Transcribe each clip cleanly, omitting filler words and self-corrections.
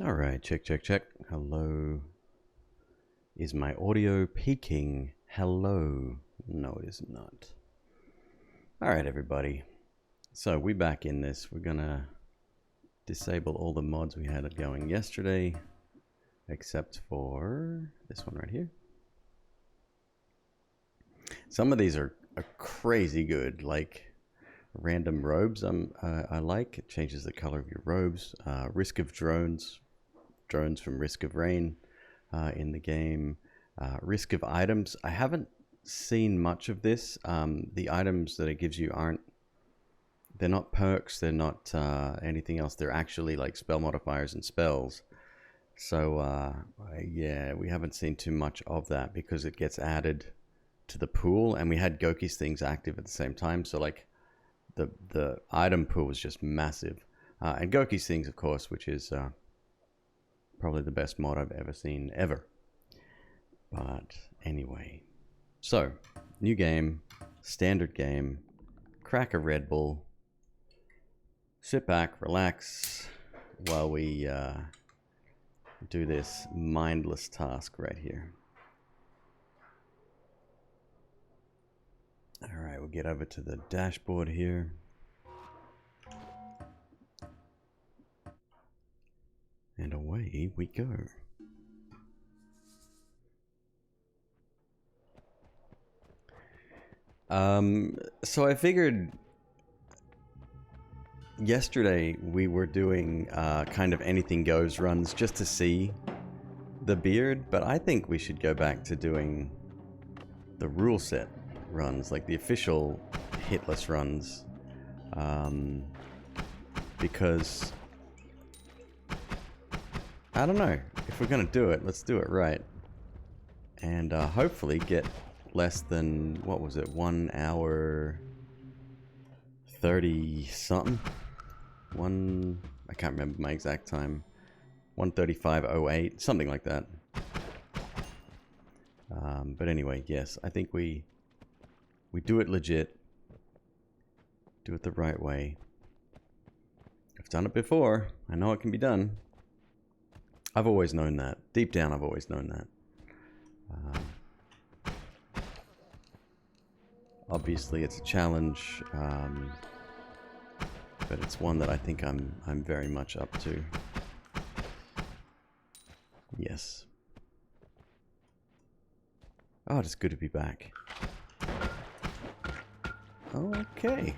Alright, check. Hello. Is my audio peaking? Hello. No, it is not. Alright, everybody. So, we're back in this. We're gonna disable all the mods we had going yesterday, except for this one right here. Some of these are crazy good, like random robes. I like. It changes the color of your robes. Risk of drones from Risk of Rain in the game. Risk of items. I haven't seen much of this. The items that it gives you they're not perks, they're not anything else. They're actually like spell modifiers and spells. So yeah, we haven't seen too much of that because it gets added to the pool, and we had Goki's things active at the same time. So like the item pool was just massive. And Goki's things, of course, which is probably the best mod I've ever seen, ever. But anyway. So, new game, standard game, crack a Red Bull, sit back, relax, while we do this mindless task right here. Alright, we'll get over to the dashboard here. And away we go. So I figured yesterday we were doing kind of anything goes runs just to see the beard, but I think we should go back to doing the rule set runs, like the official hitless runs, because I don't know, if we're gonna do it, let's do it right, and hopefully get less than, what was it, 1 hour 30 something, I can't remember my exact time, 1:35:08, something like that. But anyway, yes, I think we do it legit, do it the right way. I've done it before, I know it can be done. I've always known that. Deep down, I've always known that. Obviously, it's a challenge, but it's one that I think I'm very much up to. Yes. Oh, it's good to be back. Okay.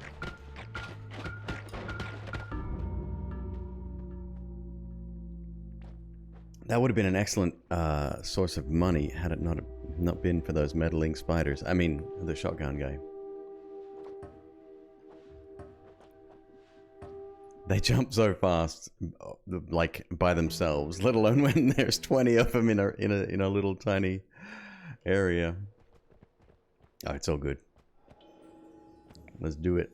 That would have been an excellent source of money had it not been for those meddling spiders. I mean, the shotgun guy. They jump so fast, like by themselves. Let alone when there's 20 of them in a little tiny area. Oh, it's all good. Let's do it.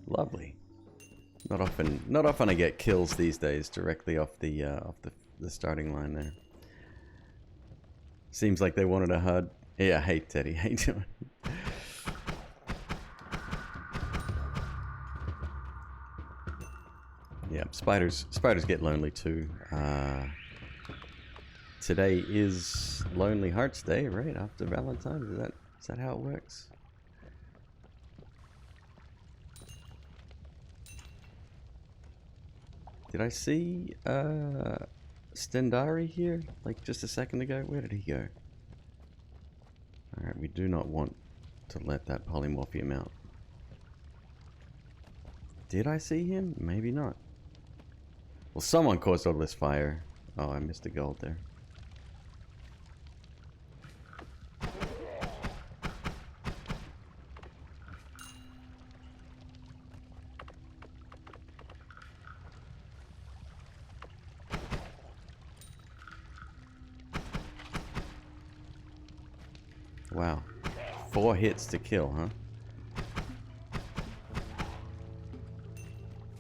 Lovely. Not often I get kills these days directly off the starting line there. Seems like they wanted a HUD. Yeah, hey Teddy, how you doing? Yeah, spiders get lonely too. Today is Lonely Hearts Day, right after Valentine's. Is that how it works? Did I see Stendari here like just a second ago? Where did he go? Alright, we do not want to let that polymorphium out. Did I see him? Maybe not. Well, someone caused all this fire. Oh, I missed the gold there. Wow. 4 hits to kill, huh?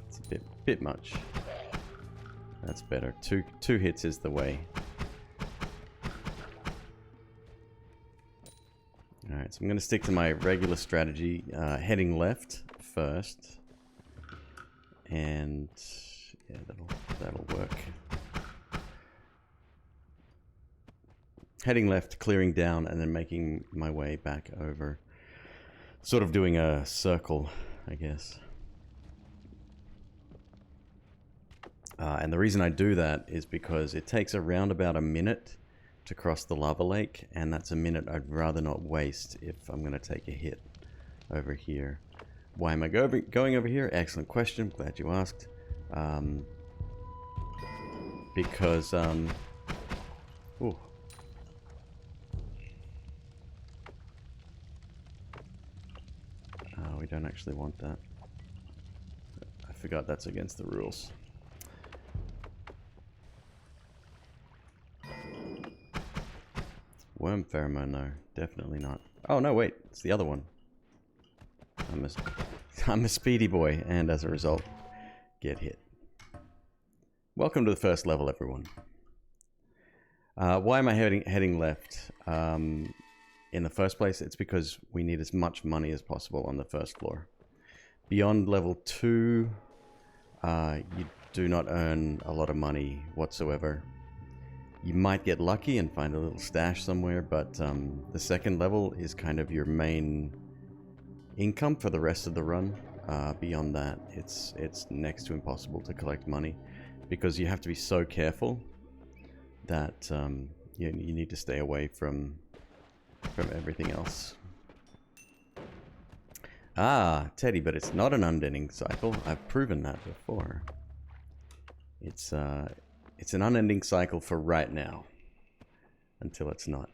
It's a bit much. That's better. Two hits is the way. Alright, so I'm going to stick to my regular strategy, heading left first. And yeah, that'll work. Heading left, clearing down, and then making my way back over. Sort of doing a circle, I guess. And the reason I do that is because it takes around about a minute to cross the lava lake, and that's a minute I'd rather not waste if I'm going to take a hit over here. Why am I going over here? Excellent question. Glad you asked. Because, ooh. We don't actually want that. I forgot that's against the rules. Worm pheromone, no. Definitely not. Oh, no, wait. It's the other one. I'm a speedy boy, and as a result, get hit. Welcome to the first level, everyone. Why am I heading left? In the first place, it's because we need as much money as possible on the first floor. Beyond level 2, you do not earn a lot of money whatsoever. You might get lucky and find a little stash somewhere, but the second level is kind of your main income for the rest of the run. Beyond that, it's next to impossible to collect money because you have to be so careful that you need to stay away from everything else. Ah, Teddy, but it's not an unending cycle. I've proven that before. It's an unending cycle for right now, until it's not.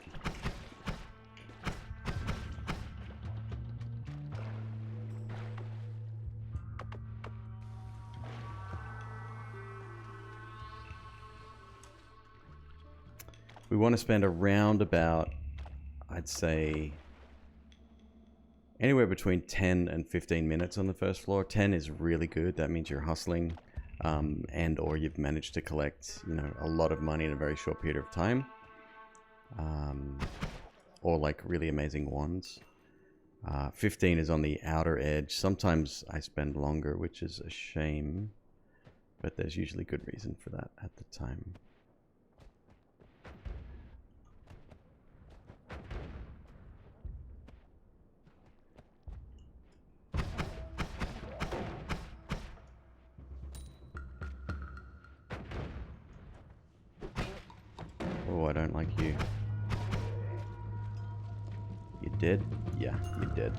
We want to spend around about, I'd say, anywhere between 10 and 15 minutes on the first floor. 10 is really good. That means you're hustling, and or you've managed to collect, a lot of money in a very short period of time, or like really amazing wands. 15 is on the outer edge. Sometimes I spend longer, which is a shame, but there's usually good reason for that at the time. Oh, I don't like you. You dead? Yeah, you're dead.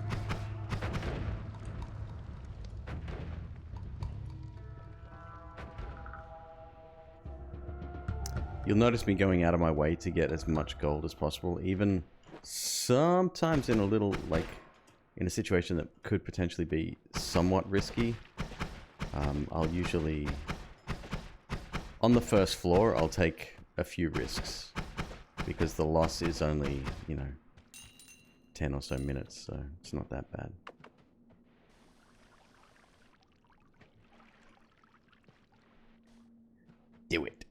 You'll notice me going out of my way to get as much gold as possible, even sometimes in in a situation that could potentially be somewhat risky. I'll usually, on the first floor, I'll take a few risks because the loss is only, 10 or so minutes, so it's not that bad. Do it.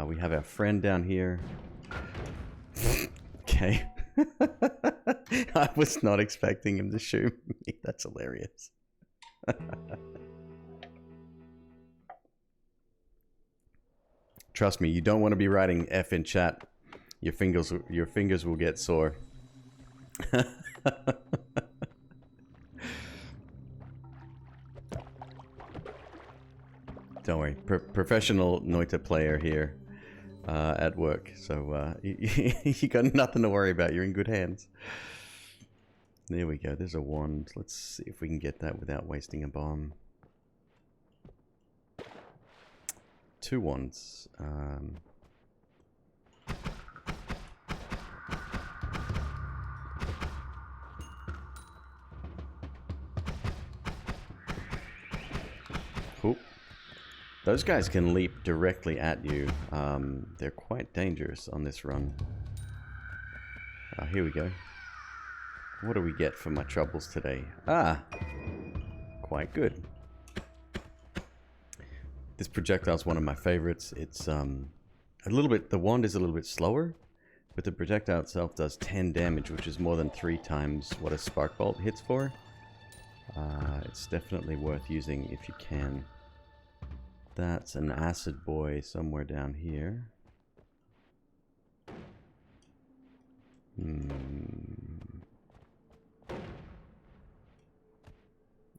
We have our friend down here. Okay. I was not expecting him to shoot me. That's hilarious. Trust me, you don't want to be writing F in chat. Your fingers will get sore. Don't worry, professional Noita player here at work, so you got nothing to worry about. You're in good hands. There we go. There's a wand. Let's see if we can get that without wasting a bomb. 2 wands. Cool. Those guys can leap directly at you. They're quite dangerous on this run. Here we go. What do we get for my troubles today? Ah! Quite good. This projectile is one of my favorites. It's a little bit, the wand is a little bit slower, But the projectile itself does 10 damage, which is more than 3 times what a spark bolt hits for. It's definitely worth using if you can. That's an acid boy somewhere down here.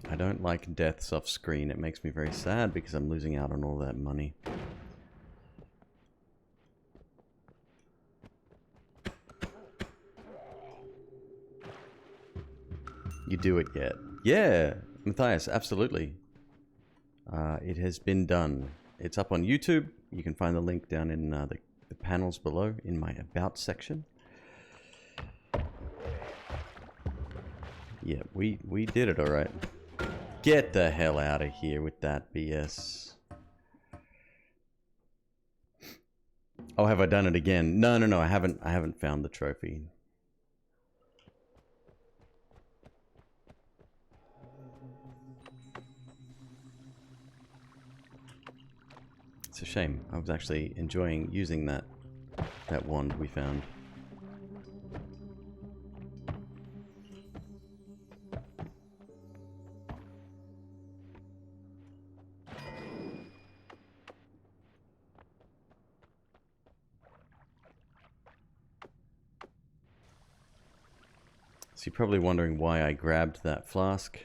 I don't like deaths off screen. It makes me very sad because I'm losing out on all that money. You do it yet? Yeah, Matthias, absolutely. It has been done. It's up on YouTube. You can find the link down in the panels below in my About section. Yeah, we did it alright. Get the hell out of here with that BS. Oh, have I done it again? No, I haven't found the trophy. It's a shame. I was actually enjoying using that wand we found. So you're probably wondering why I grabbed that flask.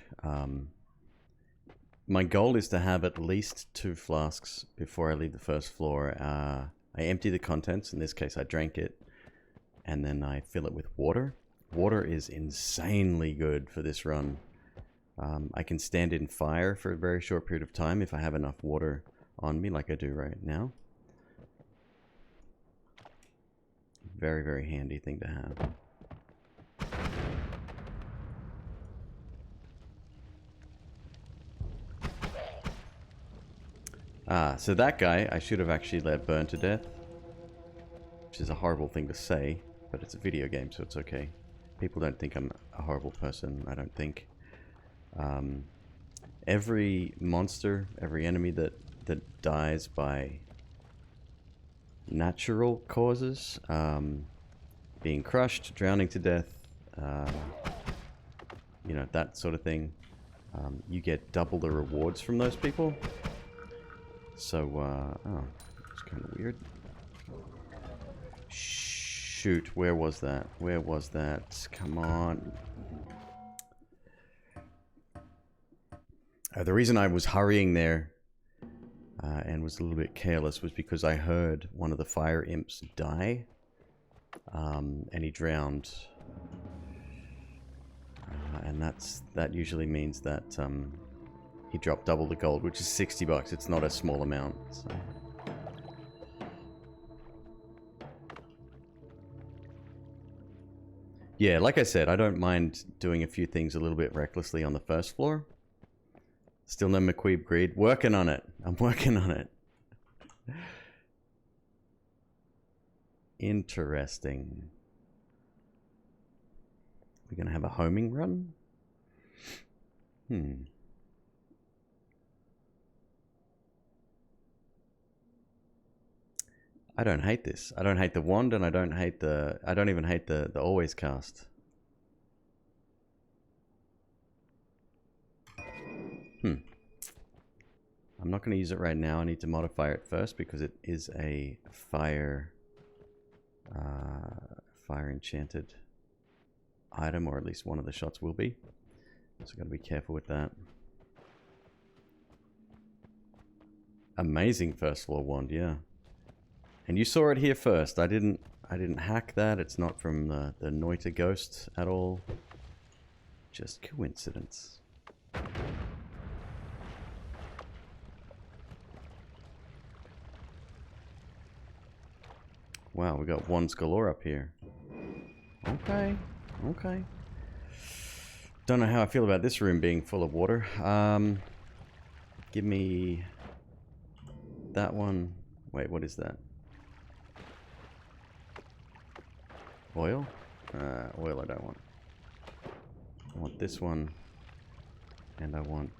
My goal is to have at least 2 flasks before I leave the first floor. I empty the contents. In this case, I drank it. And then I fill it with water. Water is insanely good for this run. I can stand in fire for a very short period of time if I have enough water on me, like I do right now. Very, very handy thing to have. So that guy I should have actually let burn to death. Which is a horrible thing to say, but it's a video game, so it's okay. People don't think I'm a horrible person, I don't think. Every monster, every enemy that dies by natural causes, being crushed, drowning to death, you know, that sort of thing, you get double the rewards from those people. So, oh, it's kind of weird. Shoot, where was that? Where was that? Come on. The reason I was hurrying there and was a little bit careless was because I heard one of the fire imps die. And he drowned. And that usually means that he dropped double the gold, which is 60 bucks. It's not a small amount. So. Yeah, like I said, I don't mind doing a few things a little bit recklessly on the first floor. Still no McQueeb greed. Working on it. I'm working on it. Interesting. We're going to have a homing run? I don't hate this. I don't hate the wand, and I don't even hate the always cast. I'm not going to use it right now. I need to modify it first because it is a fire enchanted item, or at least one of the shots will be. So got to be careful with that. Amazing first floor wand, yeah. And you saw it here first. I didn't hack that. It's not from the Noita ghost at all. Just coincidence. Wow, we got wands galore up here. Okay, okay. Don't know how I feel about this room being full of water. Give me that one. Wait, what is that? Oil? Oil I don't want. I want this one. And I want,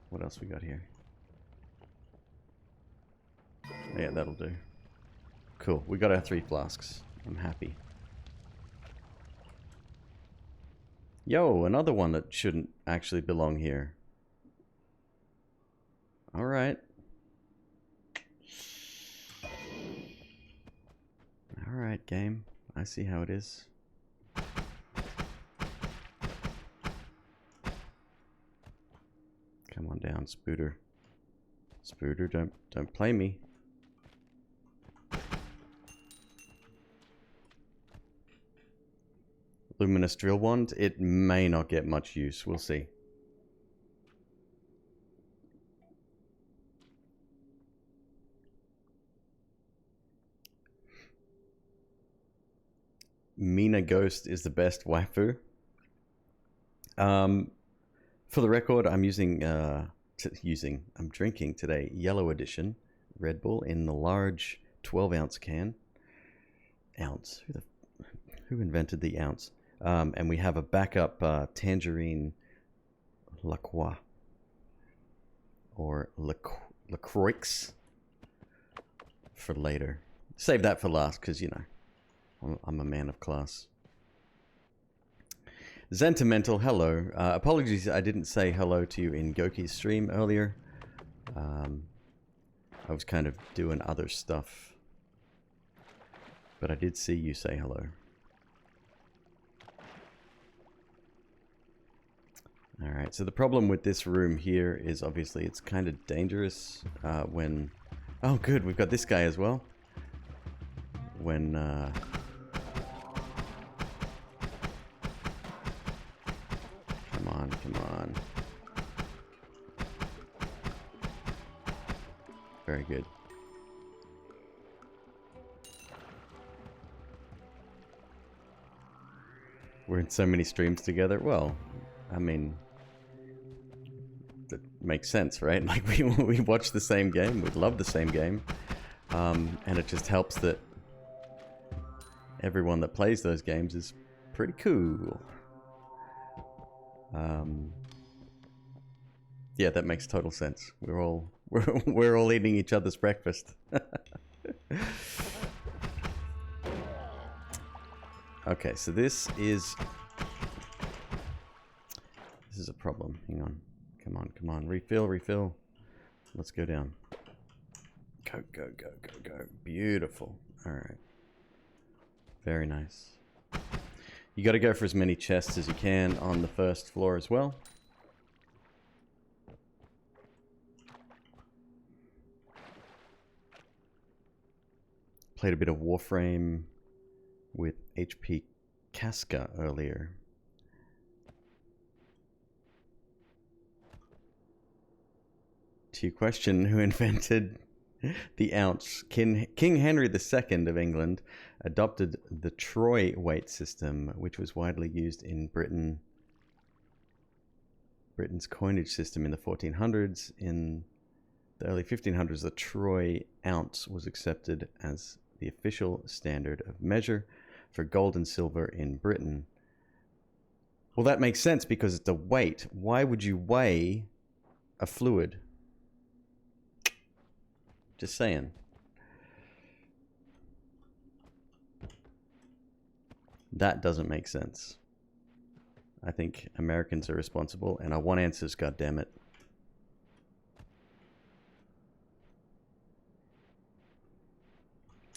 what else we got here? Yeah, that'll do. Cool, we got our 3 flasks. I'm happy. Yo, another one that shouldn't actually belong here. Alright. Alright, game. I see how it is. Come on down, Spooter. Spooter, don't play me. Luminous drill wand. It may not get much use. We'll see. Mina Ghost is the best waifu. For the record, I'm I'm drinking today Yellow Edition Red Bull in the large 12-ounce can. Ounce. Who invented the ounce? And we have a backup Tangerine LaCroix or LaCroix for later. Save that for last because, you know, I'm a man of class. Zentimental, hello. Apologies I didn't say hello to you in Goki's stream earlier. I was kind of doing other stuff. But I did see you say hello. Alright, so the problem with this room here is obviously it's kind of dangerous when... Oh good, we've got this guy as well. When... Come on. Very good. We're in so many streams together. Well, I mean, that makes sense, right? Like we watch the same game, we love the same game, and it just helps that everyone that plays those games is pretty cool. Yeah, that makes total sense. We're all eating each other's breakfast. Okay, so this is a problem. Hang on. Come on. Refill. Let's go down. Go. Beautiful. All right. Very nice. You got to go for as many chests as you can on the first floor as well. Played a bit of Warframe with HP Casca earlier. To your question, who invented the ounce? King Henry II of England adopted the troy weight system, which was widely used in Britain's coinage system in the 1400s. In the early 1500s, the troy ounce was accepted as the official standard of measure for gold and silver in Britain. Well, that makes sense because it's a weight. Why would you weigh a fluid? Just saying. That doesn't make sense. I think Americans are responsible, and I want answers, goddammit.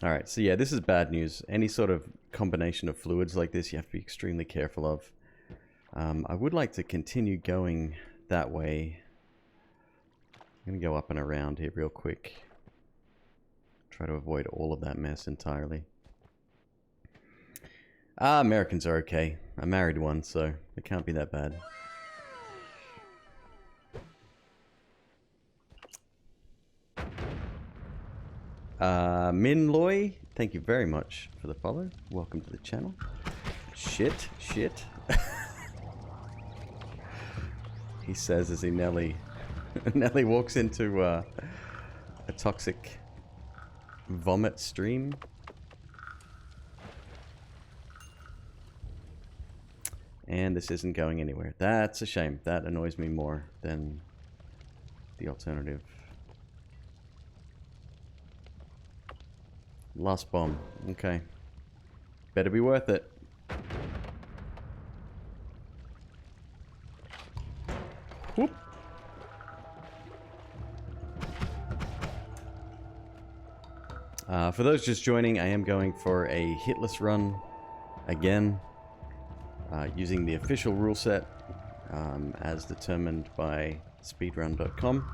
Alright, so yeah, this is bad news. Any sort of combination of fluids like this, you have to be extremely careful of. I would like to continue going that way. I'm going to go up and around here real quick. Try to avoid all of that mess entirely. Americans are okay. I married one, so it can't be that bad. Min Loy, thank you very much for the follow. Welcome to the channel. Shit. He says as he Nelly walks into a toxic vomit stream. And this isn't going anywhere. That's a shame. That annoys me more than the alternative. Lost bomb. Okay. Better be worth it. Whoop. For those just joining, I am going for a hitless run again, using the official rule set as determined by speedrun.com.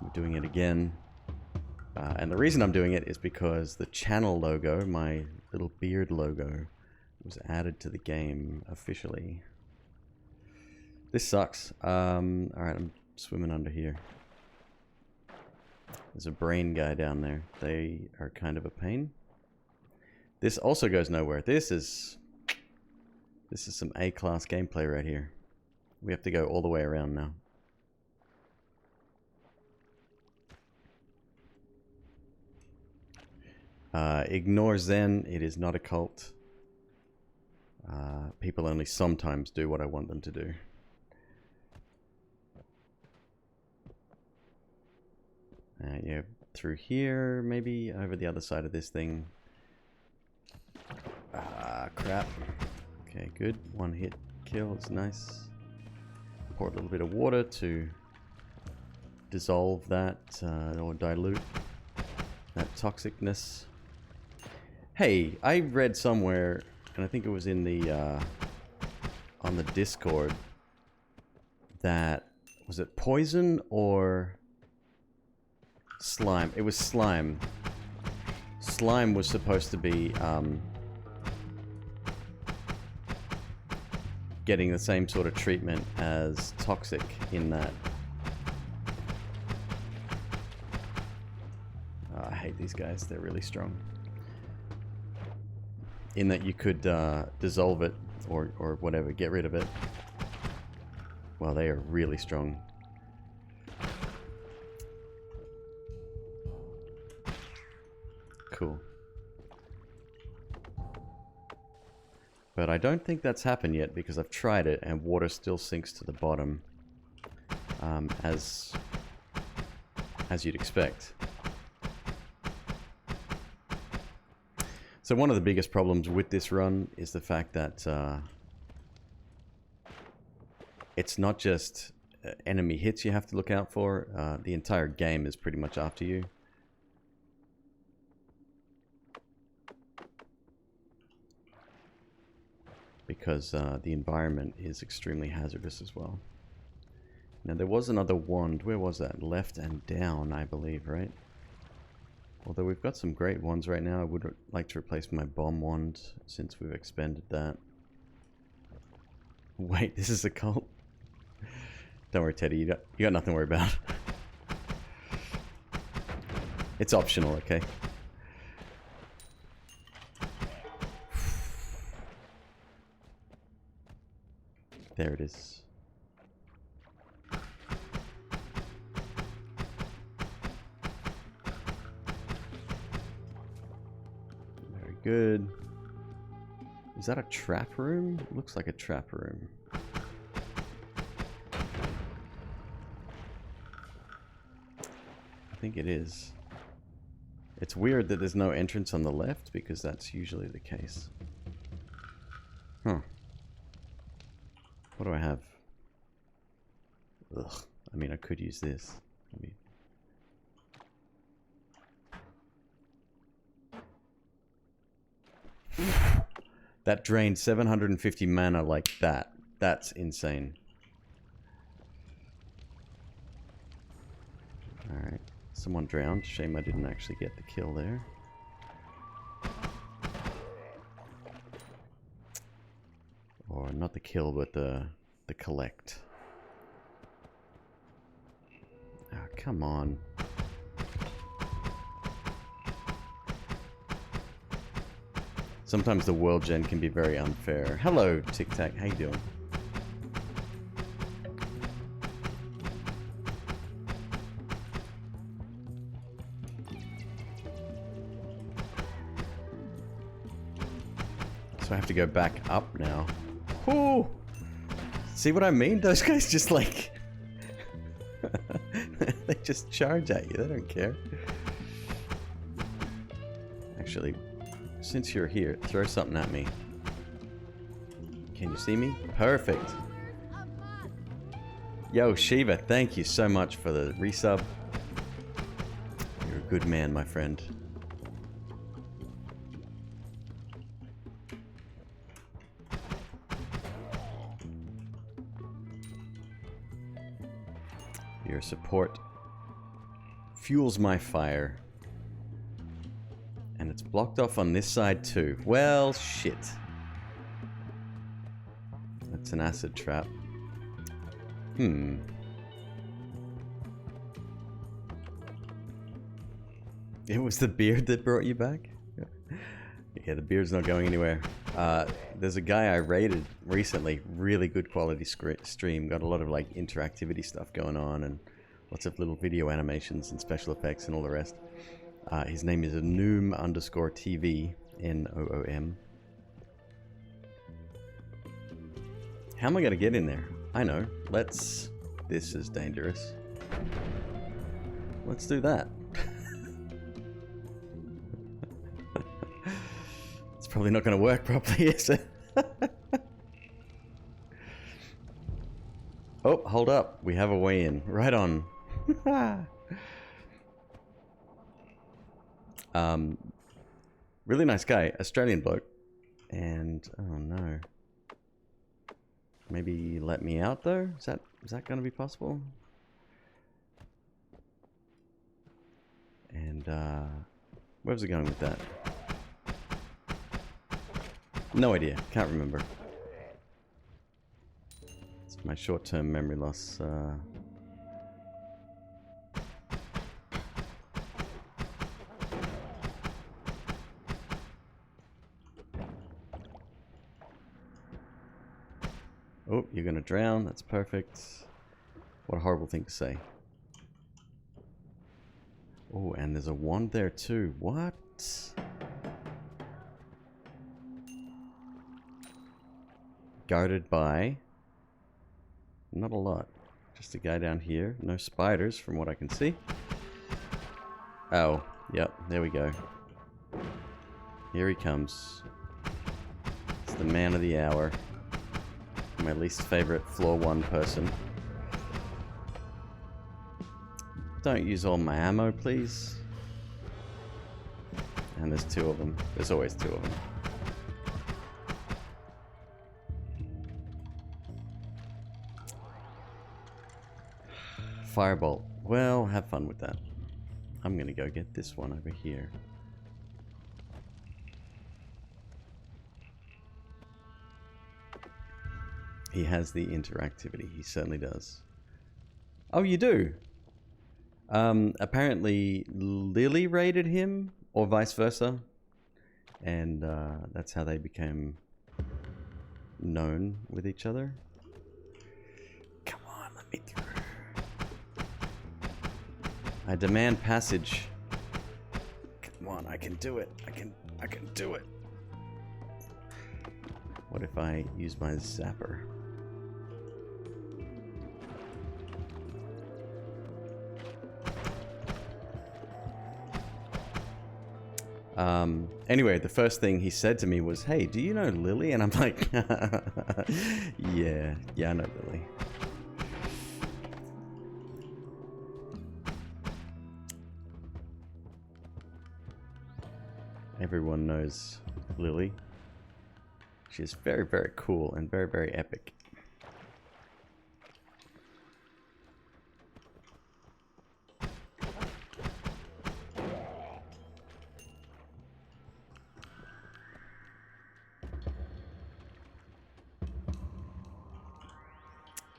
I'm doing it again. And the reason I'm doing it is because the channel logo, my little beard logo, was added to the game officially. This sucks. Alright, I'm swimming under here. There's a brain guy down there. They are kind of a pain. This also goes nowhere. This is some A-class gameplay right here. We have to go all the way around now. Ignore Zen. It is not a cult. People only sometimes do what I want them to do. Yeah, through here, maybe over the other side of this thing. Ah, crap. Okay, good. One hit kill. It's nice. Pour a little bit of water to dissolve that or dilute that toxicness. Hey, I read somewhere, and I think it was in the on the Discord, that was it poison or slime? It was slime. Slime was supposed to be getting the same sort of treatment as toxic in that. Oh, I hate these guys. They're really strong. In that you could dissolve it or whatever, get rid of it. Well, they are really strong. Cool. But I don't think that's happened yet because I've tried it and water still sinks to the bottom, as you'd expect. So one of the biggest problems with this run is the fact that it's not just enemy hits you have to look out for. The entire game is pretty much after you. Because the environment is extremely hazardous as well. Now there was another wand. Where was that? Left and down, I believe, right? Although we've got some great ones right now. I would like to replace my bomb wand since we've expended that. Wait, this is a cult? Don't worry, Teddy. You got nothing to worry about. It's optional, okay? There it is. Very good. Is that a trap room? It looks like a trap room. I think it is. It's weird that there's no entrance on the left because that's usually the case. Huh. What do I have? Ugh. I mean, I could use this. That drained 750 mana like that. That's insane. Alright. Someone drowned. Shame I didn't actually get the kill there. Or not the kill, but the collect. Ah, oh, come on. Sometimes the world gen can be very unfair. Hello, Tic Tac. How you doing? So I have to go back up now. Whoo! See what I mean? Those guys just like... they just charge at you. They don't care. Actually, since you're here, throw something at me. Can you see me? Perfect. Yo, Shiva, thank you so much for the resub. You're a good man, my friend. Your support fuels my fire. And it's blocked off on this side too. Well, shit. That's an acid trap. It was the beard that brought you back? Yeah, the beard's not going anywhere. There's a guy I raided recently. Really good quality stream. Got a lot of like interactivity stuff going on and lots of little video animations and special effects and all the rest. His name is Noom_TV, Noom. How am I going to get in there? I know. Let's... This is dangerous. Let's do that. It's probably not going to work properly, is it? Oh, hold up. We have a way in. Right on. Really nice guy. Australian bloke. And... Oh, no. Maybe let me out though? Is that going to be possible? And where was it going with that? No idea. Can't remember. It's my short-term memory loss. Oh, you're gonna drown. That's perfect. What a horrible thing to say. Oh, and there's a wand there too. What? Guarded by... Not a lot. Just a guy down here. No spiders from what I can see. Oh, yep. There we go. Here he comes. It's the man of the hour. My least favorite floor 1 person. Don't use all my ammo, please. And there's 2 of them. There's always 2 of them. Firebolt. Well, have fun with that. I'm gonna go get this one over here. He has the interactivity. He certainly does. Oh, you do? Apparently Lily raided him, or vice versa. And that's how they became known with each other. Come on, let me through. I demand passage. Come on, I can do it. I can do it. What if I use my zapper? Anyway, the first thing he said to me was, "Hey, do you know Lily?" And I'm like, yeah, I know Lily. Everyone knows Lily. She's very, very cool and very, very epic.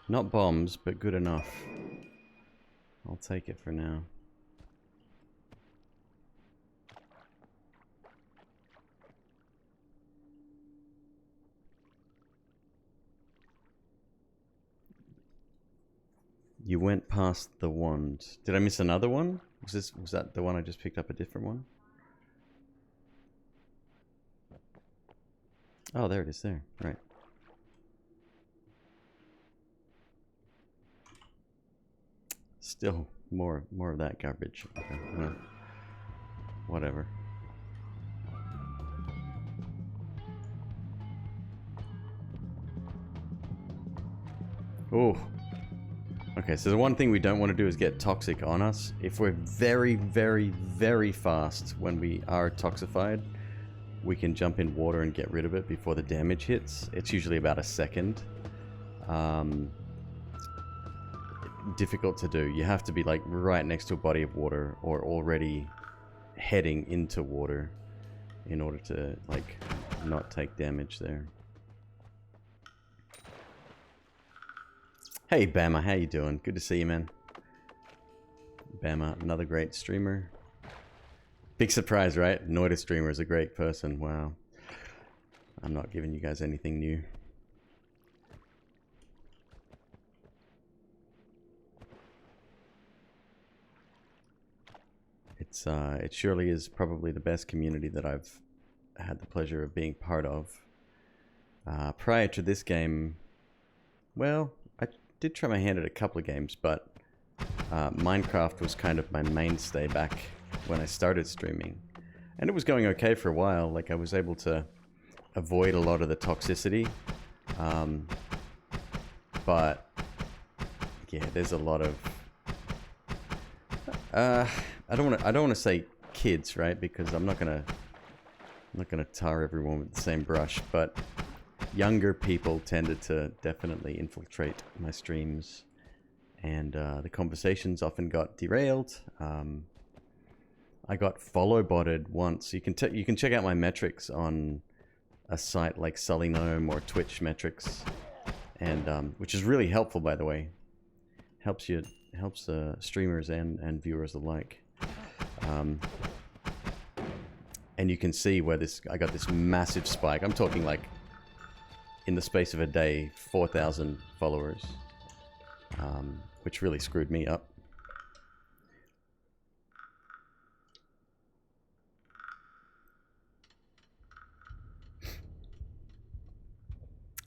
Not bombs, but good enough. I'll take it for now. You went past the wand. Did I miss another one? Was that the one I just picked up, a different one? Oh, there it is there. Right. Still more of that garbage. Okay. Well, whatever. Oh. Okay, so the one thing we don't want to do is get toxic on us. If we're very, very, very fast when we are toxified, we can jump in water and get rid of it before the damage hits. It's usually about a second. Difficult to do. You have to be like right next to a body of water or already heading into water in order to like not take damage there. Hey Bama, how you doing? Good to see you, man. Bama, another great streamer. Big surprise, right? Noita streamer is a great person. Wow. I'm not giving you guys anything new. It surely is probably the best community that I've had the pleasure of being part of. Prior to this game, well, I did try my hand at a couple of games, but Minecraft was kind of my mainstay back when I started streaming. And it was going okay for a while. Like, I was able to avoid a lot of the toxicity. But yeah, there's a lot of I don't want to say kids, right? Because I'm not gonna tar everyone with the same brush, but younger people tended to definitely infiltrate my streams, and the conversations often got derailed. I got follow botted once. You can check out my metrics on a site like Sully Gnome or Twitch metrics, and which is really helpful, by the way. Helps streamers and viewers alike. And you can see where I got this massive spike. I'm talking like in the space of a day, 4,000 followers, which really screwed me up.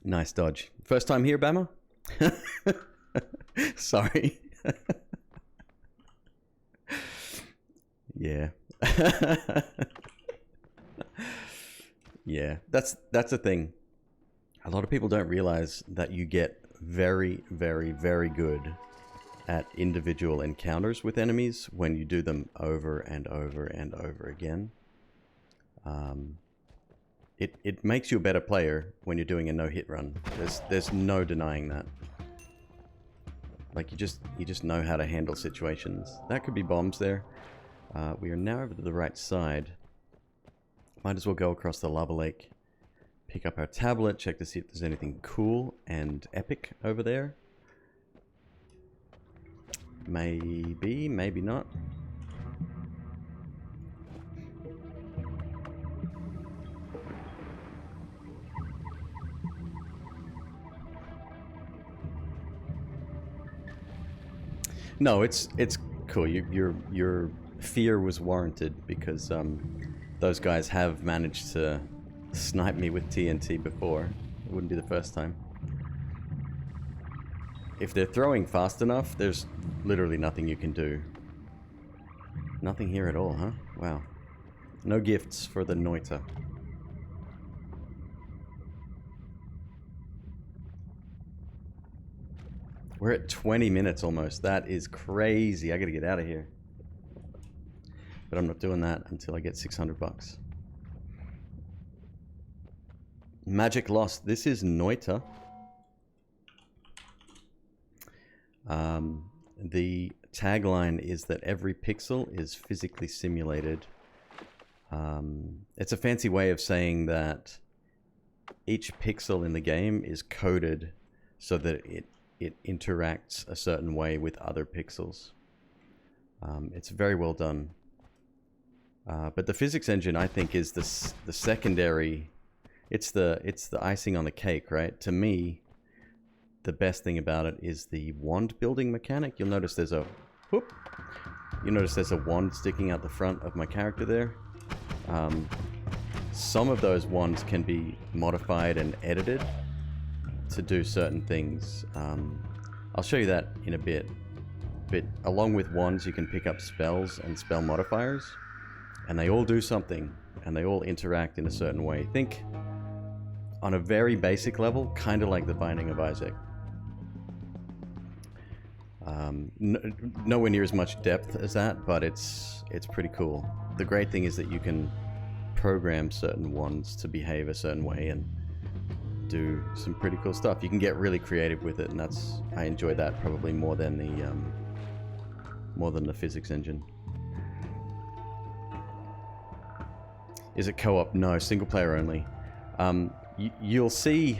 Nice dodge. First time here, Bama? Sorry. Yeah. Yeah, that's the thing. A lot of people don't realize that you get very, very, very good at individual encounters with enemies when you do them over and over and over again. It makes you a better player when you're doing a no-hit run. There's no denying that. Like, you just know how to handle situations. That could be bombs there. We are now over to the right side. Might as well go across the lava lake, pick up our tablet, check to see if there's anything cool and epic over there. Maybe, maybe not. No, it's cool. Your fear was warranted because those guys have managed to snipe me with TNT before. It wouldn't be the first time. If they're throwing fast enough, there's literally nothing you can do. Nothing here at all, huh? Wow. No gifts for the Noita. We're at 20 minutes almost. That is crazy. I gotta get out of here. But I'm not doing that until I get 600 bucks. Magic Lost. This is Noita. The tagline is that every pixel is physically simulated. It's a fancy way of saying that each pixel in the game is coded so that it interacts a certain way with other pixels. It's very well done. But the physics engine, I think, is the secondary. It's the icing on the cake, right? To me, the best thing about it is the wand building mechanic. You'll notice there's a wand sticking out the front of my character there. Some of those wands can be modified and edited to do certain things. I'll show you that in a bit. But along with wands, you can pick up spells and spell modifiers, and they all do something, and they all interact in a certain way. Think on a very basic level, kind of like the Binding of Isaac. Nowhere near as much depth as that, but it's pretty cool. The great thing is that you can program certain ones to behave a certain way and do some pretty cool stuff. You can get really creative with it, and I enjoy that probably more than the physics engine. Is it co-op? No, single player only. You'll see,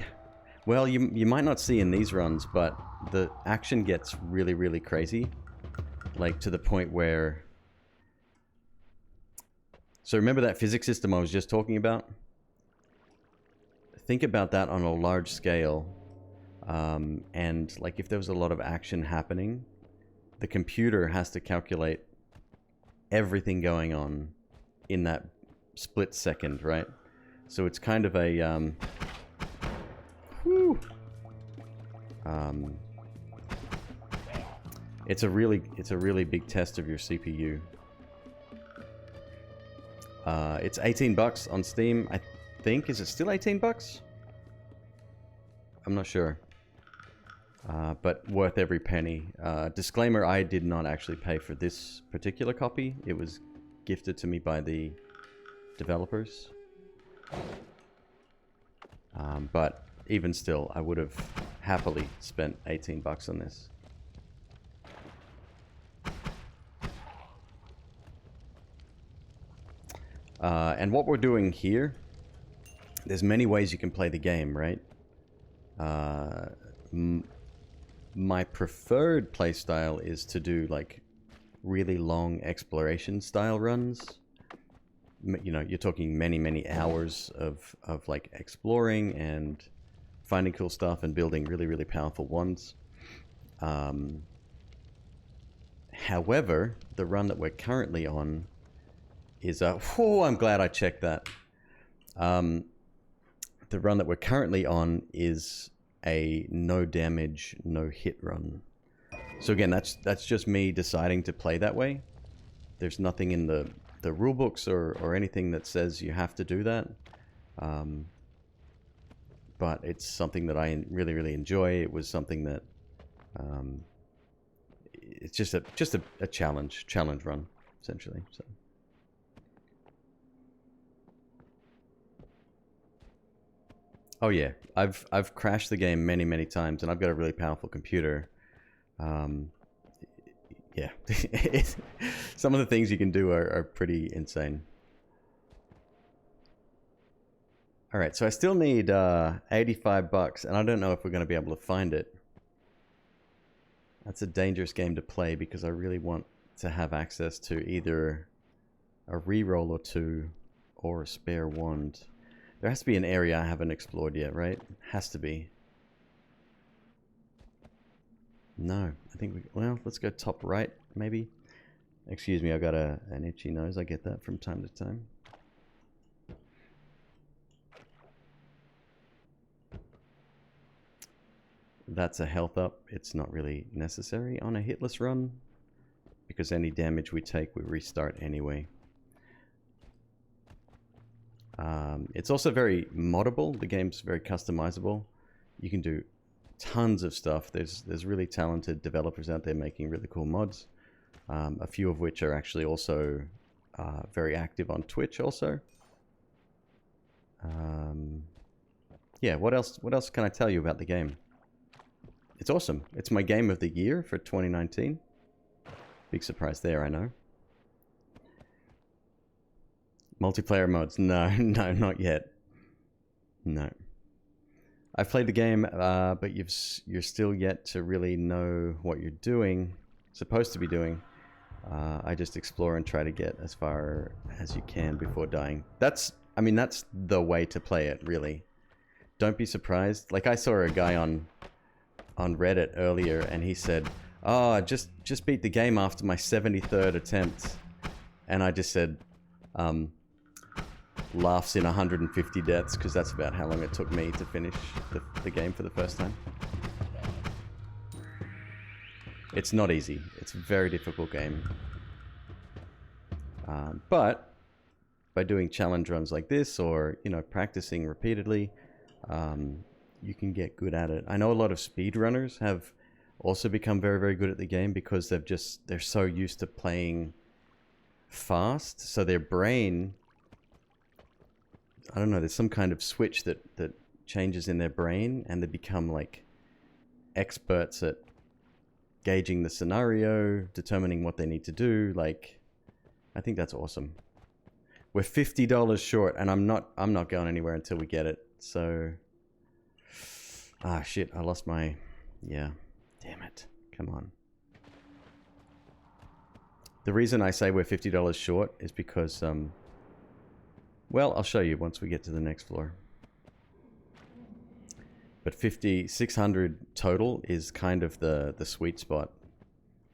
well, you might not see in these runs, but the action gets really, really crazy. Like, to the point where... So remember that physics system I was just talking about? Think about that on a large scale. And, like, if there was a lot of action happening, the computer has to calculate everything going on in that split second, right? So it's kind of a... it's a really big test of your CPU. It's $18 on Steam, I think. Is it still $18? I'm not sure. But worth every penny. Disclaimer, I did not actually pay for this particular copy. It was gifted to me by the developers. But even still, I would have happily spent $18 on this. And what we're doing here, there's many ways you can play the game, right? My preferred playstyle is to do like really long exploration style runs. You know, you're talking many hours of like exploring and finding cool stuff and building really powerful ones. However, the run that we're currently on is I'm glad I checked that. The run that we're currently on is a no damage, no hit run. So again, that's just me deciding to play that way. There's nothing in the rule books or anything that says you have to do that. But it's something that I really enjoy. It was something that it's just a challenge run, essentially. So. Oh yeah, I've crashed the game many times, and I've got a really powerful computer. Yeah, some of the things you can do are pretty insane. All right, so I still need $85, and I don't know if we're going to be able to find it. That's a dangerous game to play because I really want to have access to either a reroll or two or a spare wand. There has to be an area I haven't explored yet, right? Has to be. No, I think well, let's go top right, maybe. Excuse me, I got an itchy nose. I get that from time to time. That's a health up. It's not really necessary on a hitless run because any damage we take, we restart anyway. It's also very moddable. The game's very customizable. You can do tons of stuff. There's really talented developers out there making really cool mods. A few of which are actually also very active on Twitch also. Yeah, what else can I tell you about the game? It's awesome. It's my game of the year for 2019. Big surprise there, I know. Multiplayer mods? No, not yet. No. I've played the game, but you're still yet to really know what you're doing, supposed to be doing. I just explore and try to get as far as you can before dying. That's the way to play it, really. Don't be surprised. Like, I saw a guy on Reddit earlier, and he said, "Oh, just beat the game after my 73rd attempt," and I just said, laughs in 150 deaths, because that's about how long it took me to finish the game for the first time. It's not easy. It's a very difficult game. But by doing challenge runs like this, or practicing repeatedly, you can get good at it. I know a lot of speedrunners have also become very, very good at the game because they're so used to playing fast. So their brain, I don't know, there's some kind of switch that changes in their brain, and they become like experts at gauging the scenario, determining what they need to do. Like, I think that's awesome. We're $50 short, and I'm not going anywhere until we get it. So, shit, I lost my, yeah, damn it, come on. The reason I say we're $50 short is because, well, I'll show you once we get to the next floor. But 600 total is kind of the sweet spot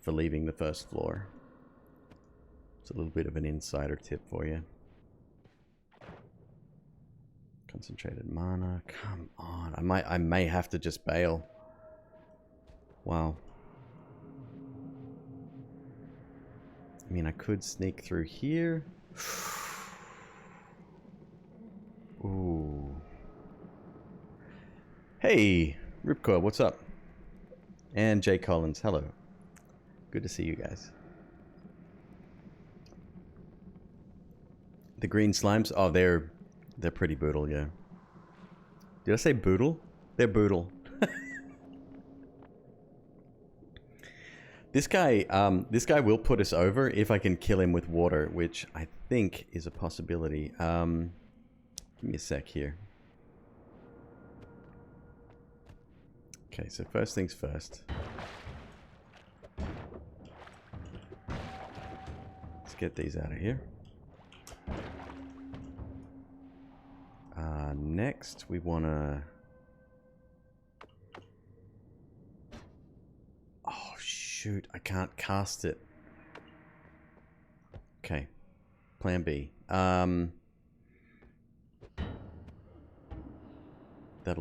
for leaving the first floor. It's a little bit of an insider tip for you. Concentrated mana, come on. I may have to just bail. Wow. I mean, I could sneak through here. Ooh. Hey, Ripcore, what's up? And Jay Collins, hello. Good to see you guys. The green slimes, oh, they're pretty brutal, yeah. Did I say boodle? They're boodle. This guy will put us over if I can kill him with water, which I think is a possibility. Give me a sec here. Okay, so first things first. Let's get these out of here. Next, we want to... Oh, shoot. I can't cast it. Okay. Plan B. That'll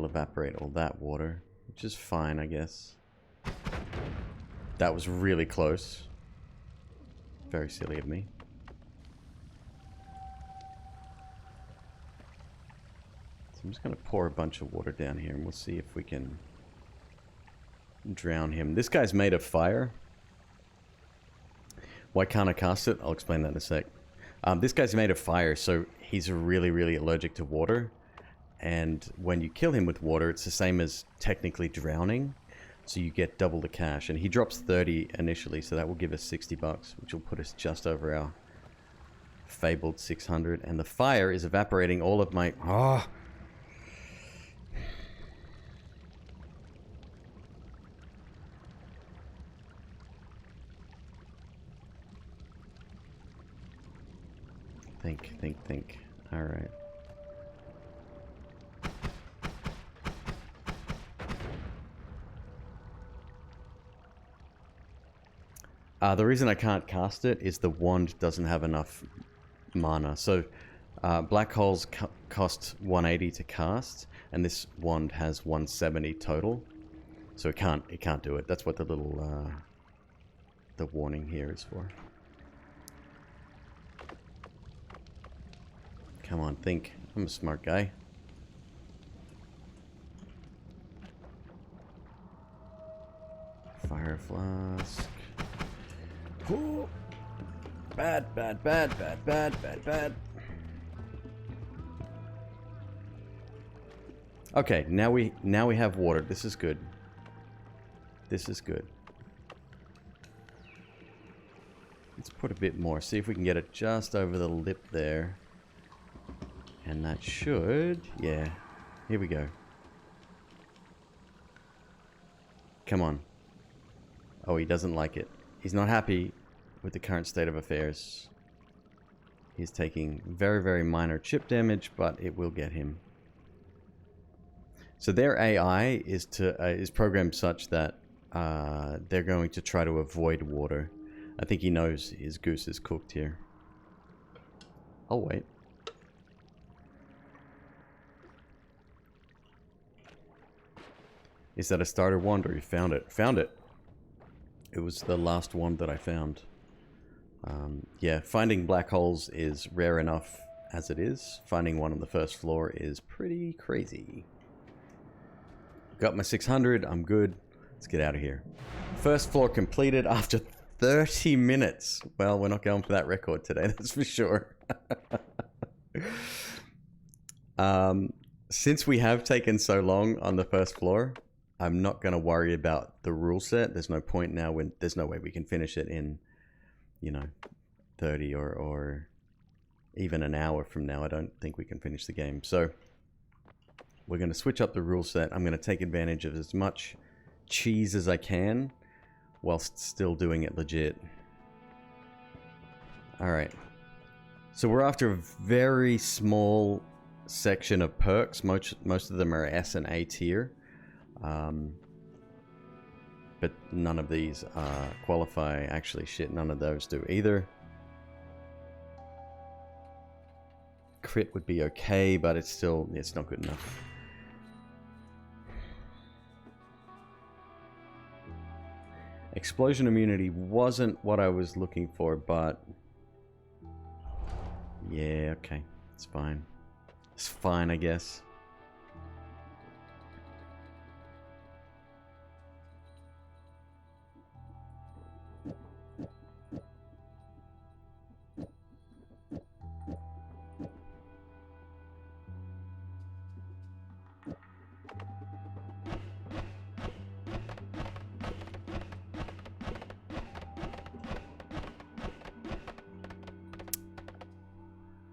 evaporate all that water, which is fine, I guess. That was really close. Very silly of me. I'm just going to pour a bunch of water down here, and we'll see if we can drown him. This guy's made of fire. Why can't I cast it? I'll explain that in a sec. This guy's made of fire, so he's really, really allergic to water. And when you kill him with water, it's the same as technically drowning. So you get double the cash. And he drops 30 initially, so that will give us 60 bucks, which will put us just over our fabled 600. And the fire is evaporating all of my... Oh! Think. Alright. The reason I can't cast it is the wand doesn't have enough mana. So, black holes cost 180 to cast, and this wand has 170 total. So it can't do it. That's what the little, the warning here is for. Come on, think. I'm a smart guy. Fire flask. Ooh. Bad. Okay, now we have water. This is good. This is good. Let's put a bit more. See if we can get it just over the lip there. And that should... Yeah. Here we go. Come on. Oh, he doesn't like it. He's not happy with the current state of affairs. He's taking very, very minor chip damage, but it will get him. So their AI is programmed such that they're going to try to avoid water. I think he knows his goose is cooked here. I'll wait. Is that a starter wand, or you found it? Found it. It was the last wand that I found. Yeah, finding black holes is rare enough as it is. Finding one on the first floor is pretty crazy. Got my 600, I'm good. Let's get out of here. First floor completed after 30 minutes. Well, we're not going for that record today, that's for sure. Since we have taken so long on the first floor, I'm not going to worry about the rule set. There's no point now when there's no way we can finish it in, you know, 30 or even an hour from now. I don't think we can finish the game. So we're going to switch up the rule set. I'm going to take advantage of as much cheese as I can whilst still doing it legit. Alright. So we're after a very small section of perks. Most of them are S and A tier. But none of these qualify. Actually, shit, none of those do either. Crit would be okay, but it's not good enough. Explosion immunity wasn't what I was looking for, but yeah, okay, it's fine. It's fine, I guess.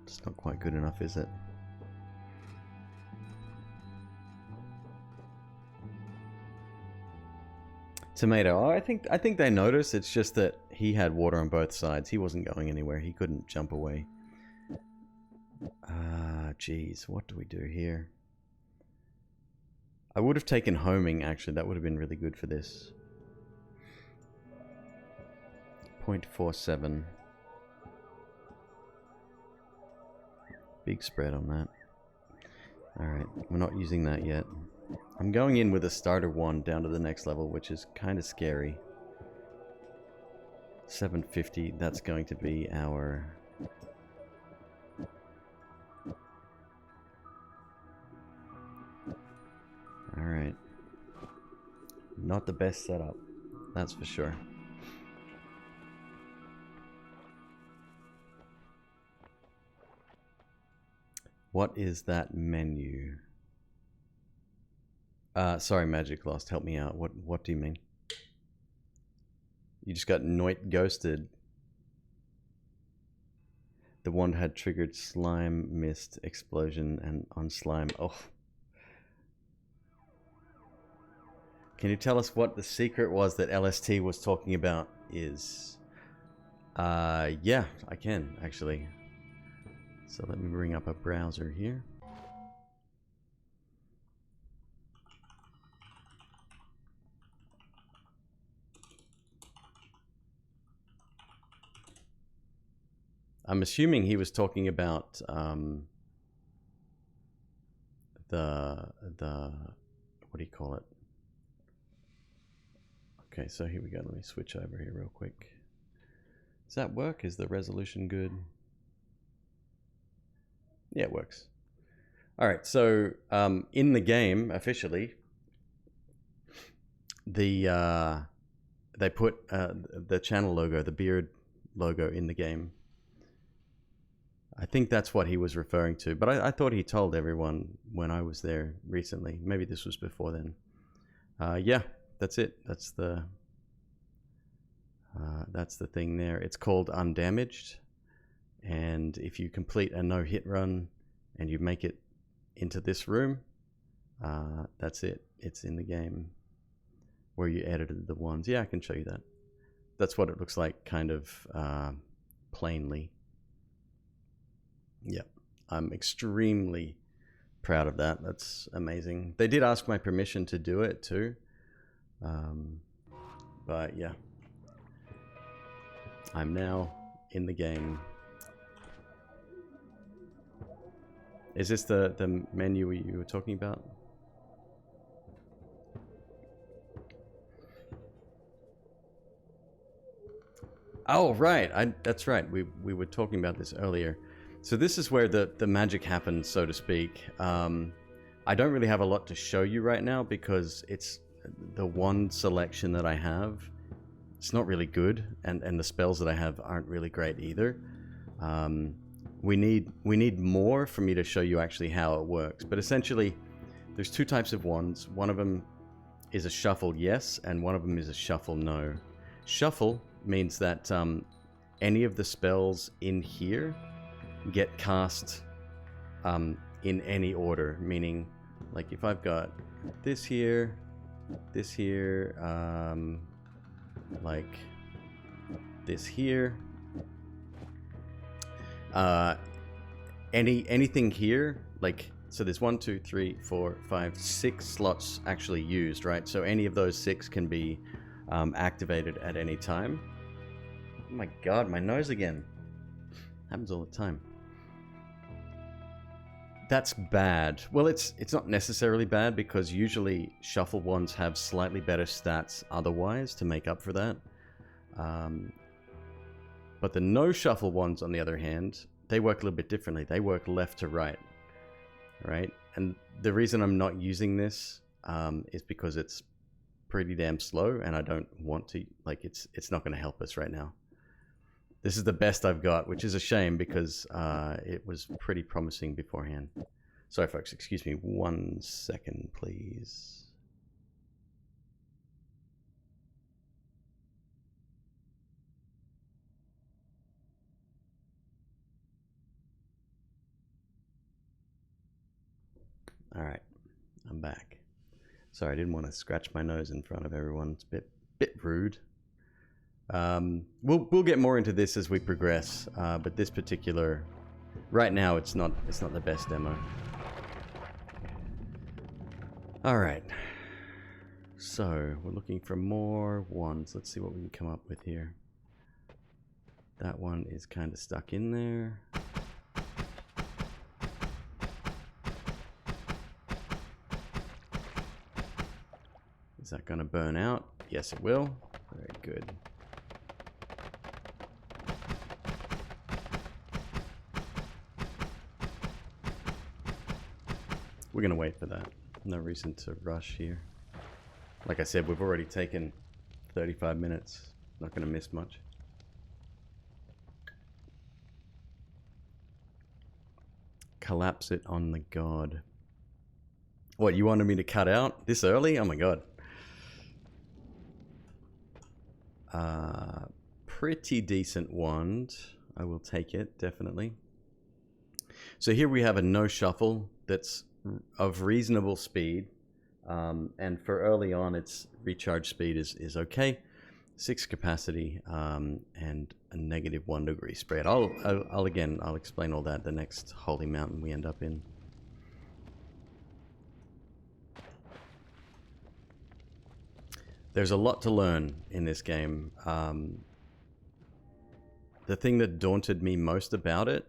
It's not quite good enough, is it? Tomato. Oh, I think they noticed. It's just that he had water on both sides. He wasn't going anywhere. He couldn't jump away. Geez. What do we do here? I would have taken homing, actually. That would have been really good for this. 0.47. Big spread on that. Alright, we're not using that yet. I'm going in with a starter one down to the next level, which is kind of scary. 750, that's going to be our... Alright. Not the best setup, that's for sure. What is that menu? Sorry, Magic Lost, help me out. What do you mean? You just got Noita ghosted. The one had triggered slime, mist, explosion, and on slime. Oh. Can you tell us what the secret was that LST was talking about is? Yeah, I can, actually. So let me bring up a browser here. I'm assuming he was talking about the what do you call it? Okay, so here we go. Let me switch over here real quick. Does that work? Is the resolution good? Yeah, it works. All right, so in the game officially, they put the channel logo, the beard logo, in the game. I think that's what he was referring to, but I thought he told everyone when I was there recently. Maybe this was before then. Yeah, that's it. That's the thing there. It's called Undamaged, and if you complete a no-hit run and you make it into this room, that's it. It's in the game where you edited the ones. Yeah, I can show you that. That's what it looks like, kind of plainly. Yeah, I'm extremely proud of that. That's amazing. They did ask my permission to do it too. But yeah, I'm now in the game. Is this the menu you were talking about? Oh, right. That's right. We were talking about this earlier. So this is where the magic happens, so to speak. I don't really have a lot to show you right now because it's the wand selection that I have, it's not really good, and the spells that I have aren't really great either. We need more for me to show you actually how it works. But essentially, there's two types of wands. One of them is a shuffle yes, and one of them is a shuffle no. Shuffle means that any of the spells in here get cast in any order, meaning like if I've got this here, like this here, anything here, like, so there's 1, 2, 3, 4, 5, 6 slots actually used, right? So any of those 6 can be activated at any time. Oh my god, my nose again. Happens all the time. That's bad. Well, it's not necessarily bad, because usually shuffle wands have slightly better stats otherwise to make up for that. But the no shuffle wands, on the other hand, they work a little bit differently. They work left to right, right? And the reason I'm not using this is because it's pretty damn slow, and I don't want to, like, it's not going to help us right now. This is the best I've got, which is a shame, because it was pretty promising beforehand. Sorry, folks. Excuse me 1 second, please. All right. I'm back. Sorry, I didn't want to scratch my nose in front of everyone. It's a bit rude. We'll get more into this as we progress, but this particular, right now, it's not the best demo. All right, so we're looking for more wands. Let's see what we can come up with here. That one is kind of stuck in there. Is that going to burn out? Yes, it will. Very good. We're going to wait for that. No reason to rush here. Like I said, we've already taken 35 minutes. Not going to miss much. Collapse it on the god. What, you wanted me to cut out this early? Oh my god. Pretty decent wand. I will take it, definitely. So here we have a no shuffle that's of reasonable speed, and for early on, its recharge speed is okay. 6 capacity, and a -1 degree spread. I'll explain all that the next holy mountain we end up in. There's a lot to learn in this game. The thing that daunted me most about it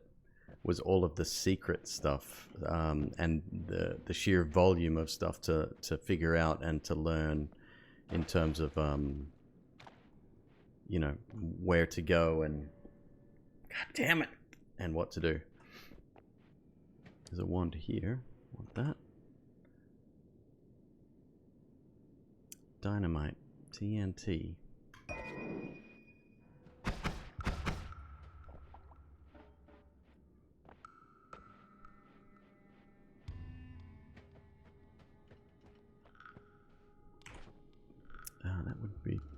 was all of the secret stuff, and the sheer volume of stuff to figure out and to learn in terms of, you know, where to go and, god damn it, and what to do. There's a wand here. Want that? Dynamite. TNT.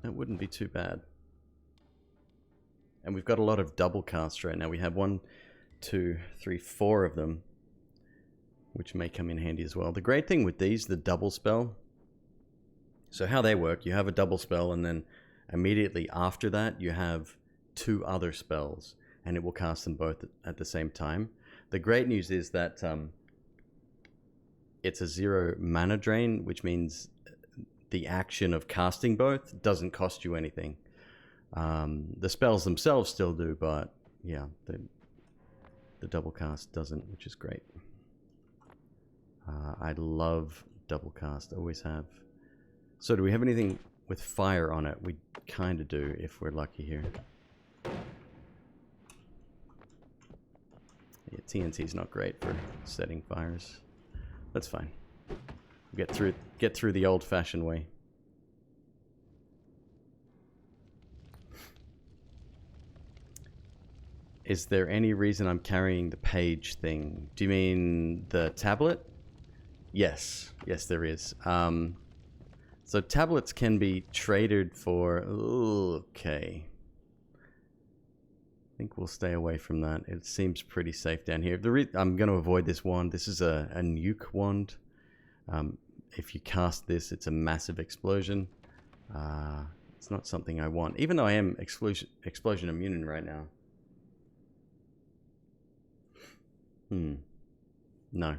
That wouldn't be too bad. And we've got a lot of double casts right now. We have 1, 2, 3, 4 of them, which may come in handy as well. The great thing with these, the double spell. So how they work, you have a double spell, and then immediately after that, you have 2 other spells, and it will cast them both at the same time. The great news is that it's a 0 mana drain, which means the action of casting both doesn't cost you anything. The spells themselves still do, but yeah, the double cast doesn't, which is great. I love double cast, always have. So do we have anything with fire on it? We kind of do, if we're lucky here. Yeah, TNT's not great for setting fires. That's fine. Get through the old-fashioned way. Is there any reason I'm carrying the page thing? Do you mean the tablet? Yes. Yes, there is. So tablets can be traded for... Okay. I think we'll stay away from that. It seems pretty safe down here. I'm going to avoid this wand. This is a nuke wand. If you cast this, it's a massive explosion. It's not something I want, even though I am explosion immune right now. No,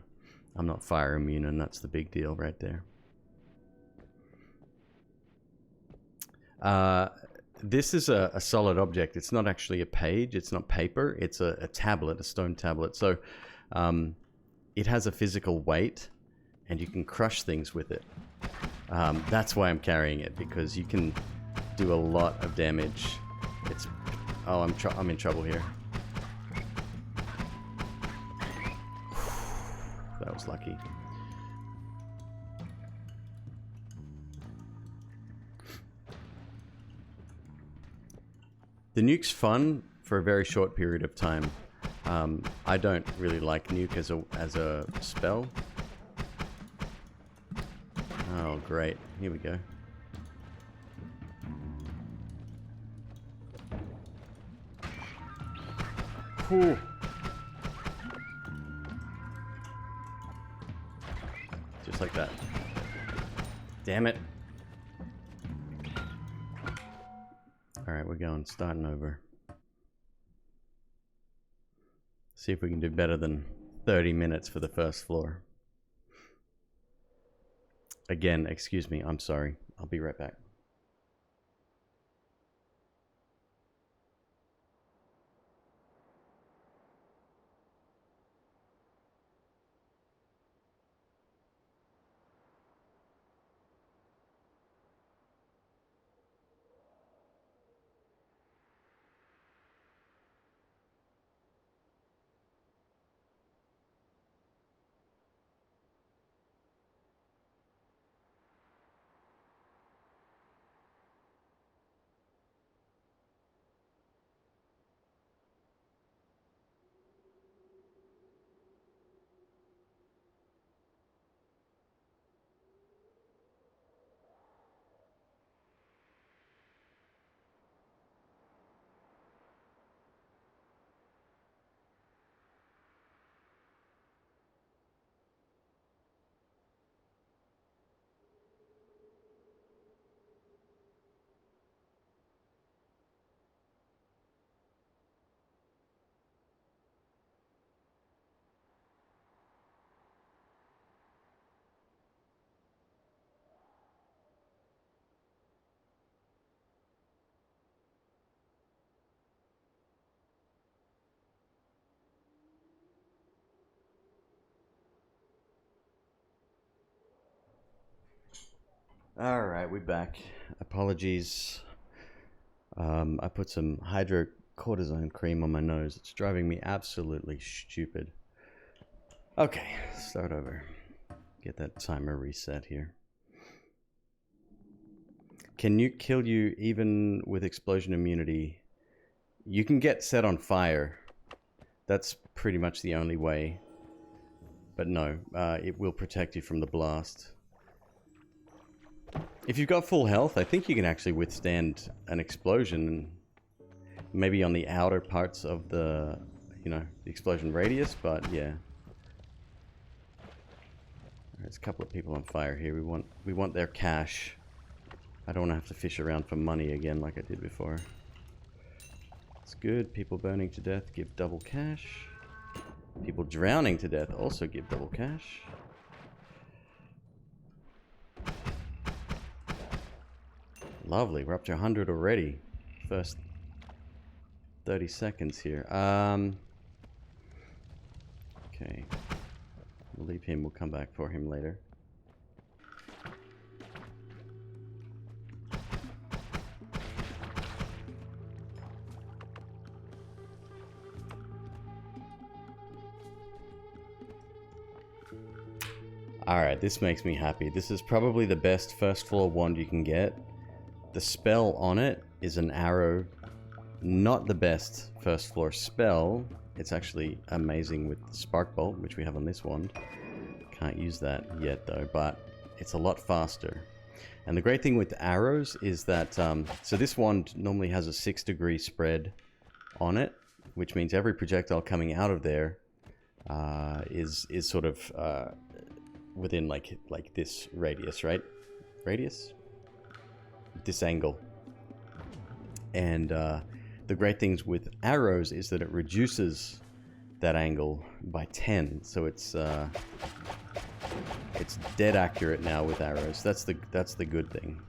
I'm not fire immune, and that's the big deal right there. This is a solid object. It's not actually a page. It's not paper. It's a tablet, a stone tablet. So it has a physical weight, and you can crush things with it. That's why I'm carrying it, because you can do a lot of damage. It's... Oh, I'm in trouble here. That was lucky. The nuke's fun for a very short period of time. I don't really like nuke as a spell. Oh, great. Here we go. Whew. Just like that. Damn it. Alright, we're going, starting over. See if we can do better than 30 minutes for the first floor. Again, excuse me, I'm sorry. I'll be right back. Alright, we're back. Apologies. I put some hydrocortisone cream on my nose. It's driving me absolutely stupid. Okay, start over. Get that timer reset here. Can nuke kill you even with explosion immunity? You can get set on fire. That's pretty much the only way. But no, it will protect you from the blast. If you've got full health, I think you can actually withstand an explosion. Maybe on the outer parts of the, the explosion radius, but yeah. There's a couple of people on fire here. We want their cash. I don't want to have to fish around for money again like I did before. It's good. People burning to death give double cash. People drowning to death also give double cash. Lovely, we're up to 100 already. First 30 seconds here. Okay. We'll leave him, we'll come back for him later. Alright, this makes me happy. This is probably the best first floor wand you can get. The spell on it is an arrow Not the best first floor spell. It's actually amazing with the Spark Bolt, which we have on this wand. Can't use that yet though, but it's a lot faster. And the great thing with arrows is that, so this wand normally has a 6-degree spread on it, which means every projectile coming out of there is sort of within like this radius, right? Radius? This angle. And the great things with arrows is that it reduces that angle by 10, so it's dead accurate now with arrows. That's the good thing.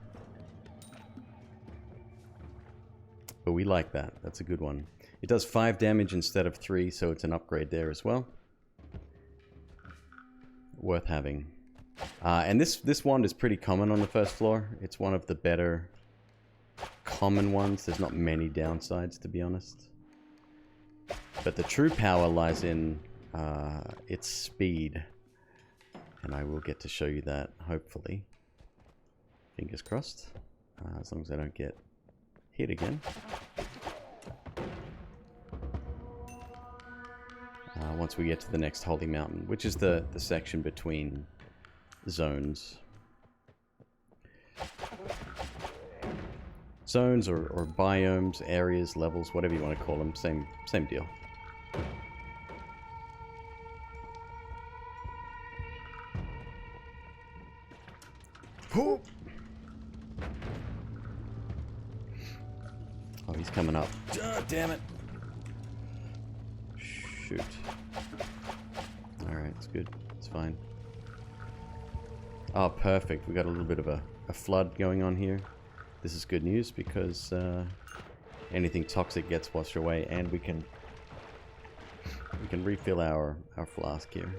But we like that. That's a good one. It does 5 damage instead of 3, so it's an upgrade there as well. Worth having. And this wand is pretty common on the first floor. It's one of the better common ones. There's not many downsides, to be honest. But the true power lies in its speed. And I will get to show you that, hopefully. Fingers crossed. As long as I don't get hit again. Once we get to the next Holy Mountain, which is the section between zones. Zones or biomes, areas, levels, whatever you want to call them, same deal. Oh, he's coming up. Damn it. Shoot. Alright, it's good. It's fine. Oh, perfect. We got a little bit of a flood going on here. This is good news because anything toxic gets washed away, and we can refill our flask here.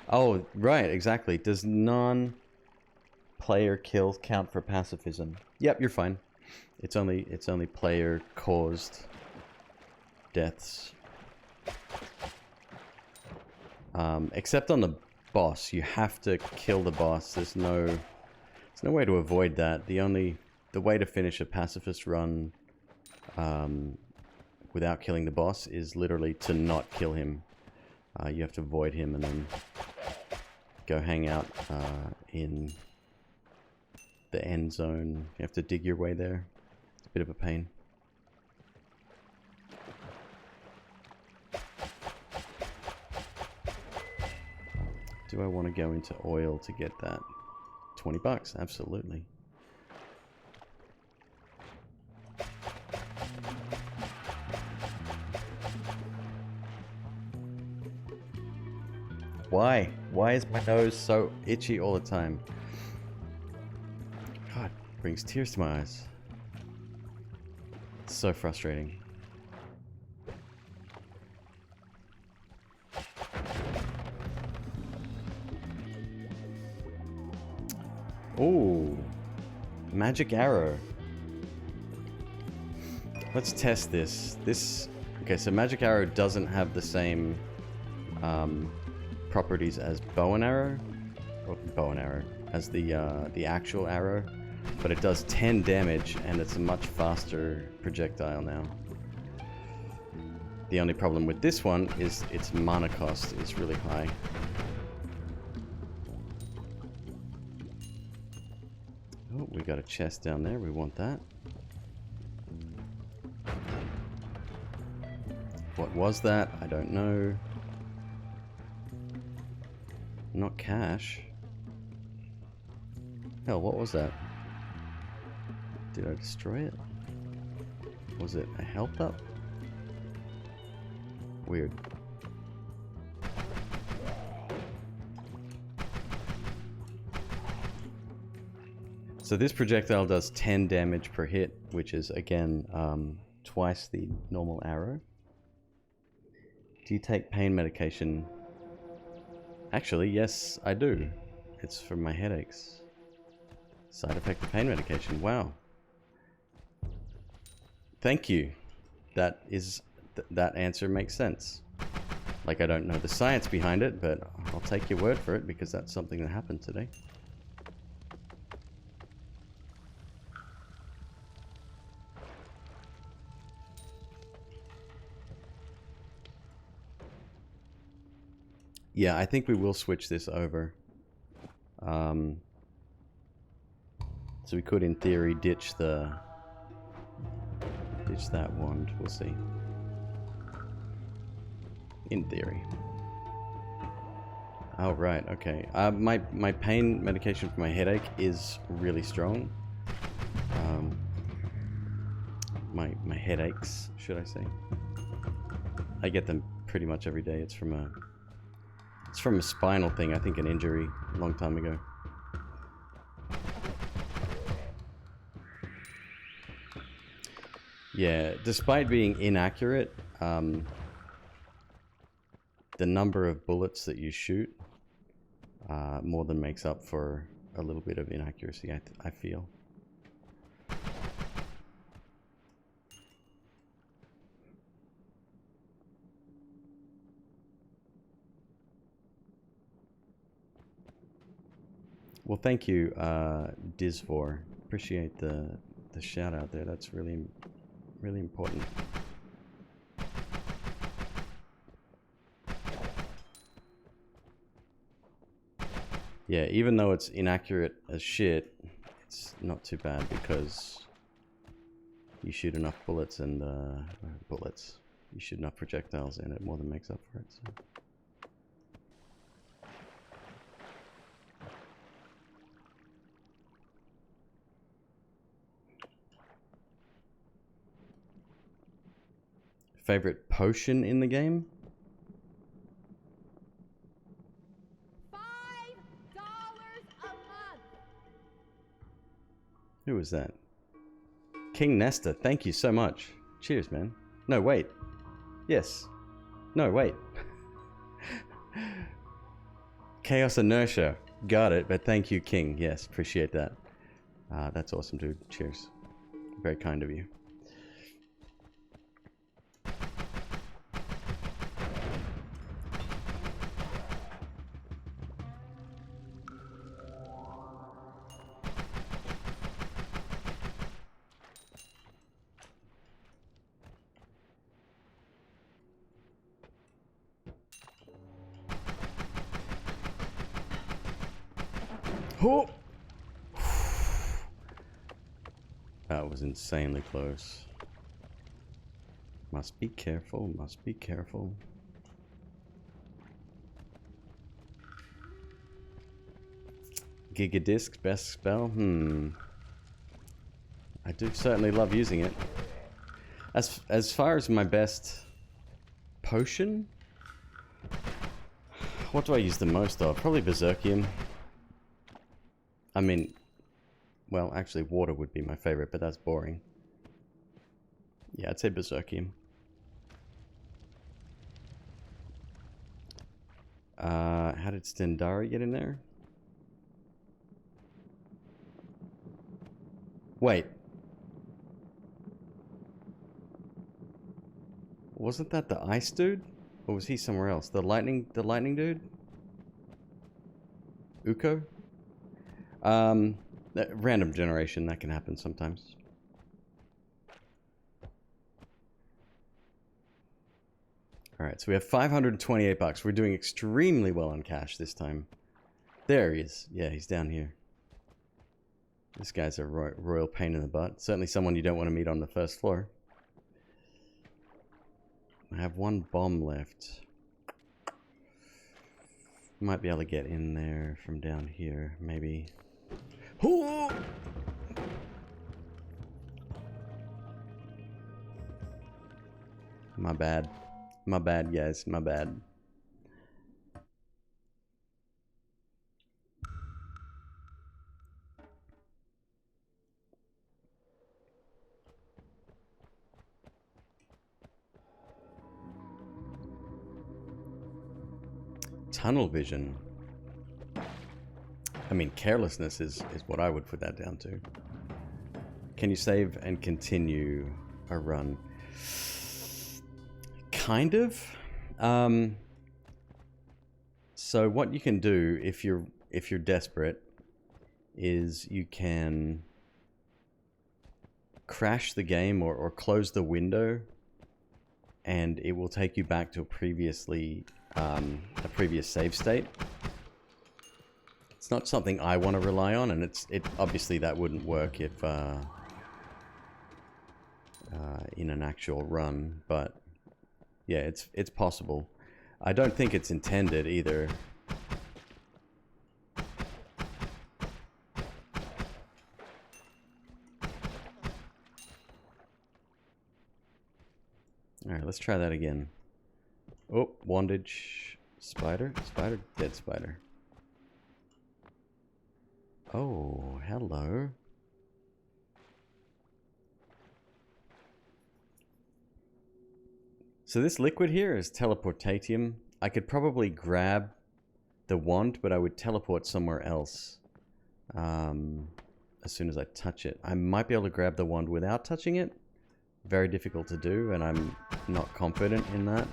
Oh, right, exactly. Does non-player kills count for pacifism? Yep, you're fine. It's only player caused deaths. Except on the boss, you have to kill the boss. There's no way to avoid that. The way to finish a pacifist run without killing the boss is literally to not kill him. You have to avoid him and then go hang out in the end zone. You have to dig your way there. It's a bit of a pain. Do I want to go into oil to get that? 20 bucks, absolutely. Why? Why is my nose so itchy all the time? God, brings tears to my eyes. It's so frustrating. Ooh, magic arrow. Let's test this. Okay, so magic arrow doesn't have the same properties as bow and arrow, as the actual arrow, but it does 10 damage and it's a much faster projectile now. The only problem with this one is its mana cost is really high. Oh, we got a chest down there. We want that. What was that? I don't know. Not cash. Hell, what was that? Did I destroy it? Was it a health up? Weird. So this projectile does 10 damage per hit, which is, again, twice the normal arrow. Do you take pain medication? Actually, yes, I do. It's for my headaches. Side effect of pain medication. Wow. Thank you. That answer makes sense. Like, I don't know the science behind it, but I'll take your word for it because that's something that happened today. Yeah, I think we will switch this over. So we could, in theory, ditch that wand. We'll see. In theory. Oh, right, okay. My pain medication for my headache is really strong. My headaches, should I say. I get them pretty much every day. It's from a spinal thing, I think an injury a long time ago. Yeah, despite being inaccurate, the number of bullets that you shoot more than makes up for a little bit of inaccuracy, I feel. Well, thank you, Dizvor. Appreciate the shout out there. That's really, really important. Yeah, even though it's inaccurate as shit, it's not too bad because you shoot enough bullets and you shoot enough projectiles and it more than makes up for it. So. Favorite potion in the game? $5 a month. Who was that? King Nesta, thank you so much. Cheers, man. No, wait. Yes. No, wait. Chaos Inertia. Got it, but thank you, King. Yes, appreciate that. That's awesome, dude. Cheers. Very kind of you. Oh! That was insanely close. Must be careful, must be careful. Gigadisc, best spell? I do certainly love using it. As far as my best potion, what do I use the most of? Probably Berserkium. I mean, well, actually water would be my favorite, but that's boring. Yeah, I'd say Berserkium. How did Stendari get in there? Wait. Wasn't that the ice dude? Or was he somewhere else? The lightning dude? Uko? Random generation, that can happen sometimes. Alright, so we have 528 bucks. We're doing extremely well on cash this time. There he is. Yeah, he's down here. This guy's a royal pain in the butt. Certainly someone you don't want to meet on the first floor. I have one bomb left. Might be able to get in there from down here, maybe. Ooh! My bad. My bad, guys. My bad. Tunnel vision. I mean, carelessness is what I would put that down to. Can you save and continue a run? Kind of. So what you can do if you're desperate is you can crash the game or close the window, and it will take you back to a previous save state. It's not something I want to rely on, and it obviously that wouldn't work if in an actual run, but yeah, it's possible. I don't think it's intended either. Alright, let's try that again. Oh, wandage. Spider? Spider? Dead spider. Oh, hello. So this liquid here is teleportatium. I could probably grab the wand, but I would teleport somewhere else as soon as I touch it. I might be able to grab the wand without touching it. Very difficult to do, and I'm not confident in that.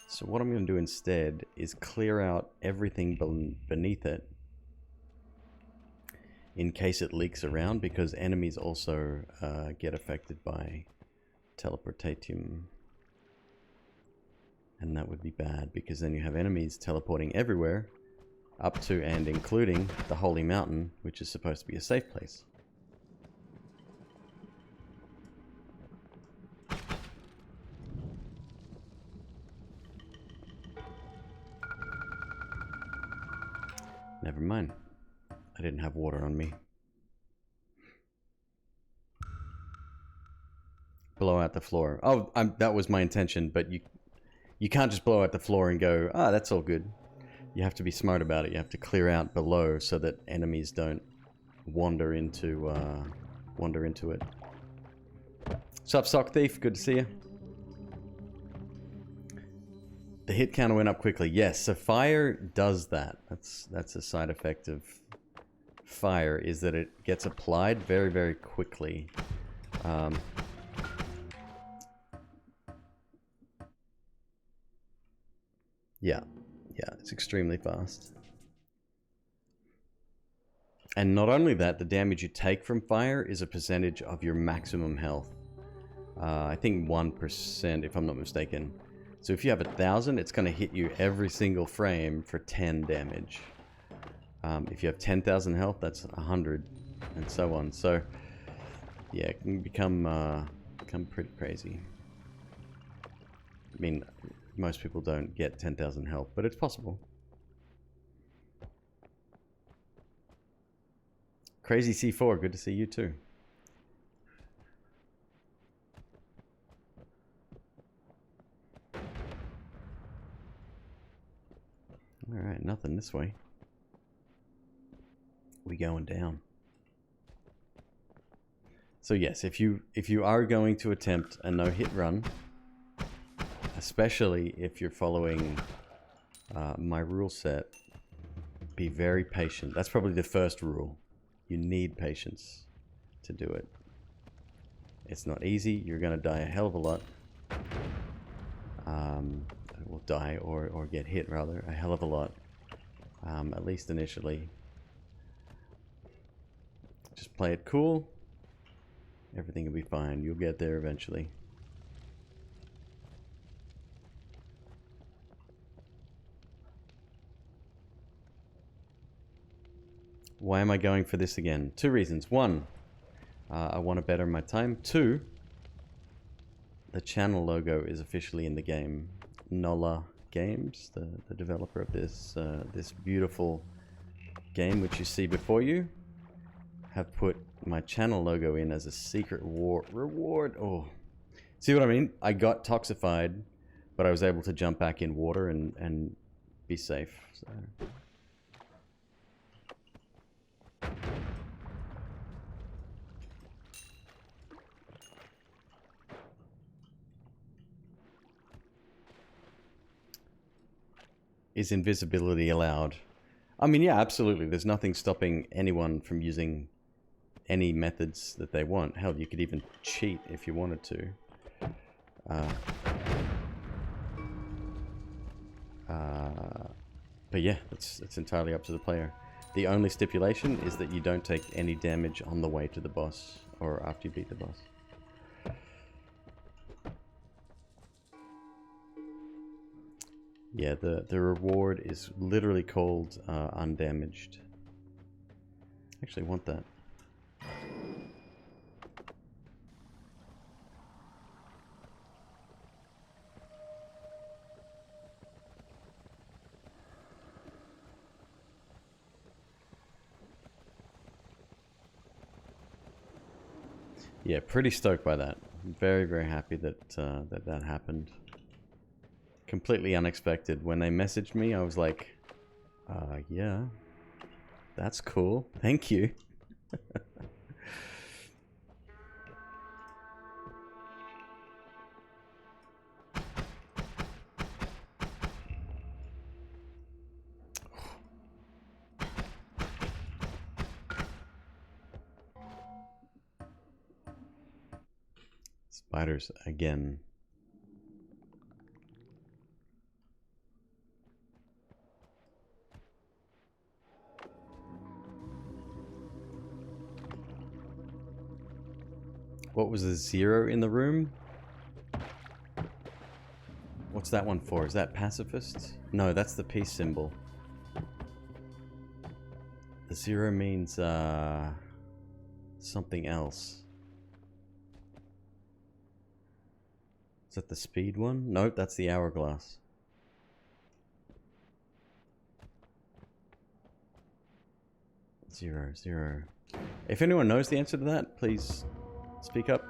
So what I'm going to do instead is clear out everything beneath it in case it leaks around, because enemies also get affected by teleportatium. And that would be bad, because then you have enemies teleporting everywhere, up to and including the Holy Mountain, which is supposed to be a safe place. Never mind. I didn't have water on me. Blow out the floor. Oh, that was my intention, but you can't just blow out the floor and go, ah, that's all good. You have to be smart about it. You have to clear out below so that enemies don't wander into it. Sup, Sock Thief? Good to see you. The hit counter went up quickly. Yes, so fire does that. That's a side effect of fire, is that it gets applied very, very quickly. Yeah, it's extremely fast. And not only that, the damage you take from fire is a percentage of your maximum health. I think 1%, if I'm not mistaken. So if you have 1,000, it's going to hit you every single frame for 10 damage. If you have 10,000 health, that's 100, and so on. So, yeah, it can become pretty crazy. I mean, most people don't get 10,000 health, but it's possible. Crazy C4, good to see you too. Alright, nothing this way. We going down. So yes, if you are going to attempt a no-hit run, especially if you're following my rule set, be very patient. That's probably the first rule. You need patience to do it. It's not easy. You're going to die a hell of a lot. Will die or get hit, rather, a hell of a lot. At least initially. Just play it cool. Everything will be fine. You'll get there eventually. Why am I going for this again? Two reasons. One, I want to better my time. Two, the channel logo is officially in the game. Nola Games, the developer of this this beautiful game, which you see before you, have put my channel logo in as a secret reward. Oh, see what I mean? I got toxified, but I was able to jump back in water and be safe. So. Is invisibility allowed? I mean, yeah, absolutely. There's nothing stopping anyone from using any methods that they want. Hell, you could even cheat if you wanted to. But yeah, it's entirely up to the player. The only stipulation is that you don't take any damage on the way to the boss or after you beat the boss. Yeah, the reward is literally called undamaged. Actually want that. Yeah, pretty stoked by that. Very, very happy that that happened. Completely unexpected. When they messaged me, I was like, yeah, that's cool. Thank you. Spiders again. What was the 0 in the room? What's that one for? Is that pacifist? No, that's the peace symbol. The 0 means something else. Is that the speed one? Nope, that's the hourglass. Zero. If anyone knows the answer to that, please speak up.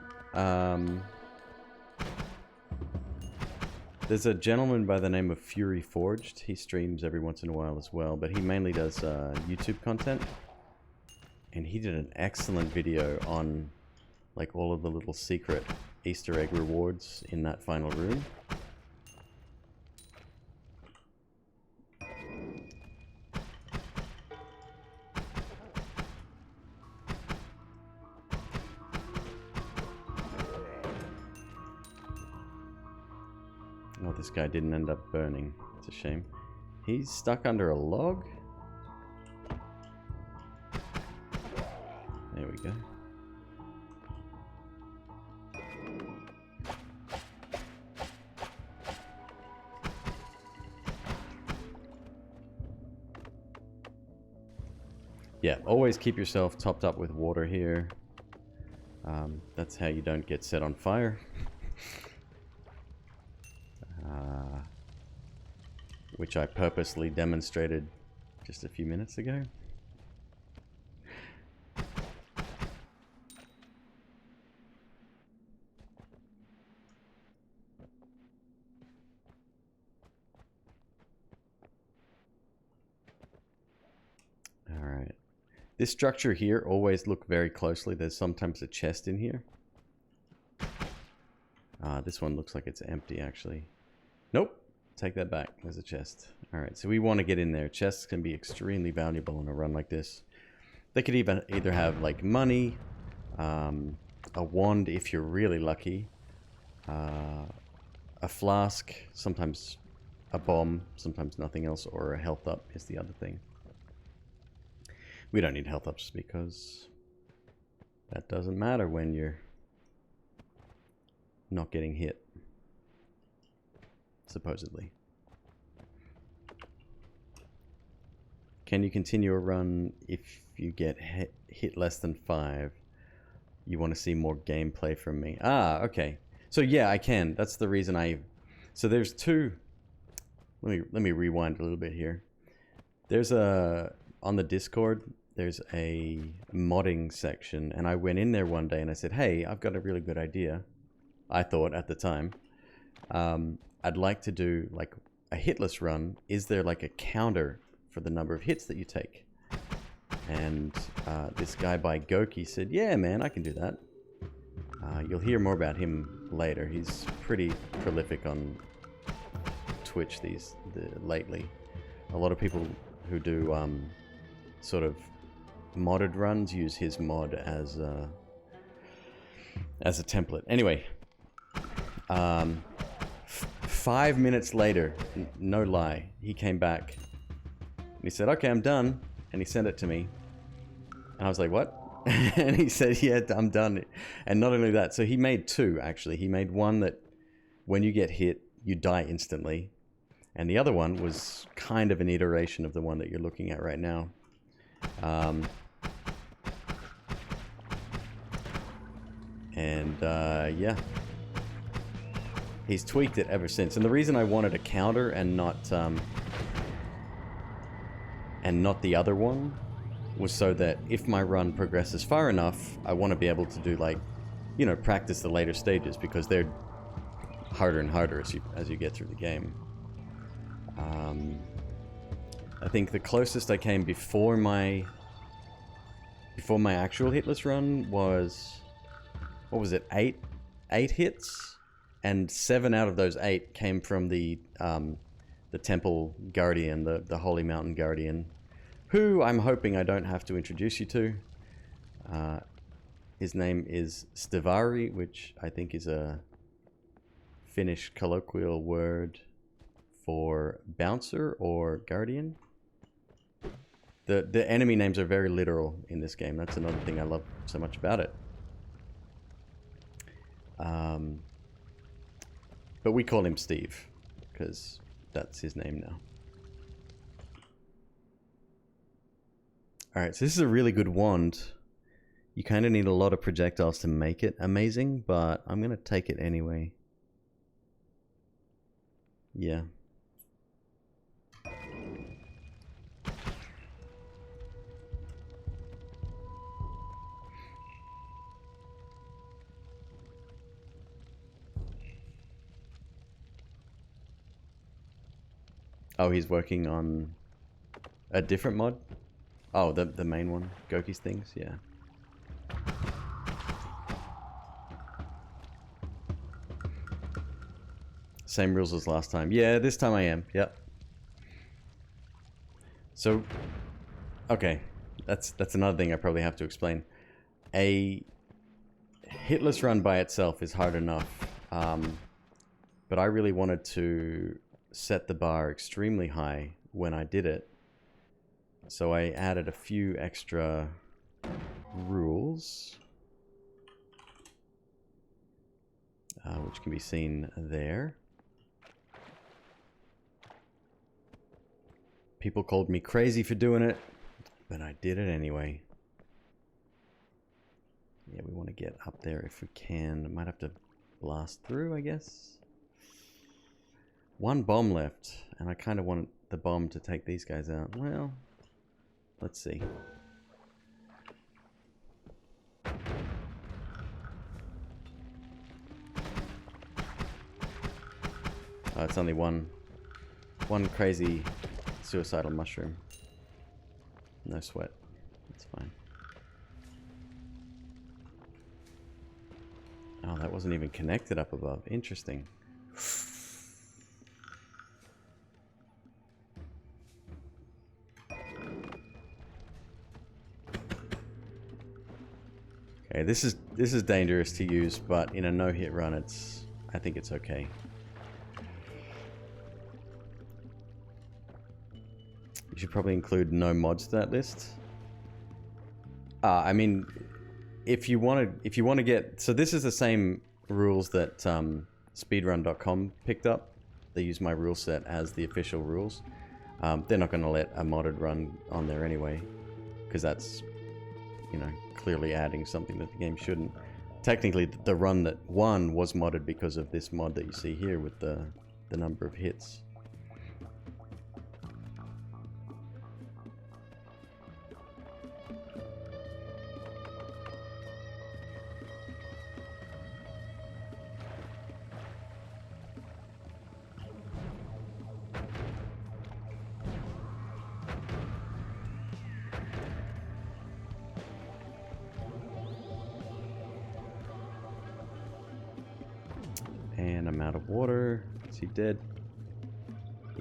There's a gentleman by the name of Fury Forged. He streams every once in a while as well, but he mainly does YouTube content. And he did an excellent video on like all of the little secret Easter egg rewards in that final room. Oh, this guy didn't end up burning. It's a shame. He's stuck under a log? There we go. Yeah, always keep yourself topped up with water here. That's how you don't get set on fire. Which I purposely demonstrated just a few minutes ago. Alright. This structure here, always look very closely. There's sometimes a chest in here. This one looks like it's empty, actually. Nope. Take that back. There's a chest. Alright, so we want to get in there. Chests can be extremely valuable in a run like this. They could either have, like, money, a wand if you're really lucky, a flask, sometimes a bomb, sometimes nothing else, or a health up is the other thing. We don't need health ups because that doesn't matter when you're not getting hit. Supposedly. Can you continue a run if you get hit less than 5? You want to see more gameplay from me? Ah, okay. So yeah, I can. That's the reason I... So there's two... Let me rewind a little bit here. There's a... On the Discord, there's a modding section, and I went in there one day and I said, hey, I've got a really good idea. I thought at the time. I'd like to do like a hitless run. Is there like a counter for the number of hits that you take? And this guy by Goki said, yeah, man, I can do that. You'll hear more about him later. He's pretty prolific on Twitch lately. A lot of people who do sort of modded runs use his mod as a template. Anyway, 5 minutes later, no lie, he came back he said, okay, I'm done. And he sent it to me. And I was like, what? And he said, yeah, I'm done. And not only that, so he made two, actually. He made one that when you get hit, you die instantly. And the other one was kind of an iteration of the one that you're looking at right now. Yeah. He's tweaked it ever since. And the reason I wanted a counter and not the other one was so that if my run progresses far enough, I want to be able to do, like, you know, practice the later stages, because they're harder and harder as you get through the game. I think the closest I came before my actual hitless run was, what was it, 8 hits, and 7 out of those 8 came from the temple guardian, the holy mountain guardian, who I'm hoping I don't have to introduce you to. His name is Stivari, which I think is a Finnish colloquial word for bouncer or guardian. The enemy names are very literal in this game. That's another thing I love so much about it. But we call him Steve, because that's his name now. Alright, so this is a really good wand. You kind of need a lot of projectiles to make it amazing, but I'm going to take it anyway. Yeah. Oh, he's working on a different mod? Oh, the main one. Goki's things? Yeah. Same rules as last time. Yeah, this time I am. Yep. So, okay. That's another thing I probably have to explain. A hitless run by itself is hard enough. But I really wanted to set the bar extremely high when I did it. So I added a few extra rules, which can be seen there. People called me crazy for doing it, but I did it anyway. Yeah, we want to get up there if we can. Might have to blast through, I guess. One bomb left, and I kind of want the bomb to take these guys out. Well, let's see. Oh, it's only one crazy suicidal mushroom. No sweat. That's fine. Oh, that wasn't even connected up above. Interesting. Okay, this is dangerous to use, but in a no-hit run, I think it's okay. You should probably include no mods to that list. I mean, if you want to get, so this is the same rules that speedrun.com picked up. They use my rule set as the official rules. They're not going to let a modded run on there anyway, because that's, you know, clearly adding something that the game shouldn't. Technically, the run that won was modded because of this mod that you see here with the number of hits. And I'm out of water. Is he dead?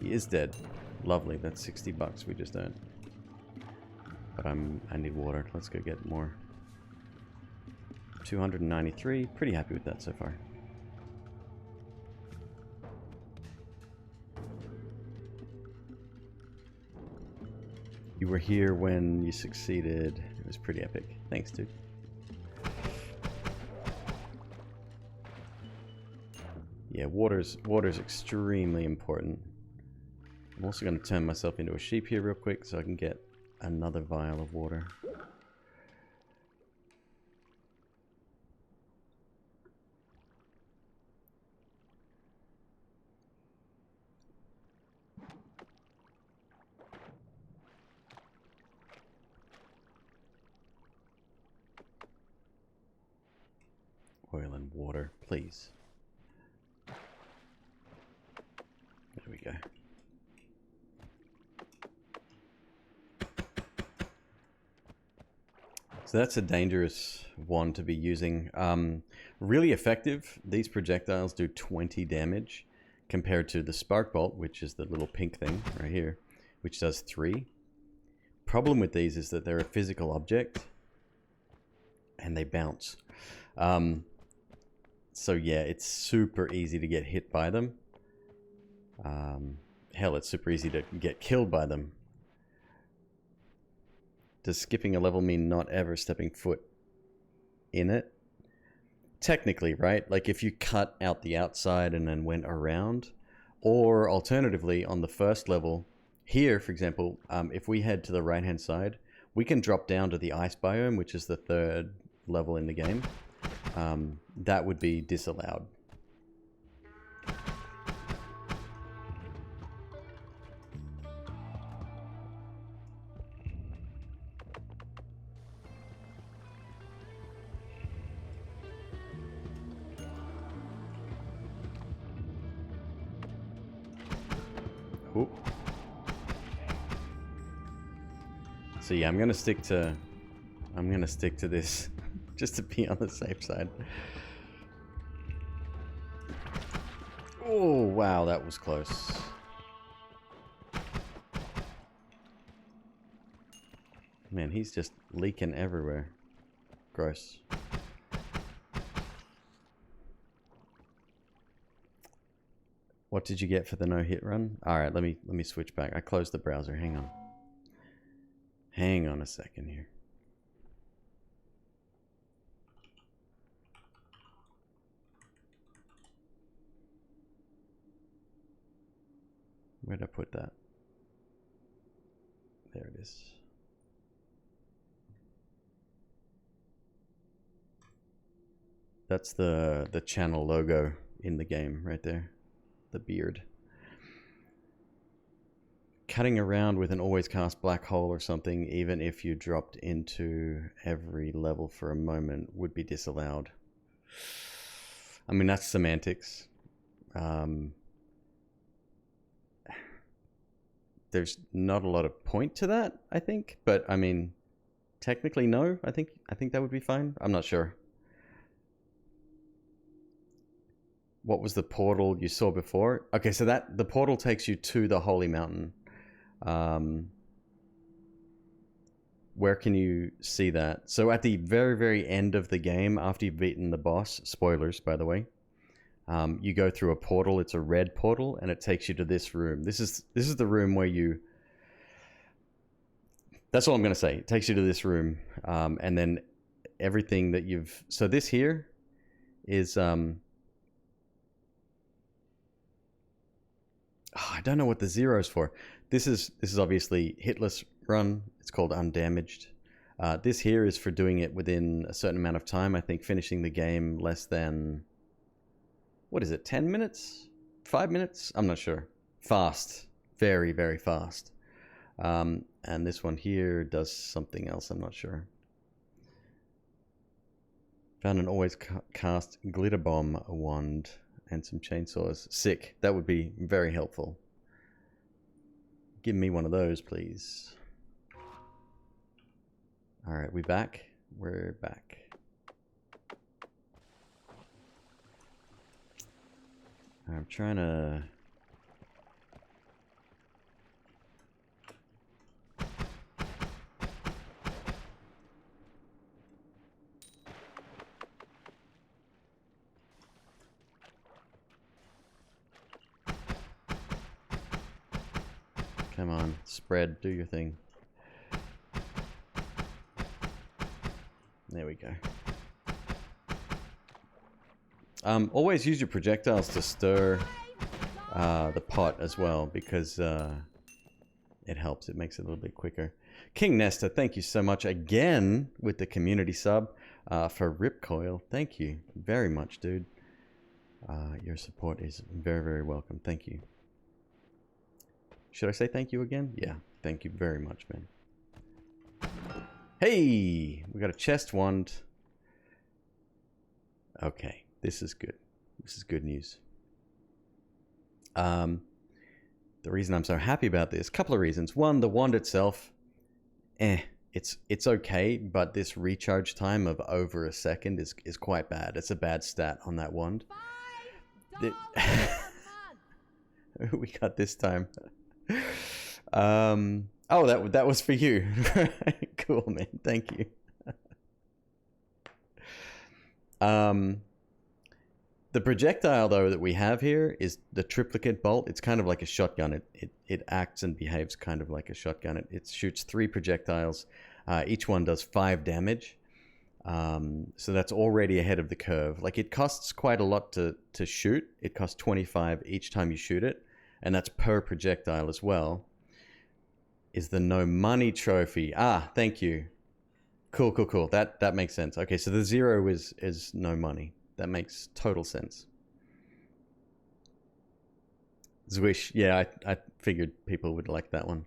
He is dead. Lovely. That's 60 bucks we just earned. But I need water. Let's go get more. 293. Pretty happy with that so far. You were here when you succeeded. It was pretty epic. Thanks, dude. Yeah, water's extremely important. I'm also going to turn myself into a sheep here real quick so I can get another vial of water. Oil and water, please. There we go. So that's a dangerous one to be using. Really effective. These projectiles do 20 damage compared to the spark bolt, which is the little pink thing right here, which does 3. Problem with these is that they're a physical object and they bounce. So yeah, it's super easy to get hit by them. Hell, it's super easy to get killed by them. Does skipping a level mean not ever stepping foot in it? Technically, right? Like if you cut out the outside and then went around, or alternatively on the first level, here, for example, if we head to the right-hand side, we can drop down to the ice biome, which is the 3rd level in the game. That would be disallowed. Ooh. So yeah, I'm gonna stick to this just to be on the safe side. Oh wow, that was close. Man, he's just leaking everywhere. Gross. What did you get for the no-hit run? Alright, let me switch back. I closed the browser. Hang on. Hang on a second here. Where'd I put that? There it is. That's the channel logo in the game right there. The beard. Cutting around with an always cast black hole or something, even if you dropped into every level for a moment, would be disallowed. I mean, that's semantics. There's not a lot of point to that, I think, but I mean, technically no. I think that would be fine. I'm not sure. What was the portal you saw before? Okay, so the portal takes you to the Holy Mountain. Where can you see that? So at the very, very end of the game, after you've beaten the boss, spoilers, by the way, you go through a portal. It's a red portal, and it takes you to this room. This is the room where you... That's all I'm going to say. It takes you to this room, and then everything that you've... So this here is... I don't know what the zero is for. This is obviously hitless run. It's called undamaged. This here is for doing it within a certain amount of time. I think finishing the game less than... What is it, 10 minutes? 5 minutes? I'm not sure. Fast. Very, very fast. And this one here does something else. I'm not sure. Found an always cast glitter bomb wand and some chainsaws. Sick. That would be very helpful. Give me one of those, please. Alright, we back? We're back. I'm trying to... Come on, spread, do your thing. we go. Always use your projectiles to stir the pot as well, because it helps. It makes it a little bit quicker. King Nesta, thank you so much again with the community sub for Ripcoil. Thank you very much, dude. Your support is very, very welcome. Thank you. Should I say thank you again? Yeah, thank you very much, man. Hey, we got a chest wand. Okay, this is good. This is good news. The reason I'm so happy about this, couple of reasons. One, the wand itself, it's okay, but this recharge time of over a second is quite bad. It's a bad stat on that wand. $5 We got this time. Oh, that was for you. Cool, man. Thank you. The projectile, though, that we have here is the triplicate bolt. It's kind of like a shotgun. It acts and behaves kind of like a shotgun. It shoots 3 projectiles. Each one does 5 damage. So that's already ahead of the curve. Like, it costs quite a lot to shoot. It costs 25 each time you shoot it. And that's per projectile as well. Is the no money trophy. Ah, thank you. Cool. That makes sense. Okay, so the 0 is no money. That makes total sense. Zwish. Yeah, I figured people would like that one.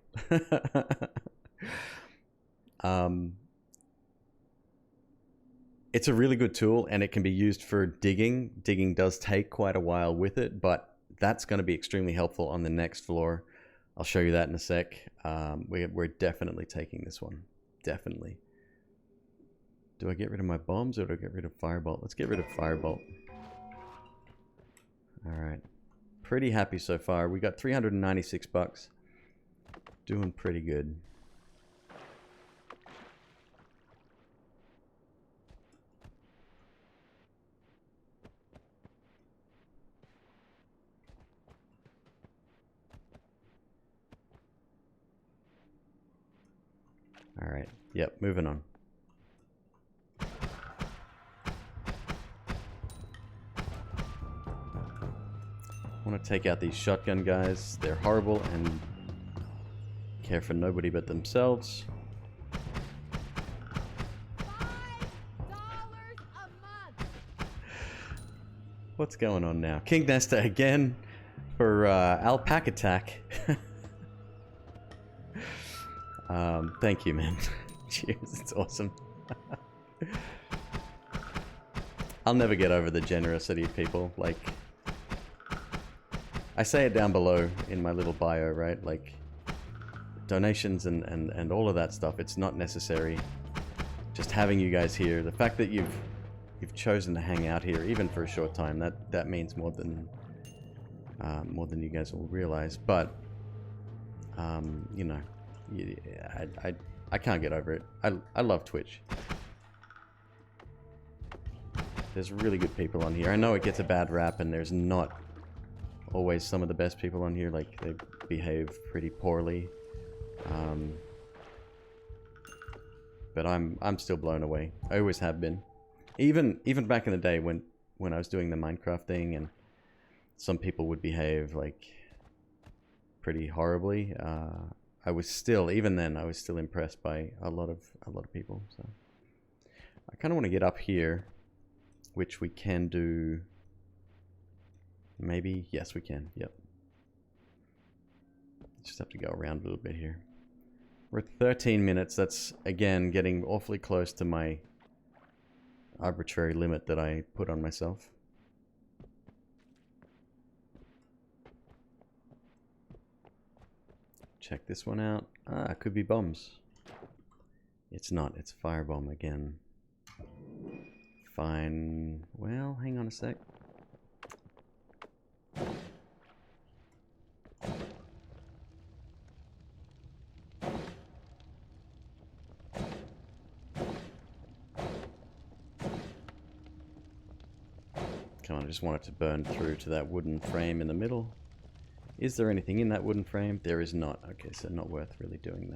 It's a really good tool, and it can be used for digging. Digging does take quite a while with it, but that's going to be extremely helpful on the next floor. I'll show you that in a sec. We're definitely taking this one. Definitely. Do I get rid of my bombs or do I get rid of Firebolt? Let's get rid of Firebolt. Alright. Pretty happy so far. We got 396 bucks. Doing pretty good. Alright. Yep, moving on. I want to take out these shotgun guys. They're horrible and care for nobody but themselves. $5 a month. What's going on now? King Nesta again for Alpaca Attack. Thank you, man. Cheers, it's awesome. I'll never get over the generosity of people. Like, I say it down below in my little bio, right? Like, donations and all of that stuff, it's not necessary. Just having you guys here, the fact that you've chosen to hang out here, even for a short time, that means more than you guys will realize. But you know, I can't get over it. I love Twitch. There's really good people on here. I know it gets a bad rap, and there's not always some of the best people on here. Like, they behave pretty poorly. But I'm still blown away. I always have been. Even back in the day when I was doing the Minecraft thing, and some people would behave like pretty horribly. I was still, even then, I was still impressed by a lot of people. So I kind of want to get up here, which we can do. Maybe, yes, we can. Yep. Just have to go around a little bit here. We're at 13 minutes. That's, again, getting awfully close to my arbitrary limit that I put on myself. Check this one out. Ah, it could be bombs. It's not. It's firebomb again. Fine. Well, hang on a sec. Come on, I just want it to burn through to that wooden frame in the middle. Is there anything in that wooden frame? There is not. Okay, so not worth really doing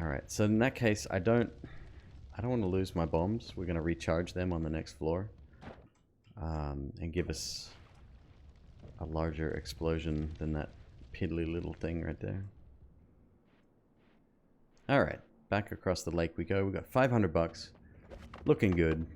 All right. So in that case, I don't want to lose my bombs. We're going to recharge them on the next floor, and give us a larger explosion than that piddly little thing right there. All right, back across the lake we go. We got 500 bucks, looking good.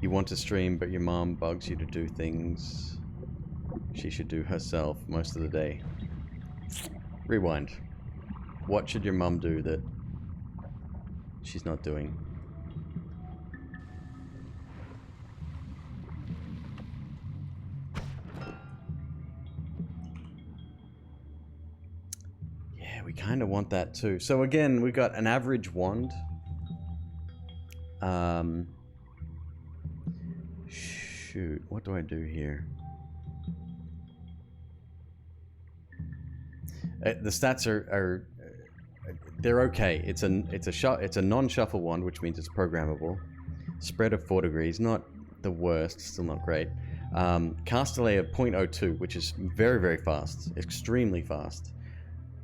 You want to stream, but your mom bugs you to do things she should do herself most of the day. Rewind. What should your mom do that she's not doing? Yeah, we kind of want that too. So again, we got an average wand. Shoot, what do I do here? The stats are they're okay. It's a non-shuffle wand, which means it's programmable. Spread of 4 degrees, not the worst, still not great. Cast delay of 0.02, which is very, very fast, extremely fast,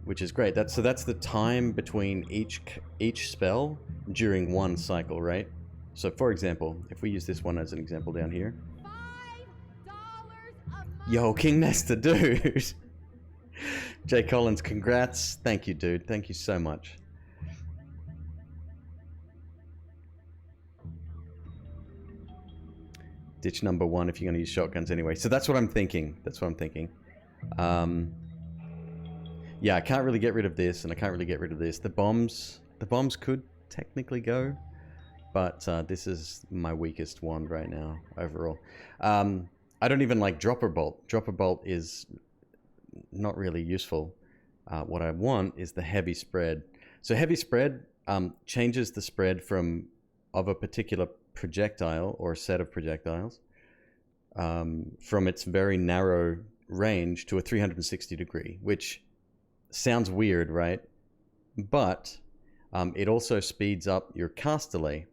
which is great. That's the time between each spell during one cycle, right? So, for example, if we use this one as an example down here. $5 a month. Yo, King Nesta, dude. Jay Collins, congrats. Thank you, dude. Thank you so much. Ditch number 1 if you're going to use shotguns anyway. So that's what I'm thinking. That's what I'm thinking. Yeah, I can't really get rid of this, and I can't really get rid of this. The bombs could technically go, but this is my weakest wand right now overall. I don't even like Dropper Bolt. Dropper Bolt is not really useful. What I want is the heavy spread. So heavy spread changes the spread of a particular projectile or set of projectiles from its very narrow range to a 360 degree, which sounds weird, right? But it also speeds up your cast delay,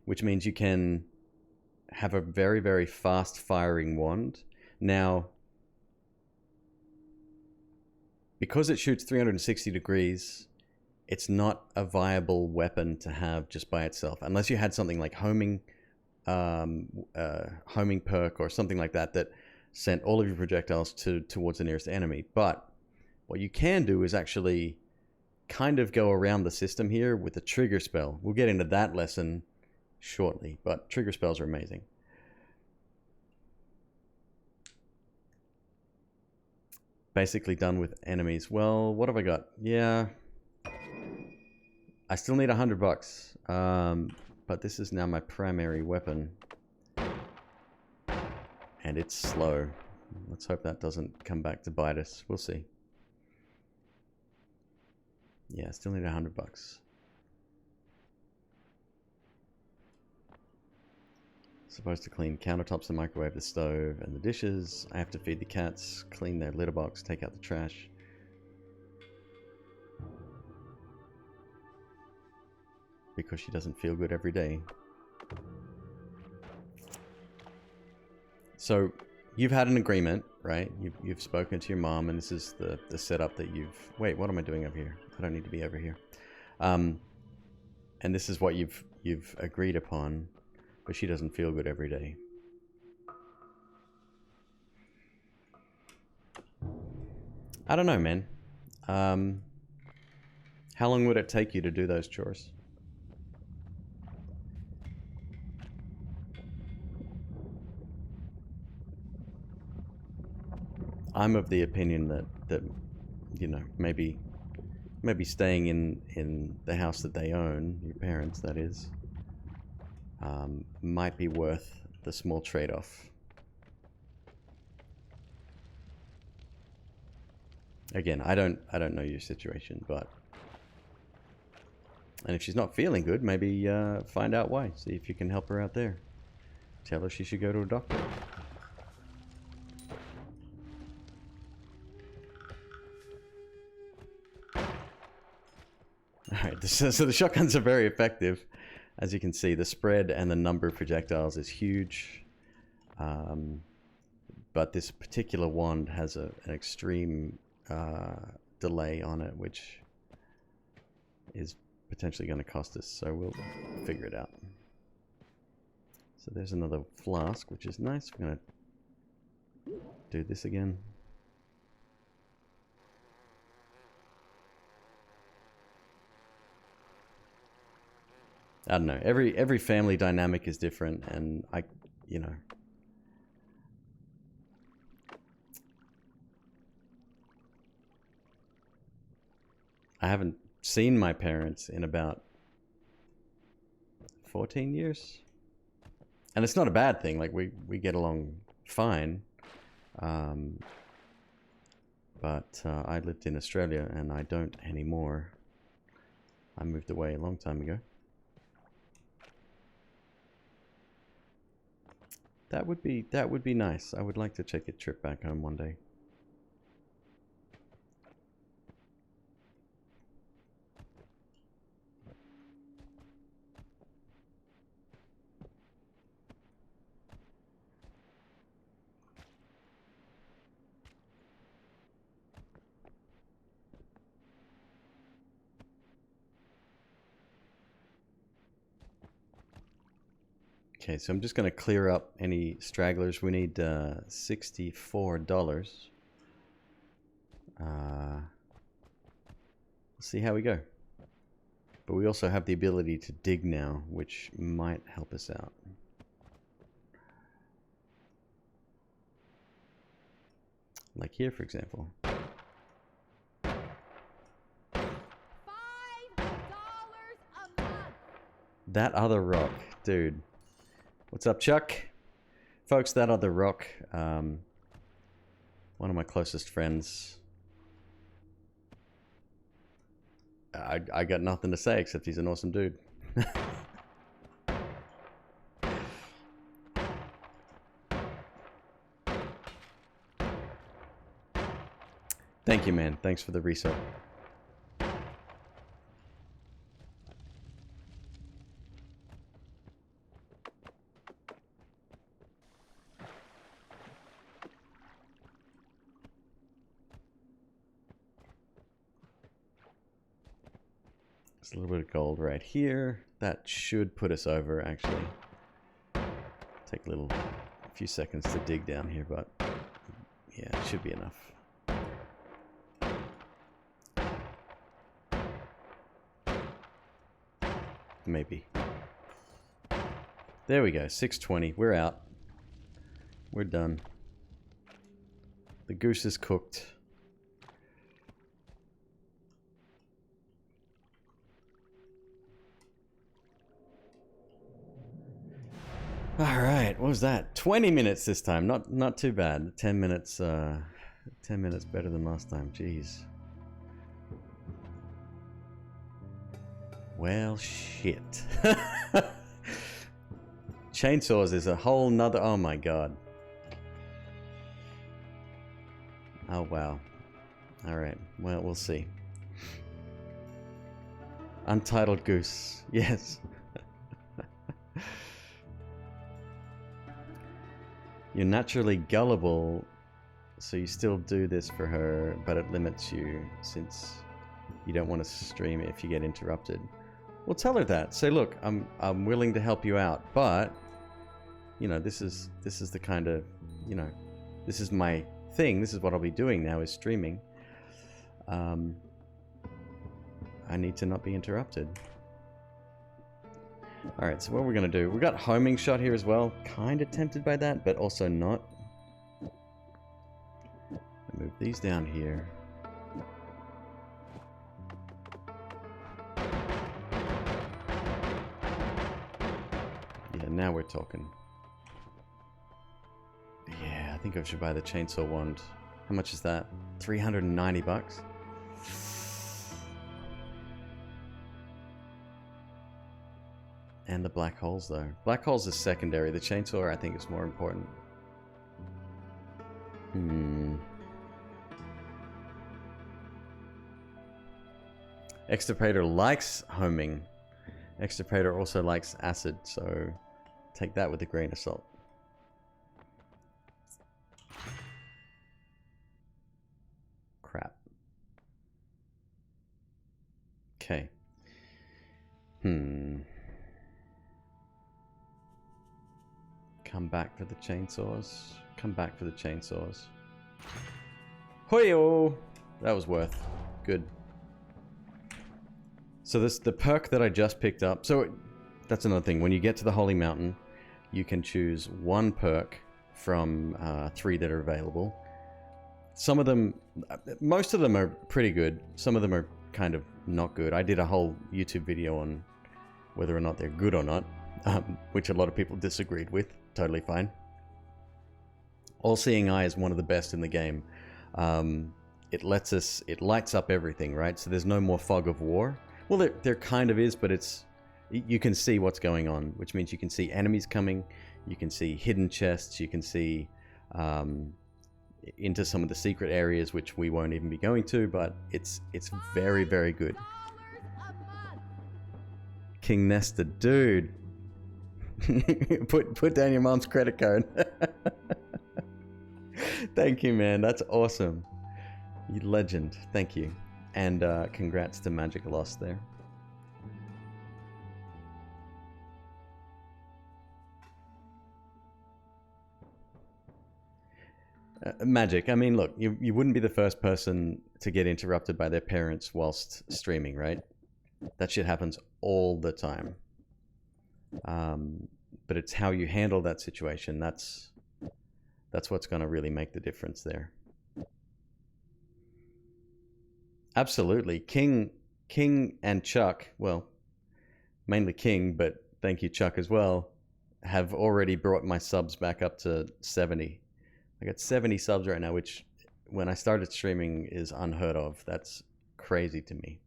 which means you can have a very, very fast firing wand. Now, because it shoots 360 degrees, it's not a viable weapon to have just by itself, unless you had something like homing perk or something like that that sent all of your projectiles towards the nearest enemy. But what you can do is actually kind of go around the system here with a trigger spell. We'll get into that lesson shortly, but trigger spells are amazing. Basically done with enemies. Well, what have I got? Yeah, I still need 100 bucks, but this is now my primary weapon, and it's slow. Let's hope that doesn't come back to bite us. We'll see. Yeah, still need 100 bucks. Supposed to clean countertops, the microwave, the stove, and the dishes. I have to feed the cats, clean their litter box, take out the trash. Because she doesn't feel good every day. So, you've had an agreement, right? You've spoken to your mom, and this is the setup that you've... Wait, what am I doing over here? I don't need to be over here. And this is what you've agreed upon. But she doesn't feel good every day. I don't know, man. How long would it take you to do those chores? I'm of the opinion that you know, maybe staying in the house that they own, your parents, that is, might be worth the small trade-off. Again, I don't know your situation, but... And if she's not feeling good, maybe find out why. See if you can help her out there. Tell her she should go to a doctor. So the shotguns are very effective. As you can see, the spread and the number of projectiles is huge. But this particular wand has an extreme delay on it, which is potentially going to cost us. So we'll figure it out. So there's another flask, which is nice. We're going to do this again. I don't know. Every family dynamic is different, and you know, I haven't seen my parents in about 14 years, and it's not a bad thing. Like we get along fine, but I lived in Australia, and I don't anymore. I moved away a long time ago. That would be nice. I would like to take a trip back home one day. Okay, so I'm just going to clear up any stragglers. We need $64. We'll see how we go. But we also have the ability to dig now, which might help us out. Like here, for example. $5 a month. That other rock, dude. What's up, Chuck? Folks, that other rock, one of my closest friends. I got nothing to say except he's an awesome dude. Thank you, man. Thanks for the resub. There's a little bit of gold right here. That should put us over, actually. Take a few seconds to dig down here, but yeah, it should be enough. Maybe. There we go, 620. We're out. We're done. The goose is cooked. All right, what was that? 20 minutes this time. Not too bad. 10 minutes 10 minutes better than last time. Jeez. Well, shit. Chainsaws is a whole nother... Oh my god. Oh wow. Alright, well, we'll see. Untitled Goose. Yes. You're naturally gullible, so you still do this for her, but it limits you since you don't want to stream if you get interrupted. Well, tell her that. Say, look, I'm willing to help you out, but you know, this is the kind of, you know, this is my thing. This is what I'll be doing now, is streaming. I need to not be interrupted. Alright, so what we're going to do... We got homing shot here as well. Kind of tempted by that, but also not. Move these down here. Yeah, now we're talking. Yeah, I think I should buy the chainsaw wand. How much is that? 390 bucks? And the black holes, though. Black holes is secondary. The chainsaw, I think, is more important. Extirpator likes homing. Extirpator also likes acid, so take that with a grain of salt. Crap. Okay. Come back for the chainsaws. Come back for the chainsaws. Hoyo! That was worth. Good. So this the perk that I just picked up. So that's another thing. When you get to the Holy Mountain, you can choose one perk from 3 that are available. Some of them, most of them are pretty good. Some of them are kind of not good. I did a whole YouTube video on whether or not they're good or not, which a lot of people disagreed with. Totally fine. All-Seeing Eye is one of the best in the game. It lights up everything, right? So there's no more fog of war. Well, there kind of is, but you can see what's going on, which means you can see enemies coming, you can see hidden chests, you can see into some of the secret areas, which we won't even be going to, but it's very, very good. King Nesta, dude. put down your mom's credit card. Thank you, man. That's awesome. You legend. Thank you. And congrats to Magic Lost there. Magic. I mean, look, you wouldn't be the first person to get interrupted by their parents whilst streaming, right? That shit happens all the time. But it's how you handle that situation. That's what's going to really make the difference there. Absolutely. King and Chuck, well, mainly King, but thank you, Chuck, as well, have already brought my subs back up to 70. I got 70 subs right now, which when I started streaming is unheard of. That's crazy to me.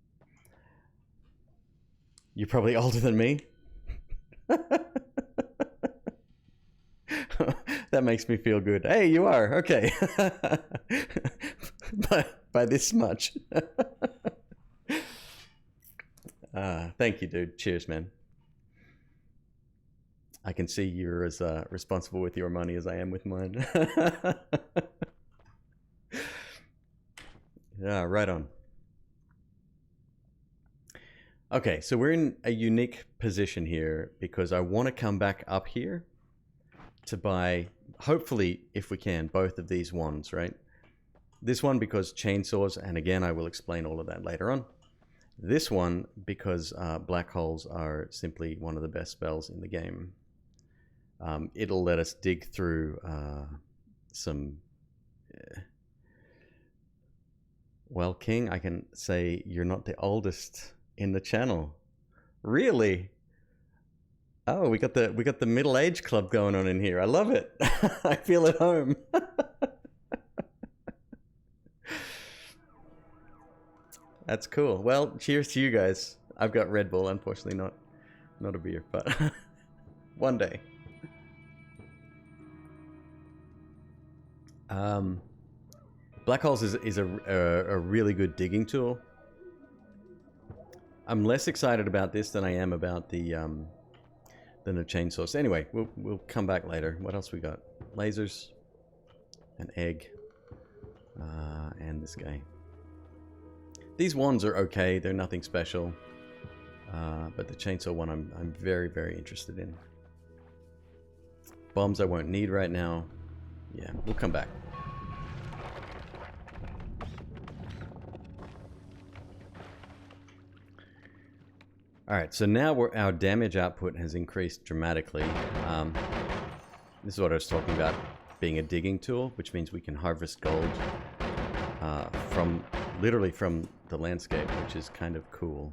You're probably older than me. That makes me feel good. Hey, you are. Okay. by this much. Thank you, dude. Cheers, man. I can see you're as responsible with your money as I am with mine. Yeah, right on. Okay, so we're in a unique position here because I want to come back up here to buy, hopefully, if we can, both of these wands, right? This one because chainsaws, and again, I will explain all of that later on. This one because black holes are simply one of the best spells in the game. It'll let us dig through some... Well, King, I can say you're not the oldest in the channel. Really? Oh, we got the middle age club going on in here. I love it. I feel at home. That's cool. Well, cheers to you guys. I've got Red Bull, unfortunately not a beer, but one day. Black holes is a really good digging tool. I'm less excited about this than I am about the chainsaws. Anyway, we'll come back later. What else we got? Lasers, an egg, and this guy. These wands are okay. They're nothing special, but the chainsaw one I'm very, very interested in. Bombs I won't need right now. Yeah, we'll come back. Alright, so now our damage output has increased dramatically. This is what I was talking about, being a digging tool, which means we can harvest gold literally from the landscape, which is kind of cool.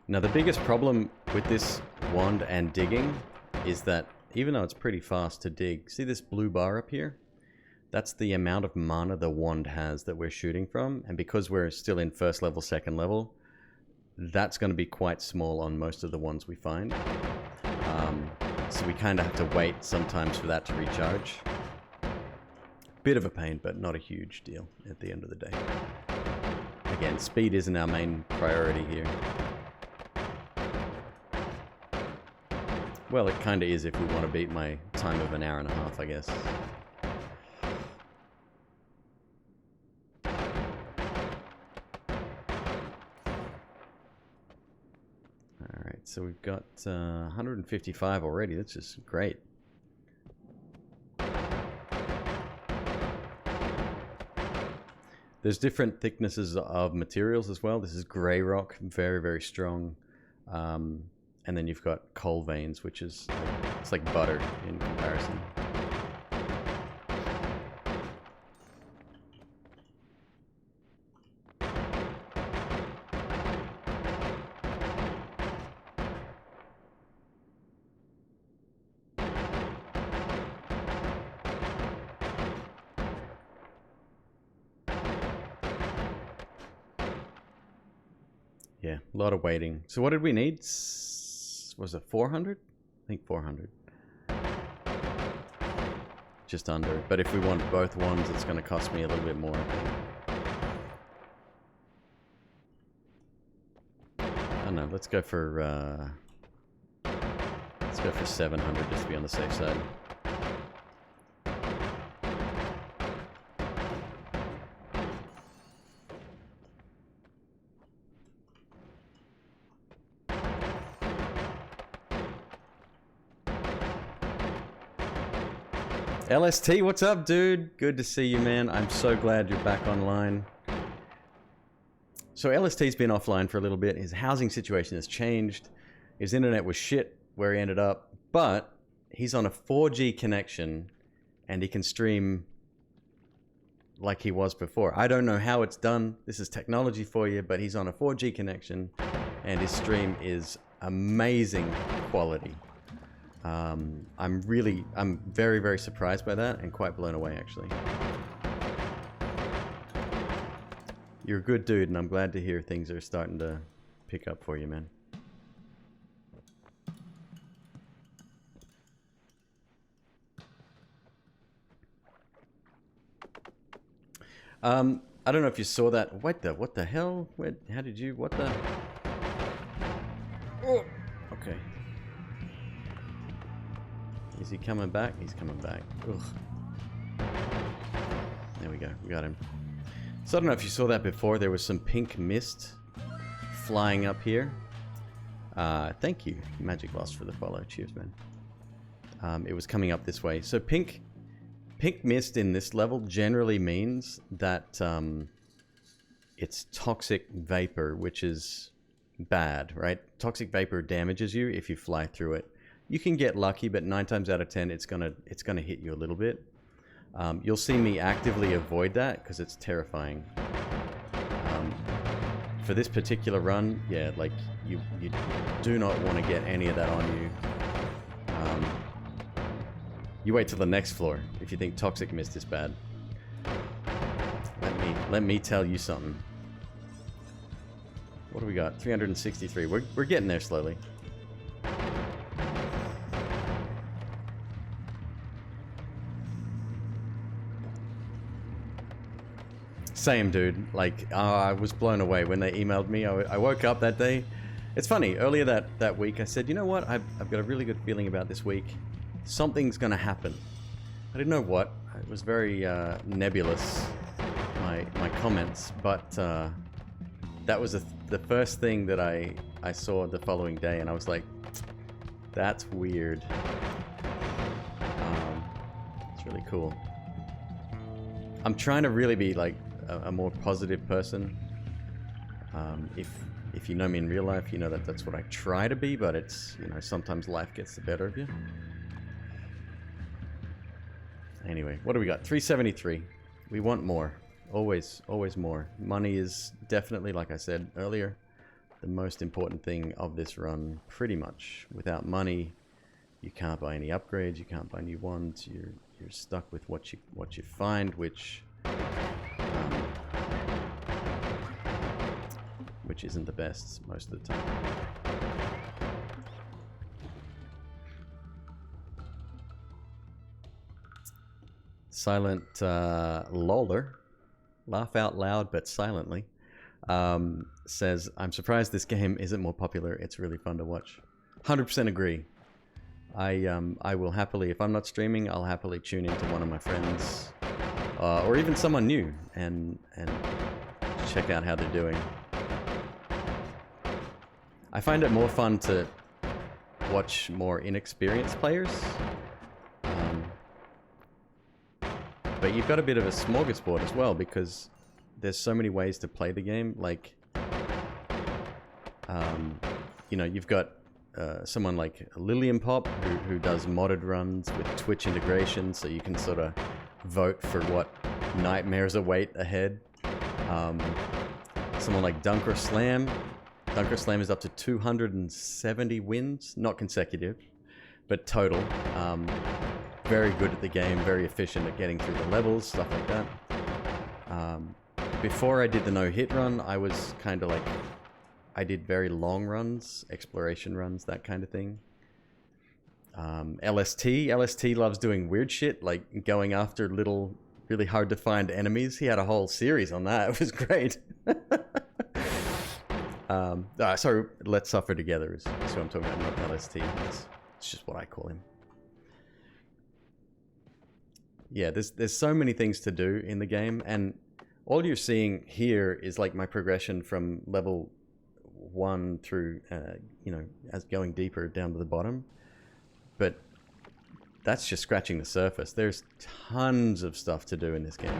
Now the biggest problem with this wand and digging is that even though it's pretty fast to dig, see this blue bar up here? That's the amount of mana the wand has that we're shooting from, and because we're still in first level, second level, that's going to be quite small on most of the ones we find. So we kind of have to wait sometimes for that to recharge. Bit of a pain, but not a huge deal at the end of the day. Again, speed isn't our main priority here. Well, it kind of is if we want to beat my time of an hour and a half, I guess. Alright, so we've got 155 already. That's just great. There's different thicknesses of materials as well. This is grey rock, very, very strong. And then you've got coal veins, which is it's like butter in comparison. Yeah, a lot of waiting. So what did we need? Was it 400? I think 400. Just under. But if we want both ones, it's going to cost me a little bit more, I think. I don't know. Let's go for 700 just to be on the safe side. LST, what's up, dude? Good to see you, man. I'm so glad you're back online. So LST's been offline for a little bit. His housing situation has changed. His internet was shit where he ended up, but he's on a 4G connection and he can stream like he was before. I don't know how it's done. This is technology for you, but he's on a 4G connection and his stream is amazing quality. I'm very, very surprised by that and quite blown away, actually. You're a good dude, and I'm glad to hear things are starting to pick up for you, man. I don't know if you saw that. What the hell? How did you, what the? Oh, okay. Is he coming back? He's coming back. Ugh. There we go. We got him. So I don't know if you saw that before. There was some pink mist flying up here. Thank you, Magic Lost, for the follow. Cheers, man. It was coming up this way. So pink mist in this level generally means that it's toxic vapor, which is bad, right? Toxic vapor damages you if you fly through it. You can get lucky, but 9 times out of 10, it's gonna hit you a little bit. You'll see me actively avoid that because it's terrifying. For this particular run, yeah, like you do not want to get any of that on you. You wait till the next floor if you think toxic mist is bad. Let me tell you something. What do we got? 363. We're getting there slowly. Same, dude. Like, I was blown away when they emailed me. I woke up that day. It's funny. Earlier that week, I said, you know what? I've got a really good feeling about this week. Something's going to happen. I didn't know what. It was very nebulous, my comments. But that was the first thing that I saw the following day. And I was like, that's weird. It's really cool. I'm trying to really be like a more positive person. If you know me in real life, you know that that's what I try to be, but it's, you know, sometimes life gets the better of you. Anyway, what do we got? 373. We want more. Always more. Money is definitely, like I said earlier, the most important thing of this run, pretty much. Without money, you can't buy any upgrades, you can't buy new ones, you're stuck with what you find, which isn't the best most of the time. Silent Loller, laugh out loud but silently, says, I'm surprised this game isn't more popular. It's really fun to watch. 100% agree. I will happily, if I'm not streaming, I'll happily tune into one of my friends, or even someone new, and check out how they're doing. I find it more fun to watch more inexperienced players, but you've got a bit of a smorgasbord as well, because there's so many ways to play the game. Like, you know, you've got someone like Lillian Pop who does modded runs with Twitch integration, so you can sort of vote for what nightmares await ahead. Someone like Dunker Slam. Dunker Slam is up to 270 wins, not consecutive, but total. Very good at the game, very efficient at getting through the levels, stuff like that. Before I did the no-hit run, I was kind of like, I did very long runs, exploration runs, that kind of thing. LST loves doing weird shit, like going after little, really hard to find enemies. He had a whole series on that. It was great. Sorry, Let's Suffer Together is what I'm talking about, not LST. It's just what I call him. Yeah, there's so many things to do in the game, and all you're seeing here is like my progression from level 1 through, you know, as going deeper down to the bottom. But that's just scratching the surface. There's tons of stuff to do in this game.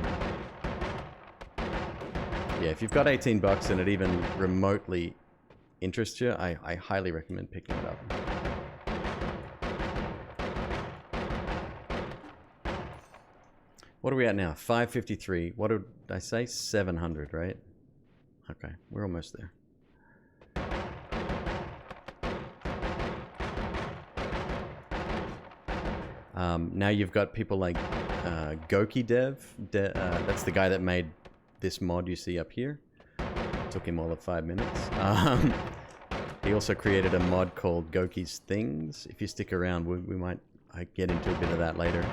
Yeah, if you've got $18 and it even remotely interests you, I highly recommend picking it up. What are we at now? 553. What did I say? 700, right? Okay, we're almost there. Now you've got people like Goki Dev. That's the guy that made this mod you see up here. Took him all of 5 minutes. He also created a mod called Goki's Things. If you stick around, we might get into a bit of that later.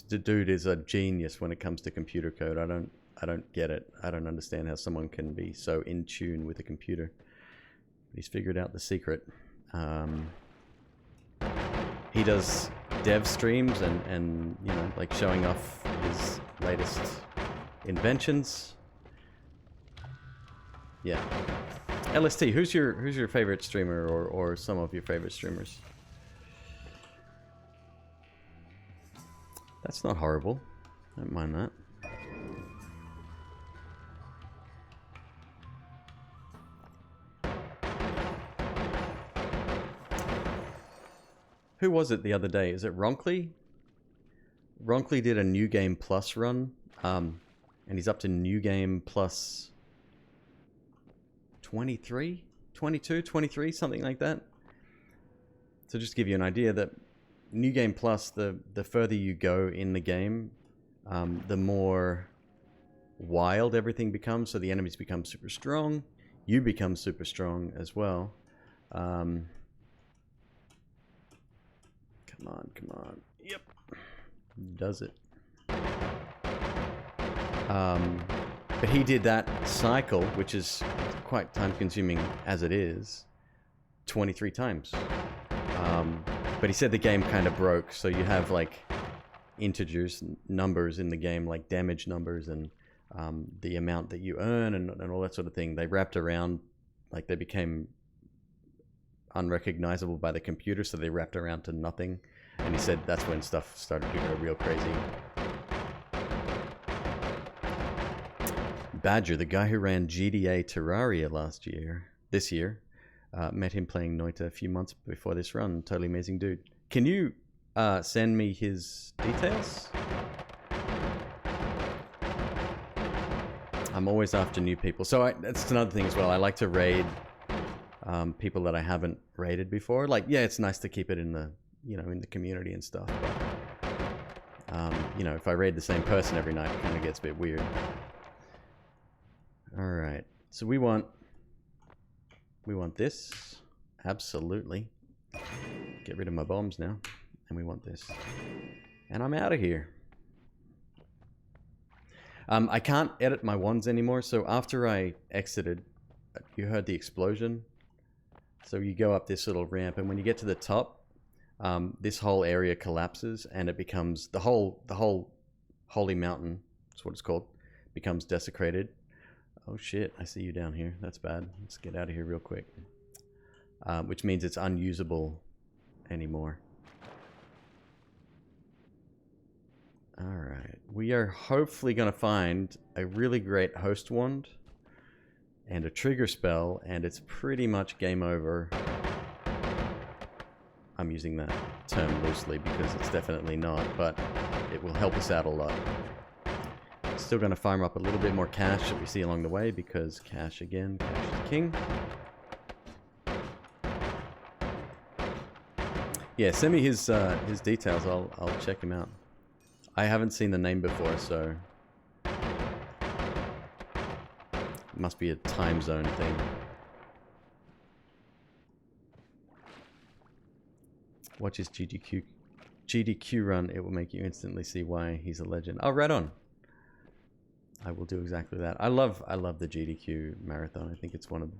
The dude is a genius when it comes to computer code. I don't get it. I don't understand how someone can be so in tune with a computer. He's figured out the secret. He does dev streams and you know, like showing off his latest inventions. Yeah. LST, who's your favorite streamer, or some of your favorite streamers? That's not horrible. I don't mind that. Who was it the other day? Is it Ronkley? Ronkley did a New Game Plus run, and he's up to New Game Plus 23? 22, 23, something like that. So just to give you an idea, that New Game Plus, the further you go in the game, the more wild everything becomes. So the enemies become super strong. You become super strong as well. Come on. Yep. Does it. But he did that cycle, which is quite time-consuming as it is, 23 times. But he said the game kind of broke, so you have like integers, numbers in the game, like damage numbers and the amount that you earn and all that sort of thing. They wrapped around, like they became unrecognizable by the computer, so they wrapped around to nothing. And he said that's when stuff started to go real crazy. Badger, the guy who ran GDA Terraria this year, met him playing Noita a few months before this run. Totally amazing dude. Can you send me his details? I'm always after new people. So that's another thing as well. I like to raid people that I haven't raided before. Like, yeah, it's nice to keep it in the, you know, in the community and stuff. But, you know, if I raid the same person every night, it kind of gets a bit weird. All right. So we want this. Absolutely. Get rid of my bombs now. And we want this. And I'm out of here. I can't edit my wands anymore, so after I exited, you heard the explosion. So you go up this little ramp, and when you get to the top, this whole area collapses, and it becomes the whole holy mountain. That's what it's called. Becomes desecrated. Oh shit! I see you down here. That's bad. Let's get out of here real quick. Which means it's unusable anymore. Alright, we are hopefully going to find a really great host wand and a trigger spell, and it's pretty much game over. I'm using that term loosely because it's definitely not, but it will help us out a lot. Still going to farm up a little bit more cash that we see along the way, because cash again, cash is king. Yeah, send me his details, I'll check him out. I haven't seen the name before, so it must be a time zone thing. Watch his GDQ run. It will make you instantly see why he's a legend. Oh, right on. I will do exactly that. I love the GDQ marathon. I think it's one of the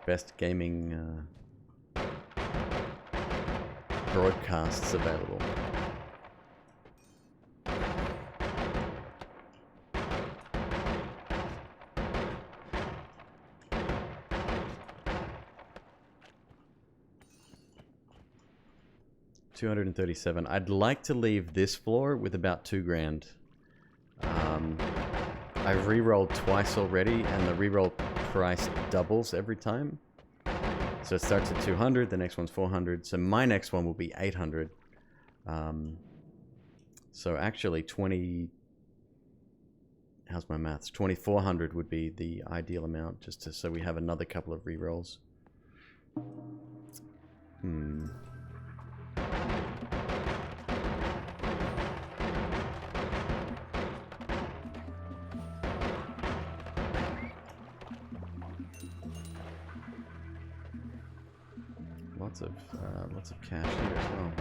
best gaming broadcasts available. $237. I'd like to leave this floor with about $2 grand. I've re-rolled twice already, and the re-roll price doubles every time. So it starts at 200, the next one's 400. So my next one will be 800. So actually 2400 would be the ideal amount, just so we have another couple of re-rolls. Lots of cash here as well.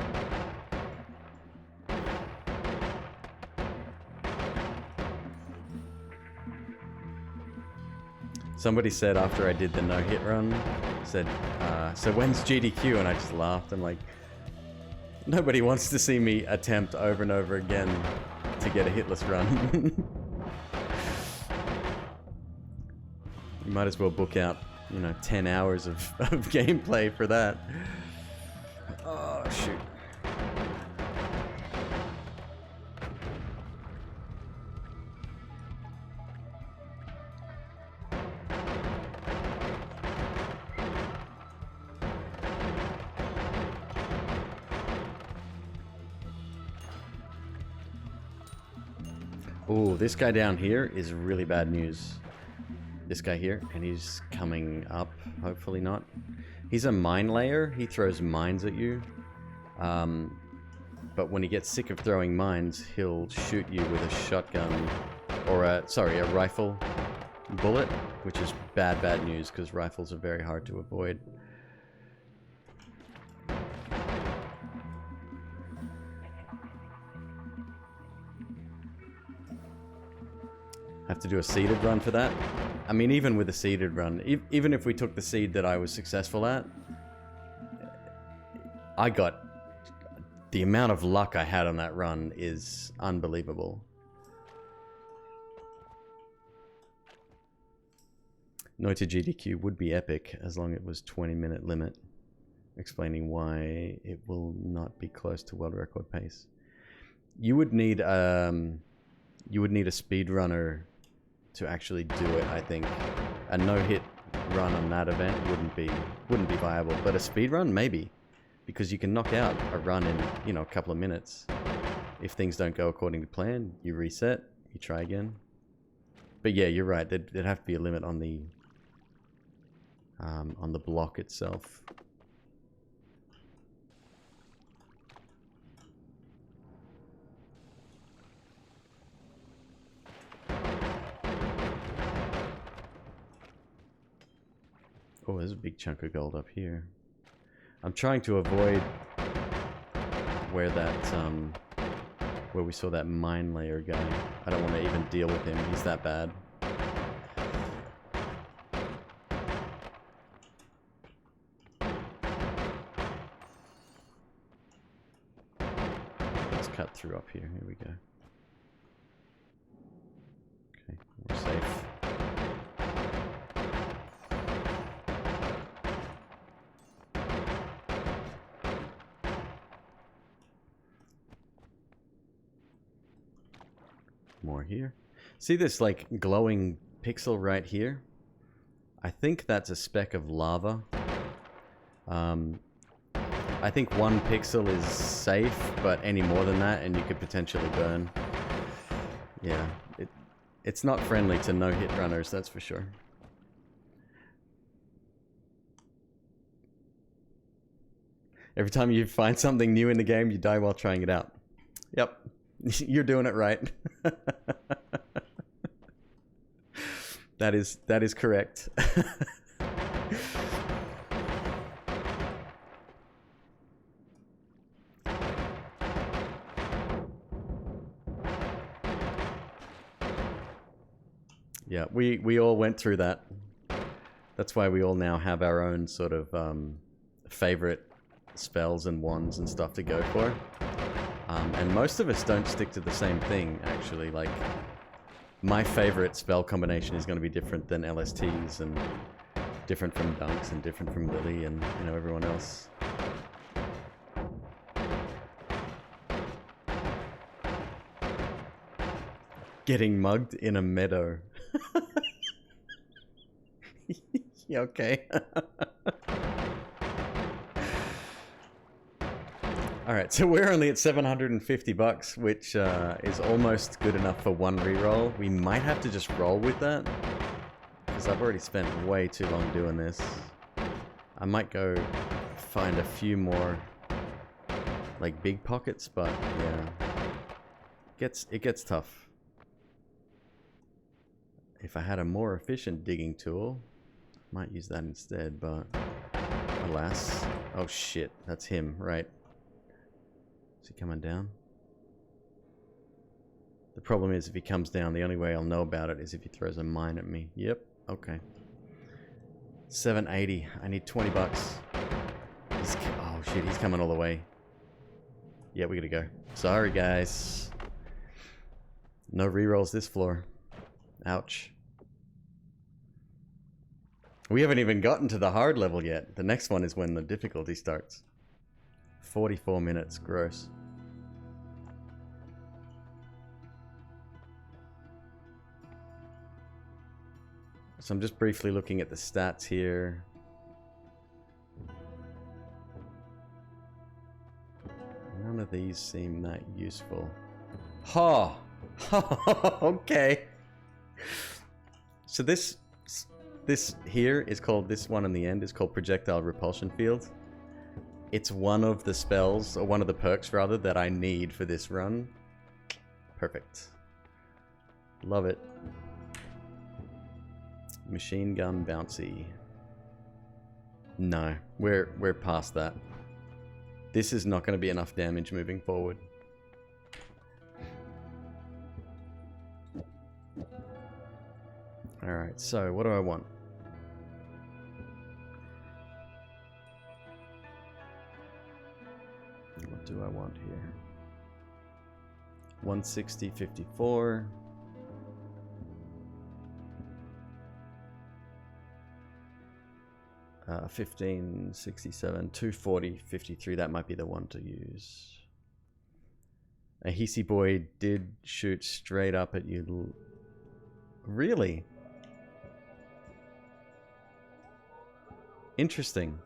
Somebody said after I did the no-hit run, said, so when's GDQ? And I just laughed. I'm like, nobody wants to see me attempt over and over again to get a hitless run. You might as well book out, 10 hours of gameplay for that. Oh, shoot. Oh, this guy down here is really bad news. This guy here, and he's coming up, hopefully not. He's a mine layer. He throws mines at you. But when he gets sick of throwing mines, he'll shoot you with a shotgun, or a rifle bullet, which is bad news, because rifles are very hard to avoid. Have to do a seeded run for that. I mean, even with a seeded run, even if we took the seed that I was successful at, the amount of luck I had on that run is unbelievable. Noita GDQ would be epic as long as it was 20-minute limit, explaining why it will not be close to world record pace. You would need a speedrunner to actually do it. I think a no-hit run on that event wouldn't be viable, but a speedrun maybe, because you can knock out a run in a couple of minutes. If things don't go according to plan, you reset, you try again. But yeah, you're right. There'd have to be a limit on the block itself. Oh, there's a big chunk of gold up here. I'm trying to avoid where that, where we saw that mine layer guy. I don't want to even deal with him. He's that bad. Let's cut through up here. Here we go. Okay, we're safe. More here. See this like glowing pixel right here? I think that's a speck of lava. I think 1 pixel is safe, but any more than that and you could potentially burn. Yeah, it's not friendly to no-hit runners, that's for sure. Every time you find something new in the game, you die while trying it out. Yep. You're doing it right. That is correct. Yeah, we all went through that. That's why we all now have our own sort of favorite spells and wands and stuff to go for. And most of us don't stick to the same thing, actually. Like, my favorite spell combination is going to be different than LST's, and different from Dunks, and different from Lily, and, you know, everyone else. Getting mugged in a meadow. Yeah, okay. Alright, so we're only at 750 bucks, which is almost good enough for 1 reroll. We might have to just roll with that, because I've already spent way too long doing this. I might go find a few more, like, big pockets, but yeah. It gets tough. If I had a more efficient digging tool, might use that instead, but alas. Oh shit, that's him, right. Is he coming down? The problem is if he comes down, the only way I'll know about it is if he throws a mine at me. Yep, okay. 780. I need 20 bucks. Oh shit, he's coming all the way. Yeah, we gotta go. Sorry, guys. No rerolls this floor. Ouch. We haven't even gotten to the hard level yet. The next one is when the difficulty starts. 44 minutes, gross. So I'm just briefly looking at the stats here. None of these seem that useful. Ha! Okay. So this here is called, this one in the end is called Projectile Repulsion Field. It's one of the spells, or one of the perks rather, that I need for this run. Perfect. Love it. Machine gun bouncy. No, we're past that. This is not going to be enough damage moving forward. Alright, so what do I want? What do I want here? 160, 54. Uh, 15, 67, 240, 53. That might be the one to use. A Hissy boy did shoot straight up at you. Really? Interesting.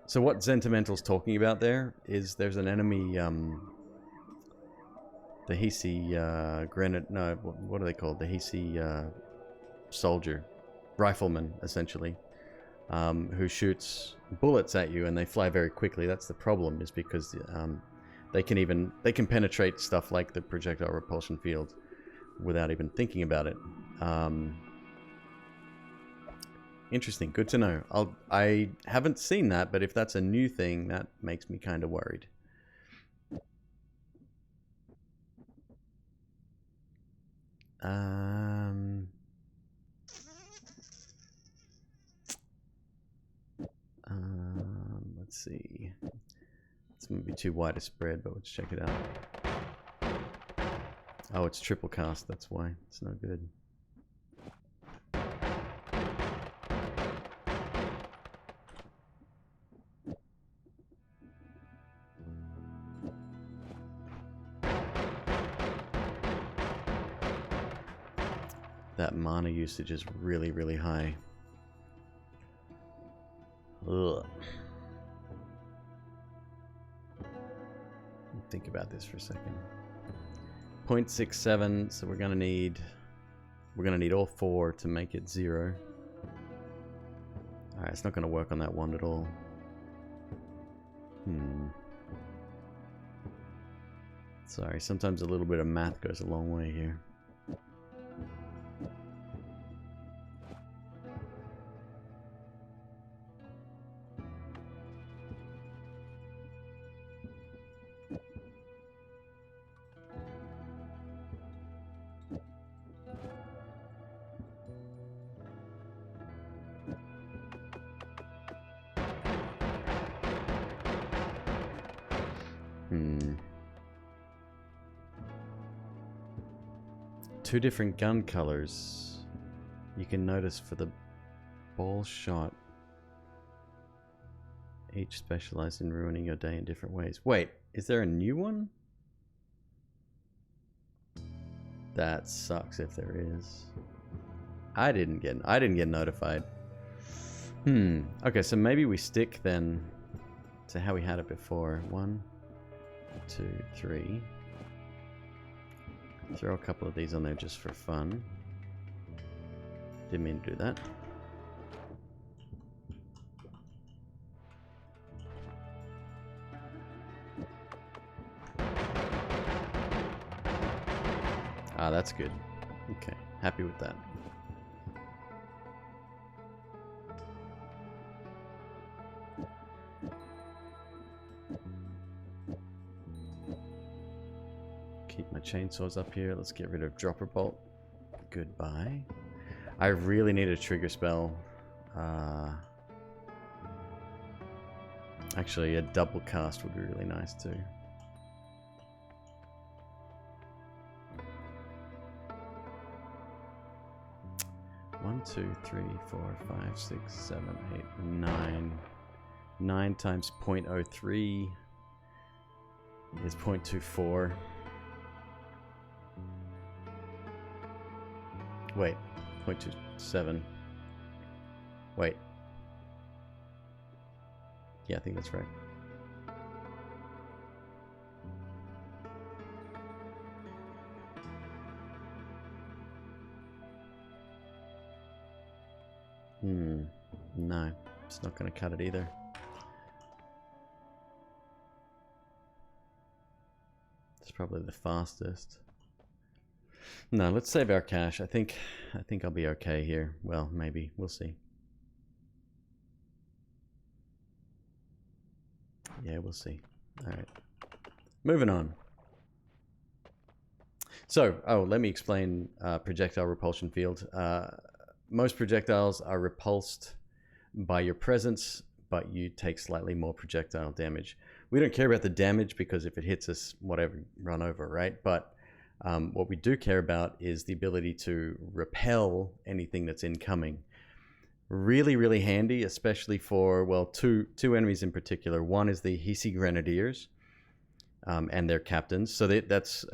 So what Zentimental's talking about there is there's an enemy, the Hissy granite, no, what are they called? The Hissy soldier, rifleman, essentially, who shoots bullets at you and they fly very quickly. That's the problem, is because they can penetrate stuff like the projectile repulsion field without even thinking about it. Interesting. Good to know. I haven't seen that, but if that's a new thing, that makes me kind of worried. Let's see. It's going to be too wide a spread, but let's check it out. Oh, it's triple cast. That's why. It's no good. That mana usage is really, really high. Ugh. Think about this for a second. 0.67, so we're gonna need all 4 to make it 0. Alright, it's not gonna work on that one at all. Sorry, sometimes a little bit of math goes a long way here. Two different gun colors. You can notice for the ball shot, each specialized in ruining your day in different ways. Wait, is there a new one? That sucks if there is. I didn't get notified. Okay, so maybe we stick then to how we had it before. 1, 2, 3. Throw a couple of these on there just for fun. Didn't mean to do that. Ah, that's good. Okay, happy with that. Keep my chainsaws up here. Let's get rid of dropper bolt. Goodbye. I really need a trigger spell. Actually, a double cast would be really nice too. One, 2, 3, 4, 5, 6, 7, 8, 9. 9 times 0.03 is 0.24. Wait, 0.27. Wait. Yeah, I think that's right. No, it's not going to cut it either. It's probably the fastest. No, let's save our cash. I think I'll be okay here. Well, maybe. We'll see. Yeah, we'll see. All right. Moving on. So, let me explain projectile repulsion field. Most projectiles are repulsed by your presence, but you take slightly more projectile damage. We don't care about the damage because if it hits us, whatever, run over, right? But what we do care about is the ability to repel anything that's incoming. Really, really handy, especially for, well, two enemies in particular. One is the Hisi Grenadiers and their captains. So that's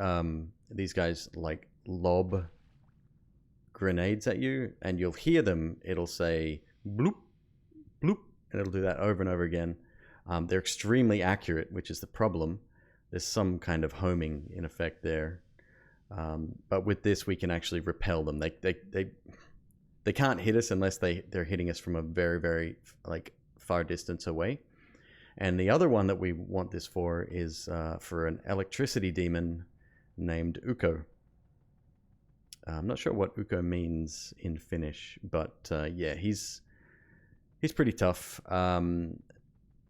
these guys like lob grenades at you, and you'll hear them. It'll say bloop, bloop, and it'll do that over and over again. They're extremely accurate, which is the problem. There's some kind of homing in effect there. But with this, we can actually repel them. They can't hit us unless they're hitting us from a very, very far distance away. And the other one that we want this for is for an electricity demon named Ukko. I'm not sure what Ukko means in Finnish, but yeah, he's He's pretty tough.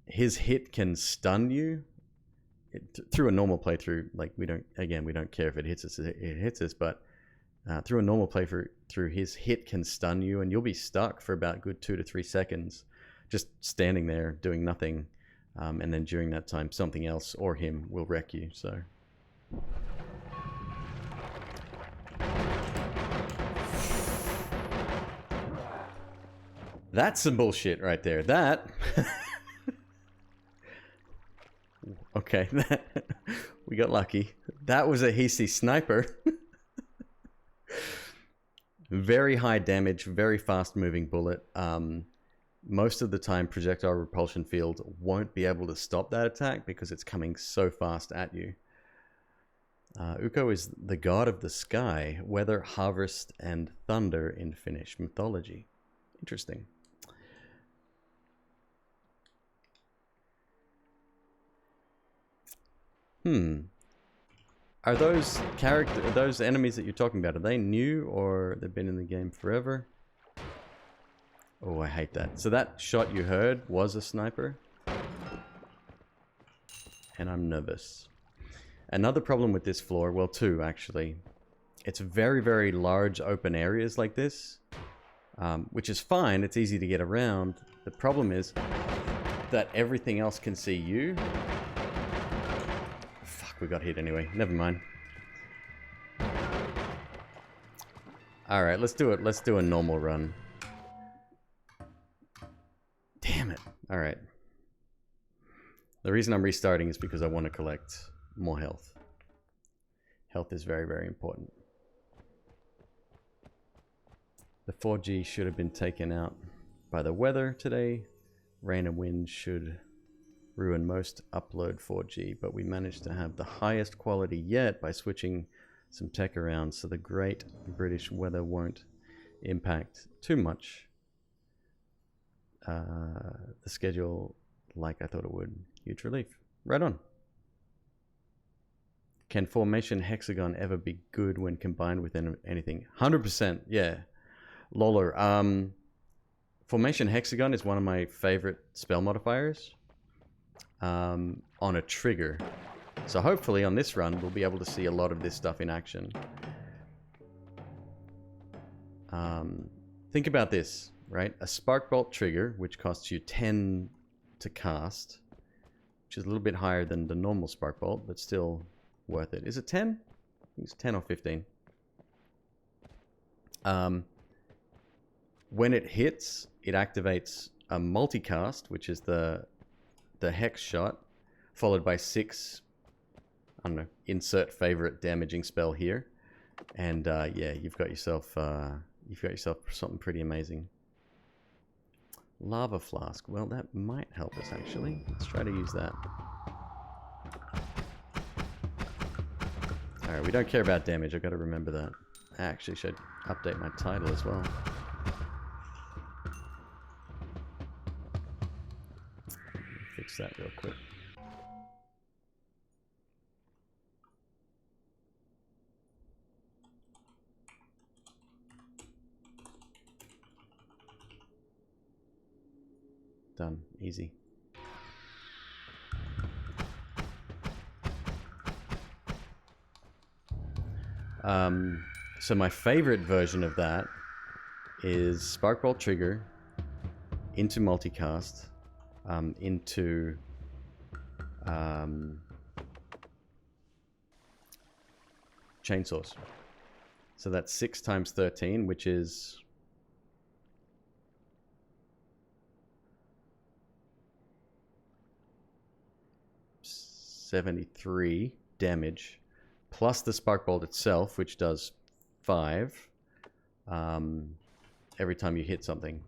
His hit can stun you. Through a normal playthrough, like we don't care if it hits us, it hits us, but through a normal playthrough, his hit can stun you, and you'll be stuck for about a good 2 to 3 seconds, just standing there doing nothing, and then during that time, something else or him will wreck you. So. That's some bullshit right there. That. Okay, we got lucky. That was a Hisi sniper. Very high damage, very fast moving bullet. Most of the time, projectile repulsion field won't be able to stop that attack because it's coming so fast at you. Ukko is the god of the sky, weather, harvest, and thunder in Finnish mythology. Interesting. Are those enemies that you're talking about, are they new or they've been in the game forever? Oh, I hate that. So that shot you heard was a sniper. And I'm nervous. Another problem with this floor, well, two actually. It's very, very large open areas like this, which is fine. It's easy to get around. The problem is that everything else can see you. We got hit anyway. Never mind. Alright, let's do it. Let's do a normal run. Damn it. Alright. The reason I'm restarting is because I want to collect more health. Health is very, very important. The 4G should have been taken out by the weather today. Rain and wind should ruin most upload 4G, but we managed to have the highest quality yet by switching some tech around, so the great British weather won't impact too much the schedule like I thought it would. Huge relief. Right on. Can formation hexagon ever be good when combined with anything? 100%, yeah. Loller. Formation hexagon is one of my favorite spell modifiers. On a trigger. So hopefully on this run we'll be able to see a lot of this stuff in action. Think about this, right? A spark bolt trigger, which costs you 10 to cast, which is a little bit higher than the normal spark bolt, but still worth it. Is it 10? I think it's 10 or 15. When it hits, it activates a multicast, which is the hex shot, followed by 6, I don't know, insert favorite damaging spell here, and yeah, you've got yourself something pretty amazing. Lava flask. Well, that might help us actually. Let's try to use that. All right, we don't care about damage. I've got to remember that. I actually should update my title as well. Fix that real quick. Done. Easy. So my favorite version of that is Sparkbolt Trigger into multicast, into chainsaws. So that's 6 times 13, which is 73 damage, plus the Sparkbolt itself, which does 5 every time you hit something.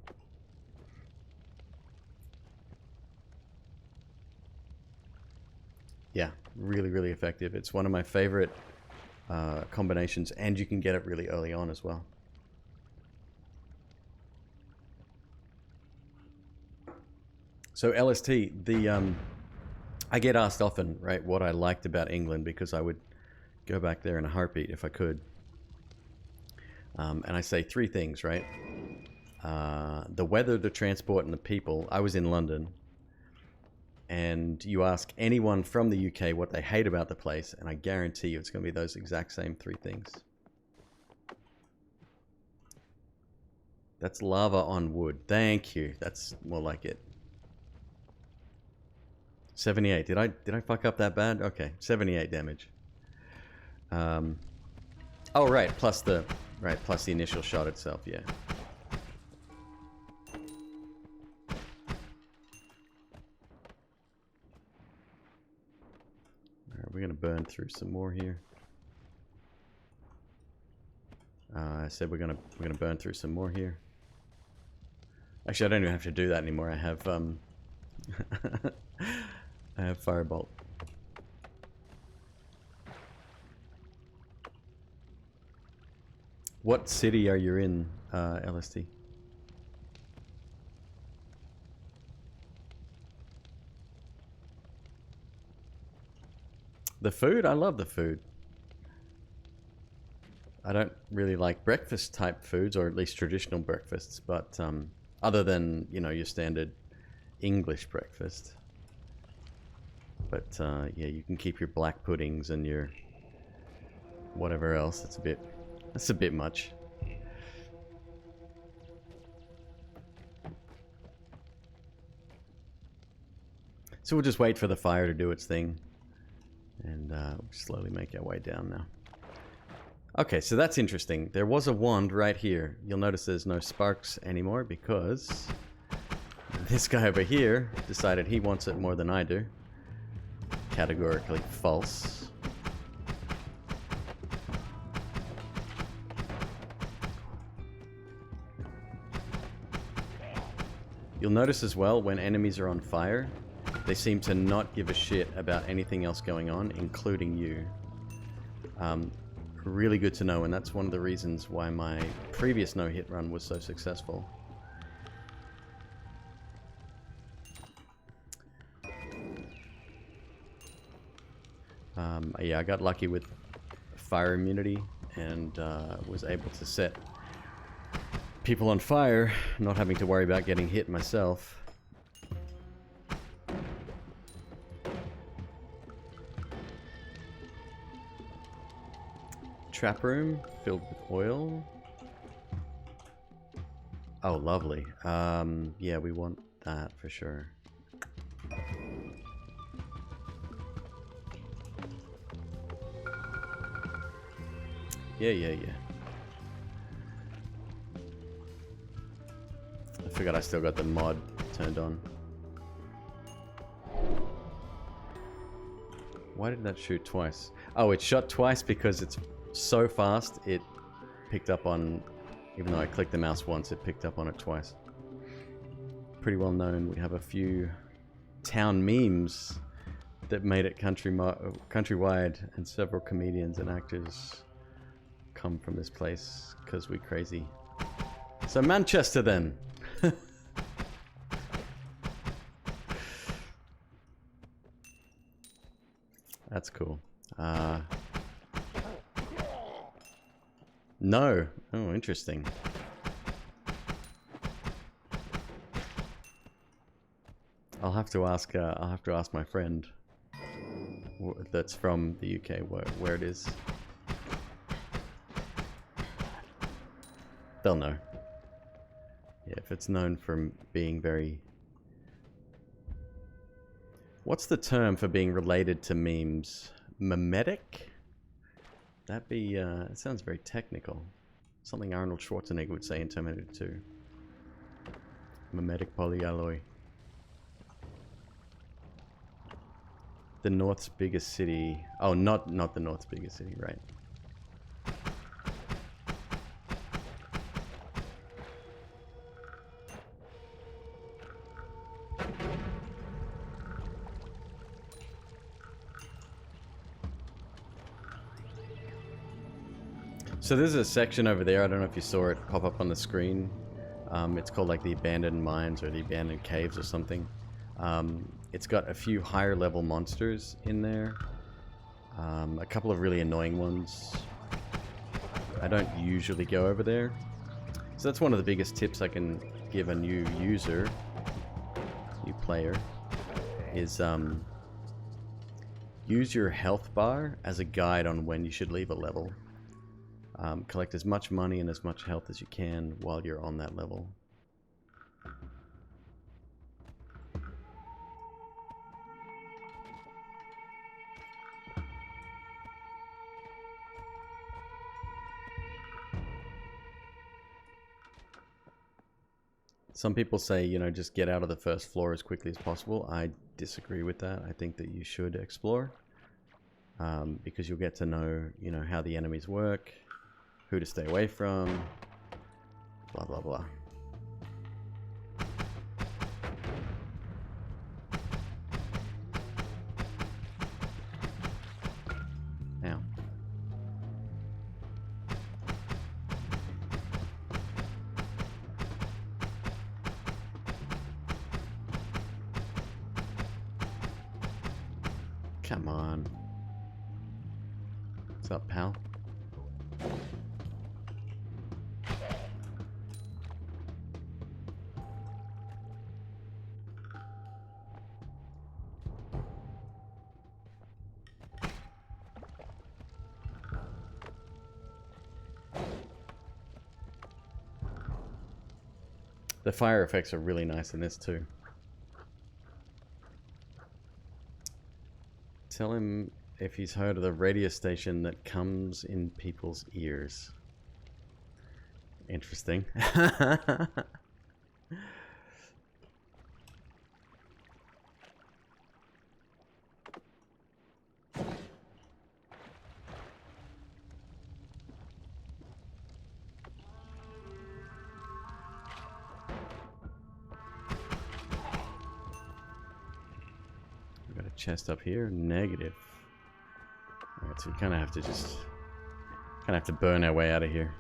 Yeah, really, really effective. It's one of my favorite combinations, and you can get it really early on as well. So LST, I get asked often, right, what I liked about England, because I would go back there in a heartbeat if I could. And I say 3 things, right? the weather, the transport, and the people. I was in London, and you ask anyone from the UK what they hate about the place, and I guarantee you it's going to be those exact same 3 things. That's lava on wood. Thank you. That's more like it. 78. Did I fuck up that bad? Okay, 78 damage. Oh right, plus the initial shot itself. Yeah. Alright, we're gonna burn through some more here. I said we're gonna burn through some more here. Actually, I don't even have to do that anymore. I have I have Firebolt. What city are you in, LST? The food? I love the food. I don't really like breakfast type foods, or at least traditional breakfasts, but other than, you know, your standard English breakfast. But yeah, you can keep your black puddings and your whatever else. That's a bit much. So we'll just wait for the fire to do its thing, and we'll slowly make our way down now. Okay, so that's interesting. There was a wand right here. You'll notice there's no sparks anymore because this guy over here decided he wants it more than I do. Categorically false. You'll notice as well, when enemies are on fire, they seem to not give a shit about anything else going on, including you. Really good to know, and that's one of the reasons why my previous no-hit run was so successful. Yeah, I got lucky with fire immunity and was able to set people on fire, not having to worry about getting hit myself. Trap room filled with oil. Oh, lovely. Yeah, we want that for sure. Yeah. I forgot I still got the mod turned on. Why did that shoot twice? Oh, it shot twice because it's so fast it picked up on, even though I clicked the mouse once, it picked up on it twice. Pretty well known. We have a few town memes that made it countrywide, and several comedians and actors come from this place because we're crazy. So Manchester then. That's cool. No. Oh, interesting. I'll have to ask my friend that's from the UK where it is. They'll know. Yeah, if it's known for being very... What's the term for being related to memes? Memetic? That'd be, it sounds very technical. Something Arnold Schwarzenegger would say in Terminator 2. Memetic polyalloy. The North's biggest city. Oh, not the North's biggest city, right. So there's a section over there, I don't know if you saw it pop up on the screen. It's called like the abandoned mines or the abandoned caves or something. It's got a few higher level monsters in there. A couple of really annoying ones. I don't usually go over there. So that's one of the biggest tips I can give a new user, new player, is use your health bar as a guide on when you should leave a level. Collect as much money and as much health as you can while you're on that level. Some people say, you know, just get out of the first floor as quickly as possible. I disagree with that. I think that you should explore, because you'll get to know, you know, how the enemies work, who to stay away from, blah, blah, blah. Now. Come on. What's up, pal? The fire effects are really nice in this too. Tell him if he's heard of the radio station that comes in people's ears. Interesting. Got a chest up here. Negative. Alright, so we kind of have to just... kind of have to burn our way out of here.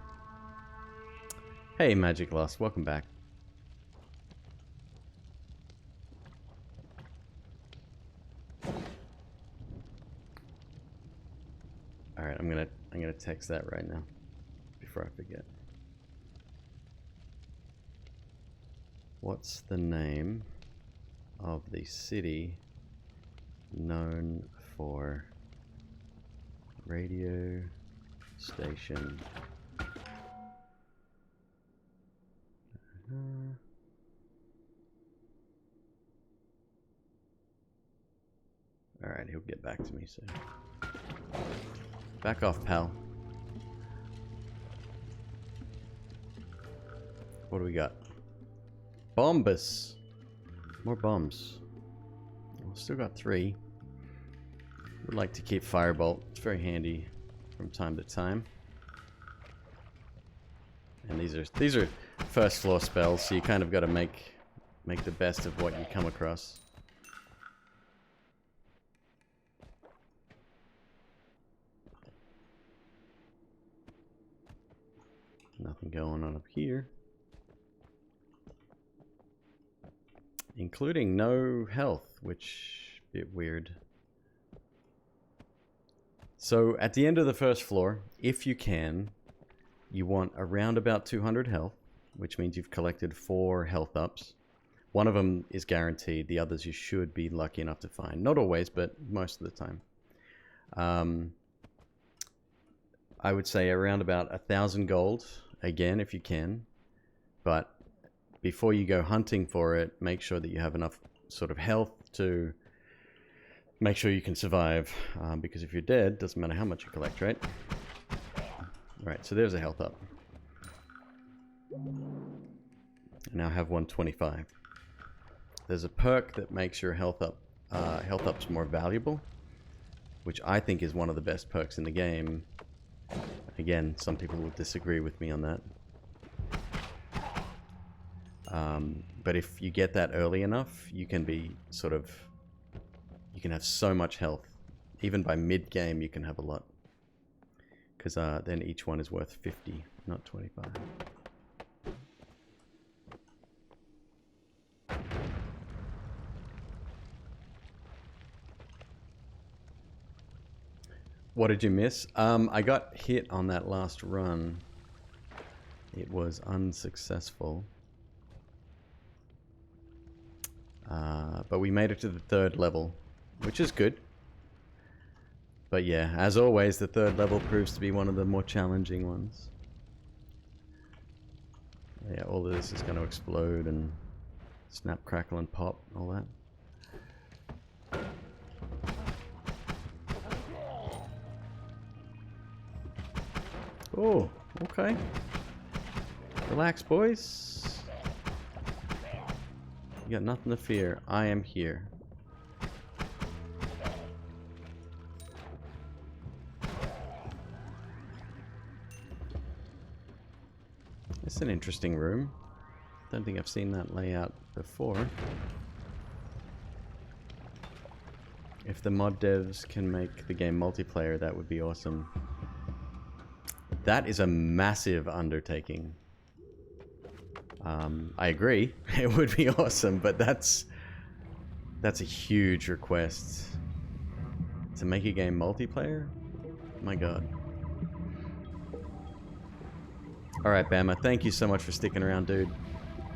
Hey, Magic Lost. Welcome back. Alright, I'm gonna text that right now. Before I forget. What's the name of the city known for radio station? Alright, he'll get back to me soon. Back off, pal. What do we got? Bombus! More bombs. We've still got 3. Would like to keep Firebolt. It's very handy from time to time. And these are first floor spells, so you kind of got to make the best of what you come across. Nothing going on up here. Including no health, which a bit weird. So at the end of the first floor, if you can, you want around about 200 health, which means you've collected 4 health ups. One of them is guaranteed, the others you should be lucky enough to find. Not always, but most of the time. I would say around about 1,000 gold, again, if you can. But before you go hunting for it, make sure that you have enough sort of health to make sure you can survive. Because if you're dead, doesn't matter how much you collect, right? Right, so there's a health up. I now have 125. There's a perk that makes your health ups more valuable, which I think is one of the best perks in the game. Again, some people will disagree with me on that. But if you get that early enough, you can be sort of... you can have so much health. Even by mid-game, you can have a lot. Because then each one is worth 50, not 25. What did you miss? I got hit on that last run It was unsuccessful. But we made it to the 3rd level, which is good. But yeah, as always, the 3rd level proves to be one of the more challenging ones. Yeah, all of this is going to explode and snap, crackle, and pop, and all that. Oh, okay. Relax, boys. You got nothing to fear. I am here. It's an interesting room. Don't think I've seen that layout before. If the mod devs can make the game multiplayer, that would be awesome. That is a massive undertaking. I agree, it would be awesome, but that's a huge request. To make a game multiplayer? My god. Alright, Bama, thank you so much for sticking around, dude.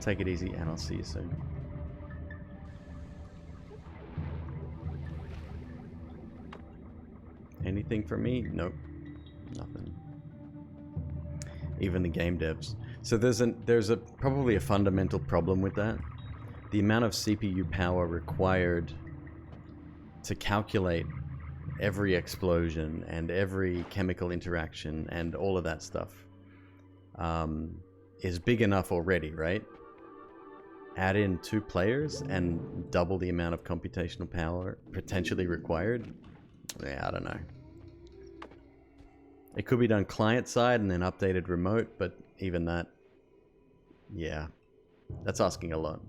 Take it easy, and I'll see you soon. Anything for me? Nope. Nothing. Even the game devs. So there's probably a fundamental problem with that. The amount of CPU power required to calculate every explosion and every chemical interaction and all of that stuff is big enough already, right? Add in 2 players and double the amount of computational power potentially required. Yeah, I don't know. It could be done client side and then updated remote, but even that, yeah, that's asking a lot.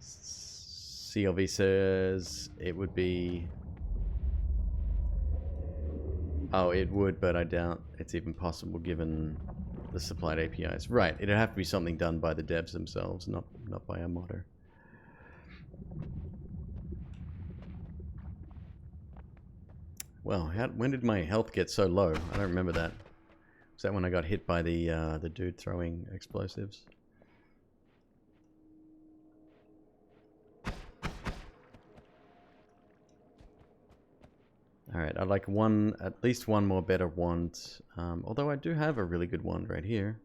CLV says it would be... Oh, it would, but I doubt it's even possible given the supplied APIs. Right, it'd have to be something done by the devs themselves, not by a modder. Well, when did my health get so low? I don't remember that. Was that when I got hit by the dude throwing explosives? Alright, I'd like at least one more better wand. Although I do have a really good wand right here.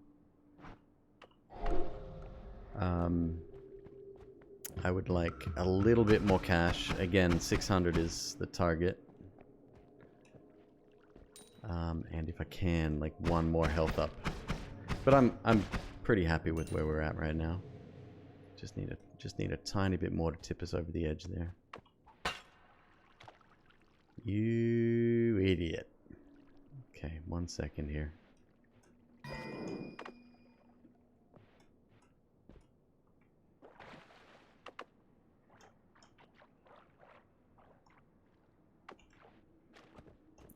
I would like a little bit more cash. Again, 600 is the target. And if I can, like one more health up. But I'm pretty happy with where we're at right now. Just need a tiny bit more to tip us over the edge there. You idiot. Okay, 1 second here.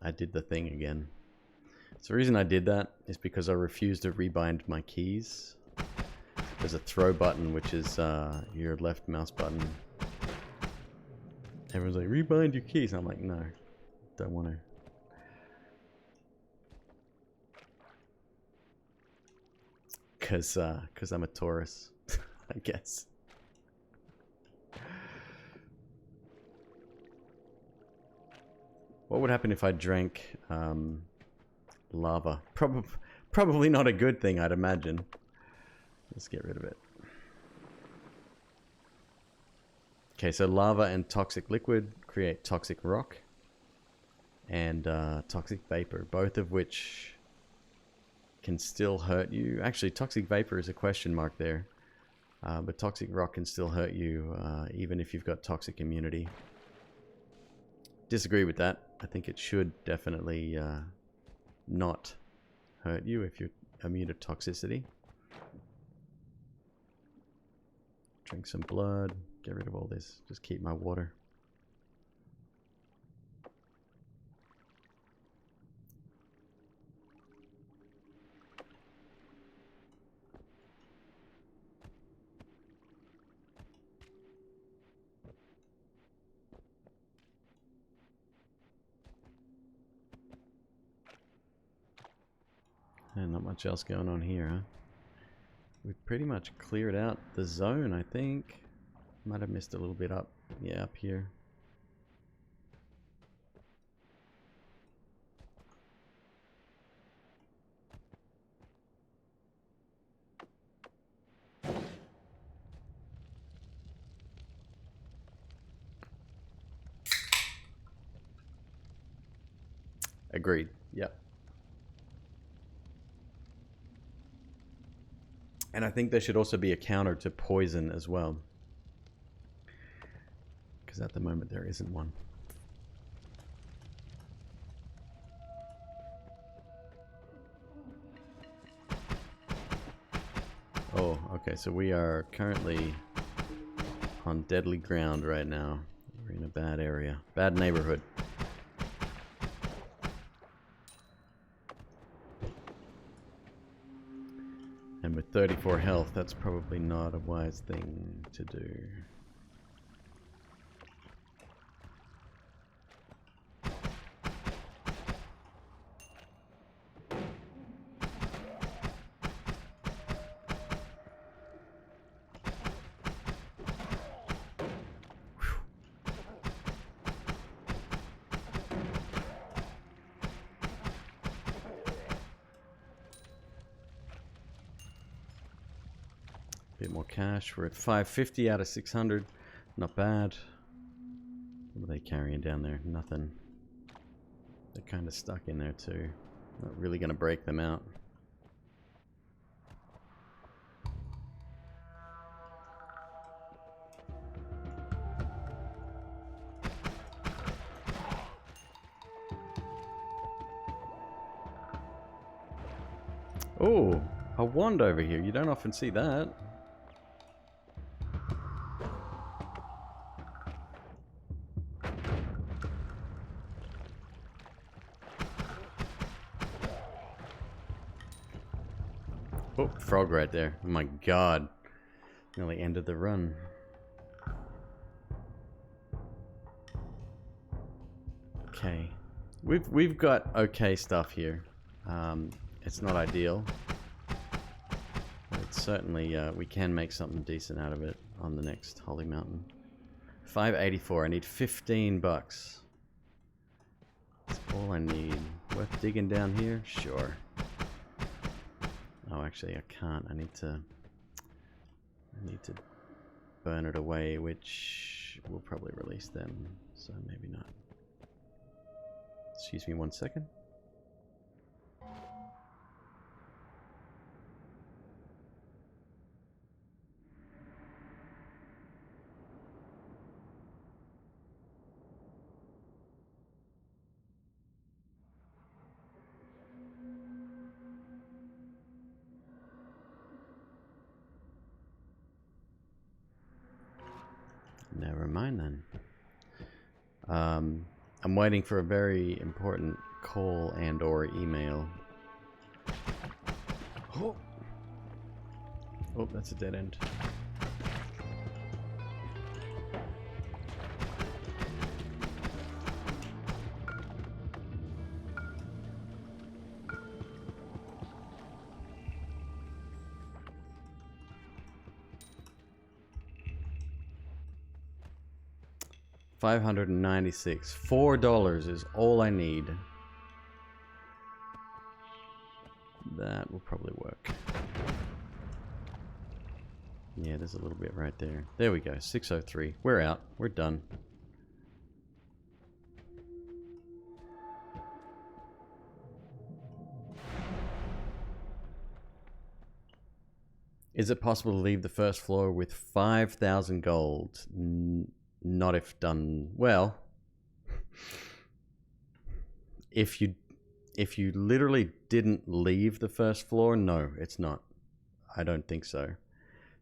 I did the thing again. So the reason I did that is because I refused to rebind my keys. There's a throw button, which is your left mouse button. Everyone's like, rebind your keys. I'm like, no, don't want to. Cause I'm a Taurus, I guess. What would happen if I drank lava? Probably not a good thing, I'd imagine. Let's get rid of it. Okay, so lava and toxic liquid create toxic rock and toxic vapor, both of which can still hurt you. Actually, toxic vapor is a question mark there. But toxic rock can still hurt you even if you've got toxic immunity. Disagree with that. I think it should definitely not hurt you if you're immune to toxicity. Drink some blood. Get rid of all this. Just keep my water. not much else going on here, huh? We've pretty much cleared out the zone, I think. Might have missed a little bit up. Yeah, up here. Agreed. Yep. And I think there should also be a counter to poison as well. Because at the moment there isn't one. Oh, okay, so we are currently on deadly ground right now. We're in a bad area. Bad neighborhood. And with 34 health, that's probably not a wise thing to do. Bit more cash. We're at 550 out of 600. Not bad. What are they carrying down there? Nothing. They're kind of stuck in there too. Not really going to break them out. Oh, a wand over here. You don't often see that. Oh, frog right there. Oh my god. Nearly ended the run. Okay. We've got okay stuff here. It's not ideal. But it's certainly we can make something decent out of it on the next Holy Mountain. 584. I need 15 bucks. That's all I need. Worth digging down here? Sure. Oh, actually, I can't. I need to burn it away, which will probably release them. So maybe not. Excuse me 1 second. Never mind then. I'm waiting for a very important call and or email. Oh, that's a dead end. $596. $4 is all I need. That will probably work. Yeah, there's a little bit right there. There we go. 603. We're out. We're done. Is it possible to leave the first floor with 5,000 gold? Not if done well. If you literally didn't leave the first floor, no, it's not. I don't think so.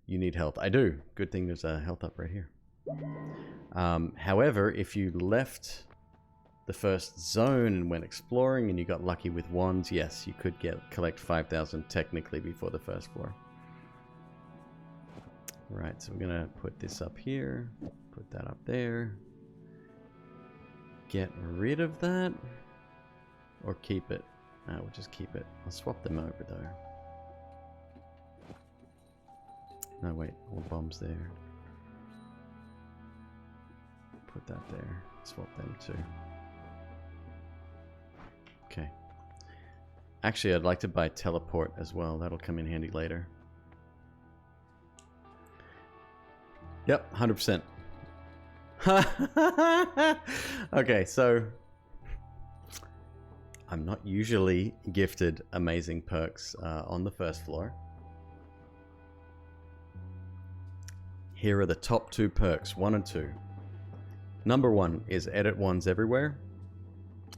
You need health. I do. Good thing there's a health up right here. However, if you left the first zone and went exploring and you got lucky with wands, yes, you could collect 5,000 technically before the first floor. Right, so we're gonna put this up here. Put that up there. Get rid of that. Or keep it. We'll just keep it. I'll swap them over though. No, wait, all bombs there. Put that there. Swap them too. Okay. Actually, I'd like to buy teleport as well. That'll come in handy later. Yep, 100%. Okay, so I'm not usually gifted amazing perks on the first floor. Here are the top 2 perks, 1 and 2. Number 1 is edit ones everywhere,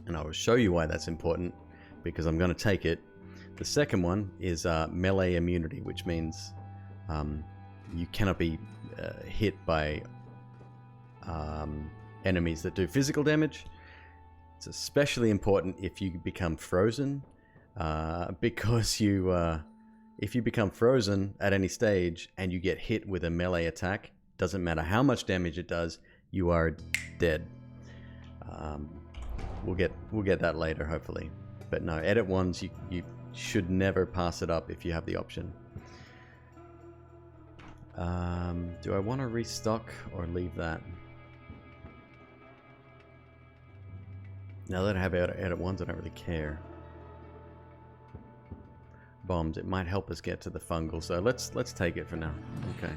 and I will show you why that's important because I'm going to take it. The second one is melee immunity, which means you cannot be hit by enemies that do physical damage. It's especially important if you become frozen, because if you become frozen at any stage and you get hit with a melee attack, doesn't matter how much damage it does, you are dead. We'll get that later, hopefully. But no, edit ones, you should never pass it up if you have the option. Do I want to restock or leave that? Now that I have edit ones, I don't really care. Bombs, it might help us get to the fungal, so let's take it for now. Okay.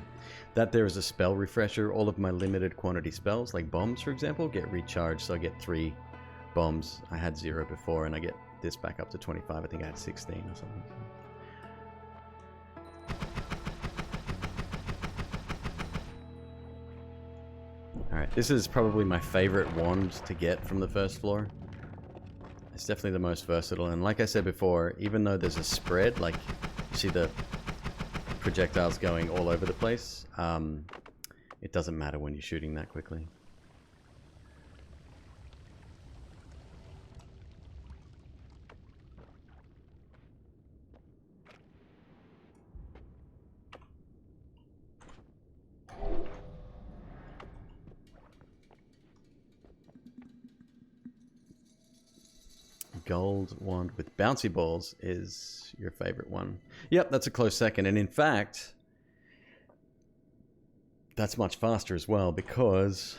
That there is a spell refresher. All of my limited quantity spells, like bombs for example, get recharged, so I get 3 bombs. I had 0 before, and I get this back up to 25. I think I had 16 or something. Alright, this is probably my favorite wand to get from the first floor. It's definitely the most versatile, and like I said before, even though there's a spread, like you see the projectiles going all over the place, it doesn't matter when you're shooting that quickly. Gold wand with bouncy balls is your favorite one. Yep, that's a close second. And in fact, that's much faster as well because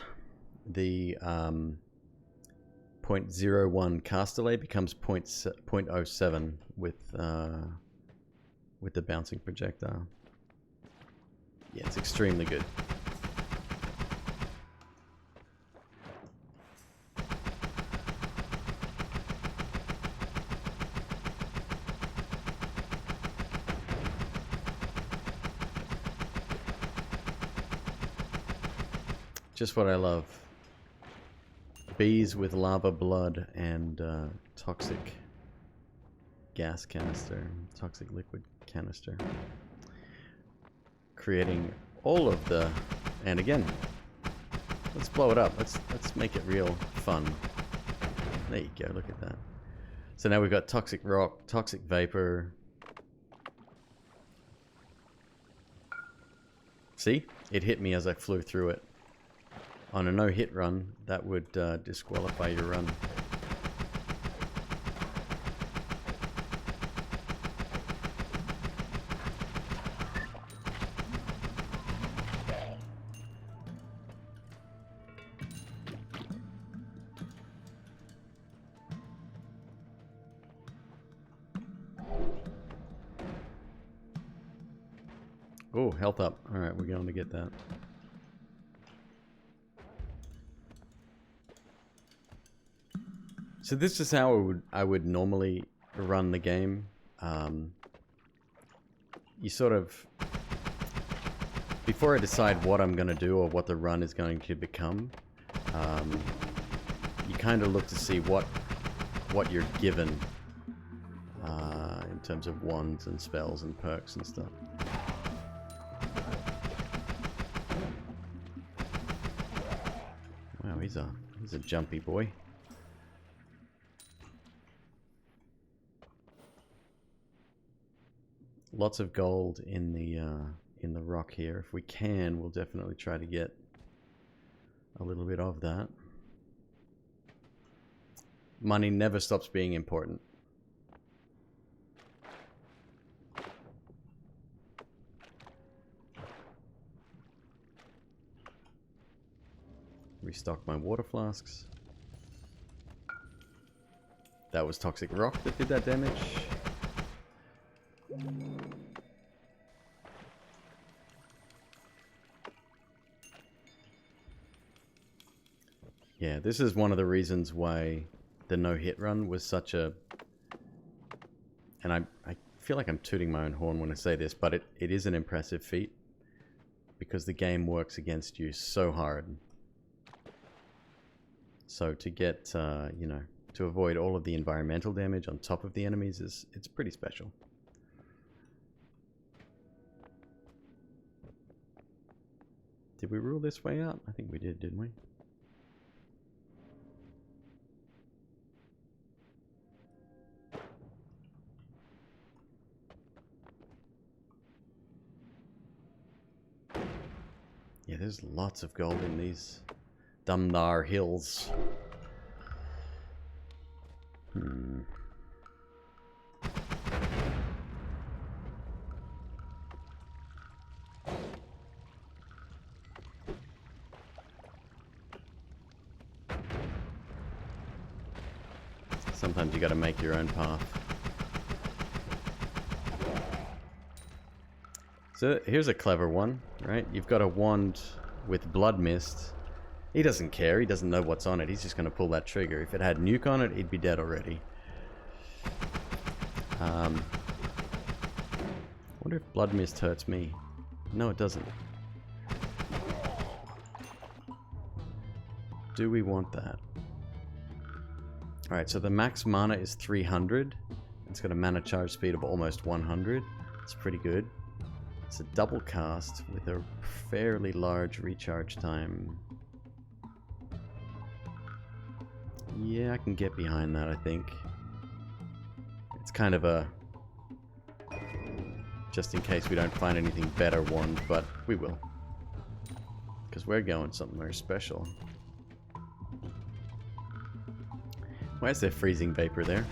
the 0.01 cast delay becomes 0.07 with the bouncing projectile. Yeah, it's extremely good. Just what I love. Bees with lava blood and toxic gas canister, toxic liquid canister. Creating all of the, and again, let's blow it up. Let's make it real fun. There you go, look at that. So now we've got toxic rock, toxic vapor. See? It hit me as I flew through it. On a no-hit run, that would disqualify your run. Oh, health up. Alright, we're going to get that. So this is how I would normally run the game. You sort of, before I decide what I'm going to do or what the run is going to become, you kind of look to see what you're given in terms of wands and spells and perks and stuff. Wow, he's a jumpy boy. Lots of gold in the rock here. If we can, we'll definitely try to get a little bit of that. Money never stops being important. restock my water flasks. That was toxic rock that did that damage. Yeah, this is one of the reasons why the no-hit run was such a... And I feel like I'm tooting my own horn when I say this, but it is an impressive feat. Because the game works against you so hard. So to get, you know, to avoid all of the environmental damage on top of the enemies it's pretty special. Did we rule this way out? I think we did, didn't we? Yeah, there's lots of gold in these Dumnar hills. Sometimes you gotta make your own path. So here's a clever one, right? You've got a wand with blood mist. He doesn't care, he doesn't know what's on it, he's just gonna pull that trigger. If it had nuke on it, he'd be dead already. I wonder if blood mist hurts me. No, it doesn't. Do we want that? Alright, so the max mana is 300. It's got a mana charge speed of almost 100. It's pretty good. It's a double cast with a fairly large recharge time. Yeah, I can get behind that, I think. It's kind of a... just in case we don't find anything better wand, but we will. Because we're going somewhere special. Why is there freezing vapor there?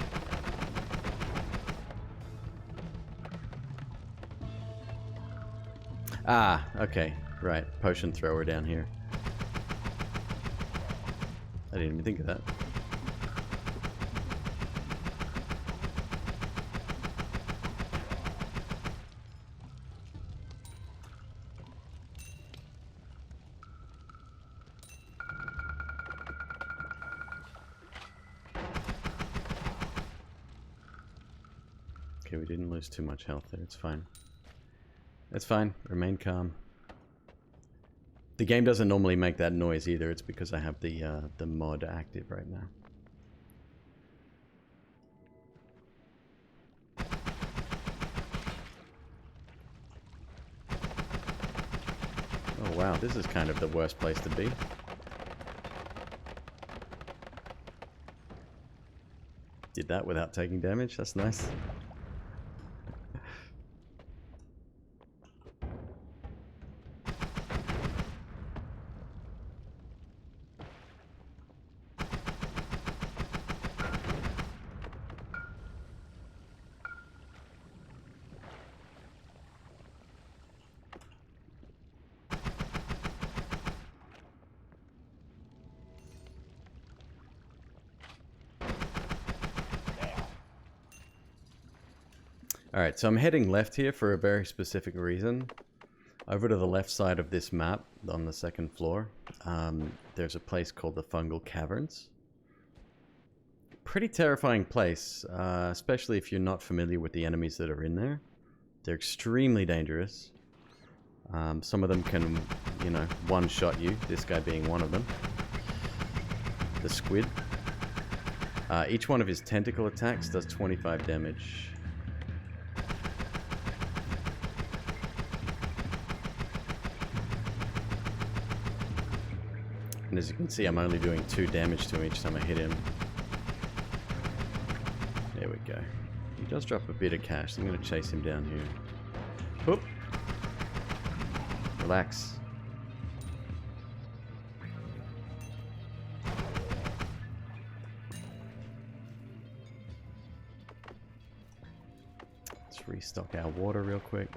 Ah, okay. Right. Potion thrower down here. I didn't even think of that. Okay, we didn't lose too much health there. It's fine. It's fine. Remain calm. The game doesn't normally make that noise either. It's because I have the mod active right now. Oh wow, this is kind of the worst place to be. Did that without taking damage. That's nice. Alright, so I'm heading left here for a very specific reason. Over to the left side of this map, on the second floor, there's a place called the Fungal Caverns. Pretty terrifying place, especially if you're not familiar with the enemies that are in there. They're extremely dangerous. Some of them can, you know, one-shot you, this guy being one of them. The squid. Each one of his tentacle attacks does 25 damage. And as you can see, I'm only doing 2 damage to him each time I hit him. There we go. He does drop a bit of cash, so I'm going to chase him down here. Whoop! Relax. Let's restock our water real quick.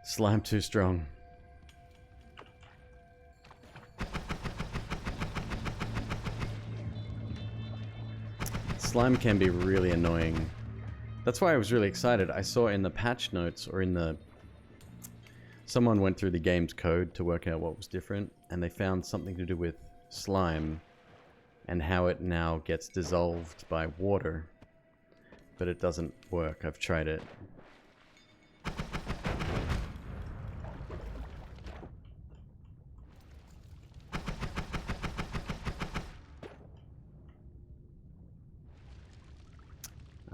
Slime too strong. slime can be really annoying. That's why I was really excited. I saw in the patch notes, or in the... Someone went through the game's code to work out what was different, and they found something to do with slime and how it now gets dissolved by water. But it doesn't work. I've tried it.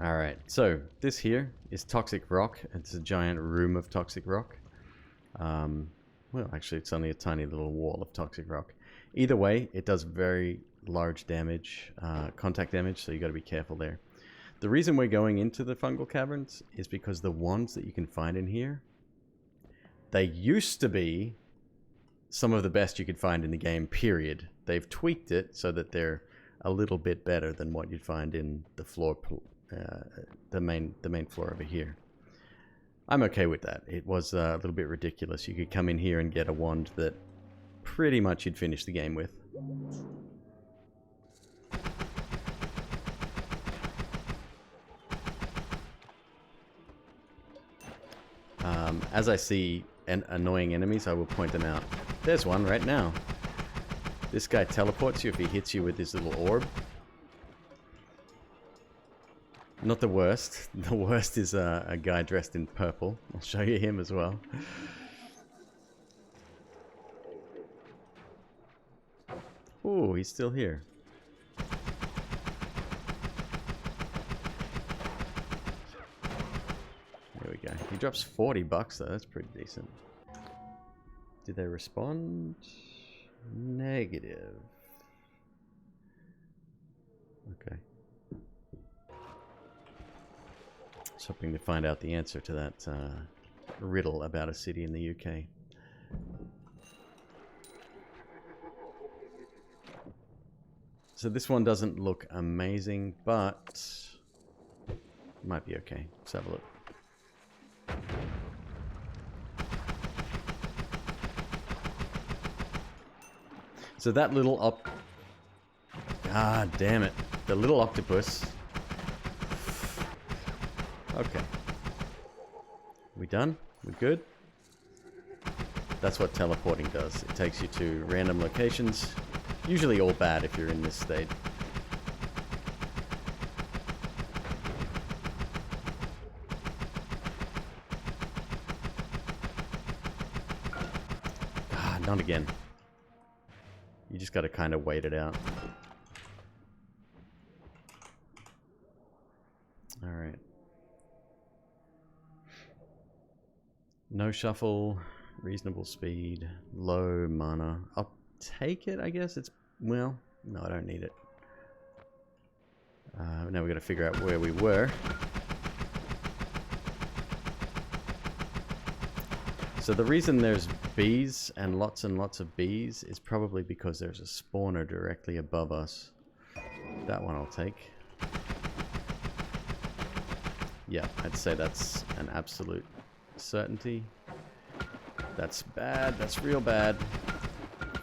Alright, so this here is toxic rock. It's a giant room of toxic rock. Well, actually, it's only a tiny little wall of toxic rock. Either way, it does very large damage, contact damage, so you got to be careful there. The reason we're going into the fungal caverns is because the ones that you can find in here, they used to be some of the best you could find in the game, period. They've tweaked it so that they're a little bit better than what you'd find in the floor, the main floor over here. I'm okay with that. It was a little bit ridiculous. You could come in here and get a wand that pretty much you'd finish the game with. As I see annoying enemies, I will point them out. There's one right now. This guy teleports you if he hits you with his little orb. Not the worst. The worst is a guy dressed in purple. I'll show you him as well. Ooh, he's still here. There we go. He drops 40 bucks though. That's pretty decent. Did they respond? Negative. Okay. Just hoping to find out the answer to that riddle about a city in the UK. So this one doesn't look amazing, but it might be okay. Let's have a look. So that little God damn it. The little octopus. Okay. We done? We good? That's what teleporting does. It takes you to random locations. Usually all bad if you're in this state. Ah, not again. You just gotta kind of wait it out. Alright. No shuffle, reasonable speed, low mana. I'll take it, I guess. It's, well, no, I don't need it. Now we got to figure out where we were. So the reason there's bees and lots of bees is probably because there's a spawner directly above us. That one I'll take. Yeah, I'd say that's an absolute certainty. That's bad. That's real bad.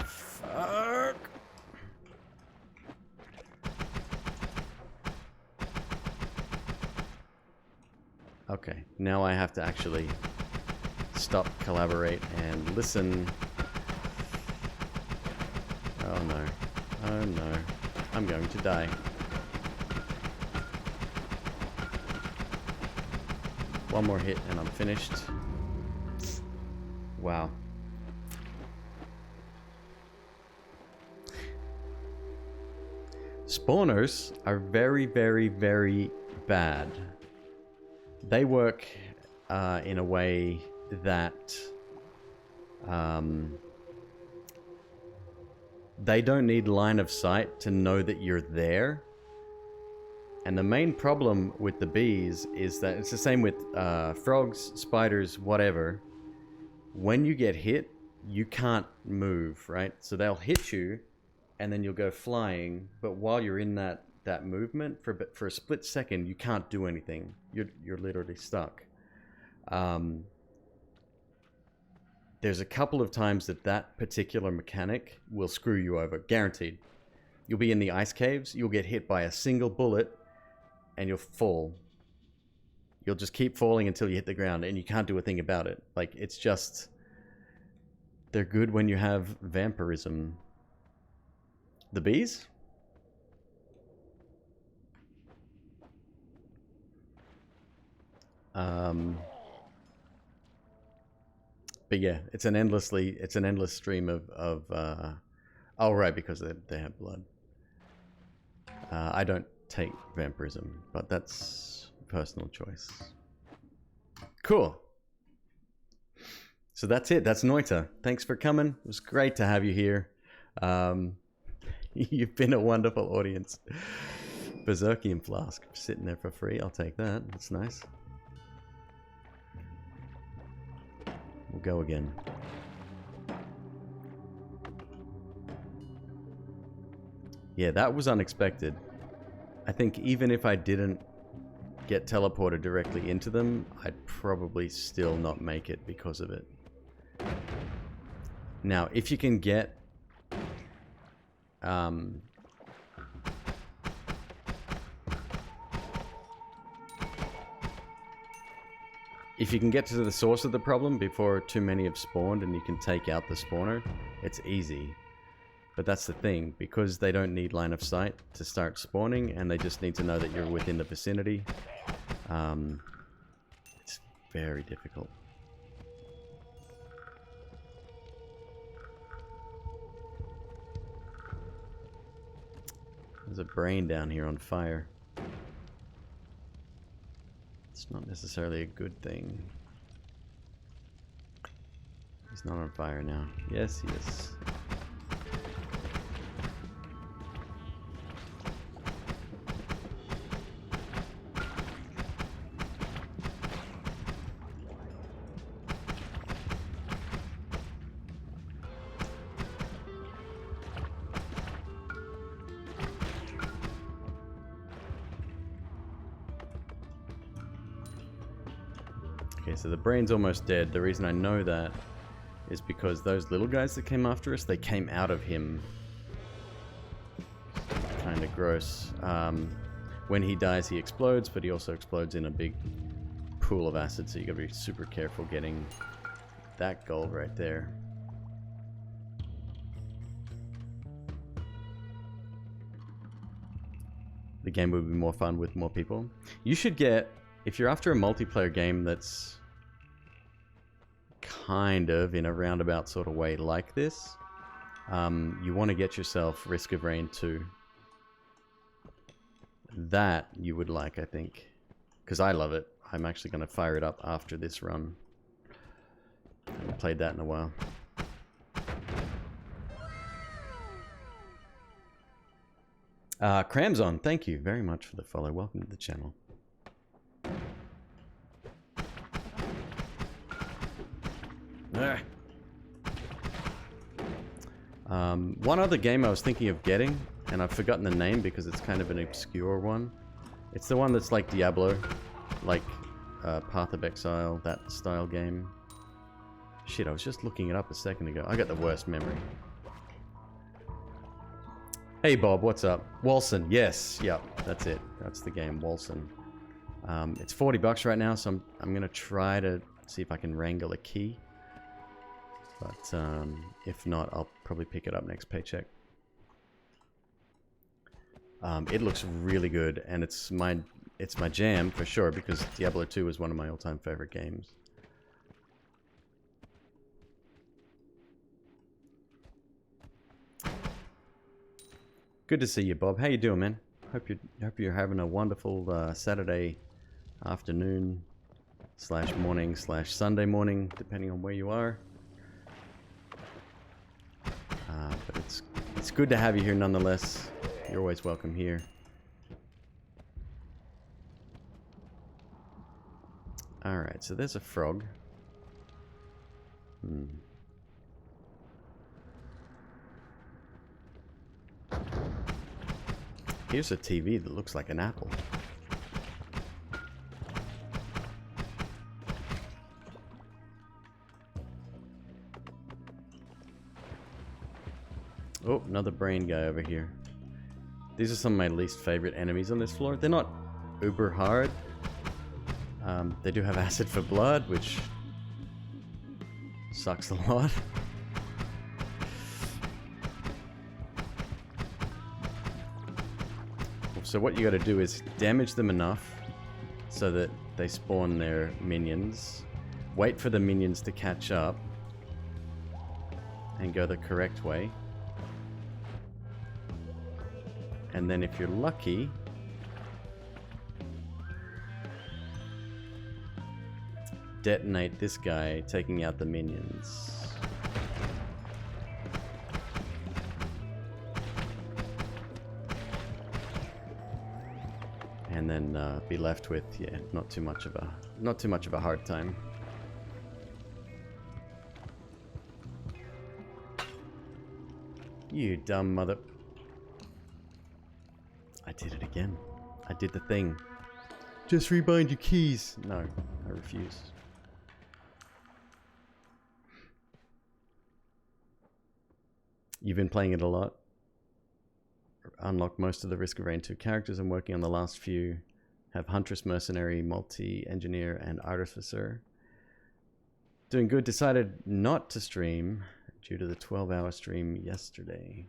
Fuck. Okay, now I have to actually stop, collaborate, and listen. Oh no. Oh no. I'm going to die. One more hit and I'm finished. Wow. Spawners are very, very, very bad. They work in a way that they don't need line of sight to know that you're there. And the main problem with the bees is that it's the same with frogs, spiders, whatever. When you get hit, you can't move, right? So they'll hit you and then you'll go flying, but while you're in that movement for a split second, you can't do anything. You're literally stuck. There's a couple of times that particular mechanic will screw you over, guaranteed. You'll be in the ice caves, you'll get hit by a single bullet, and you'll fall. You'll just keep falling until you hit the ground, and you can't do a thing about it. Like, it's just... They're good when you have vampirism. The bees? But yeah, it's an endless stream of oh right, because they have blood. I don't take vampirism, but that's personal choice. Cool. So that's it. That's Noita. Thanks for coming. It was great to have you here. You've been a wonderful audience. Berserkium Flask sitting there for free. I'll take that. That's nice. We'll go again. Yeah, that was unexpected. I think even if I didn't get teleported directly into them, I'd probably still not make it because of it. Now, if you can get... if you can get to the source of the problem before too many have spawned and you can take out the spawner, it's easy. But that's the thing, because they don't need line of sight to start spawning, and they just need to know that you're within the vicinity. It's very difficult. There's a brain down here on fire. It's not necessarily a good thing. He's not on fire now. Yes, he is. So the brain's almost dead. The reason I know that is because those little guys that came after us, they came out of him. Kind of gross. When he dies, he explodes, but he also explodes in a big pool of acid, so you gotta be super careful getting that gold right there. The game would be more fun with more people. You should get, if you're after a multiplayer game that's kind of in a roundabout sort of way like this, you want to get yourself Risk of Rain 2. That you would like, I think, because I love it. I'm actually going to fire it up after this run. I haven't played that in a while. Cramzon, thank you very much for the follow. Welcome to the channel. One other game I was thinking of getting, and I've forgotten the name because it's kind of an obscure one. It's the one that's like Diablo, like Path of Exile, that style game. Shit, I was just looking it up a second ago. I got the worst memory. Hey Bob, what's up? Walson, yes, yep, that's it. That's the game, Walson. It's $40 right now, so I'm gonna try to see if I can wrangle a key. But if not, I'll probably pick it up next paycheck. It looks really good, and it's my jam for sure, because Diablo 2 is one of my all-time favorite games. Good to see you, Bob. How you doing, man? Hope you're having a wonderful Saturday afternoon / morning / Sunday morning, depending on where you are. But it's good to have you here nonetheless. You're always welcome here. Alright, so there's a frog. Here's a TV that looks like an apple. Oh, another brain guy over here. These are some of my least favorite enemies on this floor. They're not uber hard. They do have acid for blood, which sucks a lot. So what you got to do is damage them enough so that they spawn their minions. Wait for the minions to catch up and go the correct way. And then if you're lucky, detonate this guy, taking out the minions. And then be left with, yeah, not too much of a hard time. You dumb mother. I did it again. I did the thing. Just rebind your keys. No, I refuse. You've been playing it a lot. Unlocked most of the Risk of Rain 2 characters. I'm working on the last few. Have Huntress, Mercenary, Multi-Engineer, and Artificer. Doing good. Decided not to stream due to the 12-hour stream yesterday.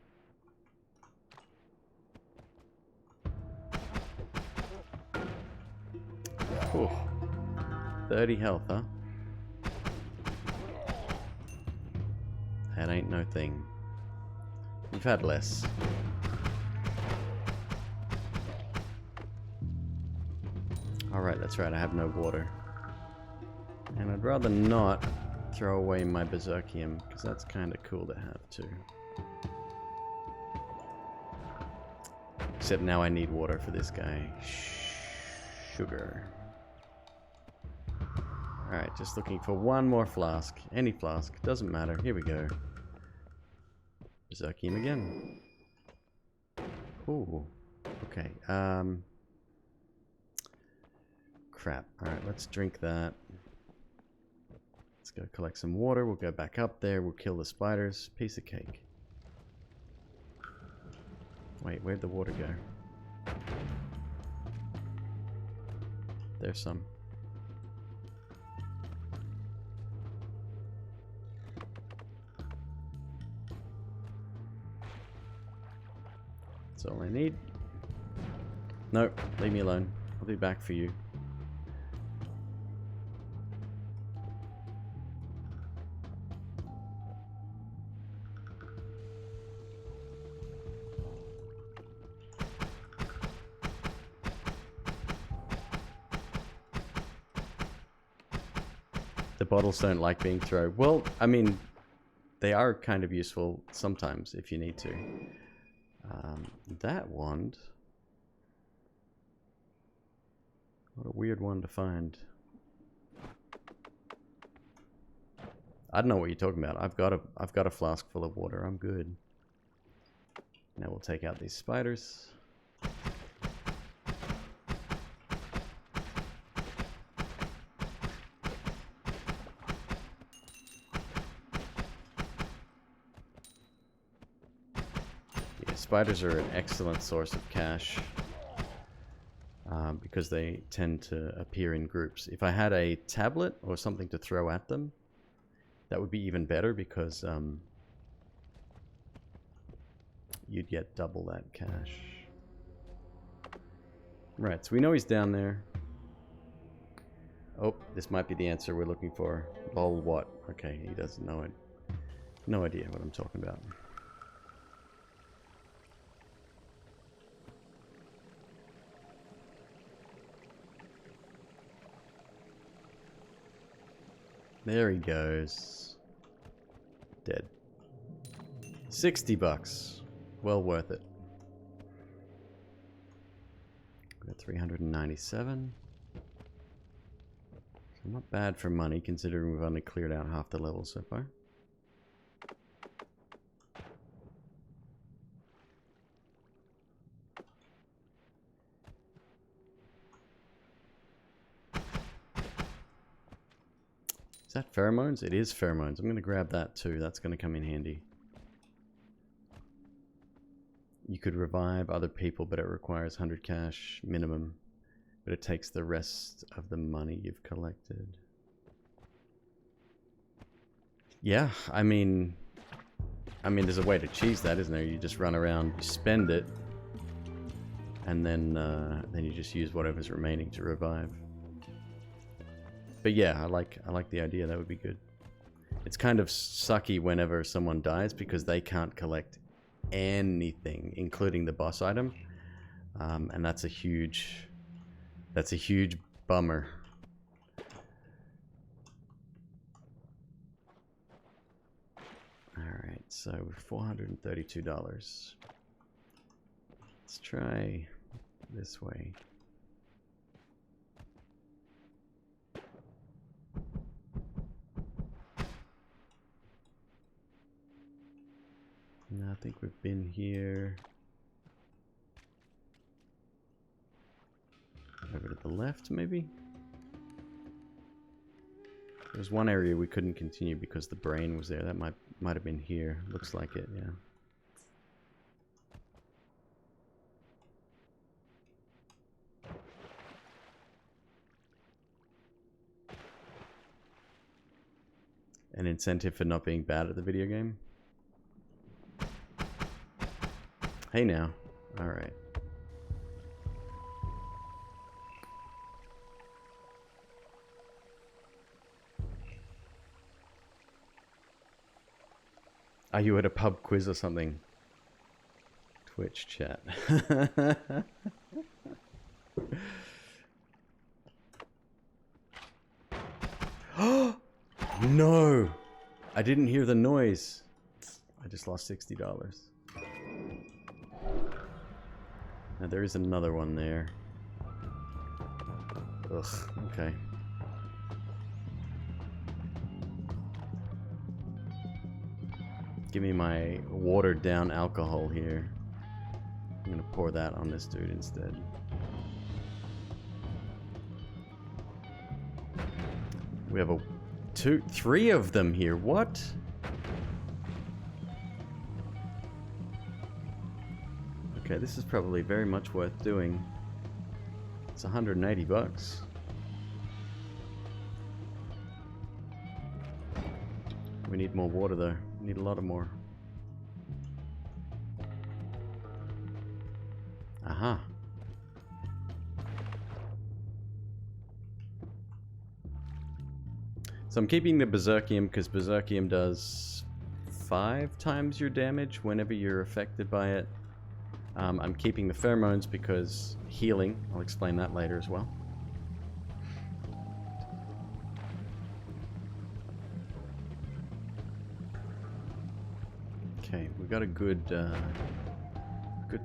Ooh. 30 health, huh? That ain't no thing. We've had less. Alright, that's right, I have no water. And I'd rather not throw away my Berserkium, because that's kind of cool to have too. Except now I need water for this guy. Sugar. Alright, just looking for one more flask. Any flask, doesn't matter. Here we go. Berserkium again. Ooh. Okay, crap. Alright, let's drink that. Let's go collect some water. We'll go back up there. We'll kill the spiders. Piece of cake. Wait, where'd the water go? There's some. That's all I need. Nope, leave me alone. I'll be back for you. The bottles don't like being thrown. Well, I mean, they are kind of useful sometimes if you need to. That wand. What a weird one to find. I don't know what you're talking about. I've got a flask full of water. I'm good. Now we'll take out these spiders. Spiders are an excellent source of cash because they tend to appear in groups. If I had a tablet or something to throw at them, that would be even better because you'd get double that cash. Right, so we know he's down there. Oh, this might be the answer we're looking for. Lol, what? Okay, he doesn't know it. No idea what I'm talking about. There he goes. Dead. 60 bucks. Well worth it. Got 397. So not bad for money considering we've only cleared out half the level so far. Is that pheromones? It is pheromones. I'm going to grab that too. That's going to come in handy. You could revive other people, but it requires 100 cash minimum. but it takes the rest of the money you've collected. Yeah, I mean, there's a way to cheese that, isn't there? You just run around, you spend it, and then you just use whatever's remaining to revive. But yeah, I like the idea. That would be good. It's kind of sucky whenever someone dies because they can't collect anything, including the boss item, and that's a huge bummer. All right, so we're $432. Let's try this way. No, I think we've been here. Over to the left, maybe? There's one area we couldn't continue because the brain was there. That might have been here. Looks like it, yeah. An incentive for not being bad at the video game? Hey now. Alright. Are you at a pub quiz or something? Twitch chat. No! I didn't hear the noise. I just lost $60. Now there is another one there. Ugh, okay. Give me my watered down alcohol here. I'm gonna pour that on this dude instead. We have three of them here. What? Okay, this is probably very much worth doing. It's 180 bucks. We need more water though. We need a lot of more. Aha. So I'm keeping the Berserkium because Berserkium does 5 times your damage whenever you're affected by it. I'm keeping the pheromones because healing. I'll explain that later as well. Okay, we've got a good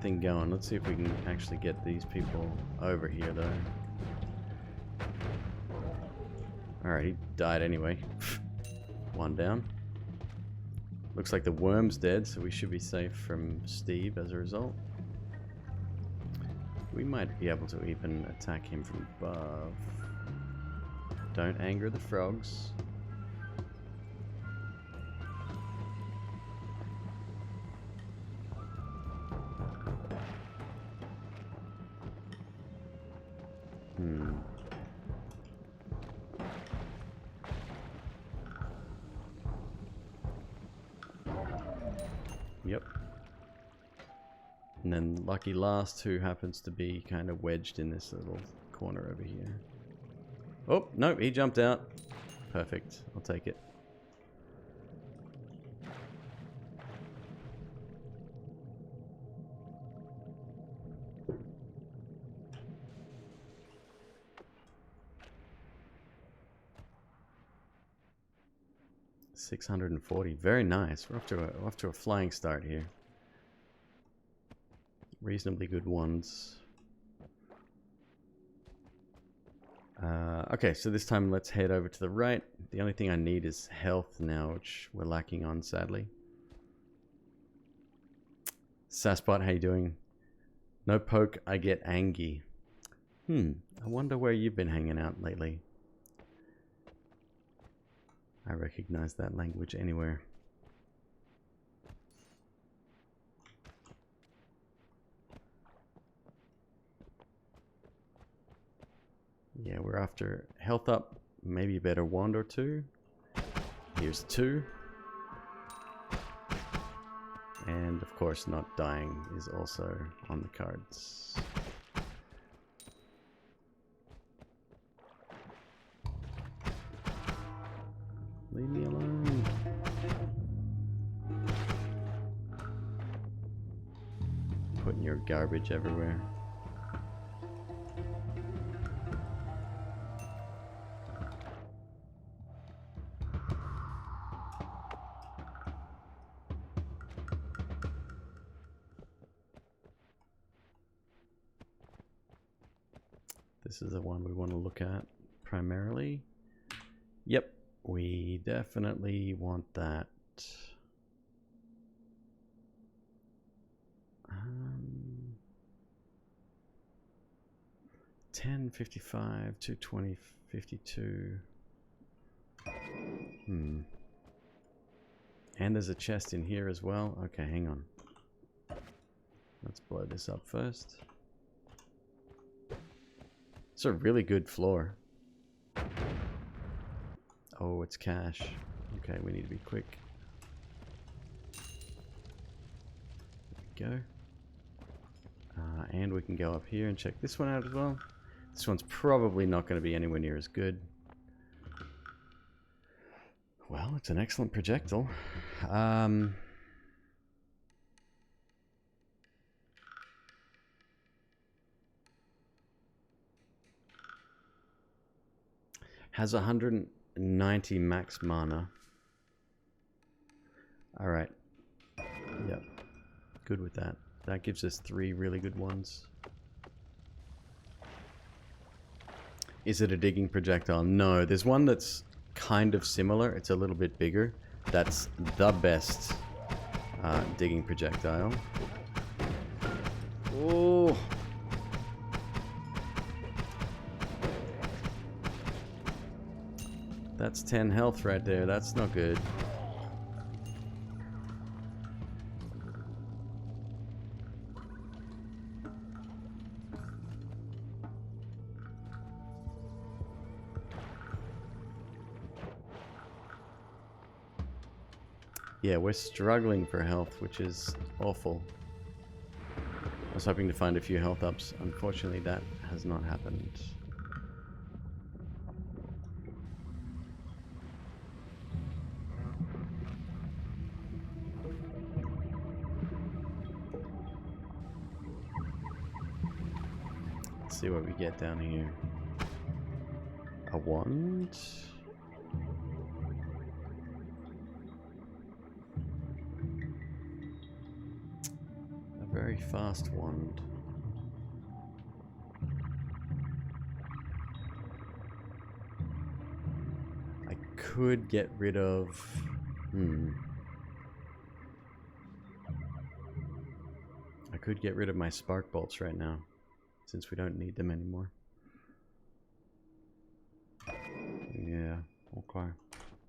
thing going. Let's see if we can actually get these people over here, though. Alright, he died anyway. One down. Looks like the worm's dead, so we should be safe from Steve as a result. We might be able to even attack him from above. Don't anger the frogs. Yep. And then lucky last, who happens to be kind of wedged in this little corner over here. Oh, no, he jumped out. Perfect. I'll take it. $640. Very nice. We're off to a flying start here. Reasonably good ones. Okay, so this time let's head over to the right. The only thing I need is health now, which we're lacking on, sadly. Saspot, how you doing? No poke, I get angry. I wonder where you've been hanging out lately. I recognize that language anywhere. Yeah, we're after health up, maybe a better wand or two. Here's 2. And of course not dying is also on the cards. Leave me alone. Putting your garbage everywhere. This is the one we want to look at primarily. Yep, we definitely want that. 10, 55, 220, 52. And there's a chest in here as well. Okay, hang on. Let's blow this up first. It's a really good floor. Oh, it's cash. Okay, we need to be quick. There we go. And we can go up here and check this one out as well. This one's probably not going to be anywhere near as good. Well, it's an excellent projectile. Has 190 max mana. Alright. Yep. Good with that. That gives us 3 really good ones. Is it a digging projectile? No. There's one that's kind of similar. It's a little bit bigger. That's the best digging projectile. Oh! That's 10 health right there. That's not good. Yeah, we're struggling for health, which is awful. I was hoping to find a few health ups. Unfortunately, that has not happened. Let's see what we get down here. A wand. A very fast wand. I could get rid of... I could get rid of my spark bolts right now, since we don't need them anymore. Yeah, okay.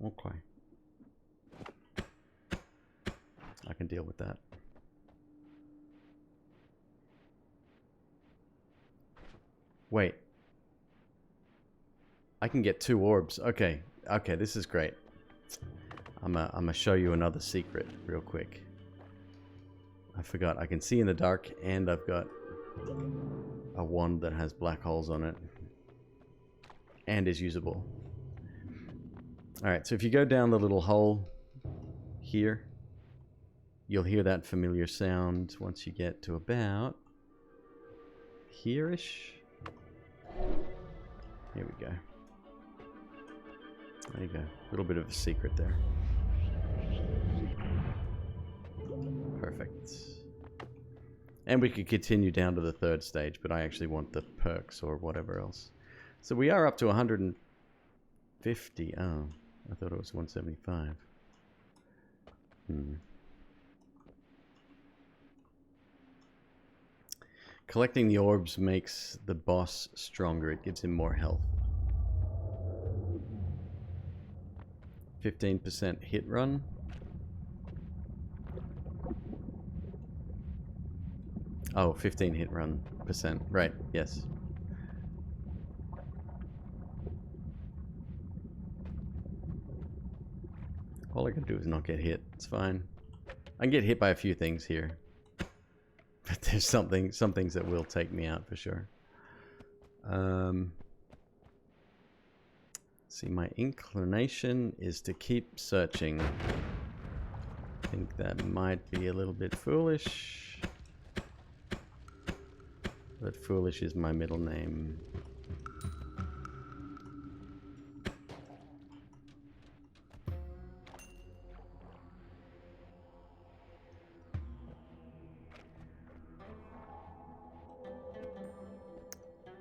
Okay. I can deal with that. Wait. I can get 2 orbs. Okay. Okay, this is great. I'm gonna show you another secret real quick. I forgot. I can see in the dark, and I've got a wand that has black holes on it. And is usable. Alright, so if you go down the little hole here, you'll hear that familiar sound once you get to about here-ish. Here we go. There you go. A little bit of a secret there. Perfect. And we could continue down to the 3rd stage, but I actually want the perks or whatever else. So we are up to 150. Oh, I thought it was 175. Collecting the orbs makes the boss stronger. It gives him more health. 15% hit run. Oh, 15 hit run percent. Right, yes. All I gotta do is not get hit. It's fine. I can get hit by a few things here. But there's some things that will take me out for sure. See, my inclination is to keep searching. I think that might be a little bit foolish. But foolish is my middle name.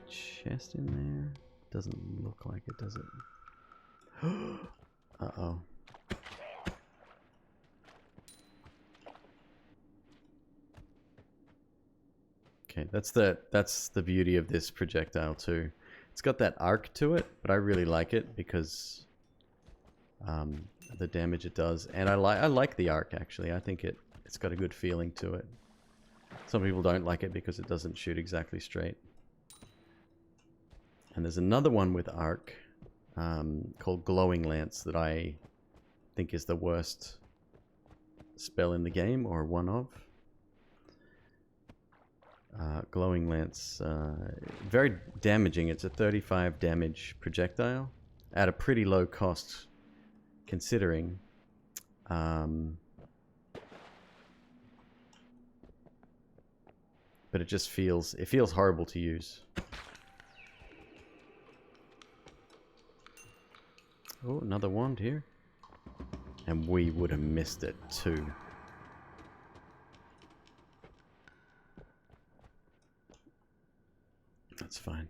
Chest in there? Doesn't look like it, does it? Uh-oh. Okay, that's the beauty of this projectile too. It's got that arc to it, but I really like it because the damage it does, and I like the arc actually. I think it's got a good feeling to it. Some people don't like it because it doesn't shoot exactly straight. And there's another one with arc called Glowing Lance that I think is the worst spell in the game, or one of. Glowing Lance, very damaging. It's a 35 damage projectile at a pretty low cost considering. But it just feels horrible to use. Oh, another wand here. And we would have missed it too. That's fine.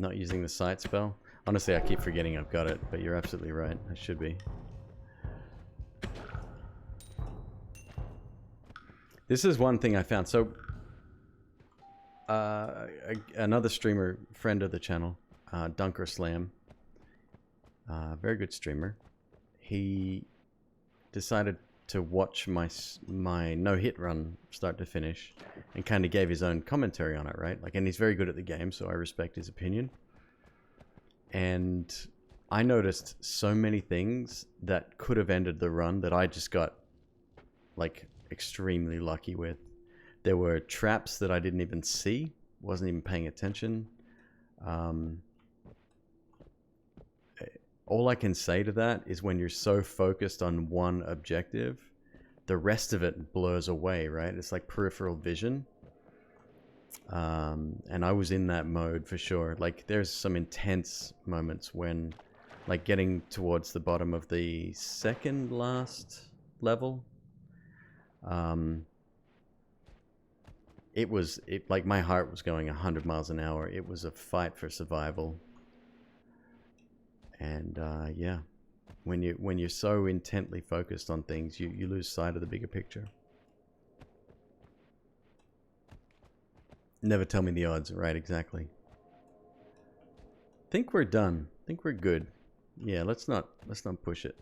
Not using the sight spell. Honestly, I keep forgetting I've got it, but you're absolutely right. I should be. This is one thing I found. So, another streamer, friend of the channel, Dunker Slam, very good streamer. He decided to watch my no-hit run start to finish, and kind of gave his own commentary on it, right? Like, and he's very good at the game, so I respect his opinion. And I noticed so many things that could have ended the run that I just got, like, extremely lucky with. There were traps that I didn't even see, wasn't even paying attention. All I can say to that is when you're so focused on one objective, the rest of it blurs away, right? It's like peripheral vision. And I was in that mode for sure. Like, there's some intense moments when, like, getting towards the bottom of the second last level, like, my heart was going 100 miles an hour. It was a fight for survival. And yeah, when you're so intently focused on things, you lose sight of the bigger picture. Never tell me the odds. Right, exactly. Think we're done. Think we're good. Yeah, let's not push it.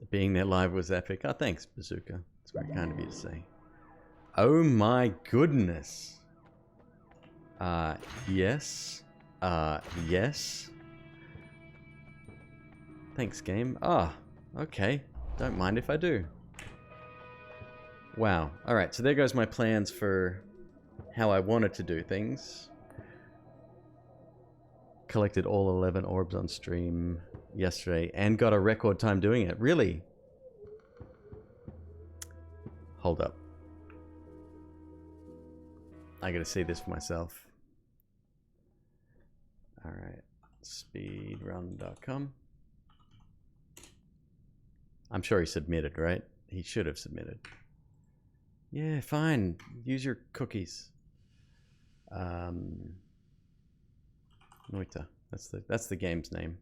Being there live was epic. Oh, thanks, Bazooka. It's very kind of you to say. Oh my goodness. Yes. Yes. Thanks, game. Ah, okay. Don't mind if I do. Wow. Alright, so there goes my plans for how I wanted to do things. Collected all 11 orbs on stream yesterday and got a record time doing it. Really? Hold up. I gotta see this for myself. Alright. Speedrun.com. I'm sure he submitted, right? He should have submitted. Yeah, fine. Use your cookies. Noita. That's the game's name.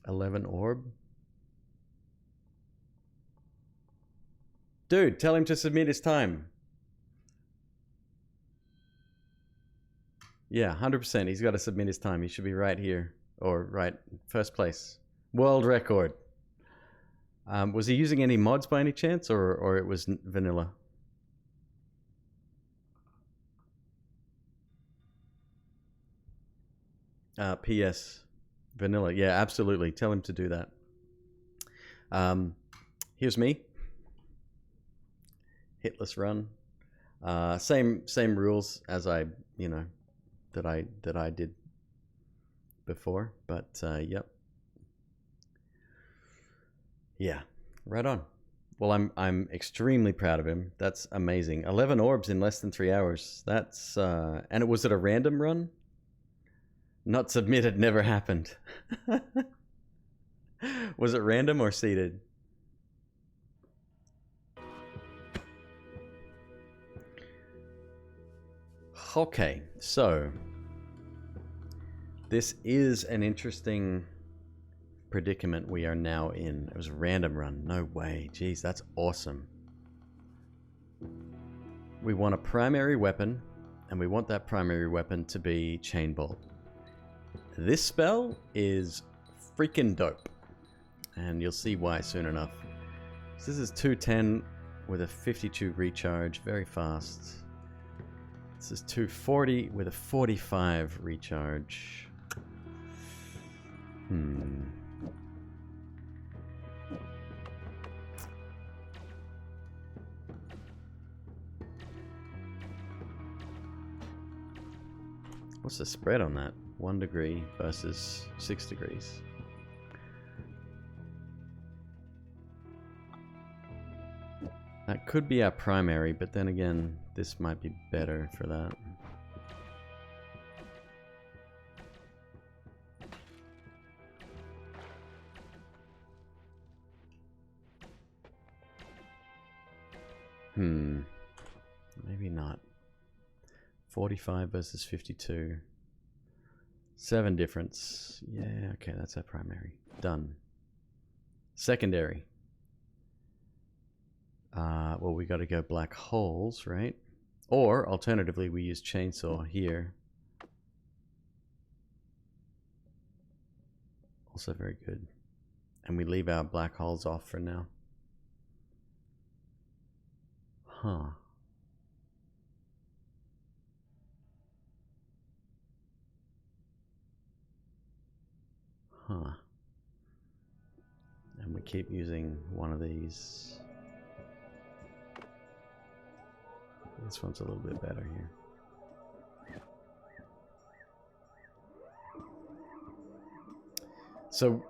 $11 orb. Dude, tell him to submit his time. Yeah, 100%. He's got to submit his time. He should be right here. Or right, first place. World record. Was he using any mods by any chance, or it was vanilla? P.S. Vanilla. Yeah, absolutely. Tell him to do that. Here's me. Hitless run. Same rules as I that I did before, but yep. Yeah, right on. Well, I'm extremely proud of him. That's amazing. 11 orbs in less than 3 hours. That's and was it a random run? Not submitted, never happened. Was it random or seeded? Okay, so this is an interesting predicament we are now in. It was a random run. No way. Jeez, that's awesome. We want a primary weapon, and we want that primary weapon to be Chain Bolt. This spell is freaking dope, and you'll see why soon enough. So this is 210 with a 52 recharge, very fast. This is 240 with a 45 recharge. What's the spread on that? 1 degree versus 6 degrees. That could be our primary, but then again, this might be better for that. Maybe not. 45 versus 52. 7 difference. Yeah, okay, that's our primary. Done. Secondary. Well, we got to go black holes, right? Or, alternatively, we use chainsaw here. Also very good. And we leave our black holes off for now. Huh. Huh. And we keep using one of these. This one's a little bit better here. So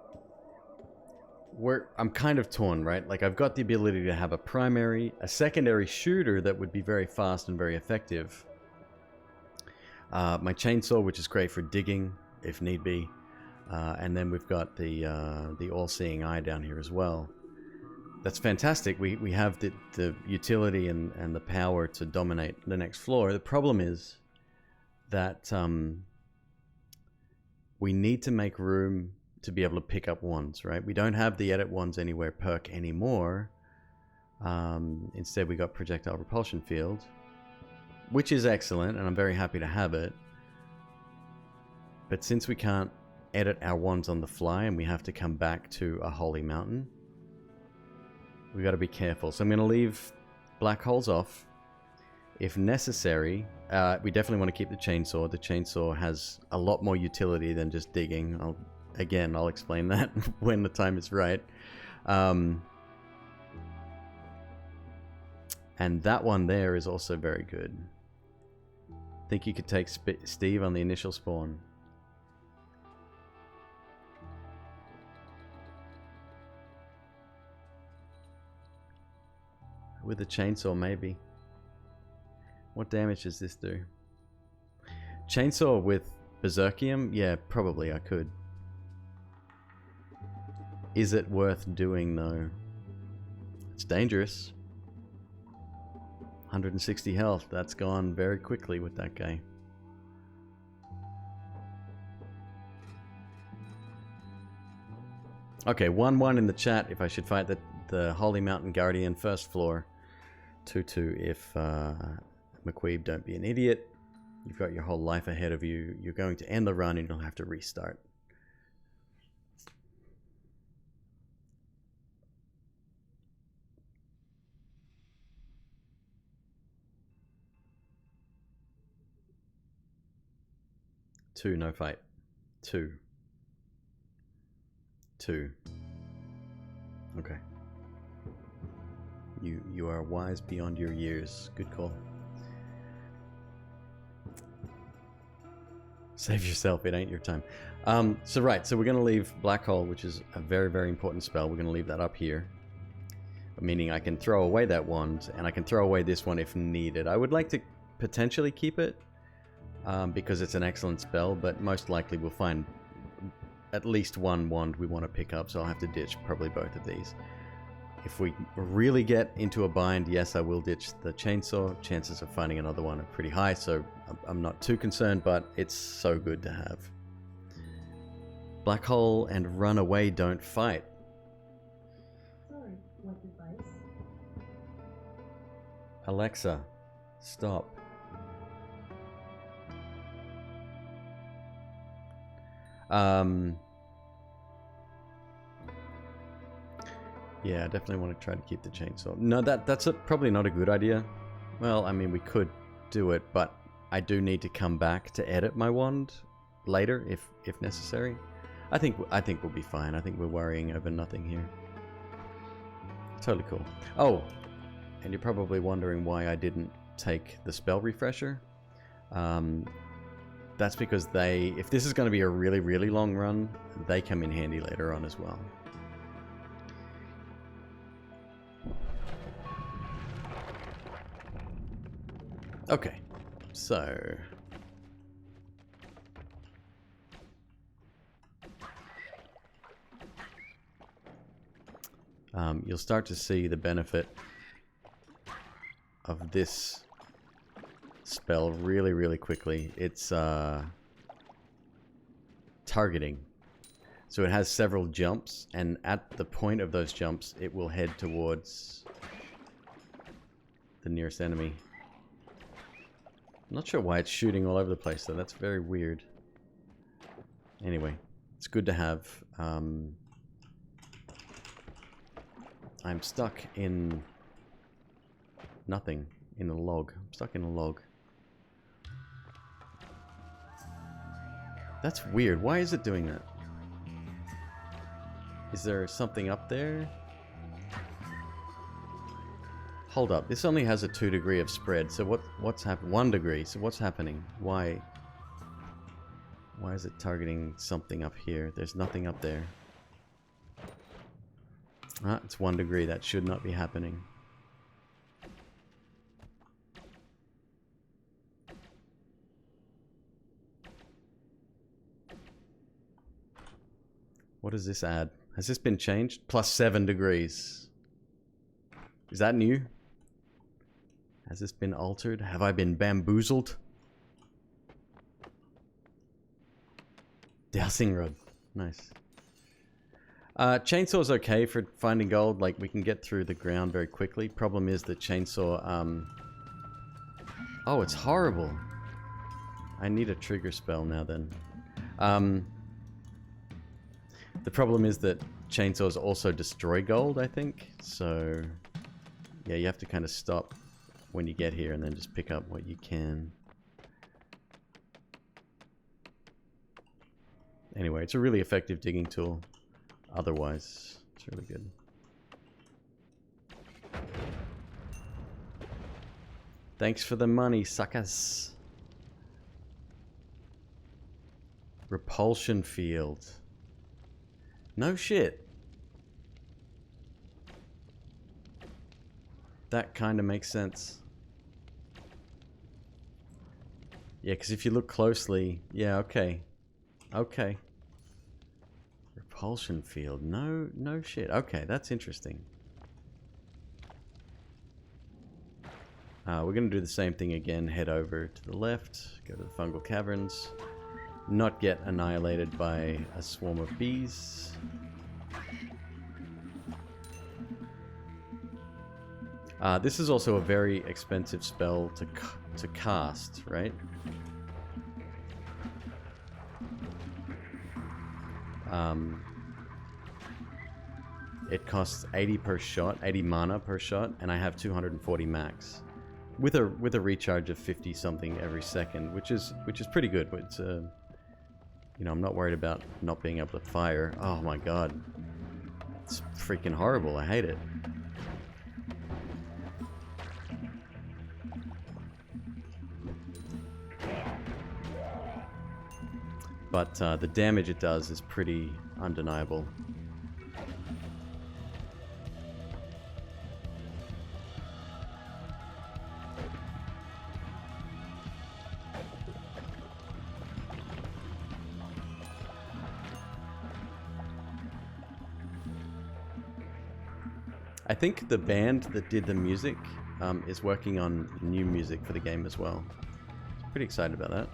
I'm kind of torn, right? Like I've got the ability to have a primary, a secondary shooter that would be very fast and very effective. My chainsaw, which is great for digging if need be. And then we've got the all-seeing eye down here as well. That's fantastic. We have the utility and the power to dominate the next floor. The problem is that we need to make room to be able to pick up wands, right? We don't have the edit wands anywhere perk anymore. Instead, we got projectile repulsion field, which is excellent, and I'm very happy to have it. But since we can't edit our wands on the fly and we have to come back to a holy mountain, we got to be careful. So I'm going to leave black holes off. If necessary, we definitely want to keep the chainsaw. The chainsaw has a lot more utility than just digging. I'll explain that when the time is right. And that one there is also very good. Think you could take Steve on the initial spawn. With a chainsaw, maybe. What damage does this do? Chainsaw with Berserkium? Yeah, probably I could. Is it worth doing, though? It's dangerous. 160 health. That's gone very quickly with that guy. Okay, 1-1 in the chat if I should fight the Holy Mountain Guardian first floor. 2-2 if McQueeb don't be an idiot. You've got your whole life ahead of you. You're going to end the run and you'll have to restart. Two, no fight. Two. Two. Okay. You are wise beyond your years. Good call. Save yourself, it ain't your time. So we're going to leave Black Hole, which is a very, very important spell. We're going to leave that up here. Meaning I can throw away that wand, and I can throw away this one if needed. I would like to potentially keep it, because it's an excellent spell, but most likely we'll find at least one wand we want to pick up, so I'll have to ditch probably both of these. If we really get into a bind, yes, I will ditch the chainsaw. Chances of finding another one are pretty high, so I'm not too concerned, but it's so good to have. Black Hole and Run Away don't fight. Sorry, what device? Alexa, stop. Yeah, I definitely want to try to keep the chainsaw. No, that's probably not a good idea. Well, I mean, we could do it, but I do need to come back to edit my wand later if necessary. I think we'll be fine. I think we're worrying over nothing here. Totally cool. Oh, and you're probably wondering why I didn't take the spell refresher. That's because if this is going to be a really, really long run, they come in handy later on as well. Okay, so you'll start to see the benefit of this spell really, really quickly. It's targeting. So it has several jumps, and at the point of those jumps, it will head towards the nearest enemy. I'm not sure why it's shooting all over the place, though. That's very weird. Anyway, it's good to have. I'm stuck in nothing. In a log. I'm stuck in a log. That's weird. Why is it doing that? Is there something up there? Hold up. This only has a 2 degree of spread. So what's happening? 1 degree. So what's happening? Why is it targeting something up here? There's nothing up there. Ah, it's 1 degree. That should not be happening. What does this add? Has this been changed? Plus 7 degrees. Is that new? Has this been altered? Have I been bamboozled? Dowsing rod. Nice. Chainsaw's okay for finding gold. Like, we can get through the ground very quickly. Problem is the chainsaw... Oh, it's horrible. I need a trigger spell now then. The problem is that chainsaws also destroy gold, I think. So, yeah, you have to kind of stop when you get here and then just pick up what you can. Anyway, it's a really effective digging tool. Otherwise, it's really good. Thanks for the money, suckers. Repulsion field. No shit. That kind of makes sense. Yeah, because if you look closely... Yeah, okay. Okay. Repulsion field. No shit. Okay, that's interesting. We're going to do the same thing again. Head over to the left. Go to the fungal caverns. Not get annihilated by a swarm of bees. This is also a very expensive spell to cast, right? It costs 80 per shot, 80 mana per shot, and I have 240 max, with a recharge of 50 something every second, which is pretty good. But it's you know, I'm not worried about not being able to fire. Oh my god, it's freaking horrible. I hate it. But the damage it does is pretty undeniable. I think the band that did the music is working on new music for the game as well. Pretty excited about that.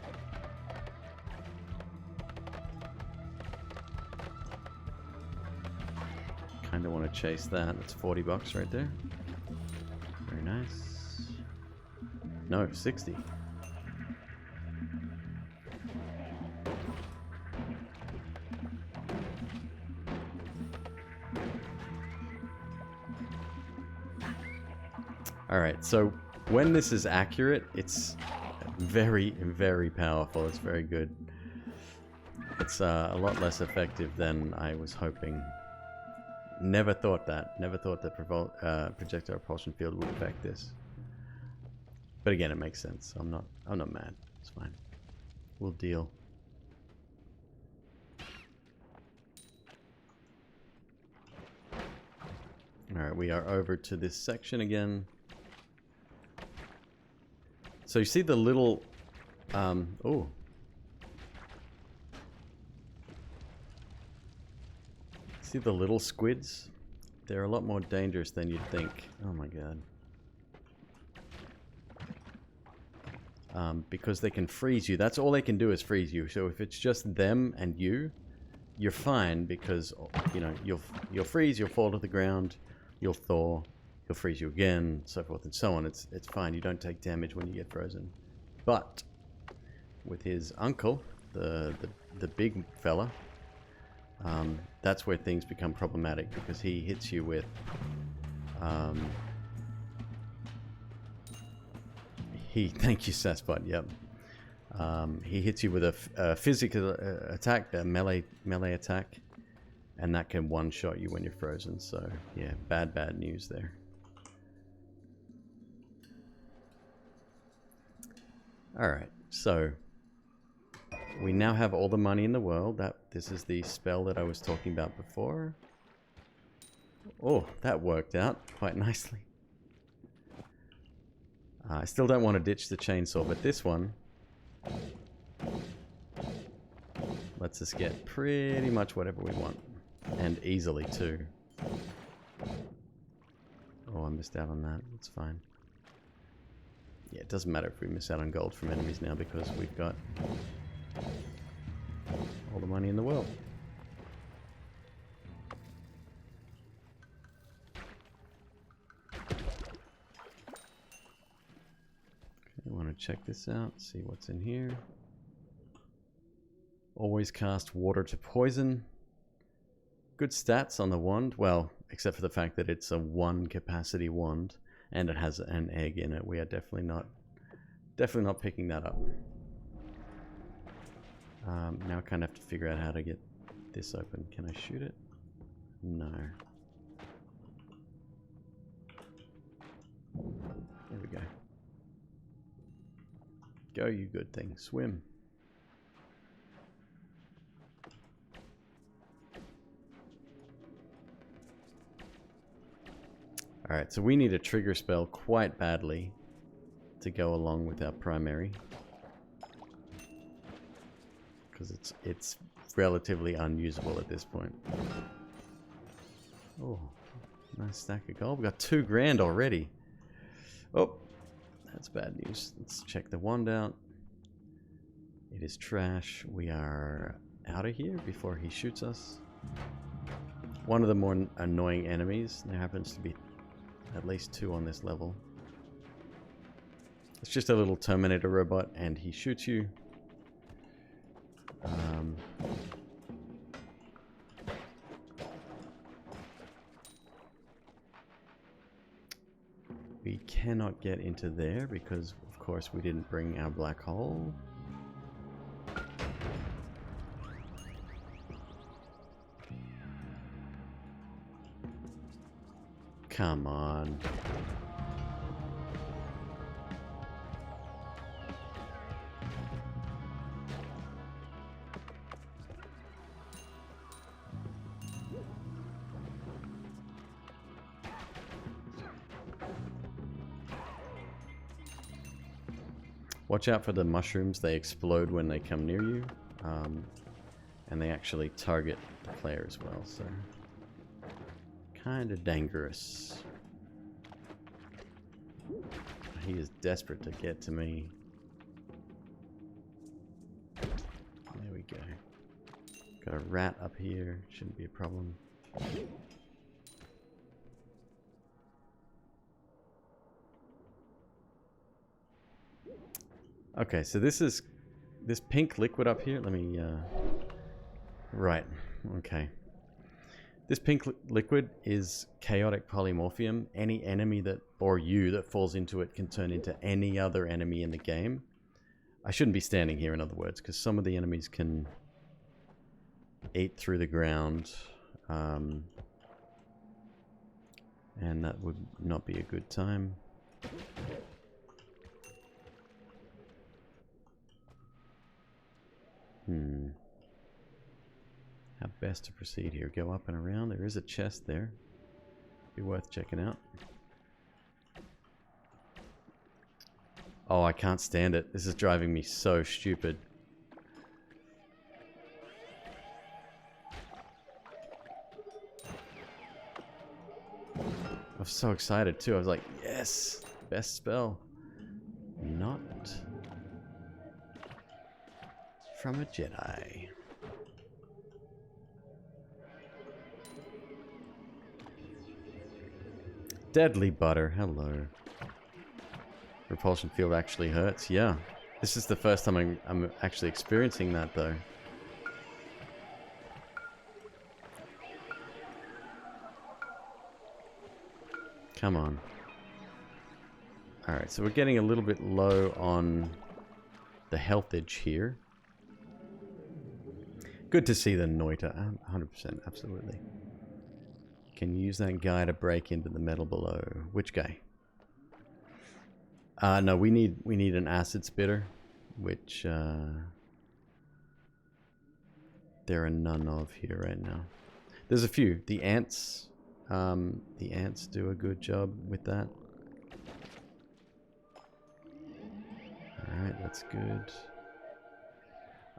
Kinda want to chase that. That's 40 bucks right there. Very nice. No, 60. Alright, so when this is accurate, it's very, very powerful. It's very good. It's a lot less effective than I was hoping. Never thought that. Never thought that projectile propulsion field would affect this. But again, it makes sense. I'm not mad. It's fine. We'll deal. Alright, we are over to this section again. So you see the little, oh. See the little squids? They're a lot more dangerous than you'd think. Oh my god. Because they can freeze you. That's all they can do is freeze you. So if it's just them and you're fine because, you know, you'll freeze, you'll fall to the ground, you'll thaw. He'll freeze you again, so forth and so on. It's fine. You don't take damage when you get frozen. But with his uncle, the big fella, that's where things become problematic because he hits you with thank you, Sasspot. Yep. He hits you with a physical attack, a melee attack, and that can one-shot you when you're frozen. So yeah, bad news there. Alright, so we now have all the money in the world. This is the spell that I was talking about before. Oh, that worked out quite nicely. I still don't want to ditch the chainsaw, but this one lets us get pretty much whatever we want. And easily too. Oh, I missed out on that. It's fine. Yeah, it doesn't matter if we miss out on gold from enemies now because we've got all the money in the world. Okay, I want to check this out, see what's in here. Always cast water to poison. Good stats on the wand, well, except for the fact that it's a 1 capacity wand. And it has an egg in it. We are definitely not picking that up. Now I kind of have to figure out how to get this open. Can I shoot it? No. There we go. Go, you good thing. Swim. Alright, so we need a trigger spell quite badly to go along with our primary. Because it's relatively unusable at this point. Oh, nice stack of gold. We got 2 grand already. Oh, that's bad news. Let's check the wand out. It is trash. We are out of here before he shoots us. One of the more annoying enemies. There happens to be at least 2 on this level. It's just a little Terminator robot and he shoots you. We cannot get into there because, of course, we didn't bring our black hole. Come on. Watch out for the mushrooms, they explode when they come near you, and they actually target the player as well, so kind of dangerous. He is desperate to get to me. There we go. Got a rat up here, shouldn't be a problem. Okay, so this is this pink liquid up here. Let me, right, okay. This pink liquid is chaotic polymorphium. Any enemy that, or you that falls into it can turn into any other enemy in the game. I shouldn't be standing here, in other words, because some of the enemies can eat through the ground. And that would not be a good time. How best to proceed here? Go up and around. There is a chest there. Be worth checking out. Oh, I can't stand it. This is driving me so stupid. I was so excited too. I was like, yes! Best spell. Not from a Jedi. Deadly butter, hello. Repulsion field actually hurts, yeah. This is the first time I'm actually experiencing that though. Come on. Alright, so we're getting a little bit low on the healthage here. Good to see the Noita, 100%, absolutely. Can you use that guy to break into the metal below? Which guy? No, we need an acid spitter, which there are none of here right now. There's a few. The ants do a good job with that. All right, that's good.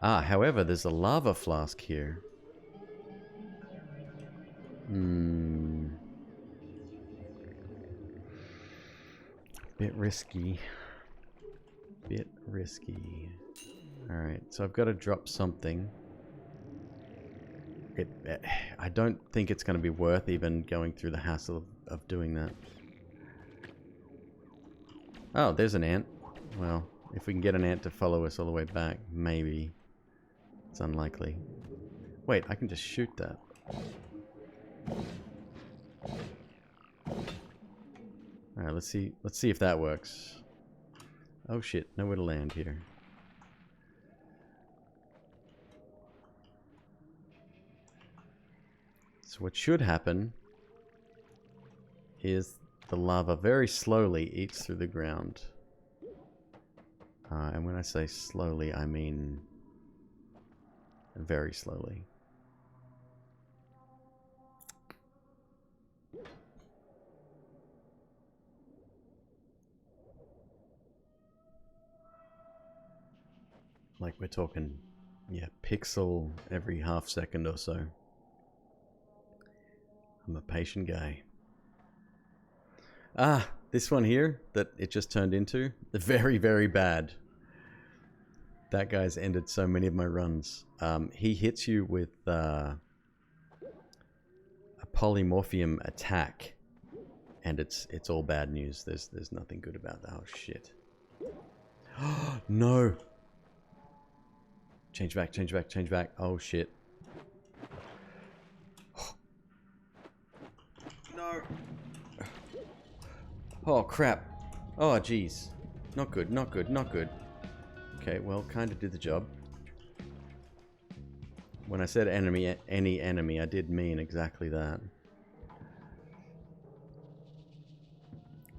However, there's a lava flask here. Bit risky. Bit risky. Alright, so I've got to drop something. I don't think it's going to be worth even going through the hassle of doing that. Oh, there's an ant. Well, if we can get an ant to follow us all the way back, maybe. It's unlikely. Wait, I can just shoot that. Alright, let's see if that works. Oh shit, nowhere to land here. So what should happen is the lava very slowly eats through the ground. And when I say slowly, I mean very slowly. Like we're talking, yeah, pixel every half second or so. I'm a patient guy. This one here that it just turned into, very, very bad. That guy's ended so many of my runs. He hits you with a polymorphium attack, and it's all bad news. There's nothing good about that. Oh shit! No! Change back, change back, change back. Oh shit! No! Oh, crap. Oh, jeez. Not good, not good, not good. Okay, well, kind of did the job. When I said enemy, any enemy, I did mean exactly that.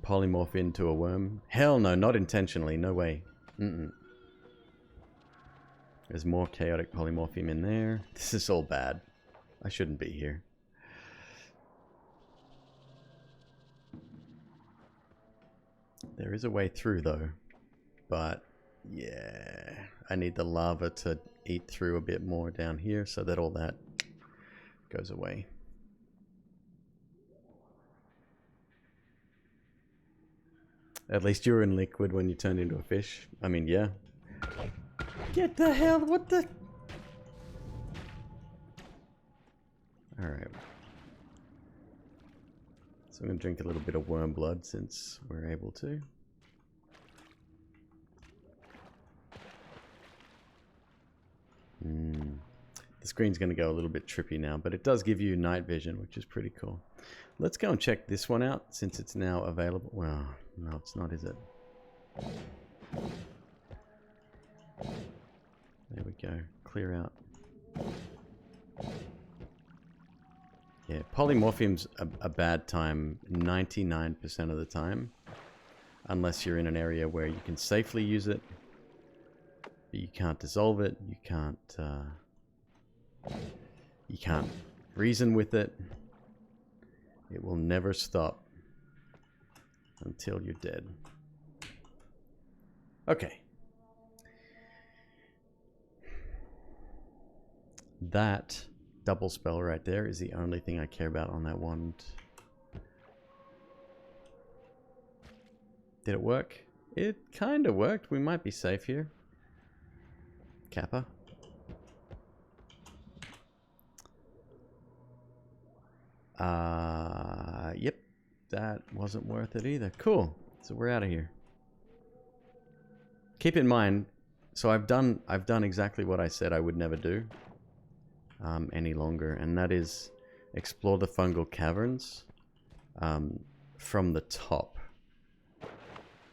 Polymorph into a worm? Hell no, not intentionally. No way. Mm-mm. There's more chaotic polymorphism in there. This is all bad. I shouldn't be here. There is a way through though. But yeah, I need the lava to eat through a bit more down here so that all that goes away. At least you were in liquid when you turned into a fish. I mean, yeah. Get the hell, what the? Alright. So I'm going to drink a little bit of worm blood since we're able to. The screen's going to go a little bit trippy now, but it does give you night vision, which is pretty cool. Let's go and check this one out since it's now available. Well, no, it's not, is it? There we go. Clear out. Yeah, polymorphism's a bad time 99% of the time. Unless you're in an area where you can safely use it. But you can't dissolve it. You can't reason with it. It will never stop until you're dead. Okay. That double spell right there is the only thing I care about on that wand. Did it work? It kind of worked. We might be safe here. Kappa. Yep. That wasn't worth it either. Cool. So we're out of here. Keep in mind, so I've done exactly what I said I would never do any longer, and that is explore the fungal caverns from the top.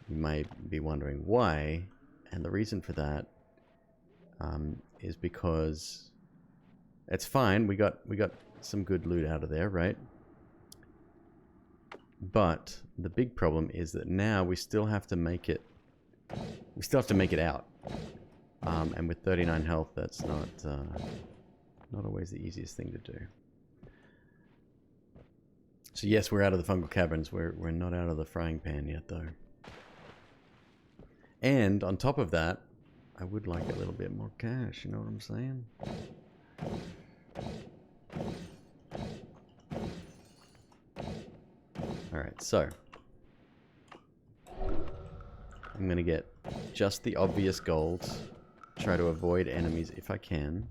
You may be wondering why, and the reason for that is because it's fine. We got some good loot out of there, right? But the big problem is that now we still have to make it. We still have to make it out, and with 39 health, that's not always the easiest thing to do. So yes, we're out of the fungal caverns. We're not out of the frying pan yet, though. And on top of that, I would like a little bit more cash. You know what I'm saying? Alright, so I'm going to get just the obvious gold. Try to avoid enemies if I can.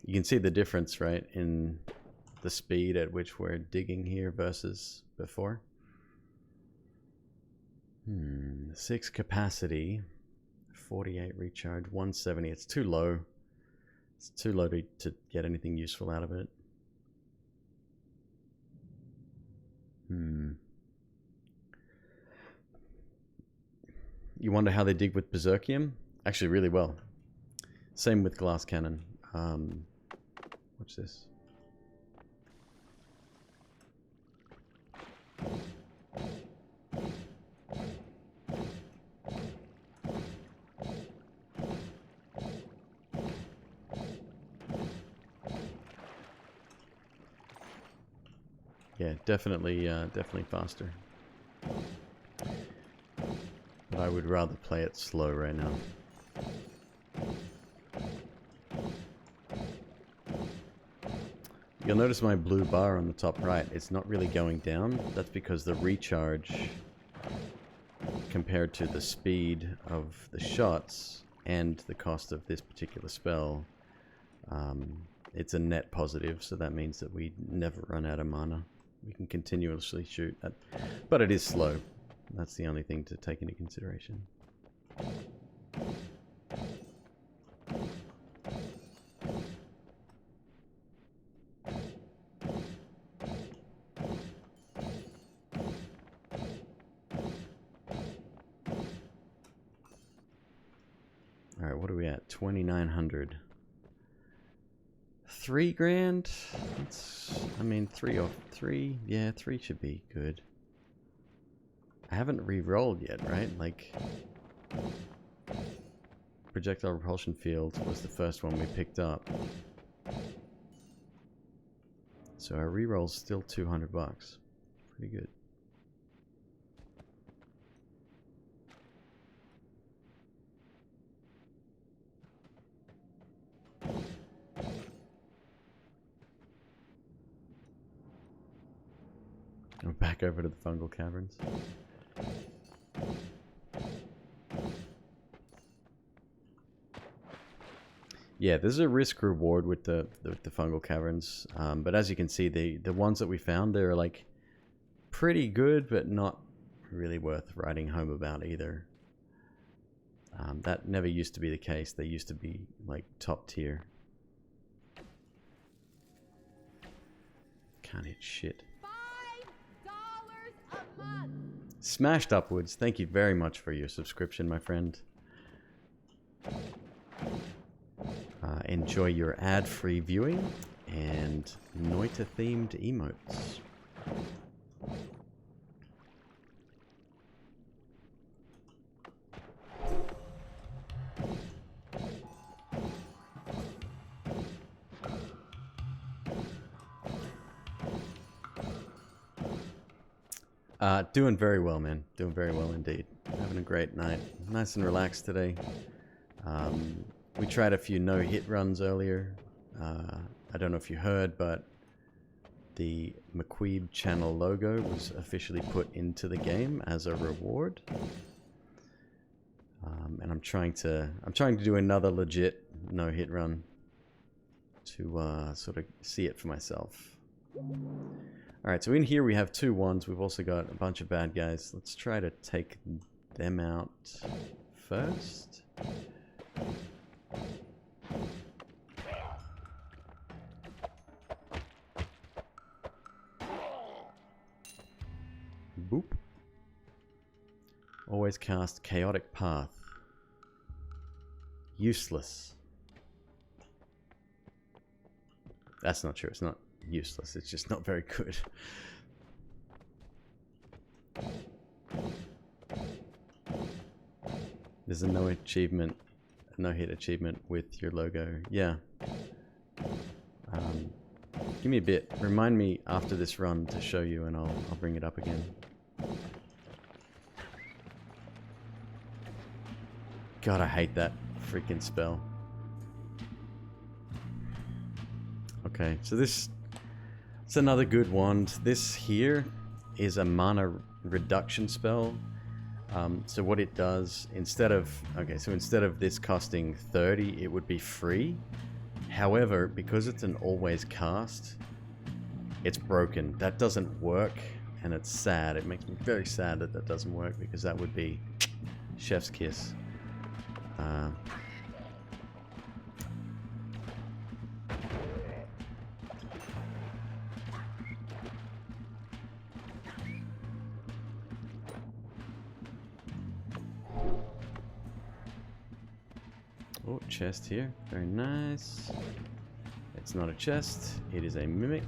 You can see the difference, right, in the speed at which we're digging here versus before. 6 capacity, 48 recharge, 170. It's too low. It's too low to get anything useful out of it. You wonder how they dig with Berserkium? Actually, really well. Same with Glass Cannon. What's this? Yeah, definitely faster. But I would rather play it slow right now. You'll notice my blue bar on the top right, it's not really going down. That's because the recharge compared to the speed of the shots and the cost of this particular spell it's a net positive, so that means that we never run out of mana. We can continuously shoot, but it is slow. That's the only thing to take into consideration. Alright, what are we at? 2,900. 3 grand? I mean, 3, yeah, 3 should be good. I haven't re-rolled yet, right? Like, projectile repulsion field was the first one we picked up. So our re-roll's still $200. Pretty good. We're back over to the fungal caverns. Yeah, there's a risk reward with the fungal caverns, but as you can see, the ones that we found, they're like pretty good, but not really worth writing home about either. That never used to be the case. They used to be like top tier. Can't hit shit. $5 a month. Smashed Upwards, thank you very much for your subscription, my friend. Enjoy your ad-free viewing and Noita-themed emotes. Doing very well, man. Doing very well indeed. Having a great night. Nice and relaxed today. We tried a few no-hit runs earlier. I don't know if you heard, but the McQueeb channel logo was officially put into the game as a reward. And I'm trying to do another legit no-hit run to sort of see it for myself. Alright, so in here we have 2 ones. We've also got a bunch of bad guys. Let's try to take them out first. Boop. Always cast Chaotic Path. Useless. That's not true. It's not useless. It's just not very good. There's a no achievement, a no hit achievement with your logo. Yeah. Give me a bit. Remind me after this run to show you, and I'll bring it up again. God, I hate that freaking spell. Okay, so it's another good wand. This here is a mana reduction spell. So what it does, instead of this costing 30, it would be free. However, because it's an always cast, it's broken. That doesn't work, and it's sad. It makes me very sad that that doesn't work, because that would be chef's kiss. Oh, chest here. Very nice. It's not a chest. It is a mimic.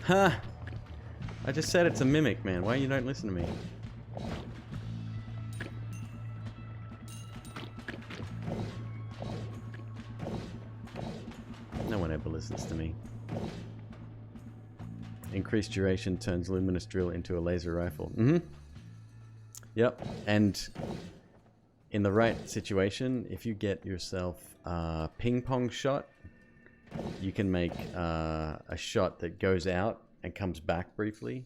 Huh! I just said it's a mimic, man. Why you don't listen to me? No one ever listens to me. Increased duration turns luminous drill into a laser rifle. Yep. And in the right situation, if you get yourself a ping pong shot, you can make a shot that goes out and comes back briefly.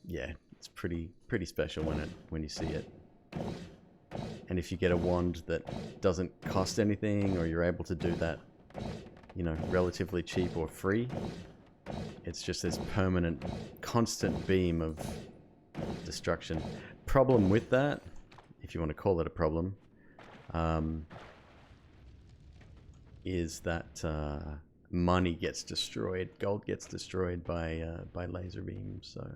Yeah, it's pretty special when you see it. And if you get a wand that doesn't cost anything, or you're able to do that, you know, relatively cheap or free, it's just this permanent, constant beam of destruction. Problem with that, if you want to call it a problem, is that money gets destroyed, gold gets destroyed by laser beams. So,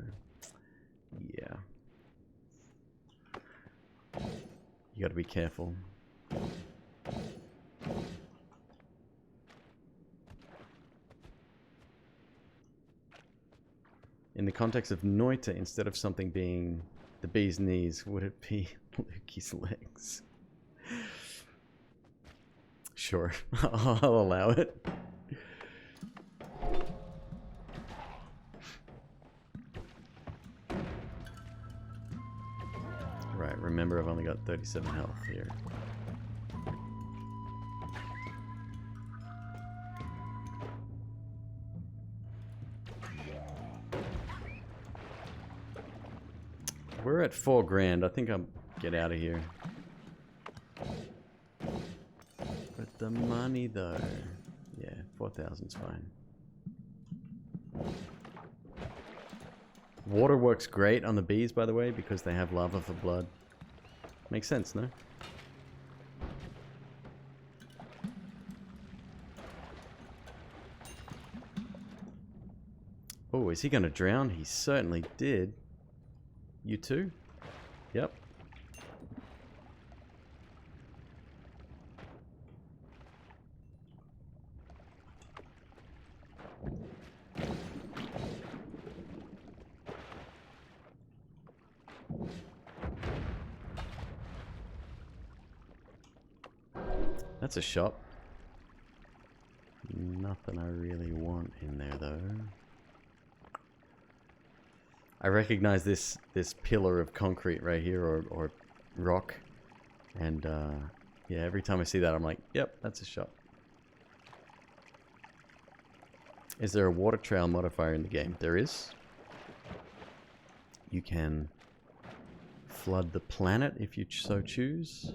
yeah, you got to be careful. In the context of Noita, instead of something being the bee's knees, would it be Luki's legs? Sure, I'll allow it. Right, remember I've only got 37 health here. We're at 4 grand. I think I'll get out of here. But the money though. Yeah, 4,000's fine. Water works great on the bees, by the way, because they have lava for blood. Makes sense, no? Oh, is he gonna drown? He certainly did. You too? Yep. That's a shop. Nothing I really want in there though. I recognize this pillar of concrete right here, or rock, and yeah, every time I see that I'm like, yep, that's a shop. Is there a water trail modifier in the game? There is. You can flood the planet if you so choose.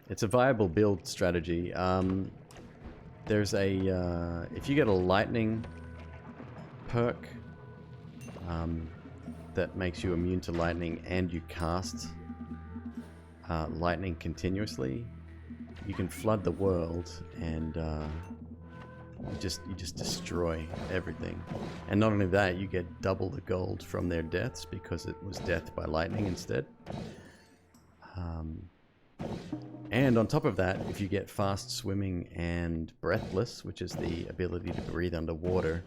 It's a viable build strategy. There's a if you get a lightning perk that makes you immune to lightning, and you cast lightning continuously, you can flood the world, and you just destroy everything. And not only that, you get double the gold from their deaths because it was death by lightning instead. And on top of that, if you get fast swimming and breathless, which is the ability to breathe underwater,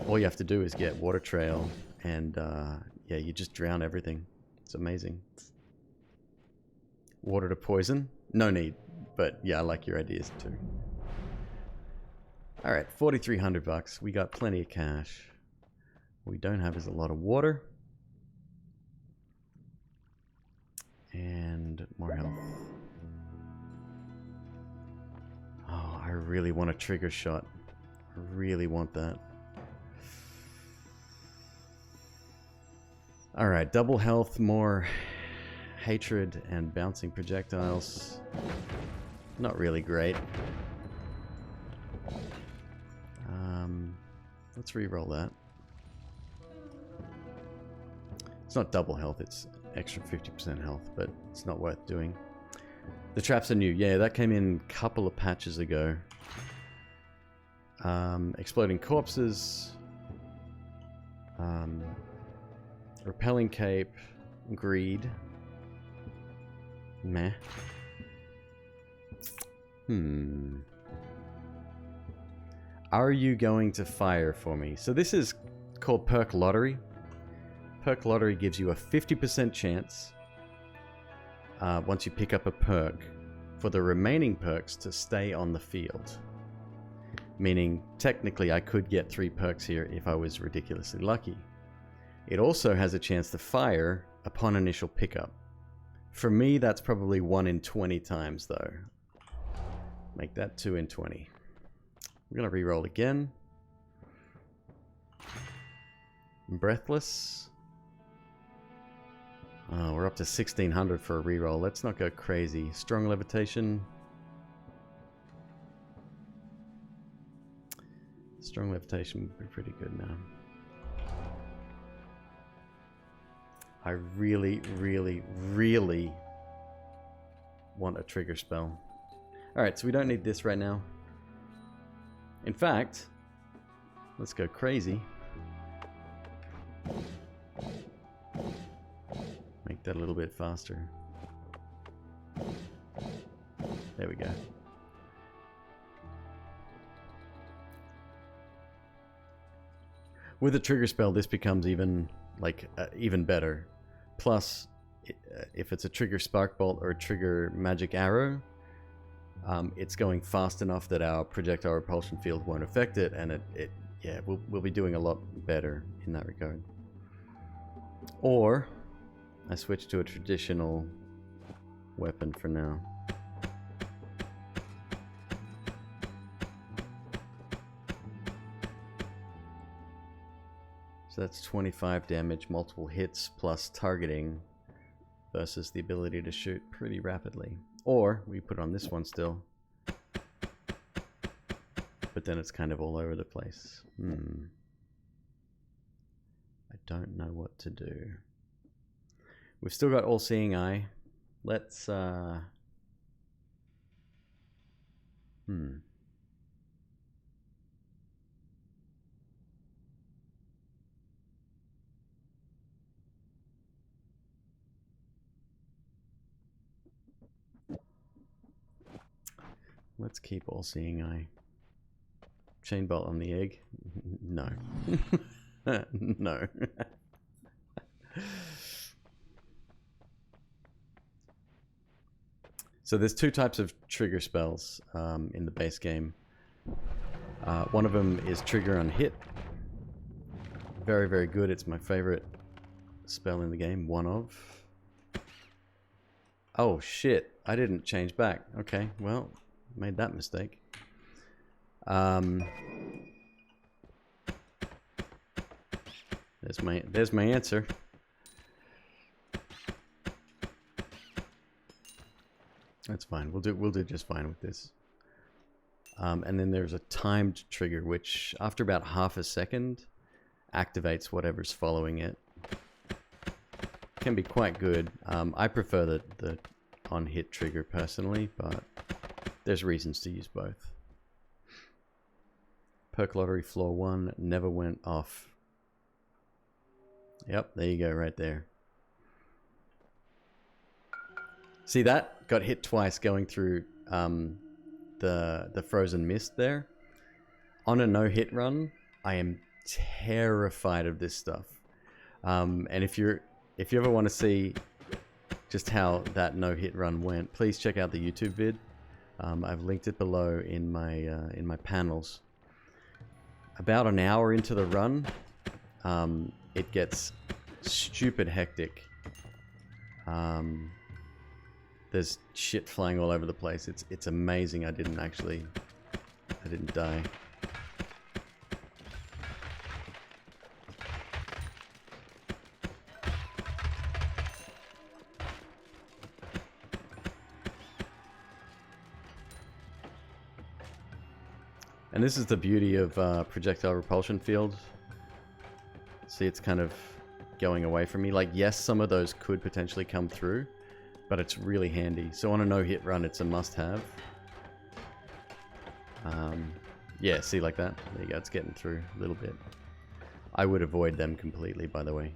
all you have to do is get water trail, and yeah, you just drown everything. It's amazing. Water to poison? No need, but yeah, I like your ideas too. All right, 4,300 bucks. We got plenty of cash. What we don't have is a lot of water. And more health. Oh, I really want a trigger shot. I really want that. Alright, double health, more hatred, and bouncing projectiles. Not really great. Let's re-roll that. It's not double health, it's extra 50% health, but it's not worth doing. The traps are new. Yeah, that came in a couple of patches ago. Exploding corpses. Repelling cape. Greed. Meh. Are you going to fire for me? So this is called Perk Lottery. Perk Lottery gives you a 50% chance, once you pick up a perk, for the remaining perks to stay on the field. Meaning, technically, I could get 3 perks here if I was ridiculously lucky. It also has a chance to fire upon initial pickup. For me, that's probably 1 in 20 times, though. Make that 2 in 20. We're going to re-roll again. Breathless. Oh, we're up to 1600 for a reroll. Let's not go crazy. Strong levitation. Strong levitation would be pretty good now. I really, really, really want a trigger spell. Alright, so we don't need this right now. In fact, let's go crazy. Make that a little bit faster. There we go. With a trigger spell, this becomes even even better. Plus, if it's a trigger spark bolt or a trigger magic arrow, it's going fast enough that our projectile repulsion field won't affect it, and we'll be doing a lot better in that regard. Or I switch to a traditional weapon for now. So that's 25 damage, multiple hits plus targeting versus the ability to shoot pretty rapidly. Or we put on this one still, but then it's kind of all over the place. I don't know what to do. We've still got All-Seeing Eye. Let's let's keep All-Seeing Eye. Chain bolt on the egg? No. No. So there's two types of trigger spells in the base game. One of them is trigger on hit. Very, very good. It's my favorite spell in the game. One of. Oh shit, I didn't change back. Okay, well, made that mistake. There's my answer. That's fine. We'll do just fine with this. And then there's a timed trigger, which after about half a second activates whatever's following it. Can be quite good. I prefer the on hit trigger personally, but there's reasons to use both. Perk lottery floor 1 never went off. Yep, there you go, right there. See that? Got hit twice going through the frozen mist there. On a no-hit run, I am terrified of this stuff. And if you ever want to see just how that no-hit run went, please check out the YouTube vid. I've linked it below in my panels. About an hour into the run, it gets stupid hectic. There's shit flying all over the place. It's amazing I didn't die. And this is the beauty of projectile repulsion field. See, it's kind of going away from me. Like, yes, some of those could potentially come through, but it's really handy. So on a no-hit run, it's a must-have. Yeah, see, like that? There you go, it's getting through a little bit. I would avoid them completely, by the way.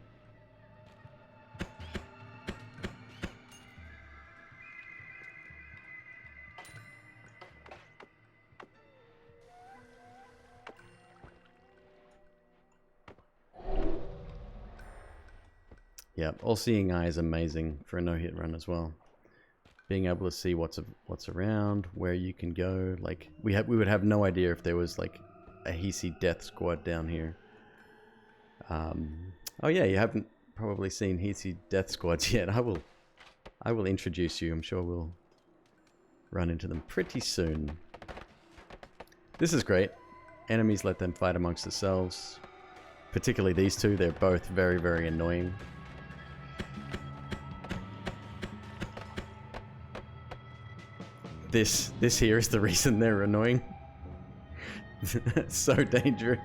Yeah, All-Seeing Eye is amazing for a no-hit run as well. Being able to see what's around, where you can go. Like we would have no idea if there was like a Hisi death squad down here. Oh yeah, you haven't probably seen Hisi death squads yet. I will introduce you. I'm sure we'll run into them pretty soon. This is great. Enemies, let them fight amongst themselves. Particularly these two. They're both very, very annoying. This here is the reason they're annoying. It's so dangerous.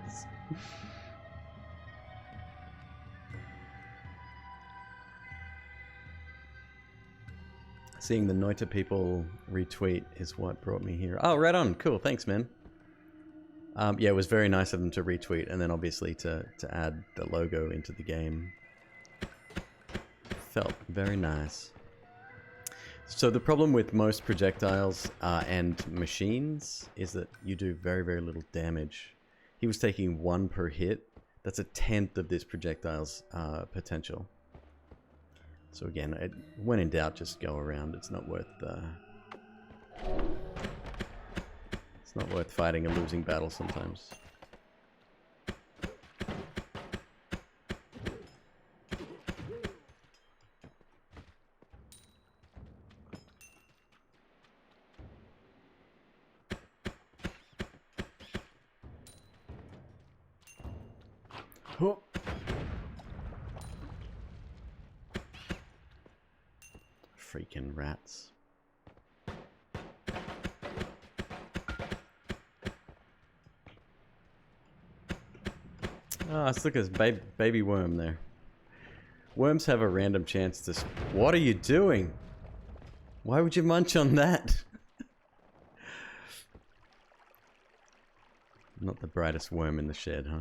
Seeing the Noita people retweet is what brought me here. Oh, right on. Cool. Thanks, man. Yeah, it was very nice of them to retweet, and then obviously to add the logo into the game. Felt very nice. So the problem with most projectiles and machines is that you do very, very little damage. He was taking 1 per hit. That's a 1/10 of this projectile's potential. So again, when in doubt, just go around. It's not worth fighting a losing battle sometimes. Oh. Freaking rats. Oh, let's look at this baby worm there. Worms have a random chance to... What are you doing? Why would you munch on that? Not the brightest worm in the shed, huh?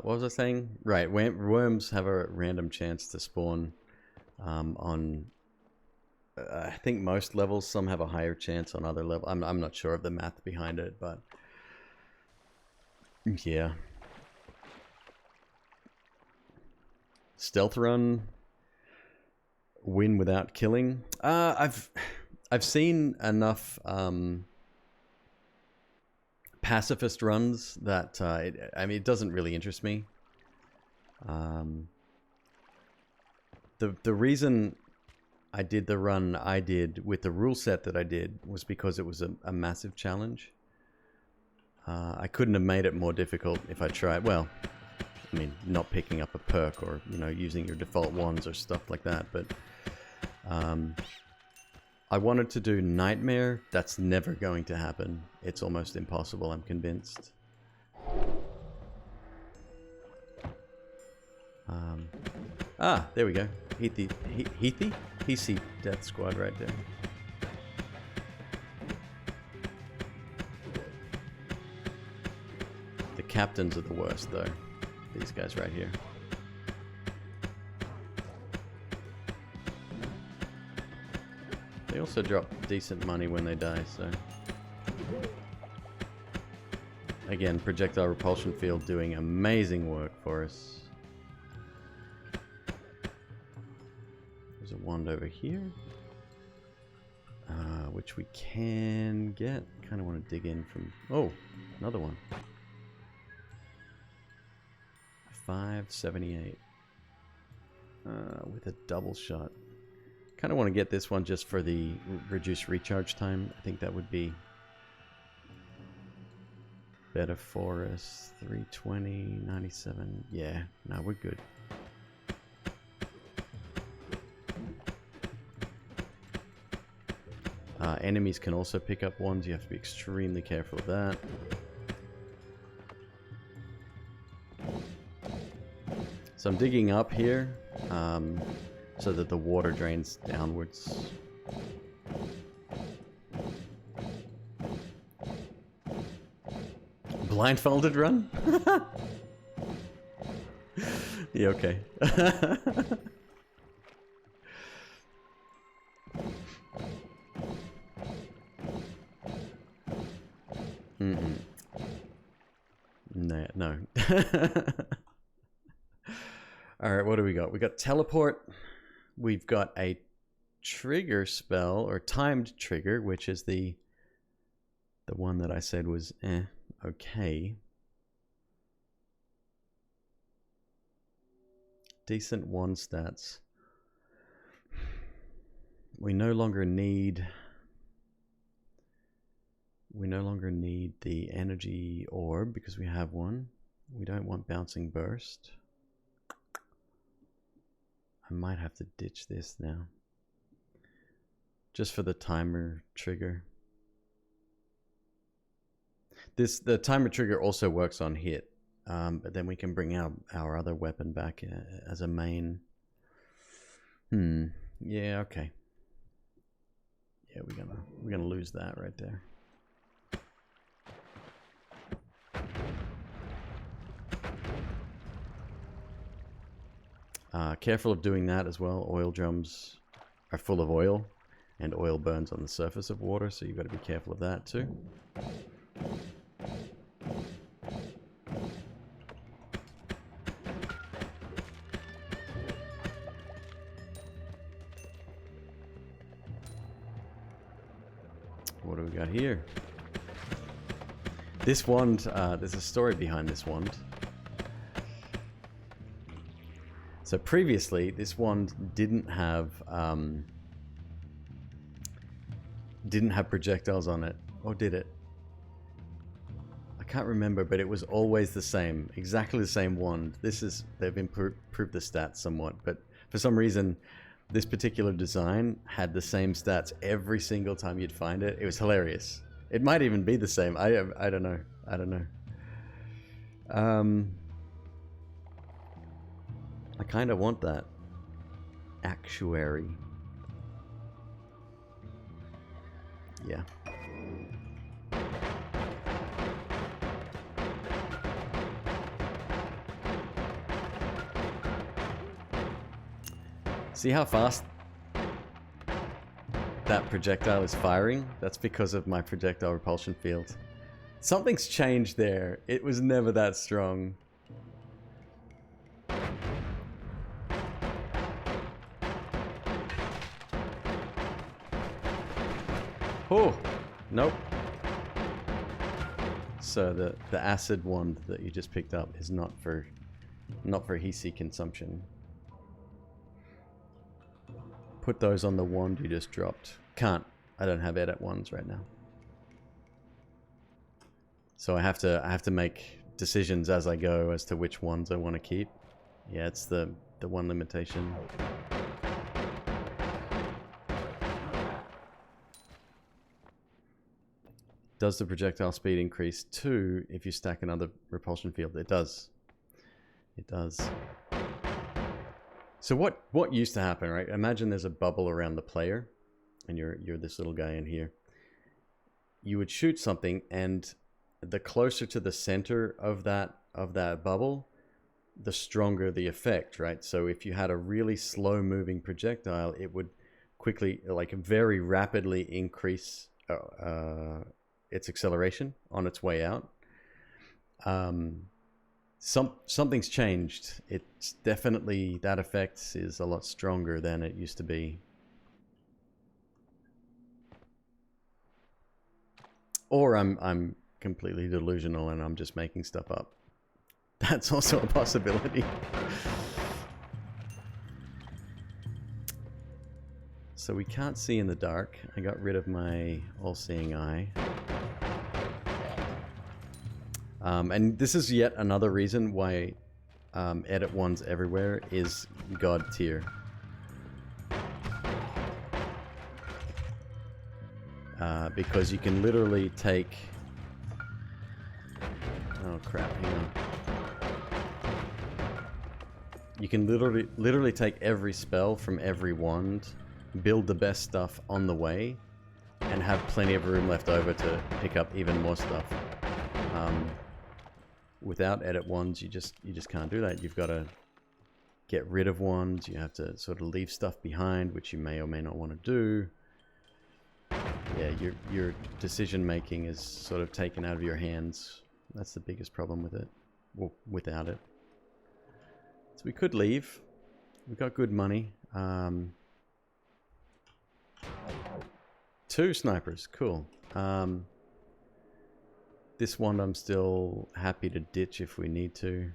What was I saying? Right, worms have a random chance to spawn on... I think most levels, some have a higher chance on other levels. I'm not sure of the math behind it, but... Yeah. Stealth run... Win without killing. I've seen enough pacifist runs that I mean, it doesn't really interest me. The reason I did the run I did with the rule set that I did was because it was a massive challenge. I couldn't have made it more difficult if I tried. Well, I mean, not picking up a perk or, you know, using your default wands or stuff like that, but I wanted to do Nightmare. That's never going to happen. It's almost impossible, I'm convinced. There we go. Heathy Death Squad right there. The captains are the worst, though. These guys right here. They also drop decent money when they die, so... Again, projectile repulsion field doing amazing work for us. There's a wand over here. Which we can get. Kind of want to dig in from... Oh, another one. 578. With a double shot. Kind of want to get this one just for the reduced recharge time. I think that would be better for us. 320, 97. Yeah, no, we're good. Enemies can also pick up wands. You have to be extremely careful of that. So I'm digging up here. So that the water drains downwards. Blindfolded run? Yeah, okay. No. Alright, what do we got? We got teleport. We've got a trigger spell, or timed trigger, which is the one that I said was okay. Decent wand stats. We no longer need the energy orb because we have one. We don't want bouncing burst. I might have to ditch this now. Just for the timer trigger. The timer trigger also works on hit. But then we can bring our other weapon back as a main. Yeah, okay. Yeah, we're gonna lose that right there. Careful of doing that as well. Oil drums are full of oil, and oil burns on the surface of water, so you've got to be careful of that too. What do we got here? This wand, there's a story behind this wand. So previously, this wand didn't have projectiles on it, or did it? I can't remember, but it was always the same, exactly the same wand. They've improved the stats somewhat, but for some reason, this particular design had the same stats every single time you'd find it. It was hilarious. It might even be the same. I don't know. I don't know. I kind of want that. Actuary. Yeah. See how fast that projectile is firing? That's because of my projectile repulsion field. Something's changed there. It was never that strong. Oh, nope. So the acid wand that you just picked up is not for Hisi consumption. Put those on the wand you just dropped. Can't. I don't have edit wands right now. So I have to make decisions as I go as to which ones I want to keep. Yeah, it's the one limitation. Does the projectile speed increase 2 if you stack another repulsion field? It does. It does. So what used to happen, right? Imagine there's a bubble around the player, and you're this little guy in here. You would shoot something, and the closer to the center of that bubble, the stronger the effect, right? So if you had a really slow moving projectile, it would quickly, like very rapidly increase its acceleration on its way out. Something's changed. It's definitely, that effect is a lot stronger than it used to be. Or I'm completely delusional and I'm just making stuff up. That's also a possibility. So we can't see in the dark. I got rid of my all-seeing eye. And this is yet another reason why edit ones everywhere is God tier. Because you can literally take... Oh crap, hang on. You can literally take every spell from every wand, build the best stuff on the way, and have plenty of room left over to pick up even more stuff. Without edit wands, you just can't do that. You've got to get rid of wands. You have to sort of leave stuff behind, which you may or may not want to do. Yeah, your decision making is sort of taken out of your hands. That's the biggest problem with it. Well, without it. So we could leave. We've got good money. 2 snipers, cool. This one I'm still happy to ditch if we need to.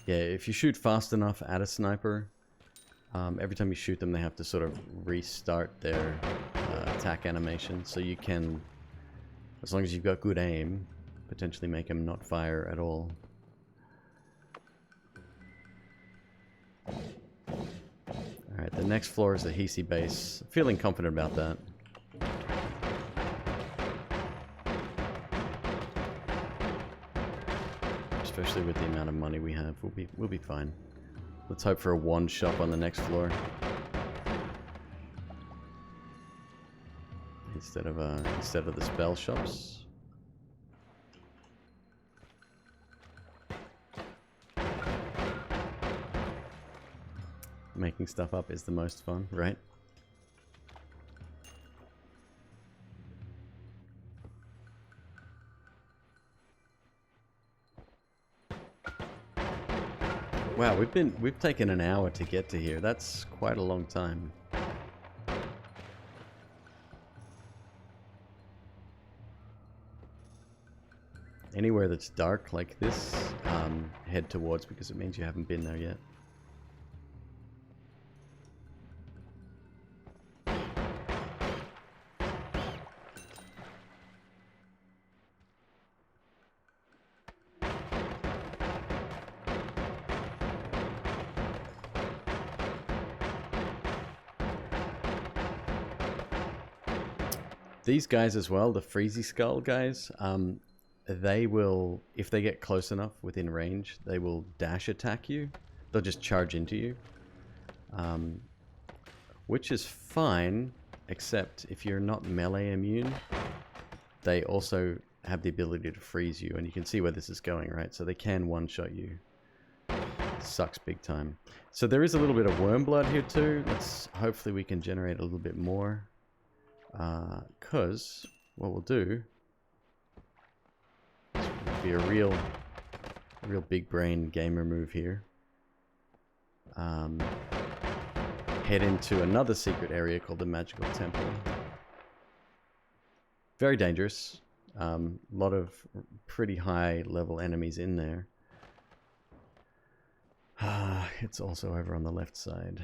Yeah, if you shoot fast enough at a sniper, every time you shoot them they have to sort of restart their attack animation, so you can As long as you've got good aim, potentially make him not fire at all. Alright, the next floor is the Hisi base. Feeling confident about that. Especially with the amount of money we have, we'll be fine. Let's hope for a wand shop on the next floor. Instead of the spell shops. Making stuff up is the most fun, right? Wow, we've taken an hour to get to here. That's quite a long time. Anywhere that's dark like this, head towards, because it means you haven't been there yet. These guys as well, the Freezy Skull guys, they will, if they get close enough within range, they will dash attack you. They'll just charge into you. Which is fine, except if you're not melee immune, they also have the ability to freeze you, and you can see where this is going, right? So they can one-shot you. Sucks big time. So there is a little bit of worm blood here too. Hopefully we can generate a little bit more. Because what we'll do will be a real big brain gamer move here. Head into another secret area called the Magical Temple. Very dangerous. A lot of pretty high level enemies in there. It's also over on the left side.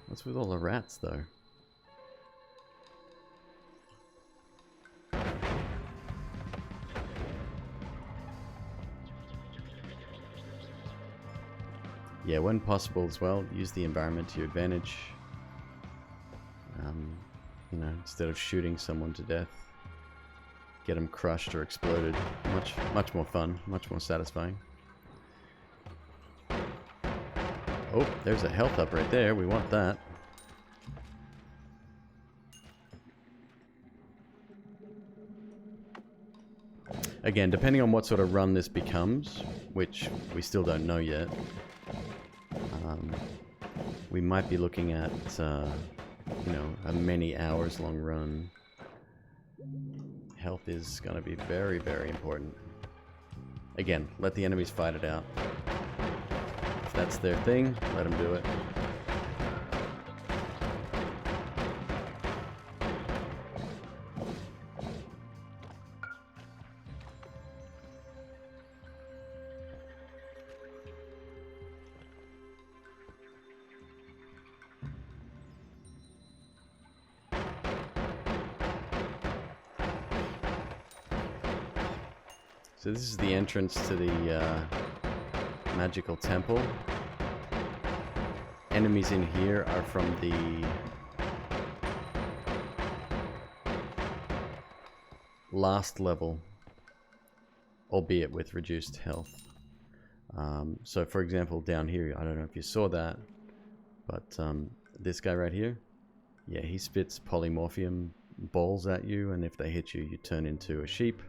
What's with all the rats, though? Yeah, when possible as well, use the environment to your advantage. You know, instead of shooting someone to death, get them crushed or exploded. Much more fun, much more satisfying. Oh, there's a health up right there. We want that. Again, depending on what sort of run this becomes, which we still don't know yet, we might be looking at, you know, a many hours long run. Health is going to be very, very important. Again, let the enemies fight it out. If that's their thing, let them do it. So this is the entrance to the Magical Temple. Enemies in here are from the last level, albeit with reduced health. So for example, down here, I don't know if you saw that, but this guy right here, yeah, he spits polymorphium balls at you, and if they hit you, you turn into a sheep.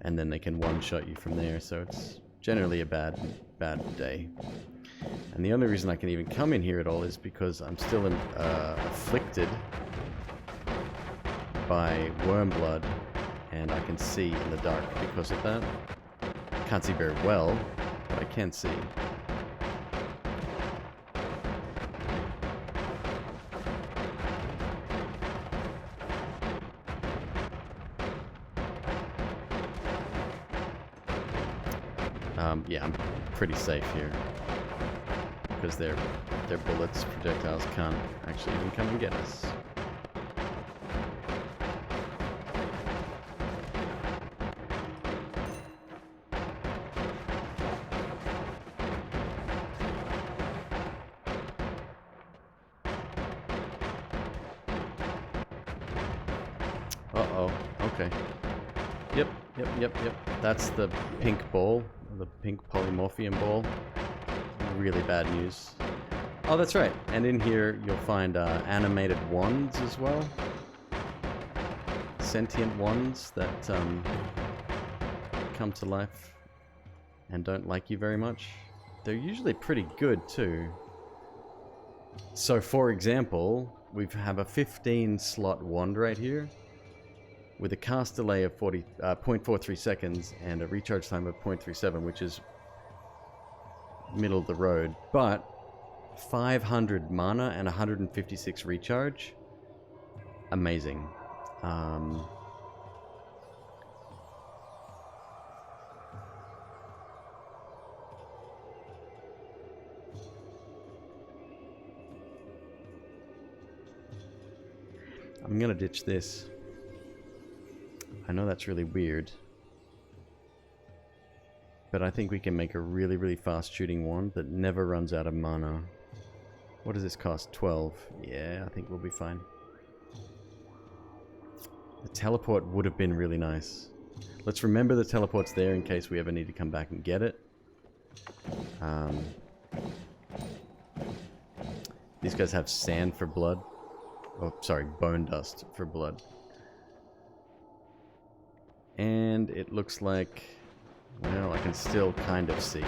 And then they can one-shot you from there, so it's generally a bad day. And the only reason I can even come in here at all is because I'm still afflicted by worm blood, and I can see in the dark because of that. Can't see very well, but I can see. Yeah, I'm pretty safe here. Because their bullets, projectiles can't actually even come and get us. Uh-oh, okay. Yep. That's the pink ball, the pink polymorphium ball. Really bad news. Oh, that's right. And in here, you'll find animated wands as well. Sentient wands that come to life and don't like you very much. They're usually pretty good, too. So, for example, we have a 15-slot wand right here with a cast delay of 0.43 seconds and a recharge time of 0.37, which is middle of the road, but 500 mana and 156 recharge. Amazing. I'm gonna ditch this. I know that's really weird, but I think we can make a really, really fast shooting wand that never runs out of mana. What does this cost? 12. Yeah, I think we'll be fine. The teleport would have been really nice. Let's remember the teleport's there in case we ever need to come back and get it. These guys have sand for blood. Oh, sorry, bone dust for blood. And it looks like, well, I can still kind of see.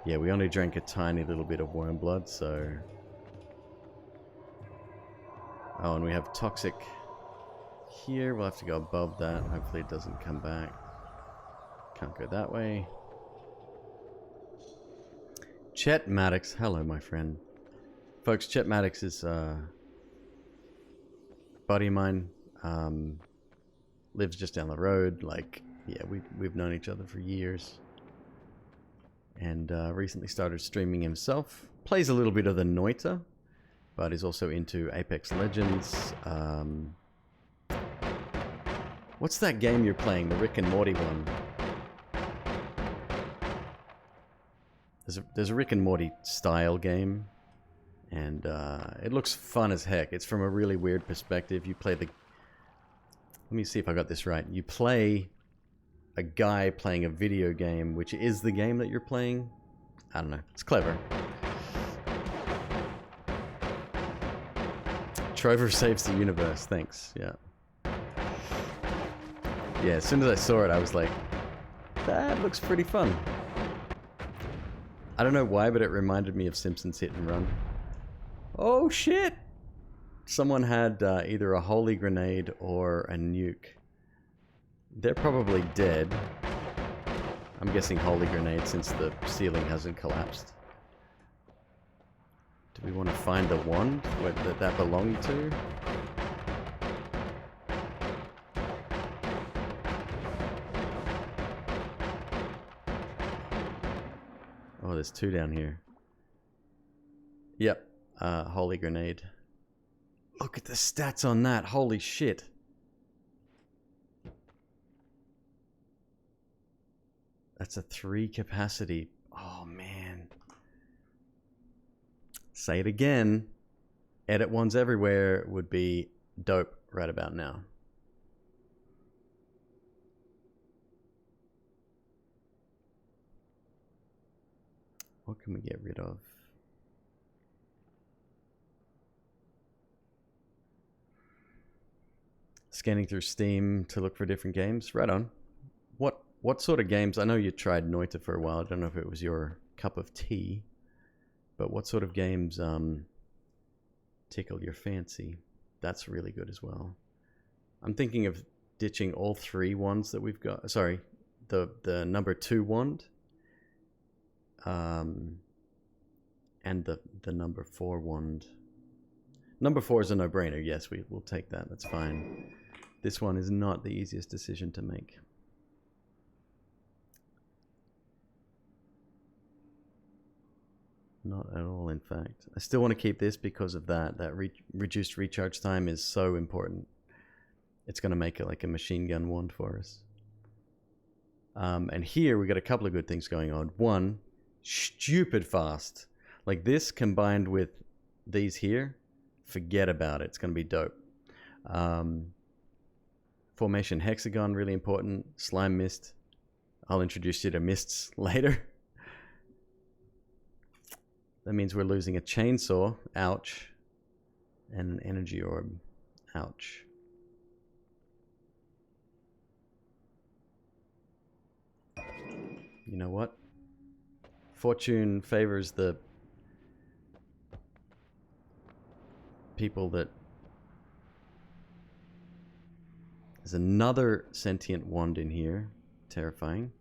Yeah, we only drank a tiny little bit of worm blood, so... Oh, and we have toxic here. We'll have to go above that. Hopefully it doesn't come back. Can't go that way. Chet Maddox. Hello, my friend. Folks, Chet Maddox is a buddy of mine. Lives just down the road. Like, yeah, we've known each other for years. And recently started streaming himself. Plays a little bit of the Noita, but is also into Apex Legends. What's that game you're playing? The Rick and Morty one. There's a Rick and Morty style game. And it looks fun as heck. It's from a really weird perspective. You play the... Let me see if I got this right. You play a guy playing a video game, which is the game that you're playing. I don't know. It's clever. Trover saves the universe. Thanks. Yeah. Yeah, as soon as I saw it, I was like, that looks pretty fun. I don't know why, but it reminded me of Simpsons Hit and Run. Oh shit! Someone had either a holy grenade or a nuke. They're probably dead. I'm guessing holy grenade since the ceiling hasn't collapsed. Do we want to find the wand that belonged to? Oh, there's two down here. Yep. Holy grenade. Look at the stats on that. Holy shit. That's a 3 capacity. Oh, man. Say it again. Edit ones everywhere would be dope right about now. What can we get rid of? Scanning through Steam to look for different games. Right on. What sort of games? I know you tried Noita for a while. I don't know if it was your cup of tea. But what sort of games tickle your fancy? That's really good as well. I'm thinking of ditching all 3 wands that we've got. Sorry, the number 2 wand. And the number 4 wand. Number 4 is a no-brainer. Yes, we'll take that. That's fine. This one is not the easiest decision to make. Not at all, in fact. I still want to keep this because of that. That reduced recharge time is so important. It's going to make it like a machine gun wand for us. And here we got a couple of good things going on. One, stupid fast. Like this combined with these here, forget about it. It's going to be dope. Formation hexagon, really important. Slime mist. I'll introduce you to mists later. That means we're losing a chainsaw. Ouch. And an energy orb. Ouch. You know what? Fortune favors the people that... There's another sentient wand in here. Terrifying.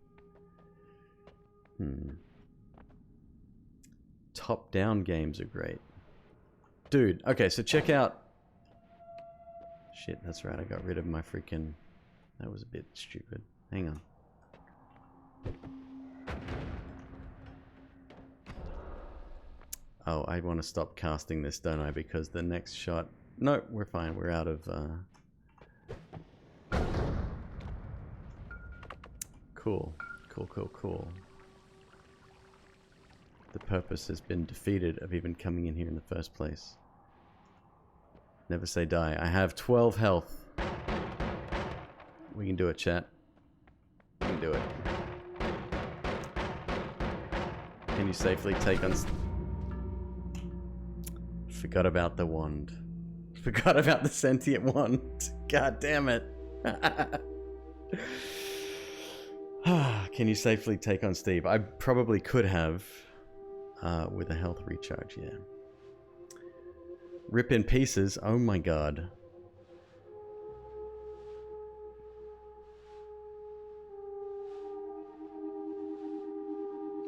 Top-down games are great. Dude, okay, so check out... Shit, that's right, I got rid of my freaking... That was a bit stupid. Hang on. Oh, I want to stop casting this, don't I? Because the next shot... No, we're fine. We're out of... Cool. Cool. The purpose has been defeated of even coming in here in the first place. Never say die. I have 12 health. We can do it, chat. We can do it. Can you safely take on... Forgot about the wand. Forgot about the sentient wand. God damn it. Can you safely take on Steve? I probably could have with a health recharge, yeah. Rip in pieces. Oh my god.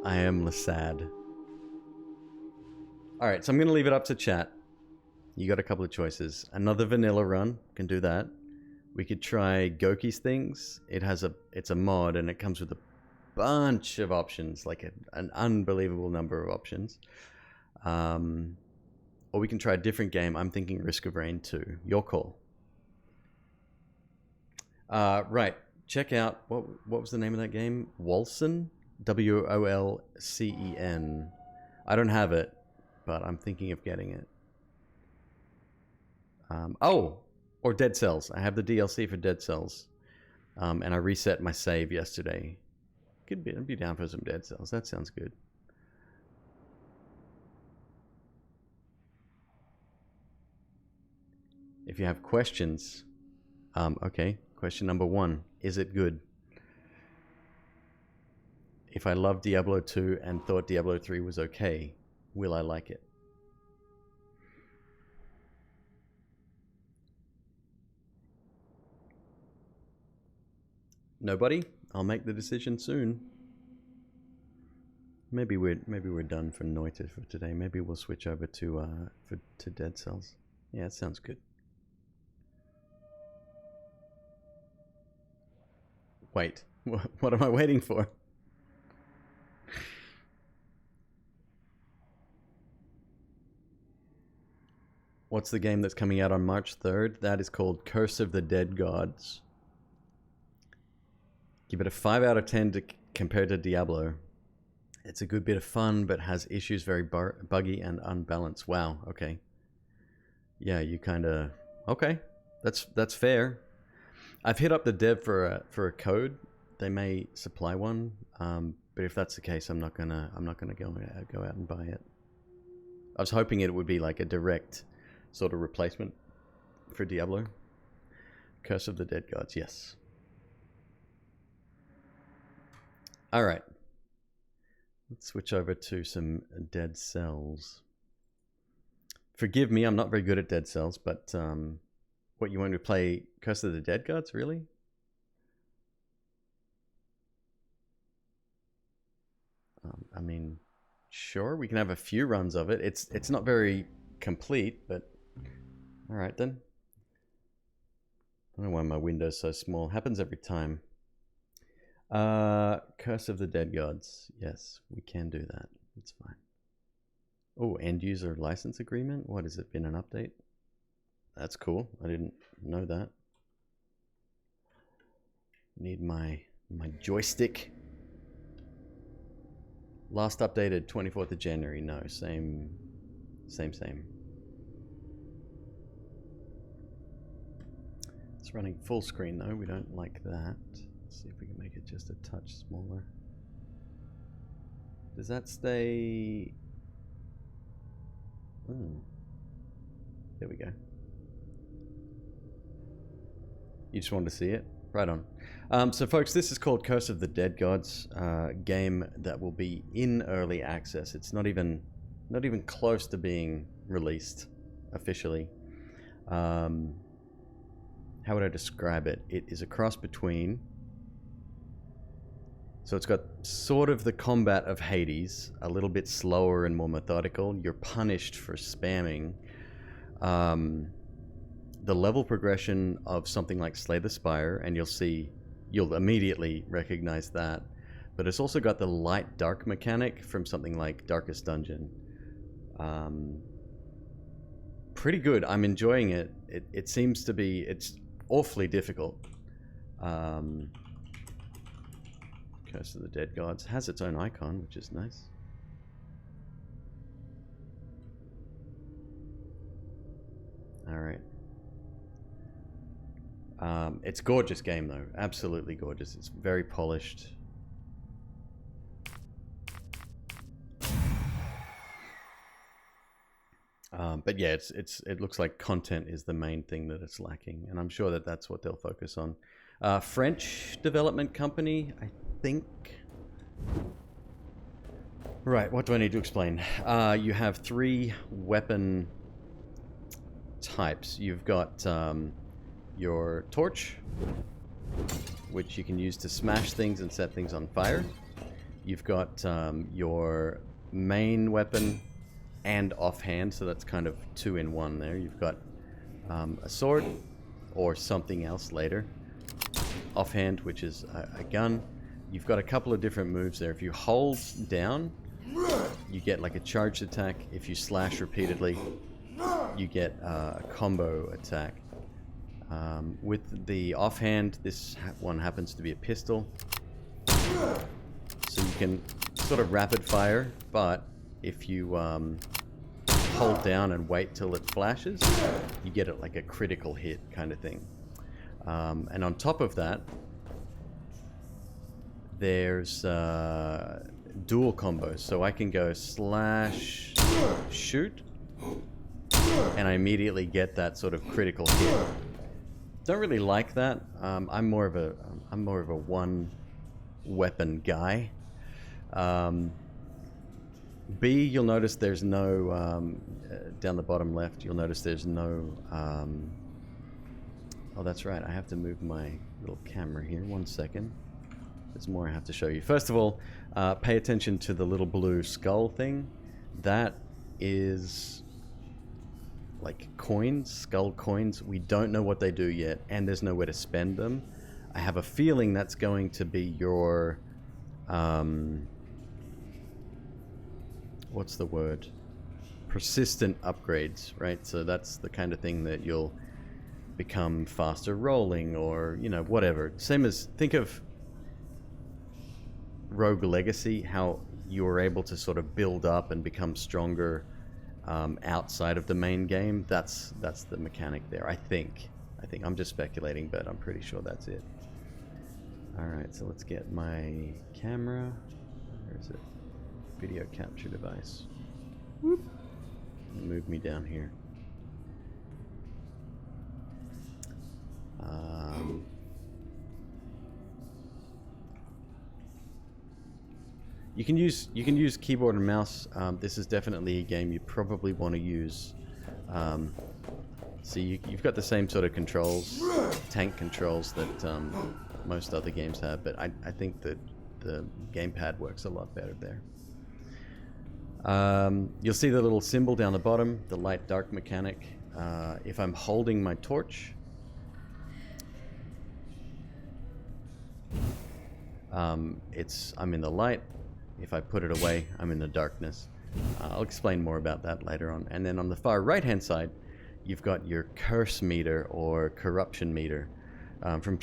I am sad. Alright, so I'm going to leave it up to chat. You got a couple of choices. Another vanilla run. Can do that. We could try Goki's things. It's a mod and it comes with a bunch of options, like an unbelievable number of options. Or we can try a different game. I'm thinking Risk of Rain 2. Your call. Right. Check out, what was the name of that game? Wolcen? W-O-L-C-E-N. I don't have it, but I'm thinking of getting it. Or Dead Cells. I have the DLC for Dead Cells. And I reset my save yesterday. I'd be down for some Dead Cells. That sounds good. If you have questions, okay. Question number 1: is it good? If I loved Diablo 2 and thought Diablo 3 was okay, will I like it? Nobody? I'll make the decision soon. Maybe we're done for Noita for today. Maybe we'll switch over to Dead Cells. Yeah, it sounds good. Wait, what am I waiting for? What's the game that's coming out on March 3rd? That is called Curse of the Dead Gods. Give it a 5 out of 10 compared to Diablo. It's a good bit of fun, but has issues, very buggy and unbalanced. Wow, okay. Yeah, you kind of... Okay, that's fair. I've hit up the dev for a code. They may supply one, but if that's the case, I'm not gonna go out and buy it. I was hoping it would be like a direct sort of replacement for Diablo. Curse of the Dead Gods, yes. All right. Let's switch over to some Dead Cells. Forgive me, I'm not very good at Dead Cells, but what, you want to play Curse of the Dead Gods, really? I mean, sure, we can have a few runs of it. It's not very complete, but all right then. I don't know why my window's so small. Happens every time. Curse of the Dead Gods. Yes, we can do that. It's fine. Oh, end user license agreement. What has it been, an update? That's cool. I didn't know that. Need my joystick. Last updated 24th of January. No, same. It's running full screen though. We don't like that. Let's see if we can make it just a touch smaller. Does that stay? Oh. There we go. You just wanted to see it? Right on. So folks, this is called Curse of the Dead Gods, game that will be in early access. It's not even close to being released officially. How would I describe it? It is a cross between... So it's got sort of the combat of Hades, a little bit slower and more methodical. You're punished for spamming. The level progression of something like Slay the Spire, and you'll immediately recognize that. But it's also got the light-dark mechanic from something like Darkest Dungeon. Pretty good. I'm enjoying it. It seems to be... It's awfully difficult. Curse of the Dead Gods has its own icon, which is nice. Alright. It's a gorgeous game though. Absolutely gorgeous. It's very polished. But yeah, it looks like content is the main thing that it's lacking, and I'm sure that that's what they'll focus on. French development company, I think. Right, what do I need to explain? You have 3 weapon types. You've got your torch, which you can use to smash things and set things on fire. You've got your main weapon and offhand, so that's kind of 2 in 1 there. You've got a sword or something else later. Offhand, which is a gun. You've got a couple of different moves there. If you hold down, you get like a charged attack. If you slash repeatedly, you get a combo attack. With the offhand, this one happens to be a pistol. So you can sort of rapid fire, but if you hold down and wait till it flashes, you get it like a critical hit kind of thing. And on top of that, there's dual combos. So I can go slash shoot, and I immediately get that sort of critical hit. Don't really like that. I'm more of a one weapon guy. B, you'll notice there's no down the bottom left. You'll notice there's no. Oh, that's right. I have to move my little camera here. 1 second. There's more I have to show you. First of all, pay attention to the little blue skull thing. That is like coins, skull coins. We don't know what they do yet, and there's nowhere to spend them. I have a feeling that's going to be your what's the word? Persistent upgrades, right? So that's the kind of thing that you'll become faster rolling, or whatever. Same as, think of Rogue Legacy, how you were able to sort of build up and become stronger outside of the main game. That's the mechanic there. I think I'm just speculating, but I'm pretty sure that's it. All right, so let's get my camera. Where is it? Video capture device. Whoop. Move me down here. You can use keyboard and mouse. This is definitely a game you probably want to use. So you've got the same sort of controls, tank controls that most other games have, but I think that the gamepad works a lot better there. You'll see the little symbol down the bottom, the light-dark mechanic. If I'm holding my torch, I'm in the light. If I put it away, I'm in the darkness. I'll explain more about that later on. And then on the far right-hand side, you've got your curse meter or corruption meter. From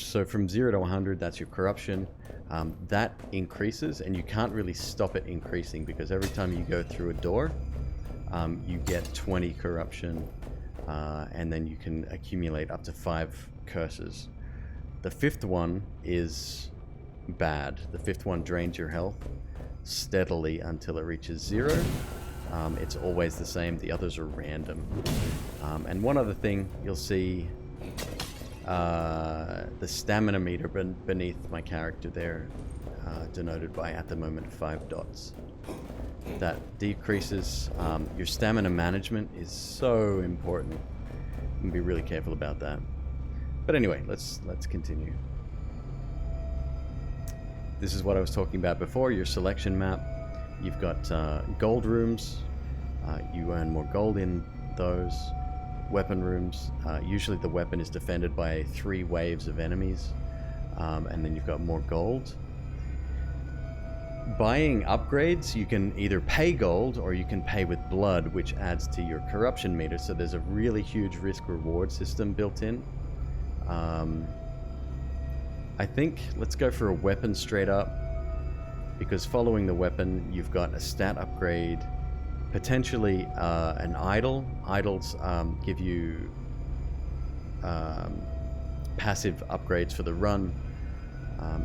0 to 100, that's your corruption. That increases, and you can't really stop it increasing because every time you go through a door, you get 20 corruption, and then you can accumulate up to 5 curses. The 5th one is bad. The 5th one drains your health steadily until it reaches 0. It's always the same. The others are random. And one other thing, you'll see the stamina meter beneath my character there, denoted by, at the moment, 5 dots. That decreases. Your stamina management is so important. You can be really careful about that. But anyway, let's continue. This is what I was talking about before, your selection map. You've got gold rooms. You earn more gold in those. Weapon rooms. Usually the weapon is defended by 3 waves of enemies. And then you've got more gold. Buying upgrades, you can either pay gold or you can pay with blood, which adds to your corruption meter. So there's a really huge risk-reward system built in. I think let's go for a weapon straight up, because following the weapon you've got a stat upgrade, potentially an idol. Idols give you passive upgrades for the run,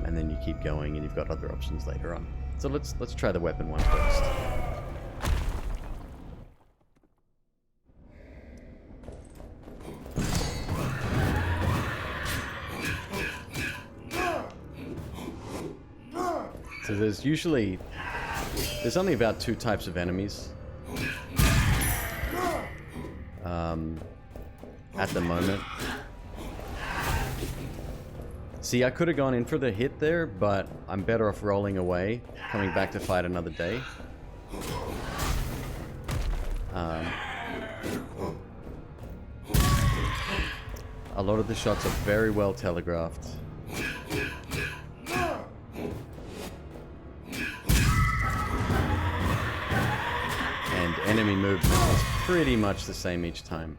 and then you keep going and you've got other options later on. So let's try the weapon one first. So there's only about 2 types of enemies at the moment. See, I could have gone in for the hit there, but I'm better off rolling away, coming back to fight another day. A lot of the shots are very well telegraphed. Enemy movement is pretty much the same each time.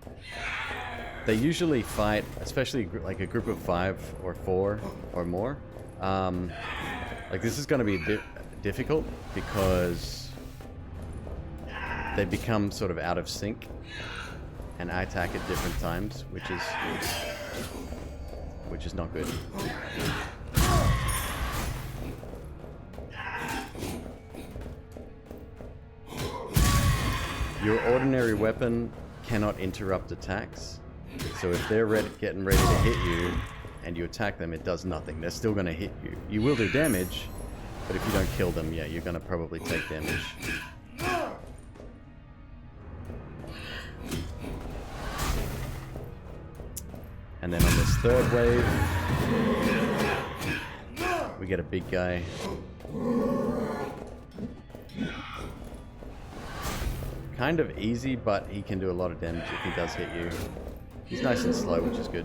They usually fight, especially like a group of 5 or 4 or more. Like this is going to be difficult because they become sort of out of sync and I attack at different times, which is not good. Your ordinary weapon cannot interrupt attacks, so if they're getting ready to hit you and you attack them, it does nothing. They're still going to hit you. You will do damage, but if you don't kill them, yeah, you're going to probably take damage. And then on this 3rd wave, we get a big guy. Kind of easy, but he can do a lot of damage if he does hit you. He's nice and slow, which is good.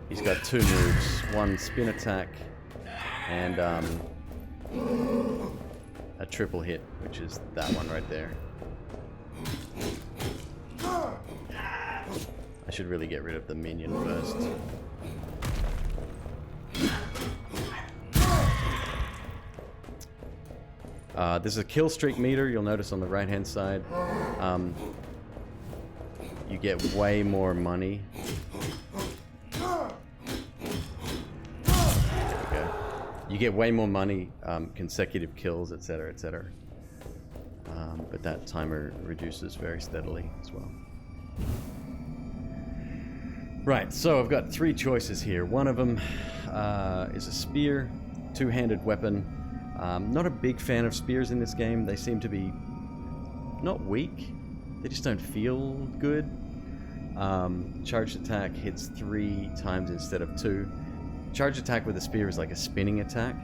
He's got 2 moves. One spin attack and a triple hit, which is that one right there. I should really get rid of the minion first. There's a kill streak meter, you'll notice on the right hand side. You get way more money. There we go. You get way more money, consecutive kills, etc., etc. But that timer reduces very steadily as well. Right, so I've got 3 choices here. One of them is a spear, 2-handed weapon. Not a big fan of spears in this game. They seem to be not weak, they just don't feel good. Charged attack hits 3 times instead of 2. Charged attack with a spear is like a spinning attack.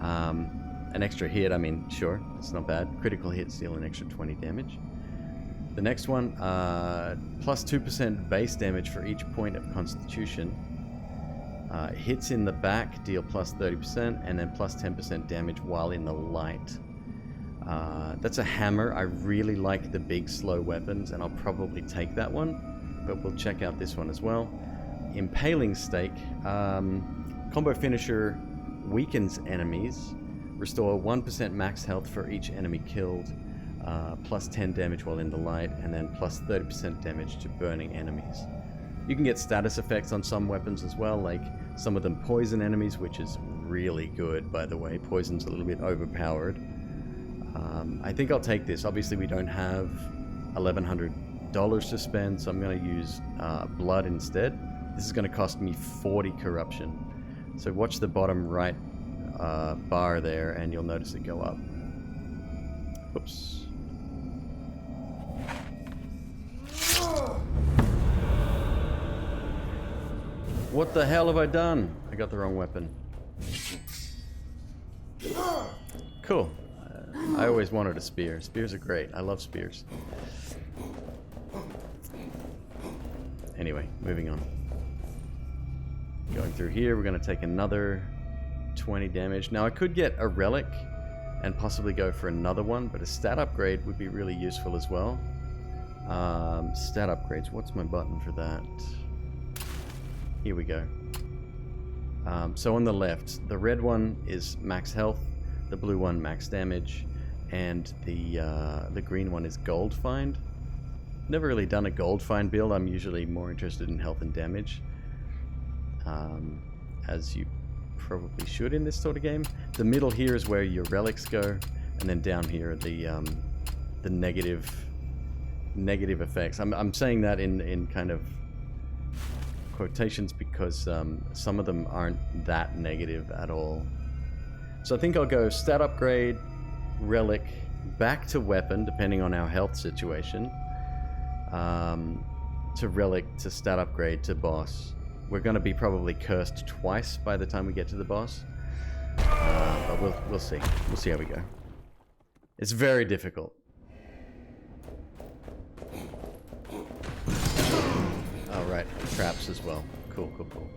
An extra hit, I mean, sure, it's not bad. Critical hit, deal an extra 20 damage. The next one, plus 2% base damage for each point of constitution. Hits in the back deal plus 30% and then plus 10% damage while in the light. That's a hammer. I really like the big slow weapons and I'll probably take that one, but we'll check out this one as well. Impaling Stake. Combo finisher weakens enemies. Restore 1% max health for each enemy killed. Plus 10 damage while in the light, and then plus 30% damage to burning enemies. You can get status effects on some weapons as well, like some of them poison enemies, which is really good, by the way. Poison's a little bit overpowered. I think I'll take this. Obviously, we don't have $1,100 to spend, so I'm going to use blood instead. This is going to cost me 40 corruption. So watch the bottom right bar there, and you'll notice it go up. Oops. What the hell have I done? I got the wrong weapon. Cool. I always wanted a spear. Spears are great. I love spears. Anyway, moving on. Going through here, we're going to take another 20 damage. Now, I could get a relic and possibly go for another one, but a stat upgrade would be really useful as well. Stat upgrades. What's my button for that? Here we go. So on the left, the red one is max health, the blue one max damage, and the green one is gold find. Never really done a gold find build. I'm usually more interested in health and damage, as you probably should in this sort of game. The middle here is where your relics go, and then down here are the negative effects. I'm saying that in kind of quotations because some of them aren't that negative at all. So I think I'll go stat upgrade, relic, back to weapon depending on our health situation, to relic, to stat upgrade, to boss. We're going to be probably cursed twice by the time we get to the boss, but we'll see. We'll see how we go. It's very difficult. Oh, right. Traps as well. Cool, cool, cool.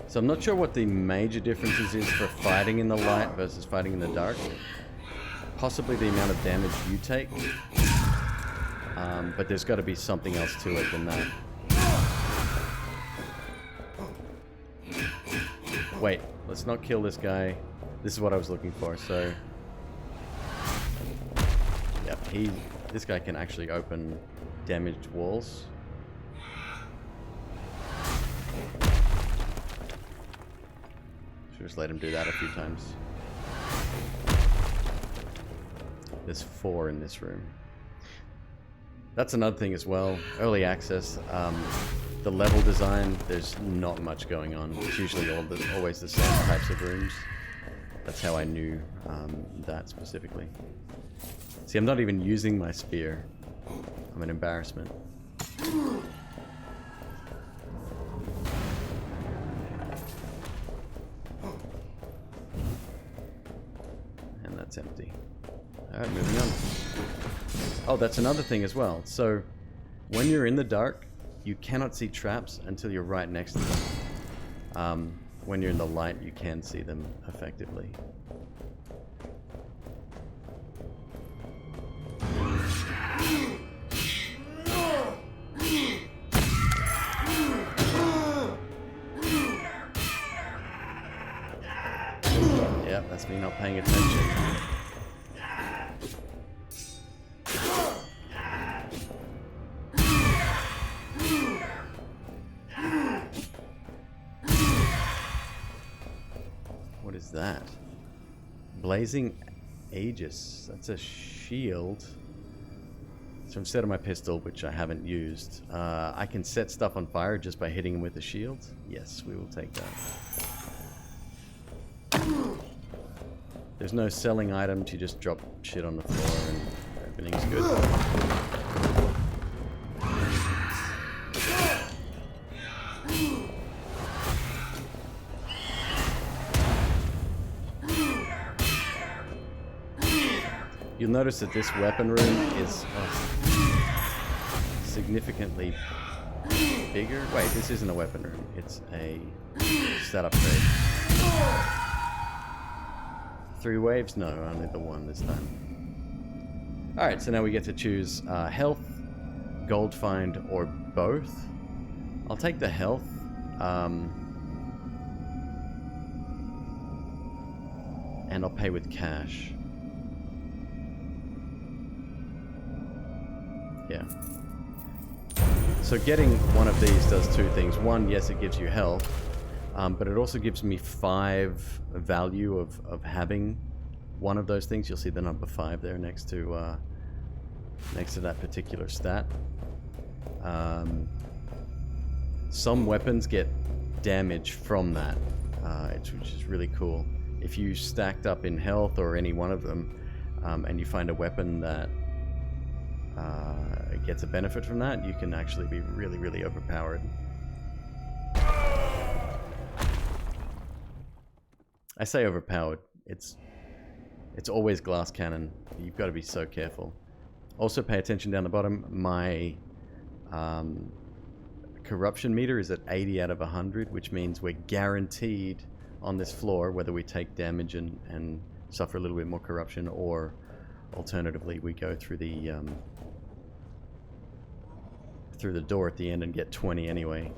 So I'm not sure what the major differences is for fighting in the light versus fighting in the dark. Possibly the amount of damage you take. But there's got to be something else to it than that. Wait, let's not kill this guy. This is what I was looking for, so... Yep, this guy can actually open damaged walls. Should just let him do that a few times. There's 4 in this room. That's another thing as well. Early access, the level design, there's not much going on. It's usually always the same types of rooms. That's how I knew that specifically. See, I'm not even using my spear. I'm an embarrassment. And that's empty. Alright, moving on. Oh, that's another thing as well. So, when you're in the dark, you cannot see traps until you're right next to them. When you're in the light, you can see them effectively. Yep, that's me not paying attention. What is that? Blazing Aegis. That's a shield. So instead of my pistol, which I haven't used, I can set stuff on fire just by hitting him with the shield. Yes, we will take that. There's no selling items, you just drop shit on the floor and everything's good. You'll notice that this weapon room is significantly bigger. Wait, this isn't a weapon room. It's a stat upgrade. 3 waves? No, only the one this time. Alright, so now we get to choose health, gold find, or both. I'll take the health. And I'll pay with cash. Yeah. So getting one of these does 2 things. One, yes, it gives you health, but it also gives me 5 value of having one of those things. You'll see the number 5 there next to that particular stat. Some weapons get damage from that, which is really cool. If you stacked up in health or any one of them, and you find a weapon that gets a benefit from that, you can actually be really, really overpowered. I say overpowered. It's always glass cannon. You've got to be so careful. Also, pay attention down the bottom. My corruption meter is at 80 out of 100, which means we're guaranteed on this floor, whether we take damage and suffer a little bit more corruption, or alternatively we go through the door at the end and get 20 anyway.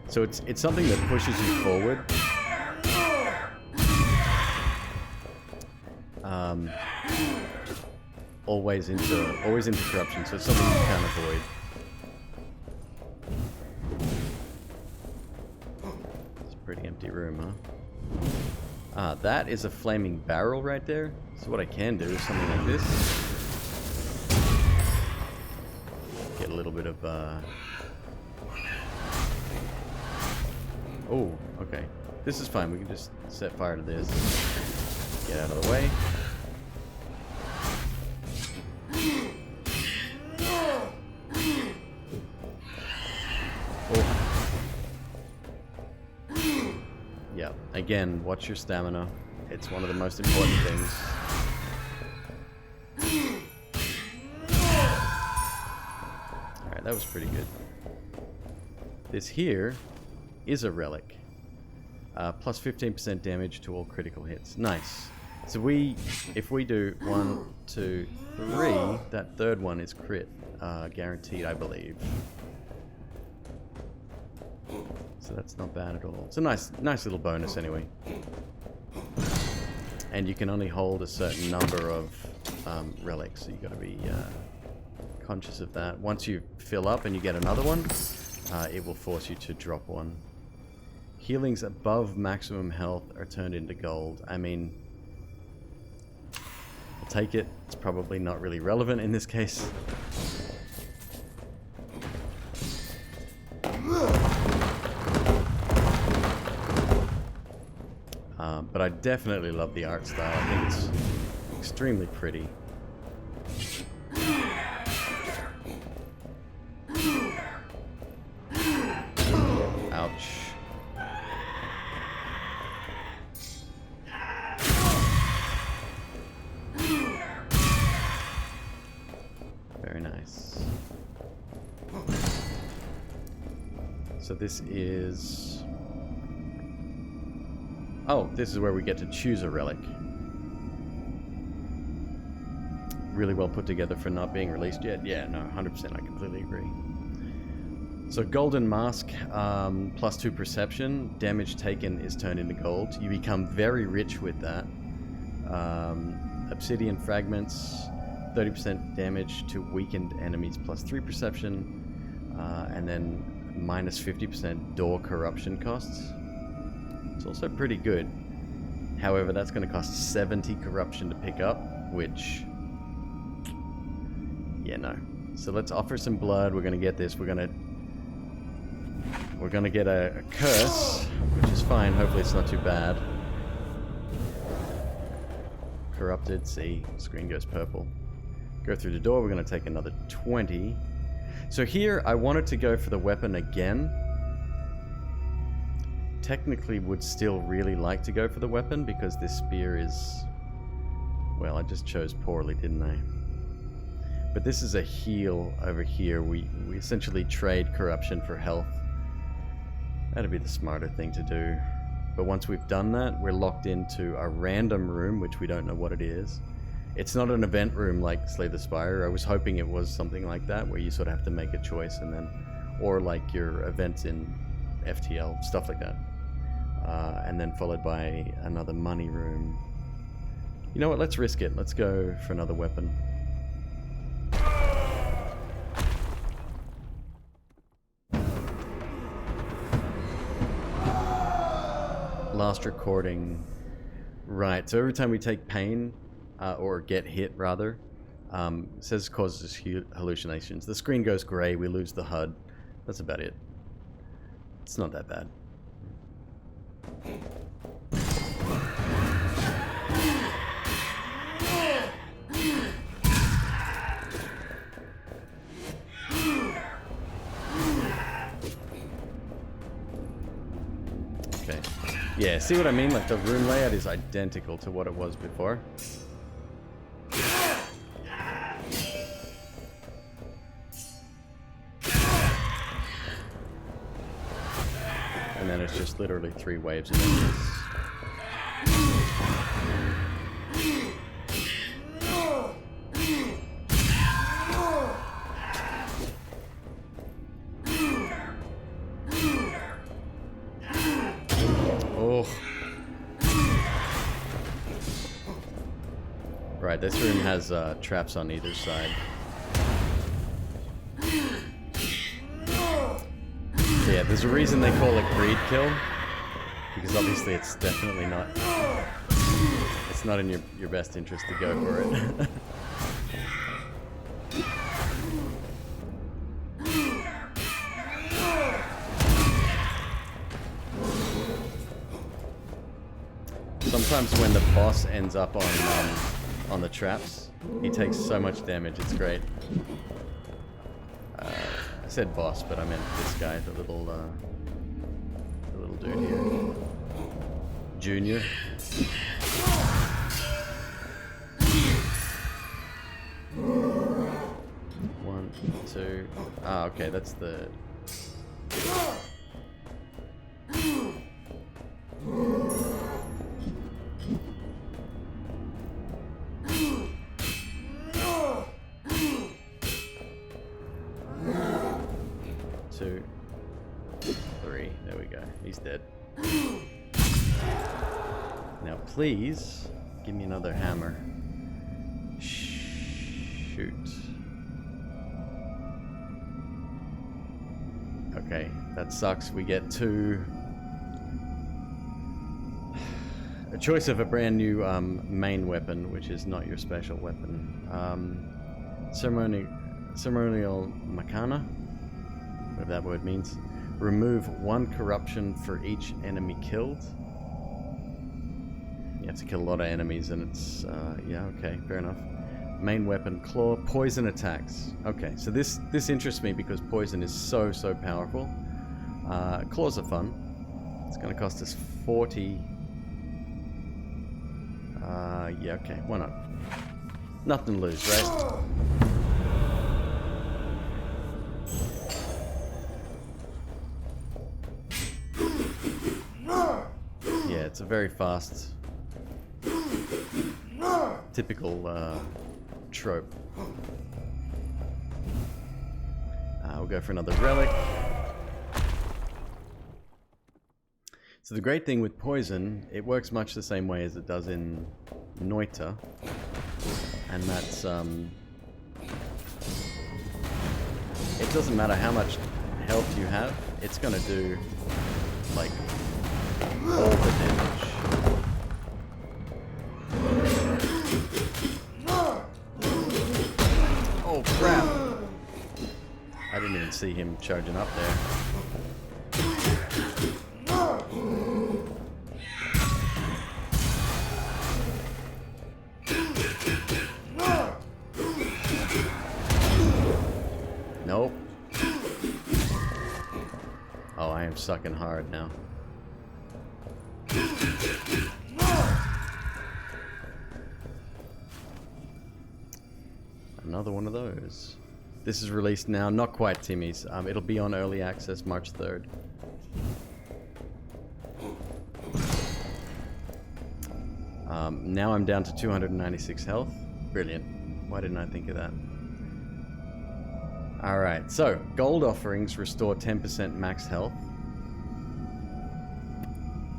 So it's something that pushes you forward. Always into corruption, so it's something you can't avoid. It's a pretty empty room, huh? That is a flaming barrel right there. So what I can do is something like this. Get a little bit of oh, okay. This is fine. We can just set fire to this. Get out of the way. Oh. Yeah, again, watch your stamina. It's one of the most important things. Alright, that was pretty good. This here is a relic. Plus 15% damage to all critical hits. Nice. So if we do 1, 2, 3, that third one is crit. Guaranteed, I believe. So that's not bad at all. It's a nice little bonus anyway. And you can only hold a certain number of relics, so you got to be conscious of that. Once you fill up and you get another one, it will force you to drop one. Healings above maximum health are turned into gold. I mean, I'll take it. It's probably not really relevant in this case. But I definitely love the art style. I think it's extremely pretty. Ouch. Very nice. So this is... Oh, this is where we get to choose a relic. Really well put together for not being released yet. Yeah, no, 100%, I completely agree. So Golden Mask, plus 2 perception. Damage taken is turned into gold. You become very rich with that. Obsidian Fragments, 30% damage to weakened enemies, plus 3 perception. And then minus 50% door corruption costs. It's also pretty good. However, that's going to cost 70 corruption to pick up, which... yeah, no. So let's offer some blood. We're going to get this. We're going to get a curse, which is fine. Hopefully it's not too bad. Corrupted. See, screen goes purple. Go through the door. We're going to take another 20. So here, I wanted to go for the weapon again. Technically would still really like to go for the weapon because this spear is Well, I just chose poorly, didn't I? But this is a heal over here. We essentially trade corruption for health. That'd be the smarter thing to do. But once we've done that, we're locked into a random room, which we don't know what it is. It's not an event room like Slay the Spire. I was hoping it was something like that, where you sort of have to make a choice and then, or like your events in FTL, stuff like that. And then followed by another money room. You know what, let's risk it. Let's go for another weapon. Last recording. Right, so every time we take pain, or get hit rather, it says causes hallucinations. The screen goes grey, we lose the HUD. That's about it. It's not that bad. Okay. Yeah, see what I mean? Like the room layout is identical to what it was before. And then it's just literally 3 waves of enemies. Oh. Right, this room has traps on either side. Yeah, there's a reason they call it greed kill, because obviously it's definitely not. It's not in your best interest to go for it. Sometimes when the boss ends up on the traps, he takes so much damage. It's great. I said boss, but I meant this guy, the little dude here. Junior. One, two. Ah, okay, that's the. Two, three. There we go. He's dead. Now, please give me another hammer. Shoot. Okay, that sucks. We get a choice of a brand new main weapon, which is not your special weapon. Ceremonial Makana. Whatever that word means. Remove 1 corruption for each enemy killed. You have to kill a lot of enemies, and it's yeah, okay, fair enough. Main weapon, claw, poison attacks. Okay, so this interests me because poison is so powerful. Claws are fun. It's going to cost us 40. Yeah, okay, why not? Nothing to lose, right? It's a very fast, typical trope. We'll go for another relic. So the great thing with poison, it works much the same way as it does in Noita, and that's it doesn't matter how much health you have, it's gonna do like all the damage. Oh crap! I didn't even see him charging up there. Nope. Oh, I am sucking hard now. Another one of those. This is released now. Not quite, Timmy's. It'll be on early access March 3rd. Now I'm down to 296 health. Brilliant. Why didn't I think of that? Alright, so gold offerings restore 10% max health.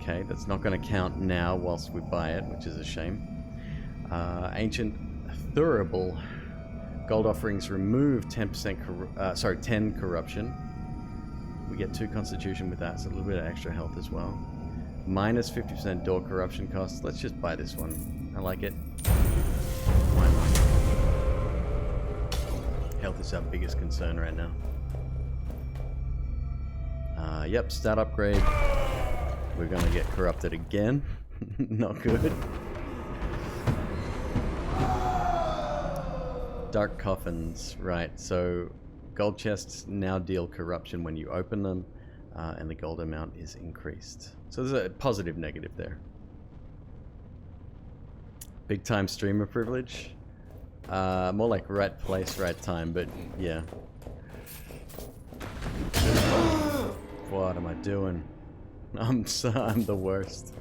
Okay, that's not going to count now whilst we buy it, which is a shame. Ancient Thurable gold offerings remove 10% 10 corruption. We get 2 constitution with that, so a little bit of extra health as well. Minus 50% door corruption costs. Let's just buy this one. I like it. Why not? Health is our biggest concern right now. Yep, stat upgrade. We're gonna get corrupted again. Not good. Dark coffins, right, so gold chests now deal corruption when you open them, and the gold amount is increased. So there's a positive negative there. Big time streamer privilege. More like right place, right time, but yeah. What am I doing? I'm the worst.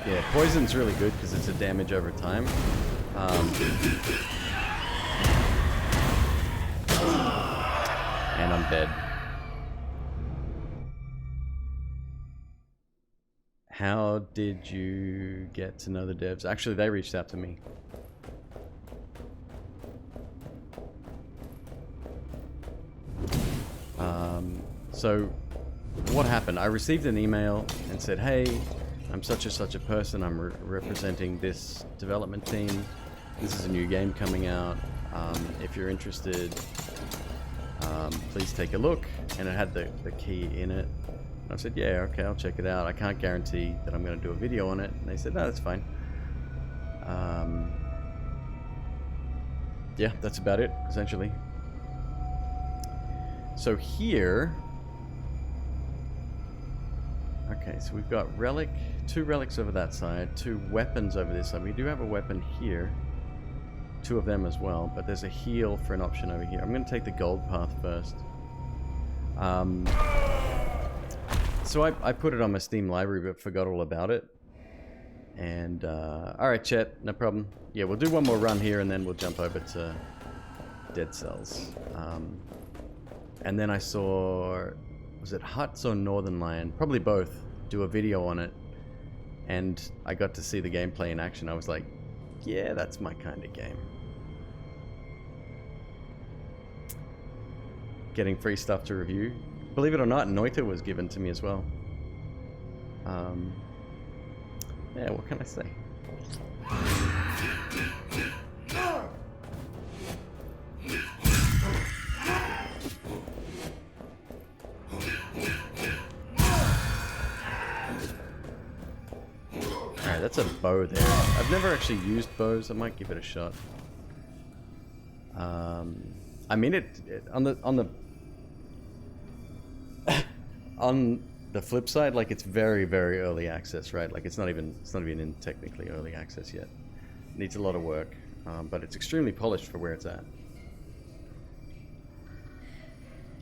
Yeah, poison's really good because it's a damage over time. And I'm dead. How did you get to know the devs? Actually, they reached out to me. So what happened? I received an email and said, hey, I'm such a person. I'm representing this development team. This is a new game coming out. If you're interested, please take a look. And it had the key in it. And I said, yeah, okay, I'll check it out. I can't guarantee that I'm going to do a video on it. And they said, no, that's fine. Yeah, that's about it, essentially. So here... Okay, so we've got relic, 2 relics over that side, 2 weapons over this side. We do have a weapon here, 2 of them as well, but there's a heal for an option over here. I'm going to take the gold path first. So I put it on my Steam library, but forgot all about it. And, alright, chat, no problem. Yeah, we'll do one more run here, and then we'll jump over to Dead Cells. And then I saw... Was it Huts or Northern Lion? Probably both. Do a video on it. And I got to see the gameplay in action. I was like, yeah, that's my kind of game. Getting free stuff to review. Believe it or not, Noita was given to me as well. Yeah, what can I say? Alright, that's a bow there. I've never actually used bows. I might give it a shot. I mean, on the flip side, like, it's very, very early access, right? Like, it's not even in technically early access yet. It needs a lot of work, but it's extremely polished for where it's at.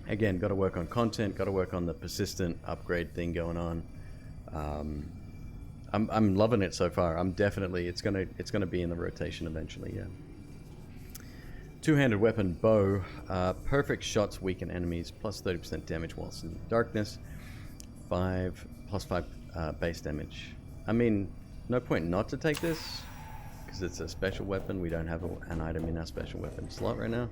Again, got to work on content, got to work on the persistent upgrade thing going on. I'm loving it so far. I'm definitely it's gonna be in the rotation eventually. Yeah. 2-handed weapon bow, perfect shots weaken enemies, plus 30% damage whilst in darkness, plus 5 base damage. I mean, no point not to take this because it's a special weapon. We don't have an item in our special weapon slot right now.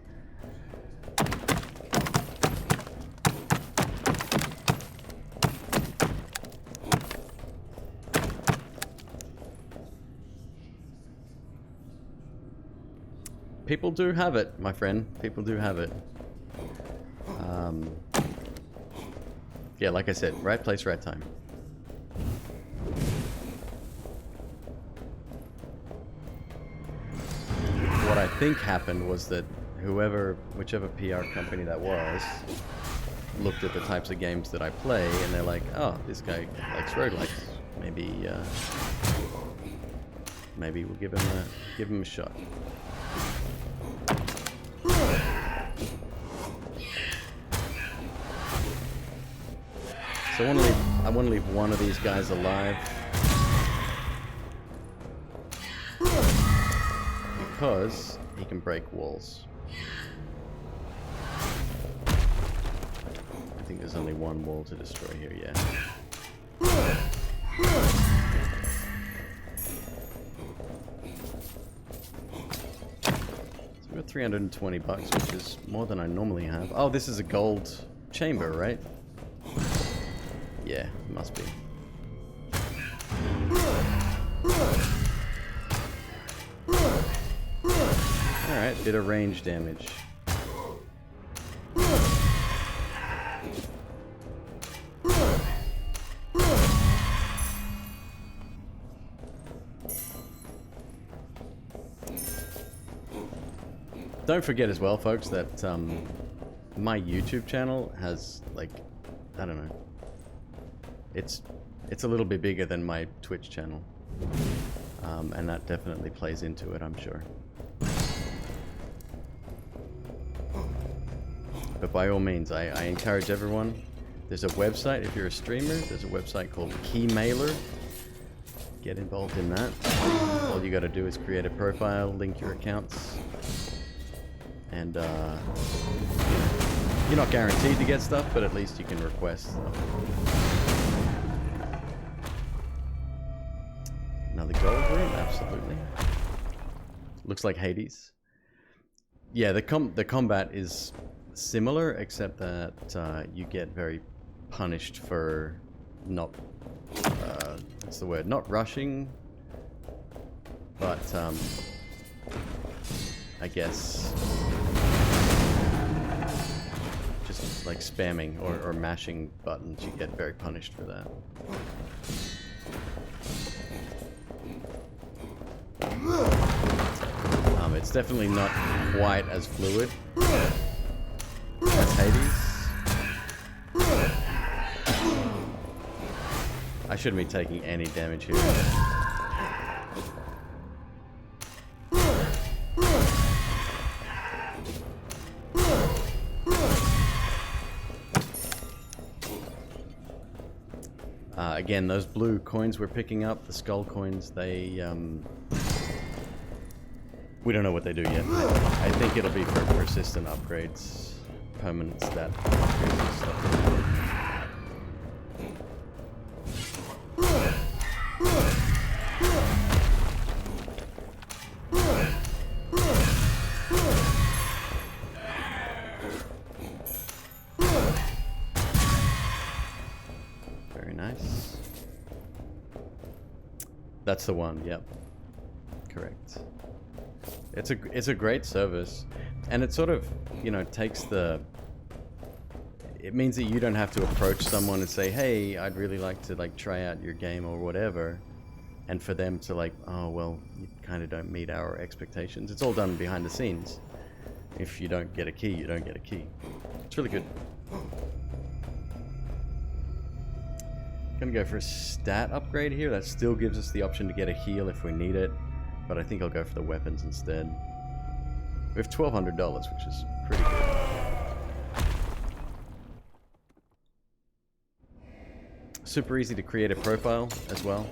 People do have it, my friend. People do have it. Yeah, like I said, right place, right time. what I think happened was that whichever PR company that was, looked at the types of games that I play, and they're like, oh, this guy likes roguelikes. Maybe we'll give him a shot. So I want to leave one of these guys alive because he can break walls. I think there's only one wall to destroy here, yeah. So we got 320 bucks, which is more than I normally have. Oh, this is a gold chamber, right? Yeah, it must be. Alright, bit of range damage. Don't forget as well, folks, that my YouTube channel has, like, I don't know. It's a little bit bigger than my Twitch channel. And that definitely plays into it, I'm sure. But by all means, I encourage everyone. There's a website, if you're a streamer, there's a website called Keymailer. Get involved in that. All you gotta do is create a profile, link your accounts. And you're not guaranteed to get stuff, but at least you can request stuff. Another gold room, absolutely. Looks like Hades. Yeah, the combat is similar, except that you get very punished for not what's the word? Not rushing, but I guess just like spamming or mashing buttons. You get very punished for that. It's definitely not quite as fluid as Hades. I shouldn't be taking any damage here. Again, those blue coins we're picking up, the skull coins, they we don't know what they do yet. I think it'll be for persistent upgrades, permanent stat upgrades and stuff. Very nice. That's the one, yep. Correct. It's a great service, and it sort of, you know, takes it means that you don't have to approach someone and say, hey, I'd really like to like try out your game or whatever, and for them to like, oh well, you kind of don't meet our expectations. It's all done behind the scenes. If you don't get a key, you don't get a key. It's really good. Gonna go for a stat upgrade here. That still gives us the option to get a heal if we need it. But I think I'll go for the weapons instead. We have $1,200, which is pretty good. Super easy to create a profile as well.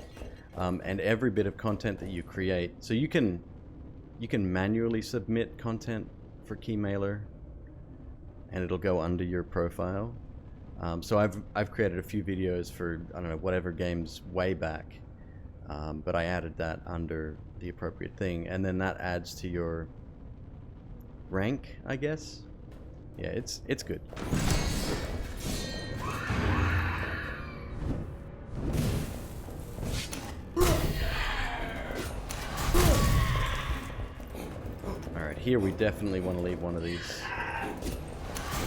And every bit of content that you create, so you can manually submit content for Keymailer, and it'll go under your profile. So I've created a few videos for, I don't know, whatever games way back. But I added that under the appropriate thing, and then that adds to your rank, I guess. Yeah, it's good. Alright, here we definitely want to leave one of these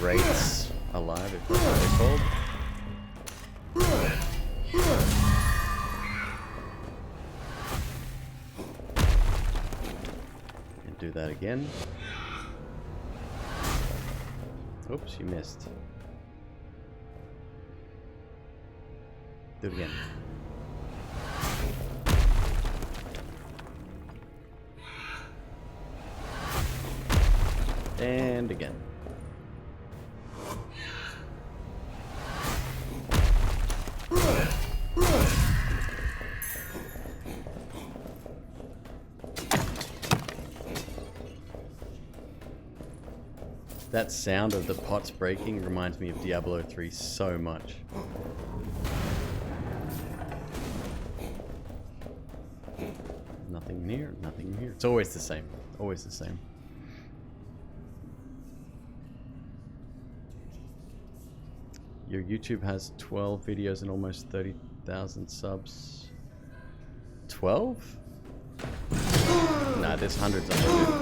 wraiths alive, if that's what they're called. Do do that again. Oops, you missed. Do it again. And again. That sound of the pots breaking reminds me of Diablo 3 so much. Nothing in here, nothing in here. It's always the same. Always the same. Your YouTube has 12 videos and almost 30,000 subs. 12? Nah, there's hundreds of them.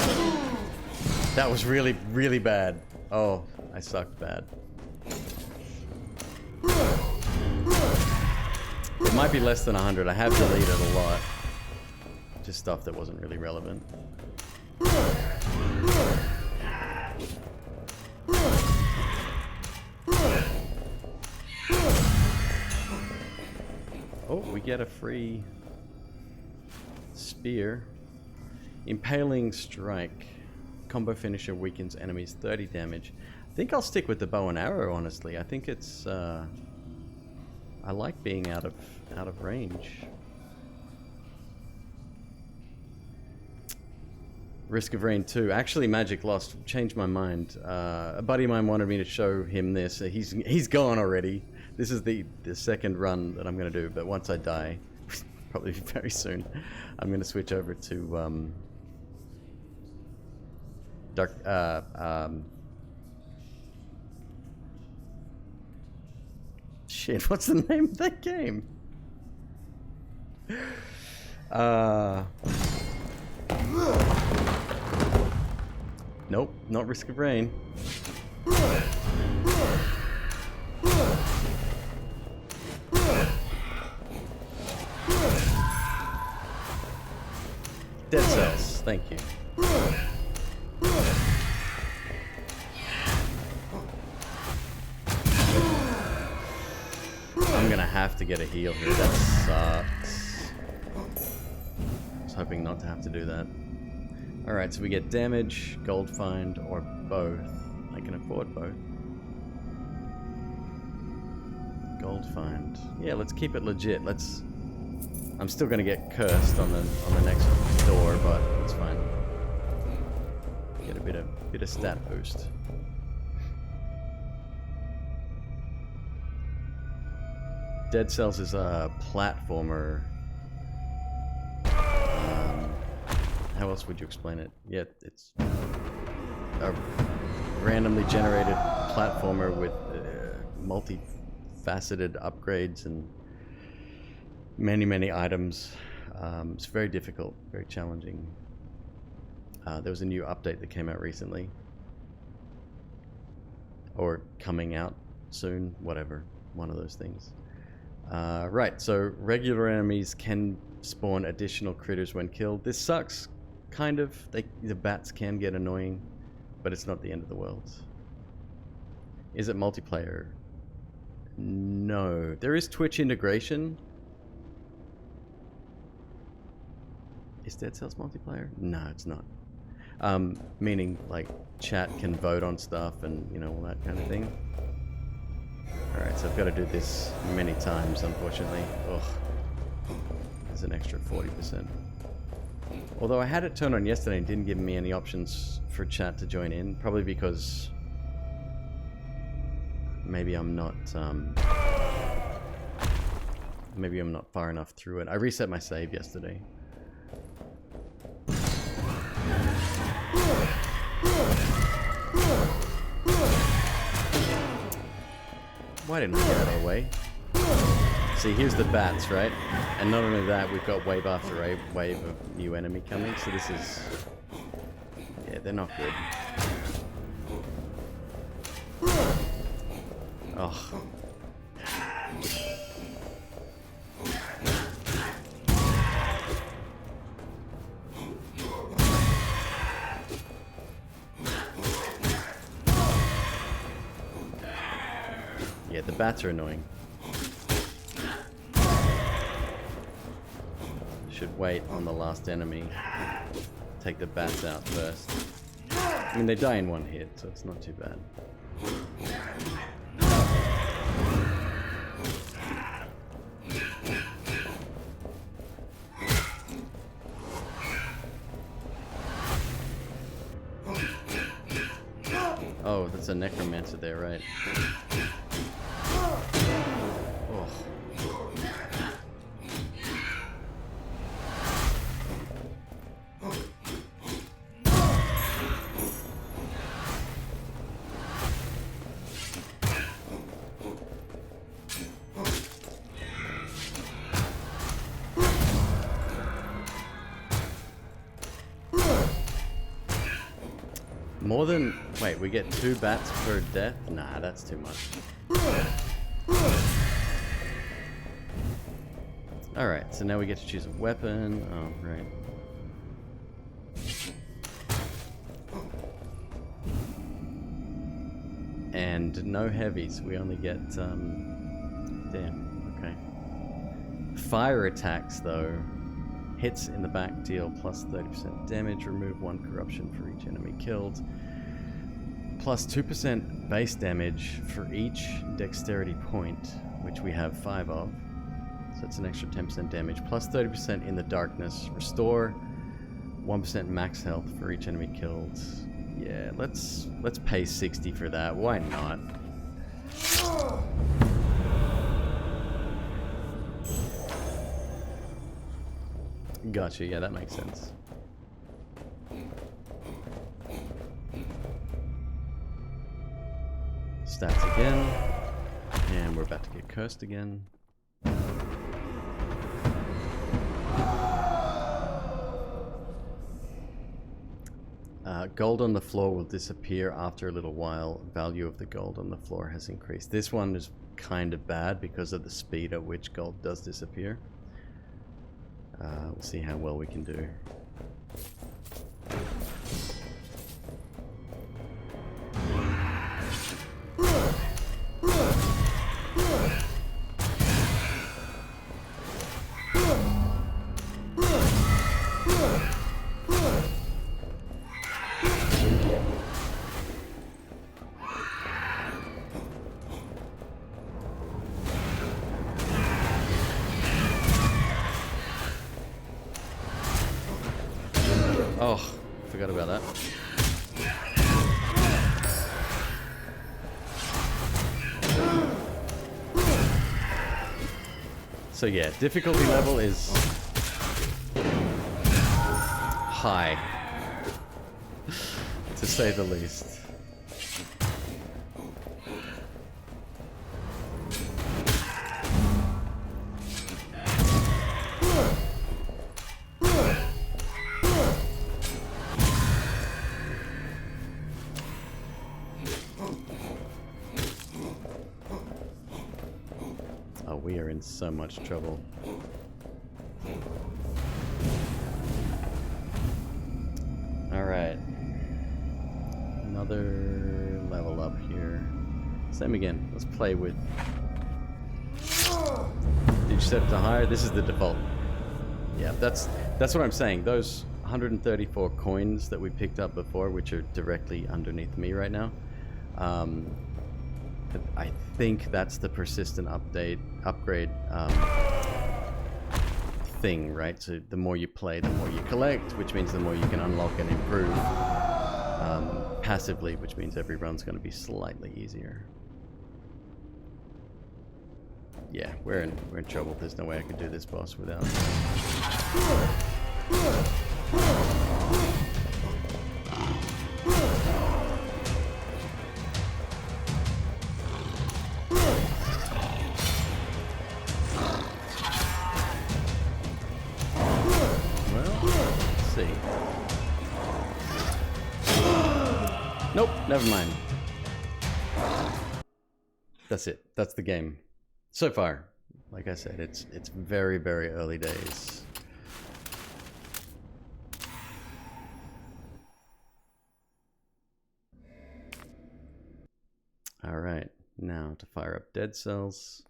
That was really, really bad. Oh, I sucked bad. It might be less than 100. I have deleted a lot. Just stuff that wasn't really relevant. Oh, we get a free spear. Impaling strike. Combo finisher weakens enemies 30 damage. I think I'll stick with the bow and arrow, honestly. I think it's I like being out of range. Risk of Rain 2. Actually, Magic Lost. Changed my mind. A buddy of mine wanted me to show him this. He's gone already. This is the second run that I'm going to do. But once I die, probably very soon, I'm going to switch over to shit. What's the name of that game? Nope, not Risk of Rain. Dead Cells, thank you. I'm gonna have to get a heal here, that sucks. I was hoping not to have to do that. Alright, so we get damage, gold find, or both. I can afford both. Gold find. Yeah, let's keep it legit. I'm still gonna get cursed on the next door, but it's fine. Get a bit of stat boost. Dead Cells is a platformer. How else would you explain it? Yeah, it's a randomly generated platformer with multi-faceted upgrades and many items. It's very difficult, very challenging. There was a new update that came out recently. Or coming out soon, whatever. One of those things. Right, so regular enemies can spawn additional critters when killed. This sucks, kind of. The bats can get annoying, but it's not the end of the world. Is it multiplayer? No. There is Twitch integration. Is Dead Cells multiplayer? No, it's not. Meaning, like, chat can vote on stuff and, you know, all that kind of thing. Alright, so I've got to do this many times, unfortunately. Ugh. There's an extra 40%. Although I had it turned on yesterday and didn't give me any options for chat to join in. Probably because maybe I'm not far enough through it. I reset my save yesterday. Why didn't I get out of the way? See, here's the bats, right? And not only that, we've got wave after wave of new enemy coming, so this is... yeah, they're not good. Ugh. bats are annoying. Should wait on the last enemy. Take the bats out first. I mean, they die in one hit, so it's not too bad. Oh, that's a necromancer there, right? Oh. More than... Wait, we get 2 bats per death? Nah, that's too much. Alright, so now we get to choose a weapon. Oh, right. And no heavies. We only get... Damn, okay. Fire attacks, though. Hits in the back deal plus 30% damage. Remove 1 corruption for each enemy killed. Plus 2% base damage for each dexterity point, which we have 5 of. So it's an extra 10% damage. Plus 30% in the darkness. Restore 1% max health for each enemy killed. Yeah, let's pay 60 for that. Why not? Gotcha, yeah, that makes sense. Stats again. And we're about to get cursed again. Gold on the floor will disappear after a little while. Value of the gold on the floor has increased. This one is kind of bad because of the speed at which gold does disappear. We'll see how well we can do. Oh, forgot about that. So yeah, difficulty level is high, to say the least. We are in so much trouble. Alright. Another level up here. Same again. Let's play with... Did you set it to higher? This is the default. Yeah, that's what I'm saying. Those 134 coins that we picked up before, which are directly underneath me right now, I think that's the persistent upgrade thing, right? So the more you play, the more you collect, which means the more you can unlock and improve passively, which means every run's going to be slightly easier. Yeah, we're in trouble. There's no way I can do this boss without. Nope, never mind. That's it. That's the game. So far, like I said, it's very, very early days. All right, Now to fire up dead cells,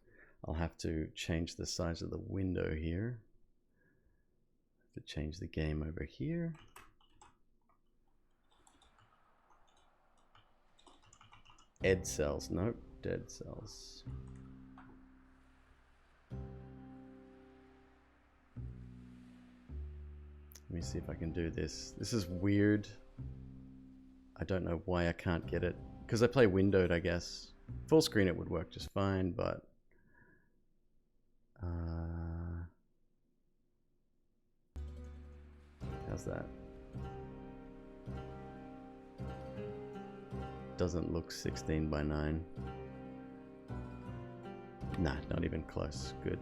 I'll have to change the size of the window here. To change the game over here. Ed cells, nope, dead cells. Let me see if I can do this. This is weird. I don't know why I can't get it. Because I play windowed, I guess. Full screen it would work just fine, but... how's that? Doesn't look 16 by 9. Nah, not even close. Good.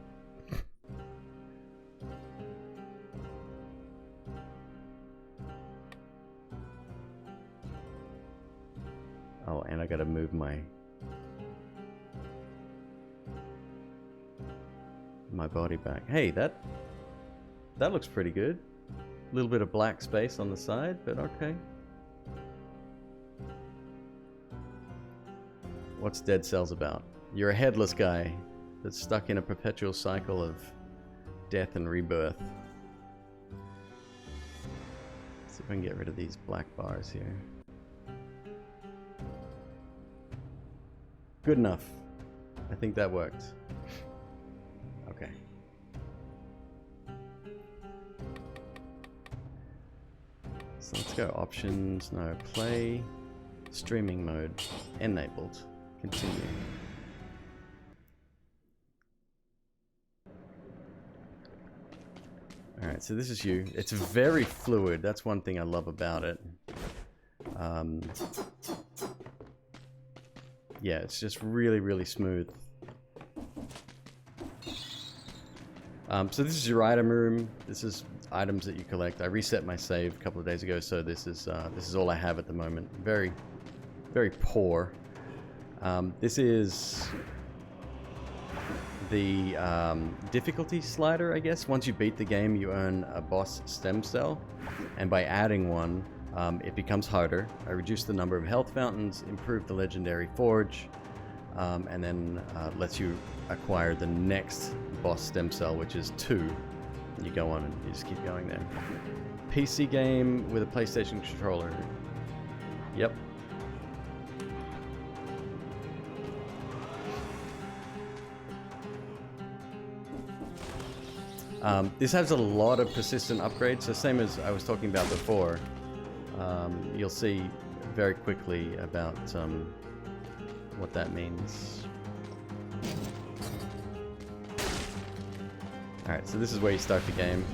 Oh, and I gotta move my body back. Hey, that looks pretty good. A little bit of black space on the side, but okay. What's Dead Cells about? You're a headless guy that's stuck in a perpetual cycle of death and rebirth. Let's see if I can get rid of these black bars here. Good enough. I think that worked. Okay. So let's go options, no, play, streaming mode, enabled, continue. Alright, so this is you. It's very fluid, that's one thing I love about it. Yeah, it's just really, really smooth. So this is your item room. This is items that you collect. I reset my save a couple of days ago, so this is all I have at the moment. Very, very poor. This is the difficulty slider, I guess. Once you beat the game, you earn a boss stem cell, and by adding one, it becomes harder. I reduce the number of health fountains, improve the legendary forge, and then lets you acquire the next boss stem cell, which is 2. You go on and you just keep going there. PC game with a PlayStation controller. Yep. This has a lot of persistent upgrades, so same as I was talking about before. You'll see very quickly about what that means. Alright, so this is where you start the game.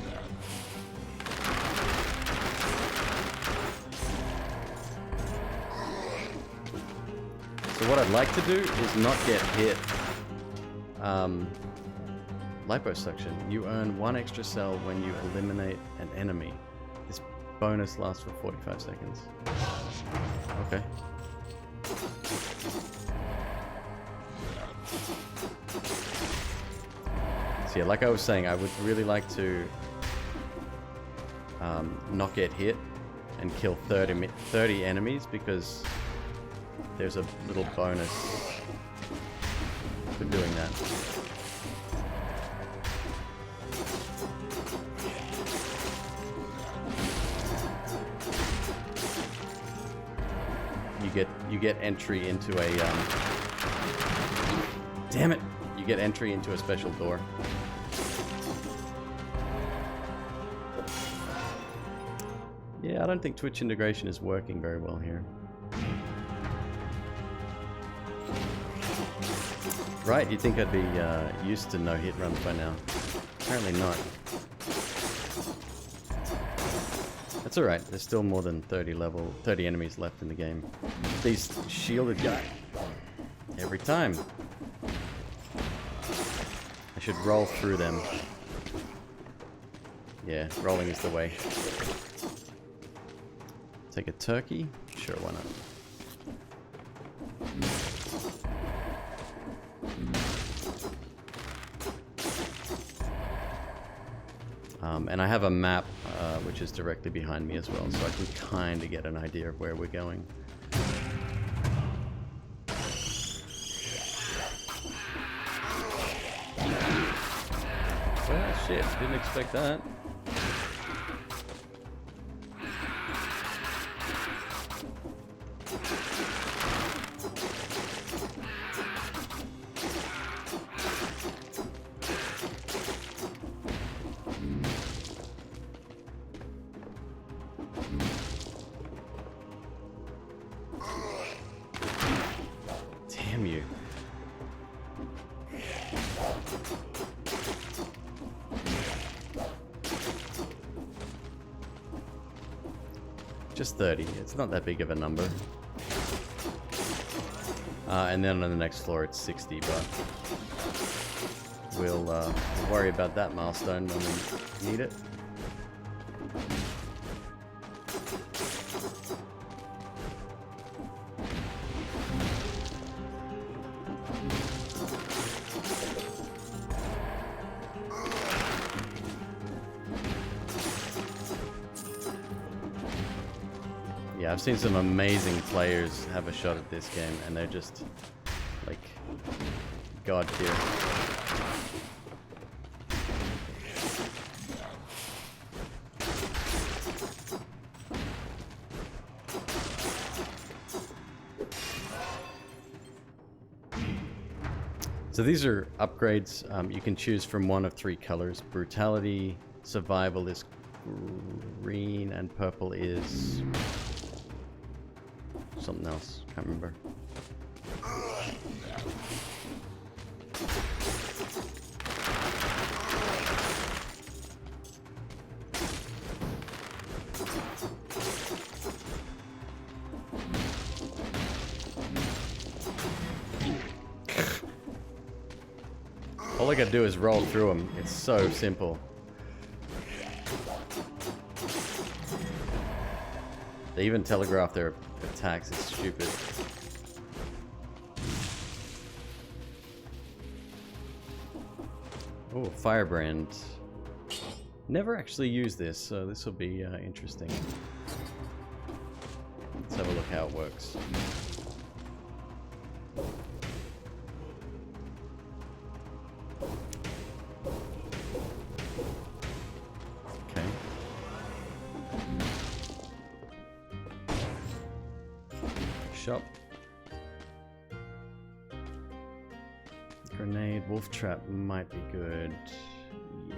So what I'd like to do is not get hit. Liposuction. You earn 1 extra cell when you eliminate an enemy. This bonus lasts for 45 seconds. Okay. So yeah, like I was saying, I would really like to not get hit and kill 30 enemies, because there's a little bonus for doing that. You get entry into a damn it! You get entry into a special door. Yeah, I don't think Twitch integration is working very well here. Right, you'd think I'd be used to no hit runs by now. Apparently not. That's alright, there's still more than 30 enemies left in the game. These shielded guys. Every time. I should roll through them. Yeah, rolling is the way. Take a turkey? Sure, why not? And I have a map which is directly behind me as well, so I can kind of get an idea of where we're going. shit, didn't expect that. Damn you. Just 30. It's not that big of a number. And then on the next floor it's 60, but we'll worry about that milestone when we need it. Yeah, I've seen some amazing players have a shot at this game, and they're just, like, god tier. So these are upgrades. You can choose from one of 3 colors. Brutality, survival is green, and purple is something else. Can't remember. All I gotta do is roll through them. It's so simple. They even telegraph their attacks. It's stupid. Oh, Firebrand. Never actually used this, so this will be interesting. Let's have a look how it works. Okay. Shop. Grenade, wolf trap might be good. Yeah.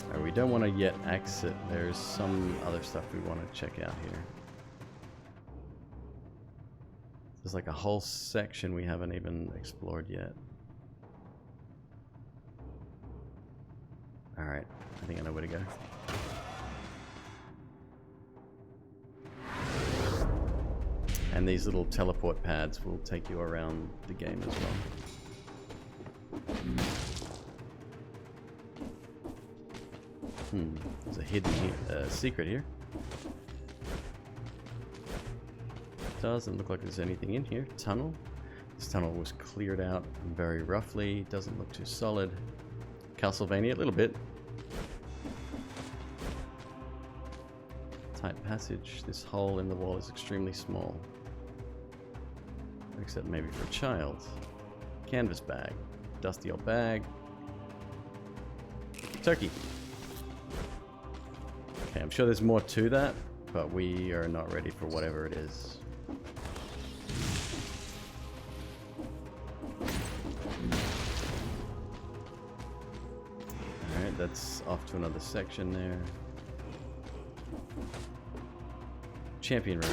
Alright, we don't want to yet exit. There's some other stuff we want to check out here. There's like a whole section we haven't even explored yet. Alright, I think I know where to go. And these little teleport pads will take you around the game as well. There's a hidden secret here. Doesn't look like there's anything in here. Tunnel. This tunnel was cleared out very roughly. Doesn't look too solid. Castlevania, a little bit. Tight passage. This hole in the wall is extremely small. Except maybe for a child. Canvas bag. Dusty old bag. Turkey. Okay, I'm sure there's more to that, but we are not ready for whatever it is. Alright, that's off to another section there. Champion room.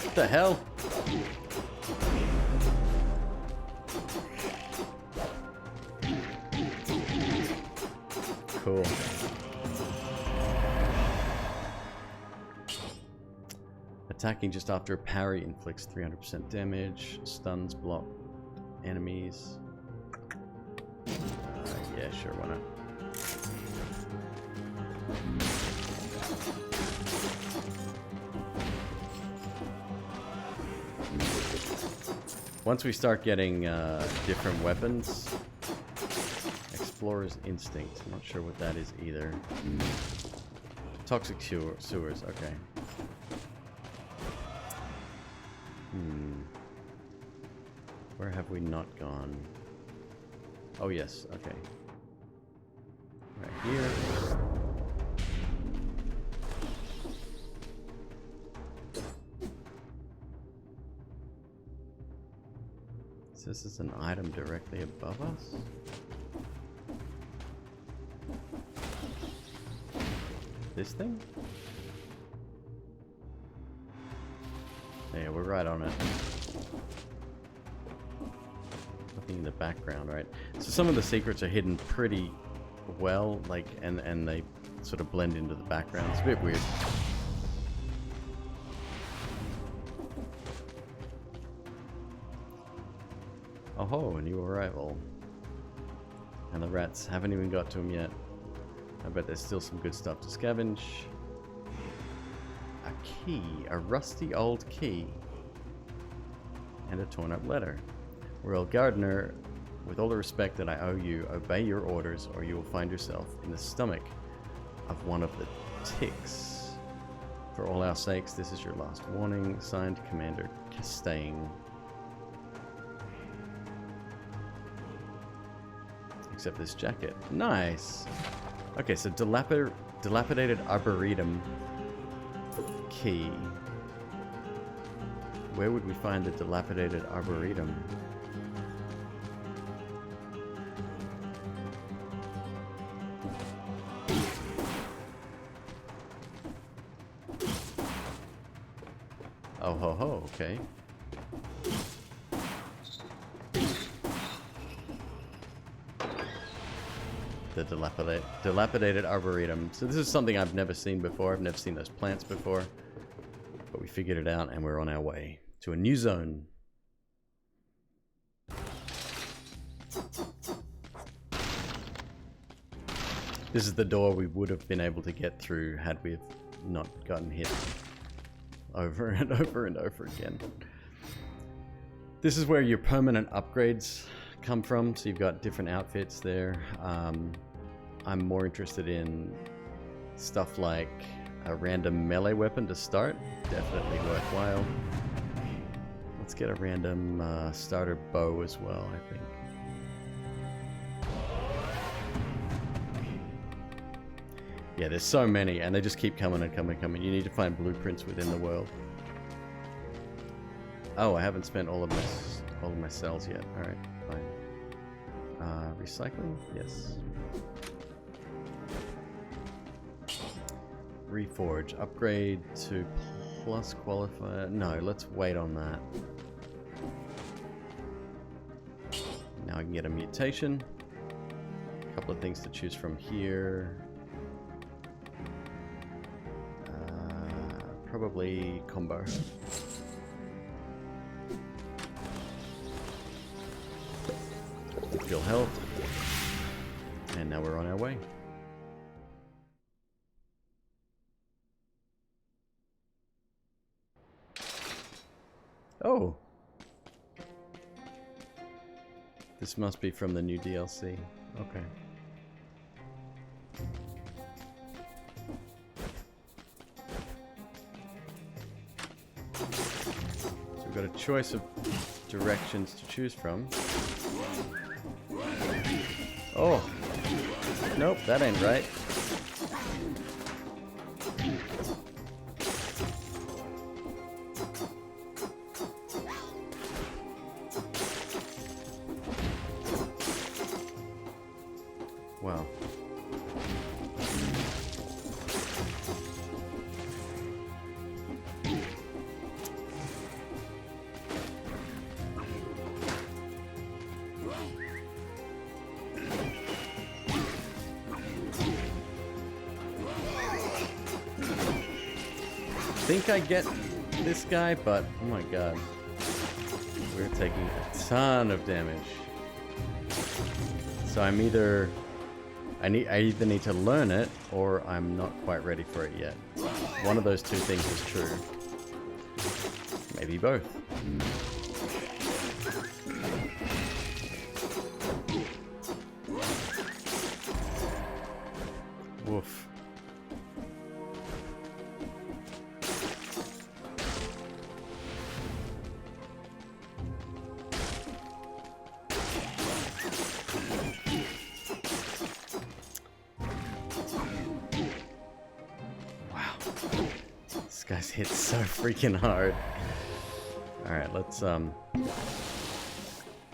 What the hell? Cool. Attacking just after a parry inflicts 300% damage, stuns block enemies. Yeah, sure, why not? Once we start getting different weapons, Explorer's Instinct. I'm not sure what that is either. Toxic sewers, okay. Where have we not gone? Oh yes, okay. Right here. So this is an item directly above us? This thing? Yeah, we're right on it. Nothing in the background, right? So some of the secrets are hidden pretty well, like, and they sort of blend into the background. It's a bit weird. Oh ho, a new arrival. And the rats haven't even got to him yet. I bet there's still some good stuff to scavenge. A key, a rusty old key. And a torn up letter. Royal Gardener, with all the respect that I owe you, obey your orders or you will find yourself in the stomach of one of the ticks. For all our sakes, this is your last warning. Signed, Commander Castaigne. Except this jacket. Nice! Okay, so dilapidated arboretum key. Where would we find the dilapidated arboretum? Oh ho ho, okay. The dilapidated arboretum. So this is something I've never seen before. I've never seen those plants before. But we figured it out and we're on our way to a new zone. This is the door we would have been able to get through had we not gotten hit over and over and over again. This is where your permanent upgrades come from. So you've got different outfits there. I'm more interested in stuff like a random melee weapon to start. Definitely worthwhile. Let's get a random starter bow as well, I think. Yeah, there's so many, and they just keep coming and coming and coming. You need to find blueprints within the world. Oh, I haven't spent all of my cells yet. All right, fine. Recycling? Yes. Reforge. Upgrade to plus qualifier. No, let's wait on that. Now I can get a mutation. A couple of things to choose from here. Probably combo. Feel health. And now we're on our way. Oh! This must be from the new DLC. Okay. So we've got a choice of directions to choose from. Oh! Nope, that ain't right. Wow. I think I get this guy, but oh my god, we're taking a ton of damage. So I either need to learn it, or I'm not quite ready for it yet. One of those two things is true. Maybe both. guy's hit so freaking hard. Alright, let's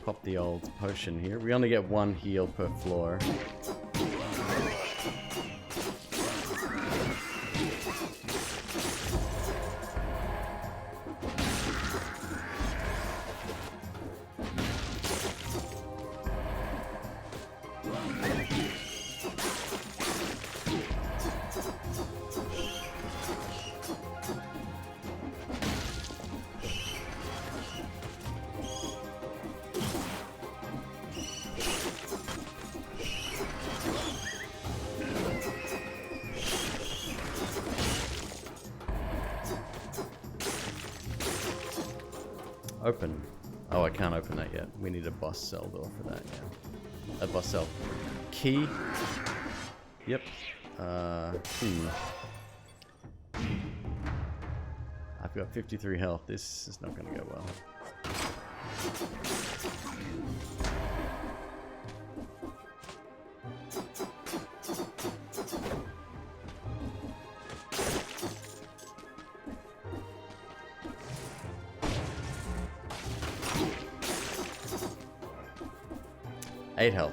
pop the old potion here. We only get 1 heal per floor. Open. Oh, I can't open that yet. We need a boss cell door for that, yeah. A boss cell. Key. Yep. I've got 53 health. This is not going to go well. Eight health.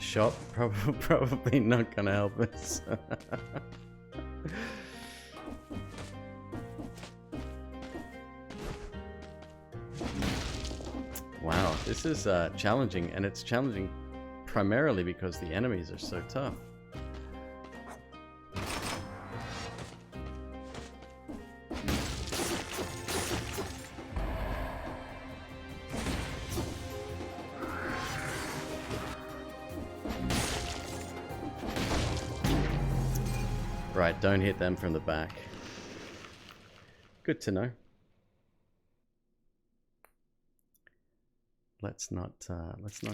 Shot probably not gonna help us. Wow, this is challenging, and it's challenging primarily because the enemies are so tough. Right, don't hit them from the back. Good to know. Let's not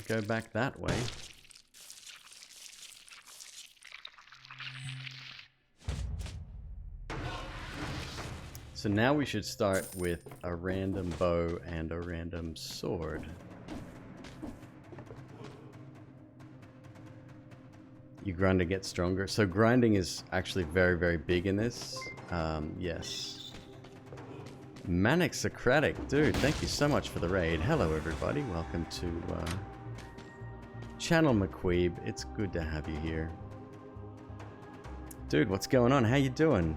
go back that way. So now we should start with a random bow and a random sword. You grind to get stronger. So grinding is actually very, very big in this. Yes. Manic Socratic, dude, thank you so much for the raid. Hello everybody, welcome to Channel McQueeb. It's good to have you here. Dude, what's going on? How you doing?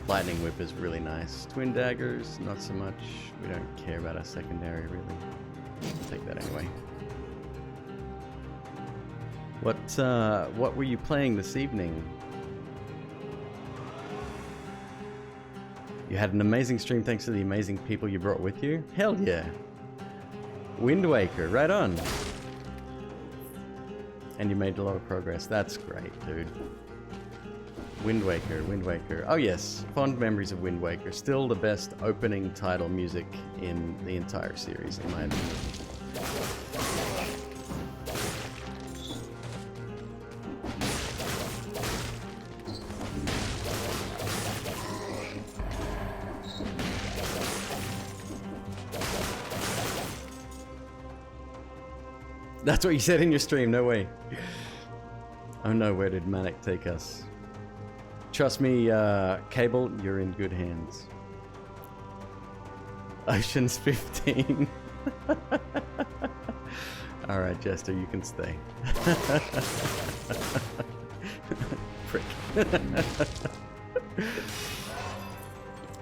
Lightning Whip is really nice. Twin Daggers, not so much. We don't care about our secondary, really. I'll take that anyway. What were you playing this evening? You had an amazing stream thanks to the amazing people you brought with you? Hell yeah. Wind Waker, right on. And you made a lot of progress. That's great, dude. Wind Waker, Wind Waker. Oh yes, fond memories of Wind Waker. Still the best opening title music in the entire series, in my opinion. That's what you said in your stream, no way. Oh no, where did Manic take us? Trust me, Cable, you're in good hands. Ocean's 15. Alright, Jester, you can stay. Prick.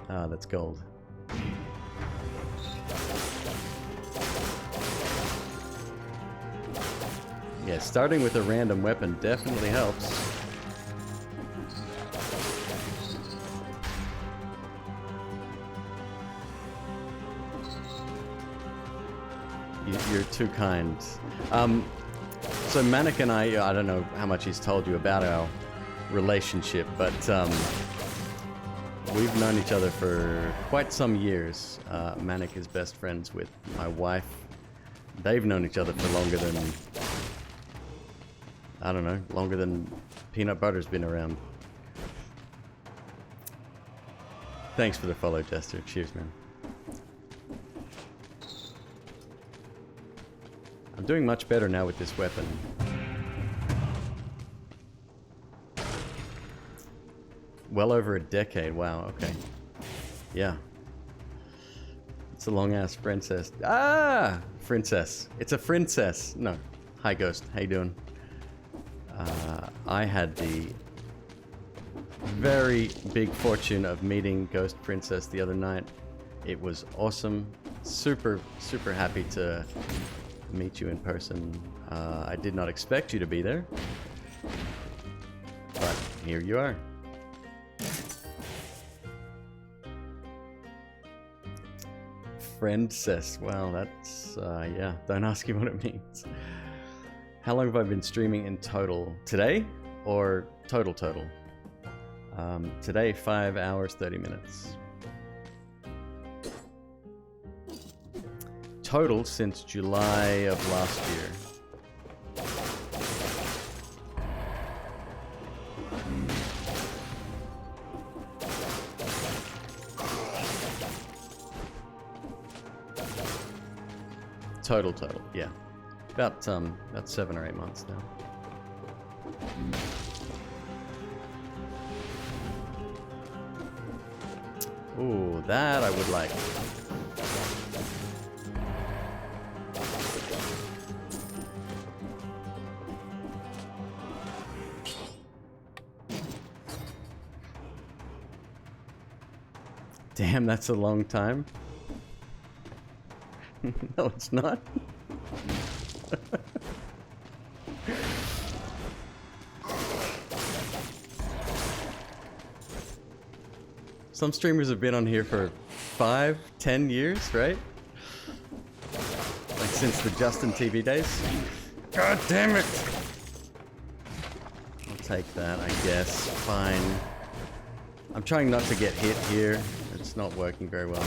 Ah, that's gold. Yeah, starting with a random weapon definitely helps. You're too kind. So Manic and I don't know how much he's told you about our relationship, but we've known each other for quite some years. Manic is best friends with my wife. They've known each other for longer than, I don't know, longer than peanut butter's been around. Thanks for the follow, Jester. Cheers, man. I'm doing much better now with this weapon. Well over a decade. Wow, okay. Yeah. It's a long-ass princess. Ah! Princess. It's a princess. No. Hi, Ghost. How you doing? I had the very big fortune of meeting Ghost Princess the other night. It was awesome. Super, super happy to meet you in person. I did not expect you to be there, but here you are. Friendcess. Well, that's yeah, don't ask me what it means. How long have I been streaming in total? Today or total? Today 5 hours 30 minutes. Total since July of last year. Total, yeah. About 7 or 8 months now. Ooh, that I would like. Damn, that's a long time. No, it's not. Some streamers have been on here for 5, 10 years, right? Like since the Justin TV days. God damn it! I'll take that, I guess. Fine. I'm trying not to get hit here. It's not working very well.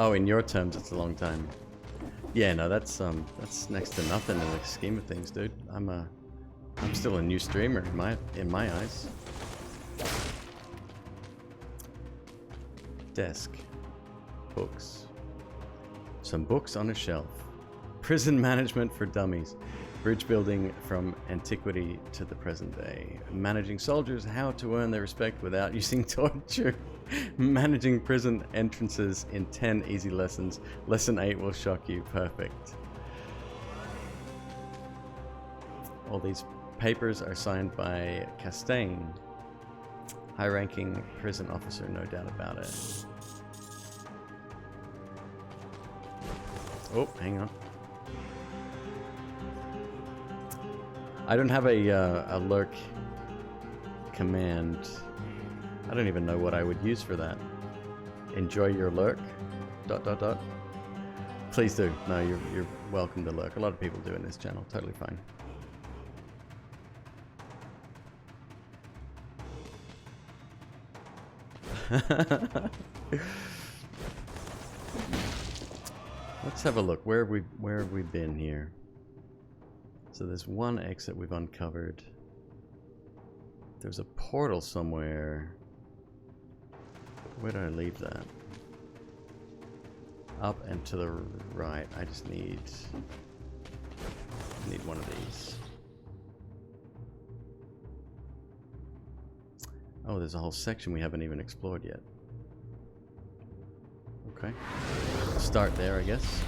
Oh, in your terms, it's a long time. Yeah, no, that's next to nothing in the scheme of things, dude. I'm still a new streamer in my eyes. Desk, books, some books on a shelf. Prison management for dummies. Bridge building from antiquity to the present day. Managing soldiers, how to earn their respect without using torture. Managing prison entrances in 10 easy lessons. Lesson 8 will shock you. Perfect. All these papers are signed by Castaigne. High-ranking prison officer, no doubt about it. Oh, hang on. I don't have a lurk command. I don't even know what I would use for that. Enjoy your lurk. ... Please do. No, you're welcome to lurk. A lot of people do in this channel. Totally fine. Let's have a look. Where have we been here? So there's one exit we've uncovered. There's a portal somewhere. Where did I leave that? Up and to the right. I just need one of these. Oh, there's a whole section we haven't even explored yet. Okay. Start there, I guess.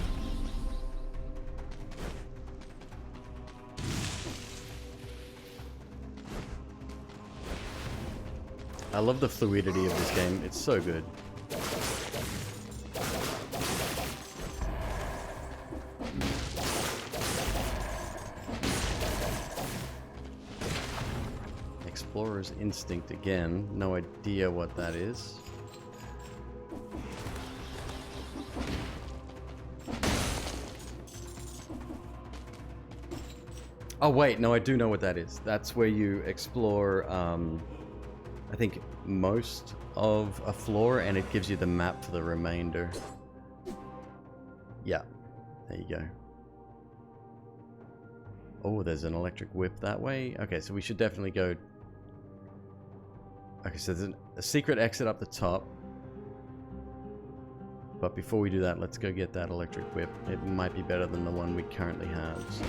I love the fluidity of this game. It's so good. Explorer's Instinct again. No idea what that is. Oh wait, no, I do know what that is. That's where you explore I think, most of a floor, and it gives you the map for the remainder. Yeah, there you go. Oh, there's an electric whip that way. Okay, so we should definitely go... Okay, so there's a secret exit up the top. But before we do that, let's go get that electric whip. It might be better than the one we currently have. So.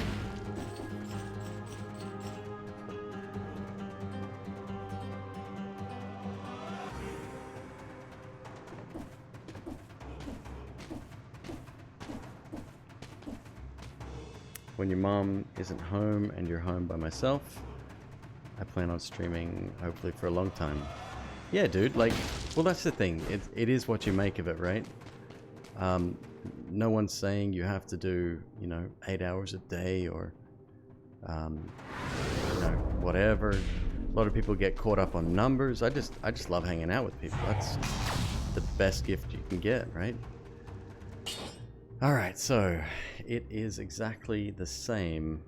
When your mom isn't home and you're home by myself, I plan on streaming hopefully for a long time. Yeah, dude, like, well, that's the thing. It is what you make of it, right? No one's saying you have to do, you know, 8 hours a day or, you know, whatever. A lot of people get caught up on numbers. I just love hanging out with people. That's the best gift you can get, right? All right, so it is exactly the same.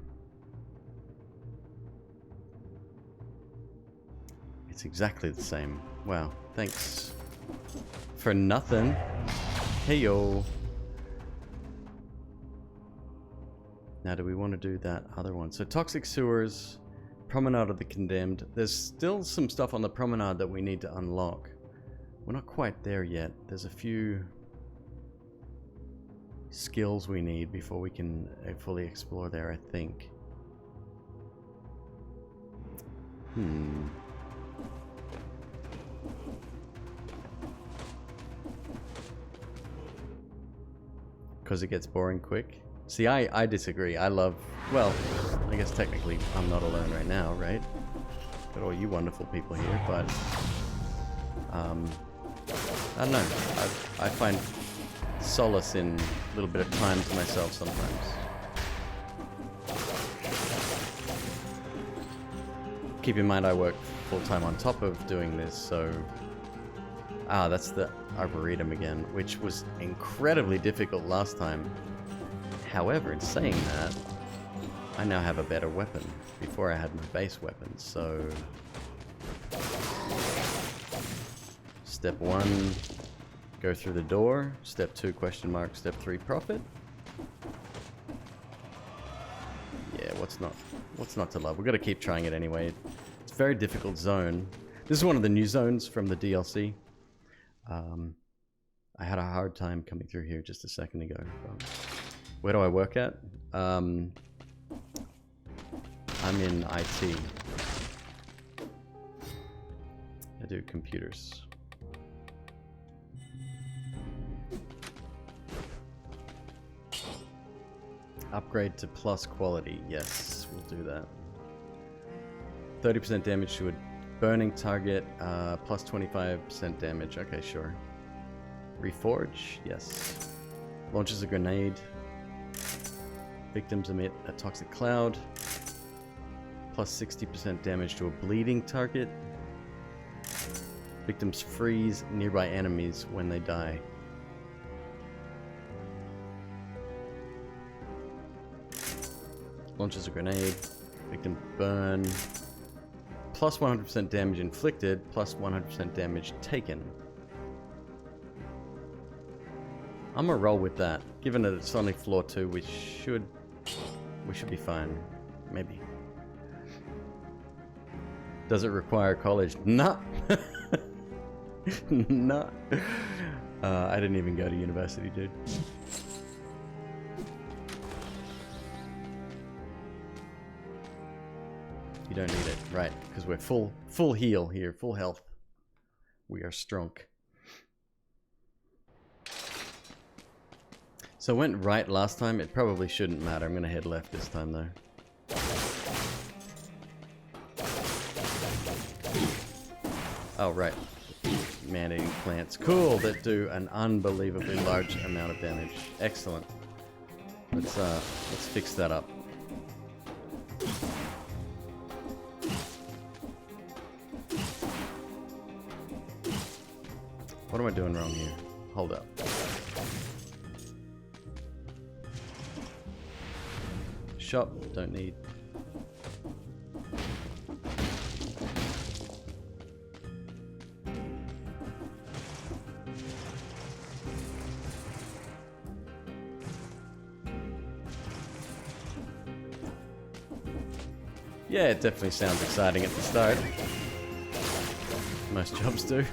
It's exactly the same. Wow, thanks for nothing. Hey yo. Now, do we want to do that other one? So toxic sewers, promenade of the condemned. There's still some stuff on the promenade that we need to unlock. We're not quite there yet. There's a few skills we need before we can fully explore there, I think. Because it gets boring quick. See, I disagree. I love, well, I guess technically I'm not alone right now, right? Got all you wonderful people here, but I don't know. I find solace in a little bit of time to myself sometimes. Keep in mind I work full-time on top of doing this, so... Ah, that's the Arboretum again, which was incredibly difficult last time. However, in saying that, I now have a better weapon. Before I had my base weapon, so... Step 1, go through the door. Step 2, question mark. Step 3, profit. Yeah, what's not to love? We've got to keep trying it anyway. It's a very difficult zone. This is one of the new zones from the DLC. I had a hard time coming through here just a second ago. Where do I work at? I'm in IT. I do computers. Upgrade to plus quality. Yes, we'll do that. 30% damage to a burning target, plus 25% damage. Okay, sure. Reforge. Yes. Launches a grenade. Victims emit a toxic cloud. Plus 60% damage to a bleeding target. Victims freeze nearby enemies when they die. Launches a grenade. Victim burn. Plus 100% damage inflicted. Plus 100% damage taken. I'm gonna roll with that. Given that it's only floor 2, we should be fine. Maybe. Does it require college? Nah. Nah. I didn't even go to university, dude. You don't need it, right? Because we're full heal here, full health. We are strong. So I went right last time. It probably shouldn't matter. I'm gonna head left this time though. Oh right, man-eating plants. Cool. That do an unbelievably large amount of damage. Excellent. Let's fix that up. What am I doing wrong here? Hold up. Shop, don't need. Yeah, it definitely sounds exciting at the start. Most jobs do.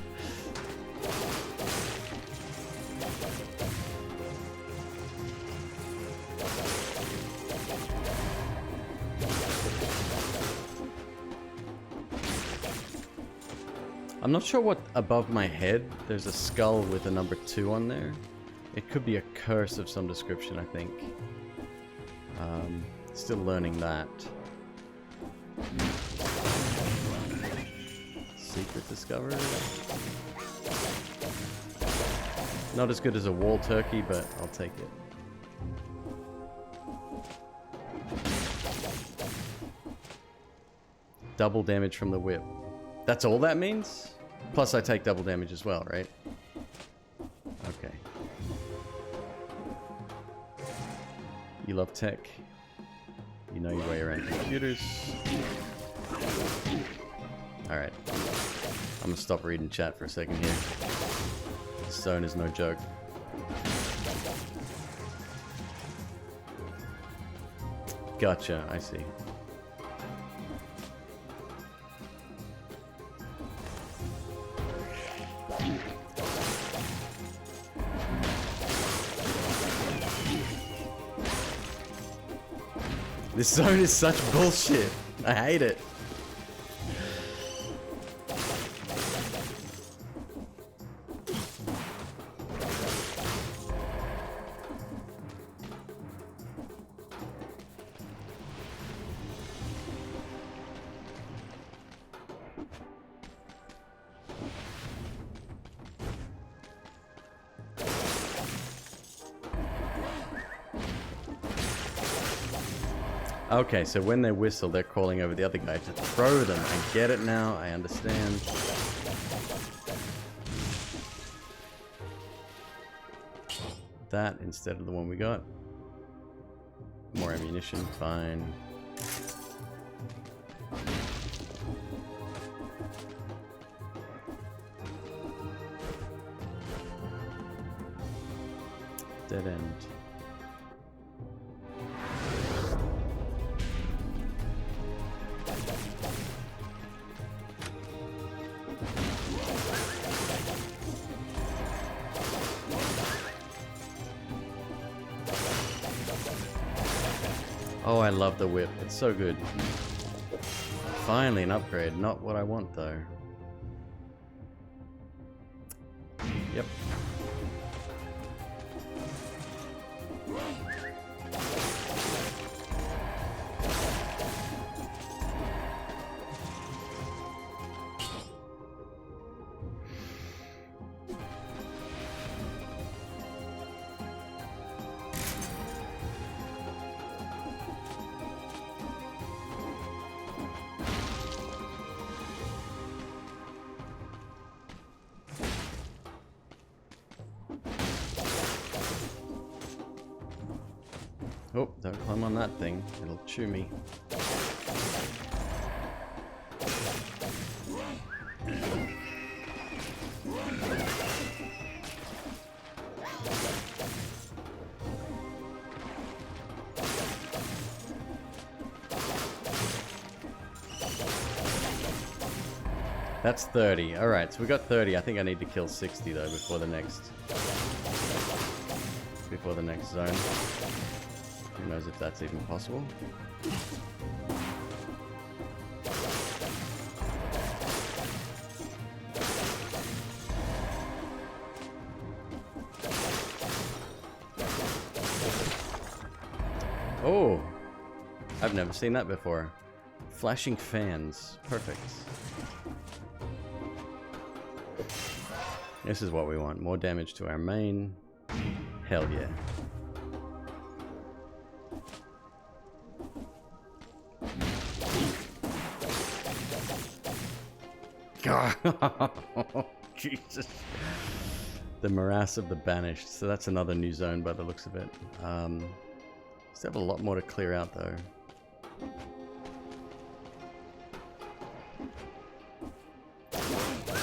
I'm not sure what above my head. There's a skull with a number 2 on there. It could be a curse of some description, I think. Still learning that. Secret discovered. Not as good as a wall turkey, but I'll take it. Double damage from the whip. That's all that means? Plus I take double damage as well, right? Okay. You love tech. You know your way around computers. Alright. I'm gonna stop reading chat for a second here. This zone is no joke. Gotcha, I see. This zone is such bullshit. I hate it. Okay, so when they whistle, they're calling over the other guy to throw them. I get it now, I understand. That instead of the one we got. More ammunition, fine. Dead end. Oh, I love the whip. It's so good. Finally an upgrade. Not what I want, though. Yep. Oh, don't climb on that thing. It'll chew me. That's 30. Alright, so we got 30. I think I need to kill 60 though before the next zone. Who knows if that's even possible? Oh! I've never seen that before. Flashing fans. Perfect. This is what we want. More damage to our main. Hell yeah. Jesus. The Morass of the Banished. So that's another new zone by the looks of it. Still have a lot more to clear out though.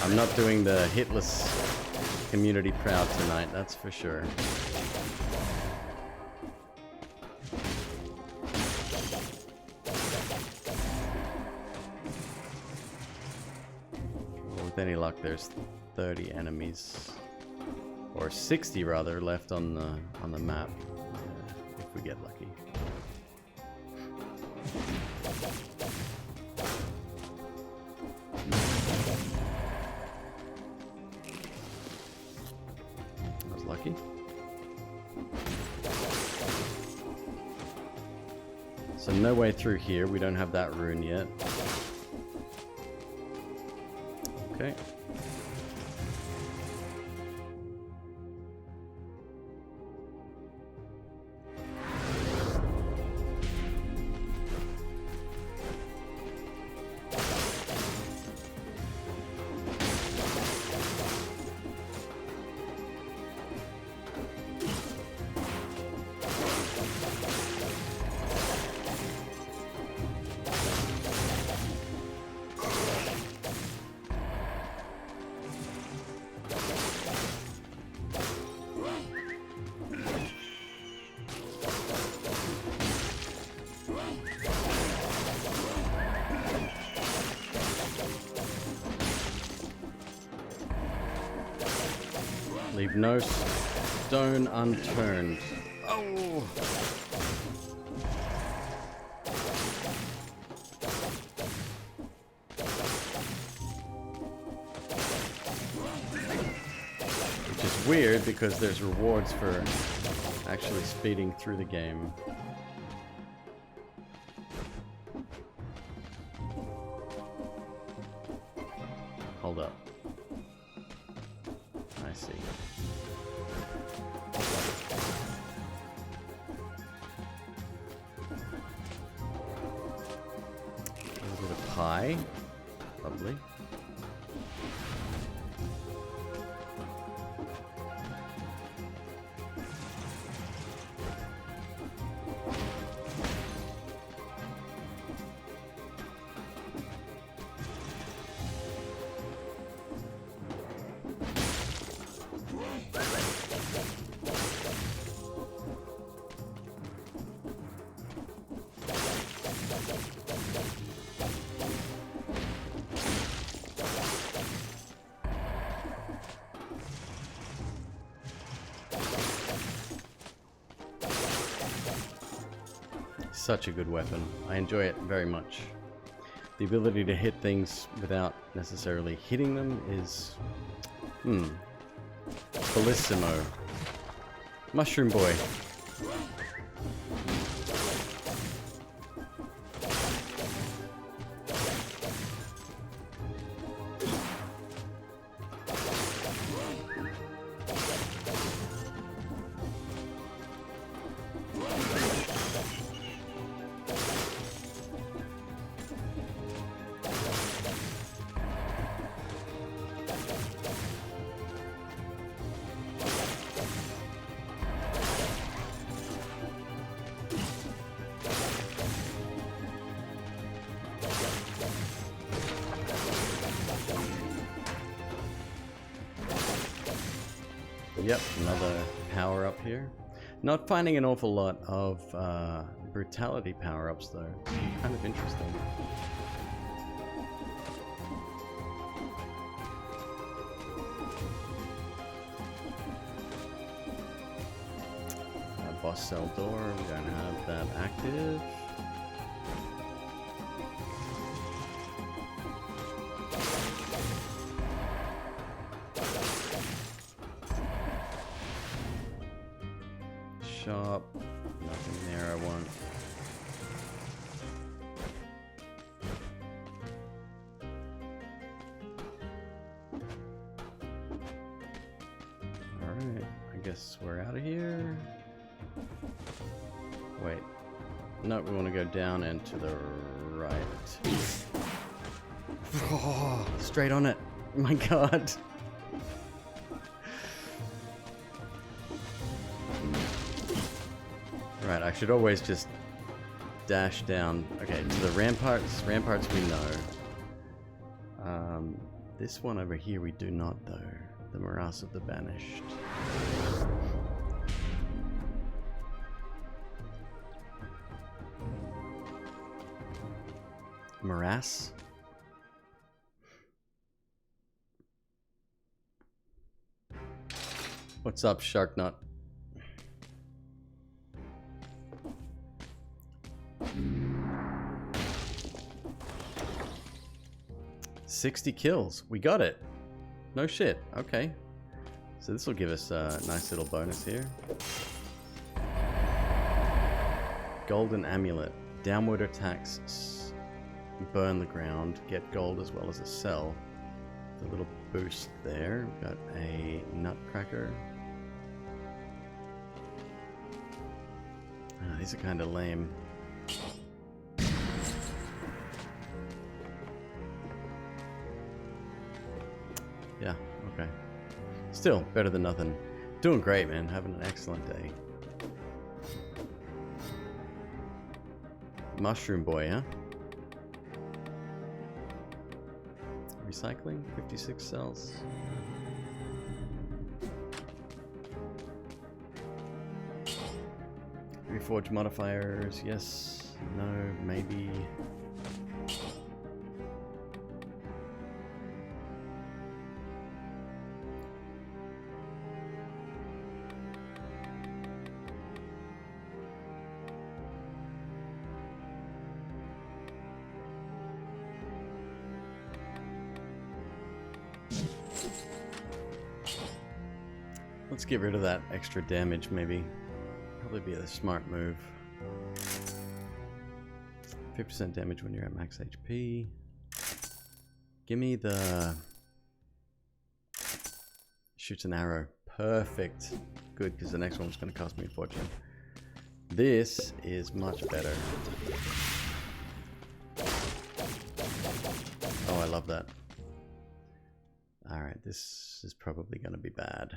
I'm not doing the hitless community proud tonight, that's for sure. with any luck, there's 30 enemies, or 60 rather, left on the map, if we get lucky. I was lucky. So no way through here. We don't have that rune yet. Okay. Leave no stone unturned. Oh! Which is weird because there's rewards for actually speeding through the game. Hold up. I see. A little bit of pie. Lovely. Such a good weapon. I enjoy it very much. The ability to hit things without necessarily hitting them is... bellissimo. Mushroom boy. Yep, another power up here. Not finding an awful lot of brutality power-ups though. It's kind of interesting. Boss cell door, we don't have that active. Shop, nothing there I want. Alright, I guess we're out of here. Wait. No, we want to go down and to the right. Oh, straight on it. My god. Right, I should always just dash down. Okay, to the ramparts. Ramparts we know. This one over here we do not though. The Morass of the Banished. Morass? What's up, Sharknut? $60 kills. We got it. No shit. Okay. So this will give us a nice little bonus here. Golden Amulet. Downward attacks burn the ground. Get gold as well as a cell. A little boost there. We've got a Nutcracker. These are kind of lame. Yeah, okay. Still, better than nothing. Doing great, man. Having an excellent day. Mushroom Boy, huh? Recycling, 56 cells. Reforge modifiers, yes, no, maybe. Let's get rid of that extra damage, maybe. Probably be a smart move. 50% damage when you're at max HP. Give me the... Shoots an arrow. Perfect. Good, because the next one's going to cost me a fortune. This is much better. Oh, I love that. Alright, this is probably going to be bad.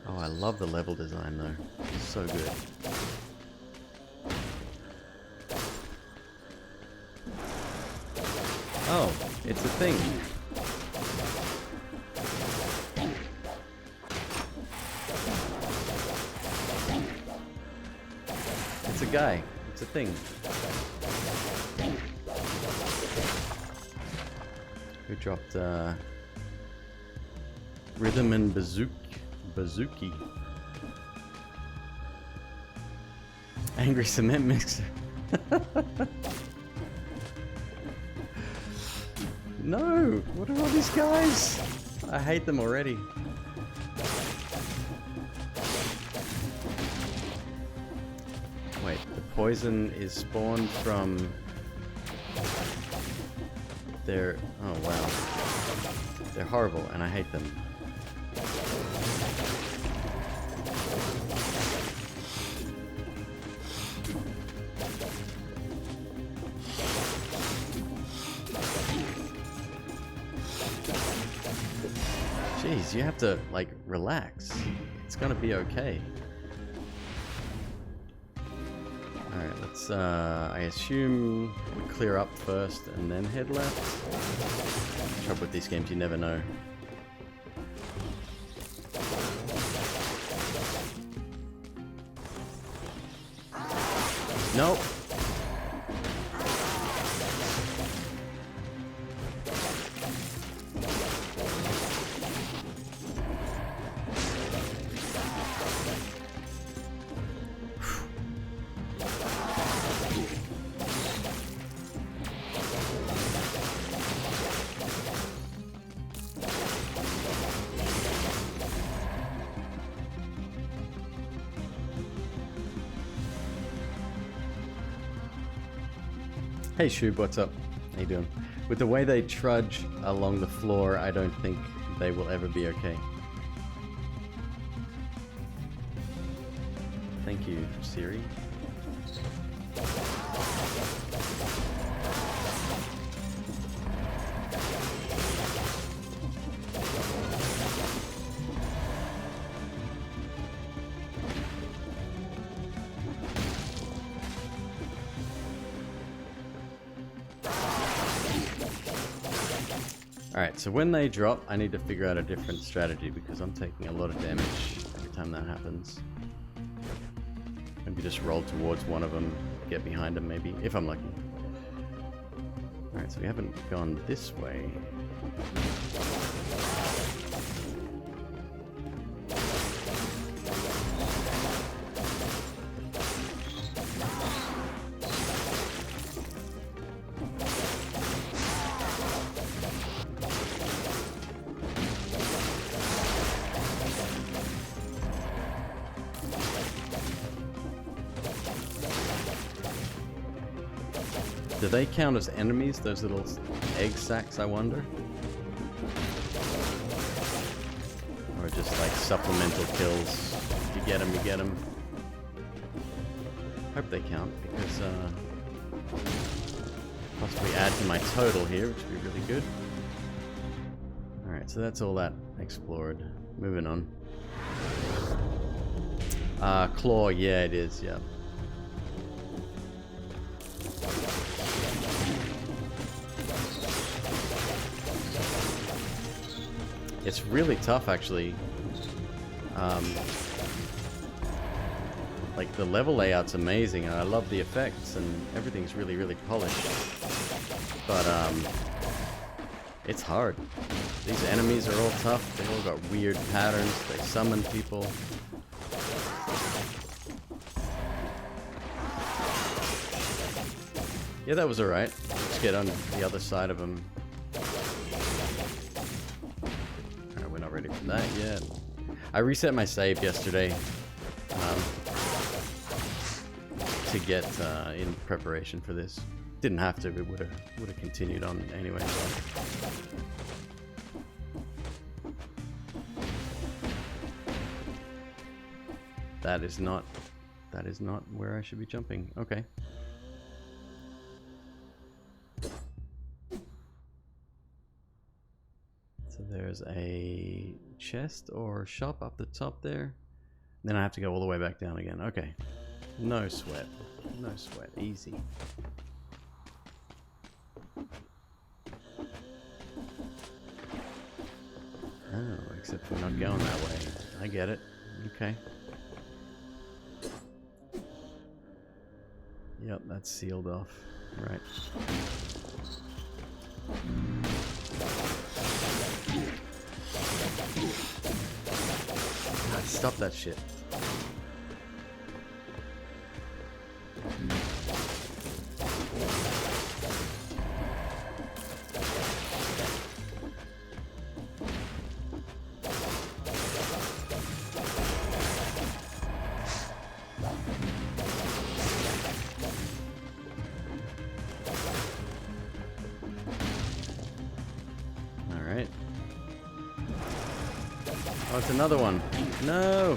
Oh, I love the level design though. It's so good. Oh, it's a thing. It's a guy. It's a thing. Who dropped Rhythm and Bazooki. Angry Cement Mixer. No! What are all these guys? I hate them already. Wait, the poison is spawned from their... Oh wow. They're horrible and I hate them. Jeez, you have to, like, relax. It's gonna be okay. Alright, let's, I assume we clear up first and then head left. Trouble with these games, you never know. Nope. Hey Shub, what's up? How you doing? With the way they trudge along the floor, I don't think they will ever be okay. Thank you, Siri. Alright, so when they drop, I need to figure out a different strategy because I'm taking a lot of damage every time that happens. Maybe just roll towards one of them, get behind them maybe, if I'm lucky. Alright, so we haven't gone this way. Do they count as enemies, those little egg sacs, I wonder? Or just like supplemental kills? If you get them, you get them. Hope they count, because possibly add to my total here, which would be really good. Alright, so that's all that explored. Moving on. Claw, yeah it is, yeah. It's really tough, actually. Like, the level layout's amazing, and I love the effects, and everything's really, really polished. But, it's hard. These enemies are all tough. They all got weird patterns. They summon people. Yeah, that was alright. Let's get on the other side of them. Ready for that yet. I reset my save yesterday to get in preparation for this. Didn't have to, but would have continued on anyway. That is not where I should be jumping. Okay. So there's a chest or shop up the top there. Then I have to go all the way back down again. Okay. No sweat. No sweat. Easy. Oh, except we're not going that way. I get it. Okay. Yep, that's sealed off. Right. God, stop that shit. Alright. Oh, it's another one. No!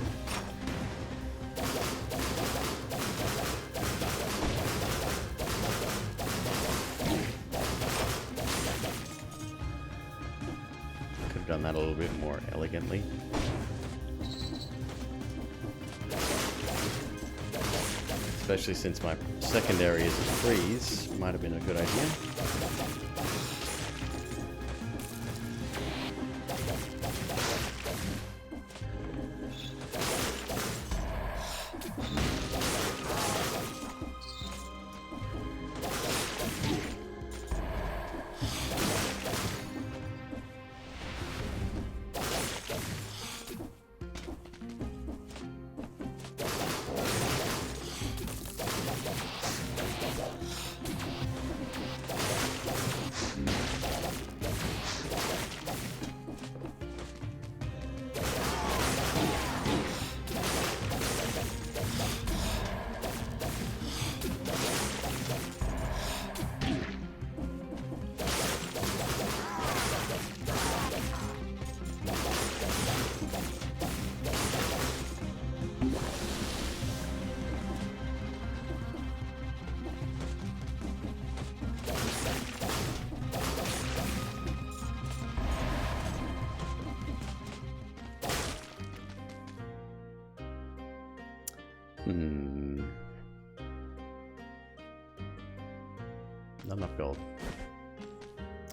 Could have done that a little bit more elegantly. Especially since my secondary is a freeze. Might have been a good idea. Not enough gold.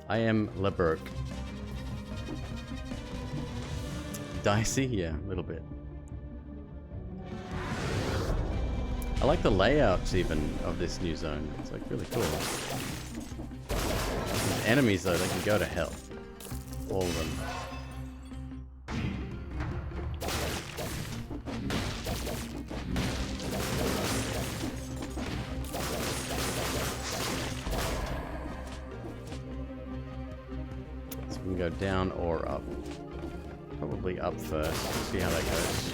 I am LeBurk. Dicey? Yeah, a little bit. I like the layouts even of this new zone. It's like really cool. enemies, though, they can go to hell. All of them. So we can go down or up. Probably up first. See how that goes.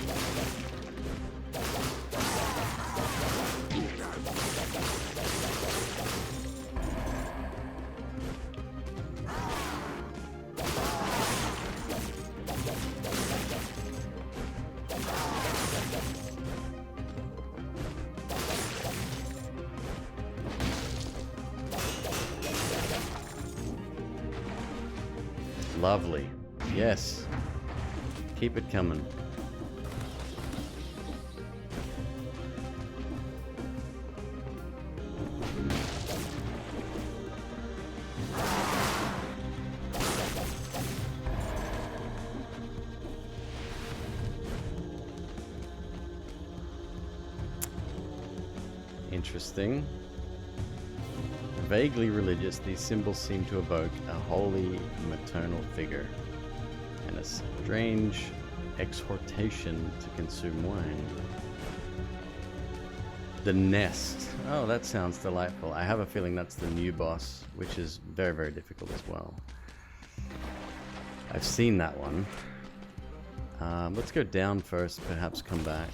Lovely. Yes. Keep it coming. Interesting. Vaguely religious, these symbols seem to evoke a holy maternal figure and a strange exhortation to consume wine. The nest. Oh, that sounds delightful. I have a feeling that's the new boss, which is very, very difficult as well. I've seen that one. Let's go down first, perhaps come back.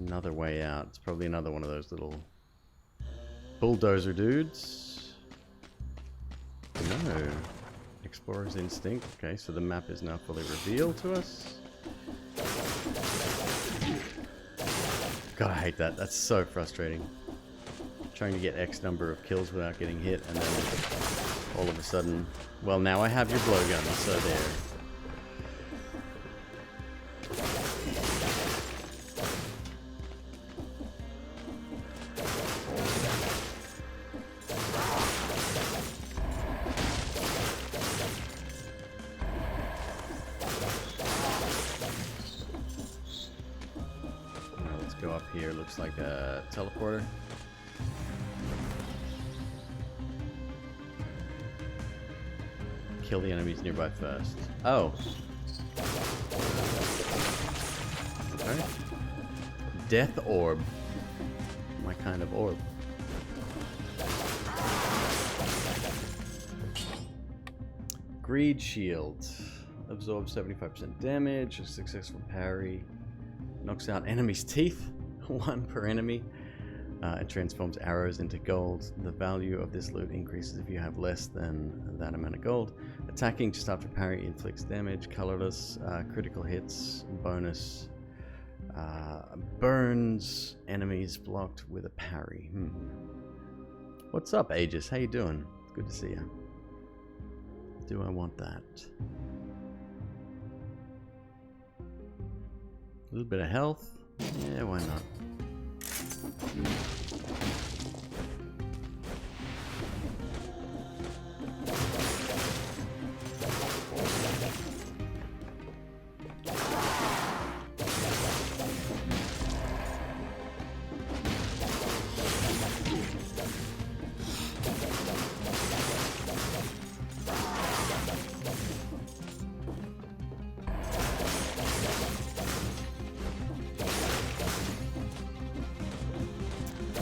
Another way out. It's probably another one of those little bulldozer dudes. No. Explorer's instinct. Okay, so the map is now fully revealed to us. God, I hate that. That's so frustrating. Trying to get X number of kills without getting hit, and then all of a sudden, well, now I have your blowgun, so there. Go up here, looks like a teleporter. Kill the enemies nearby first. Oh. Okay. Death orb. My kind of orb. Greed shield. Absorbs 75% damage. A successful parry. Knocks out enemies' teeth. 1 per enemy. It transforms arrows into gold. The value of this loot increases if you have less than that amount of gold. Attacking just after parry inflicts damage. Colorless. Critical hits. Bonus. Burns enemies blocked with a parry. What's up, Aegis? How you doing? Good to see you. Do I want that? A little bit of health. Yeah, why not?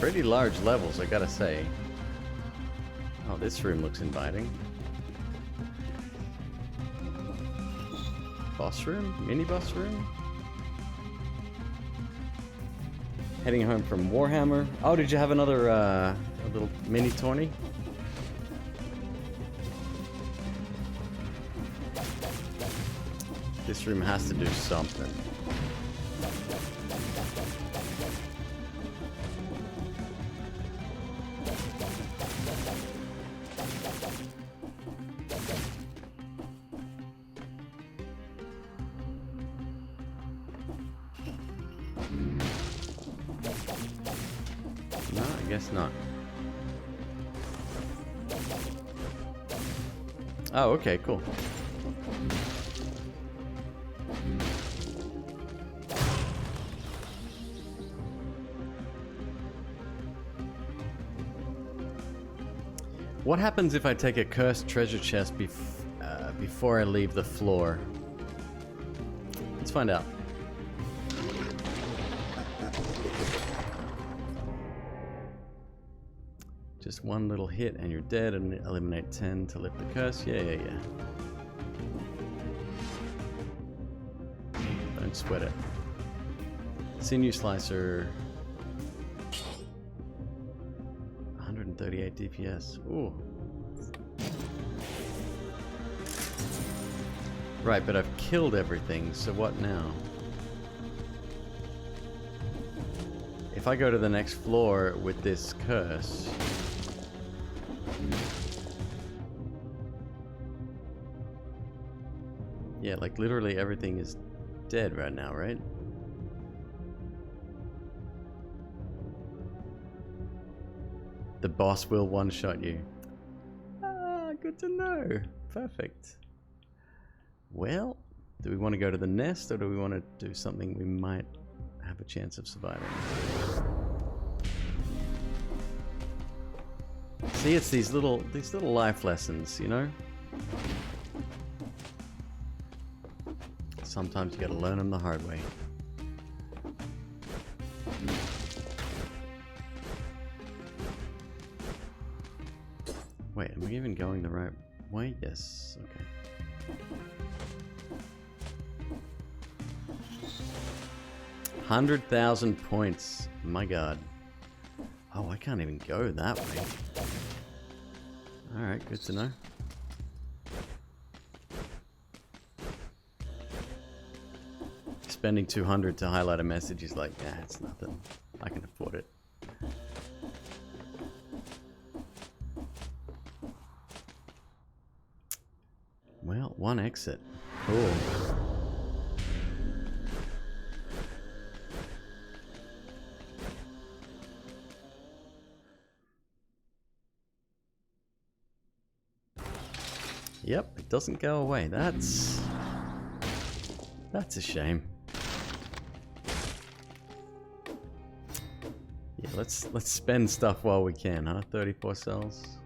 Pretty large levels, I gotta say. Oh, this room looks inviting. Boss room? Mini boss room? Heading home from Warhammer. Oh, did you have another a little mini tourney? This room has to do something. No, I guess not. Oh, okay, cool. What happens if I take a cursed treasure chest before I leave the floor? Let's find out. Just one little hit and you're dead, and eliminate 10 to lift the curse. Yeah. Don't sweat it. Sinew slicer. 138 DPS. Ooh. Right, but I've killed everything, so what now? If I go to the next floor with this curse... Yeah, like literally everything is dead right now, right? The boss will one-shot you. Ah, good to know. Perfect. Well, do we want to go to the nest, or do we want to do something we might have a chance of surviving? See, it's these little life lessons, you know? Sometimes you gotta learn them the hard way. Wait, am I even going the right way? Yes, okay. 100,000 points. My god. Oh, I can't even go that way. Alright, good to know. Spending 200 to highlight a message is like, nah, it's nothing. I can afford it. Well, one exit. Cool. Yep, it doesn't go away. That's a shame. Yeah, let's spend stuff while we can, huh? 34 cells.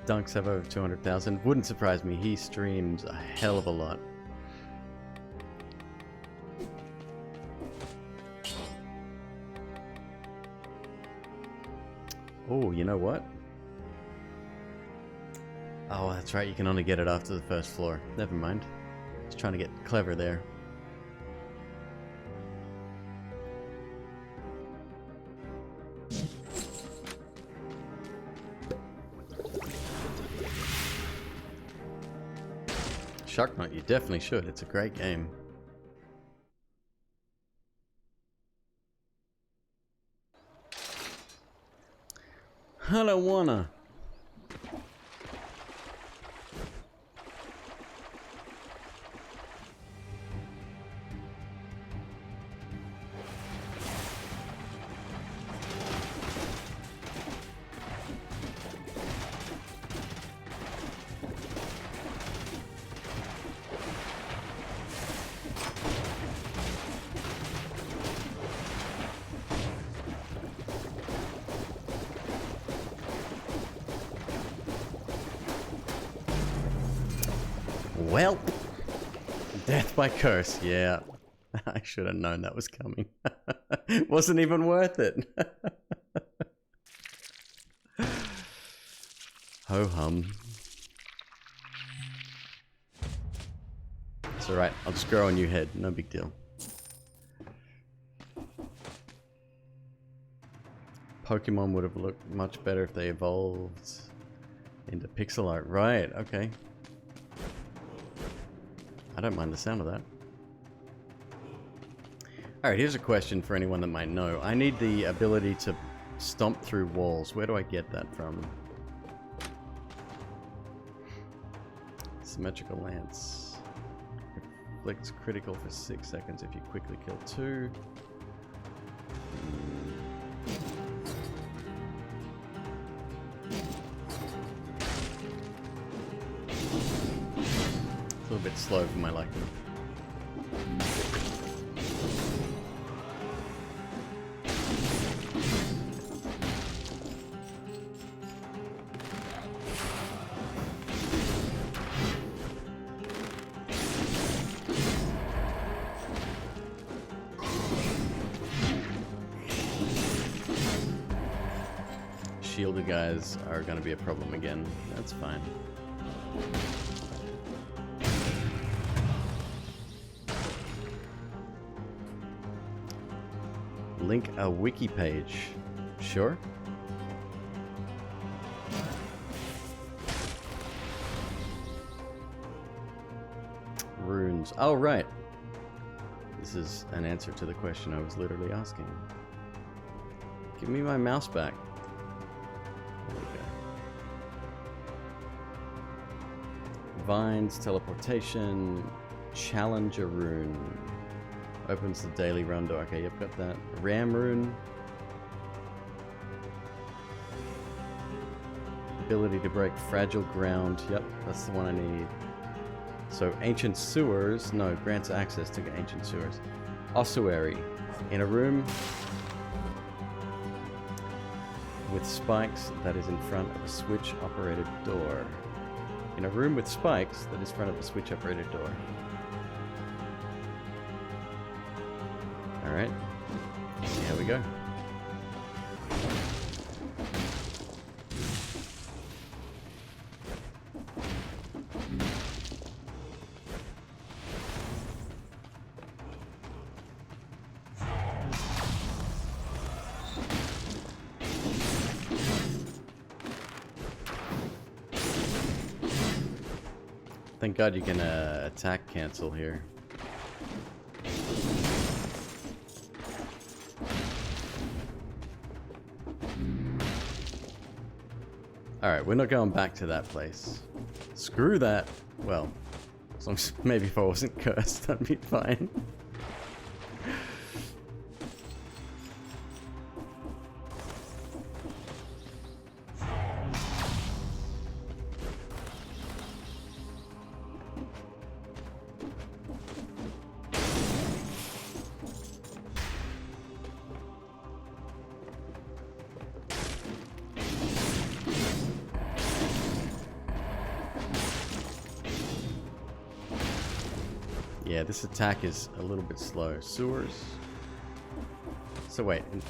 Dunks have over 200,000. Wouldn't surprise me. He streams a hell of a lot. Oh, you know what? Oh, that's right. You can only get it after the first floor. Never mind. Just trying to get clever there. Sharknut, you definitely should. It's a great game. I don't wanna. Well, death by curse. Yeah, I should have known that was coming. Wasn't even worth it. Ho hum. It's alright. I'll just grow a new head. No big deal. Pokemon would have looked much better if they evolved into pixel art. Right, okay. I don't mind the sound of that. Alright, here's a question for anyone that might know. I need the ability to stomp through walls. Where do I get that from? Symmetrical Lance. Inflicts critical for 6 seconds if you quickly kill 2. It's a little bit slow for my liking. Shielded guys are going to be a problem again. That's fine. Link a wiki page. Sure. Runes. Oh, right. This is an answer to the question I was literally asking. Give me my mouse back. There we go. Vines, teleportation, challenger rune. Opens the daily run door. Okay, yep, got that. Ram rune. Ability to break fragile ground. Yep, that's the one I need. So ancient sewers. No, grants access to ancient sewers. Ossuary. In a room with spikes that is in front of a switch operated door. In a room with spikes that is in front of a switch operated door. Alright. Here we go. Thank God you can attack cancel here. Alright, we're not going back to that place. Screw that. Well, as long as maybe if I wasn't cursed, I'd be fine. Yeah, this attack is a little bit slow. Sewers. So wait, in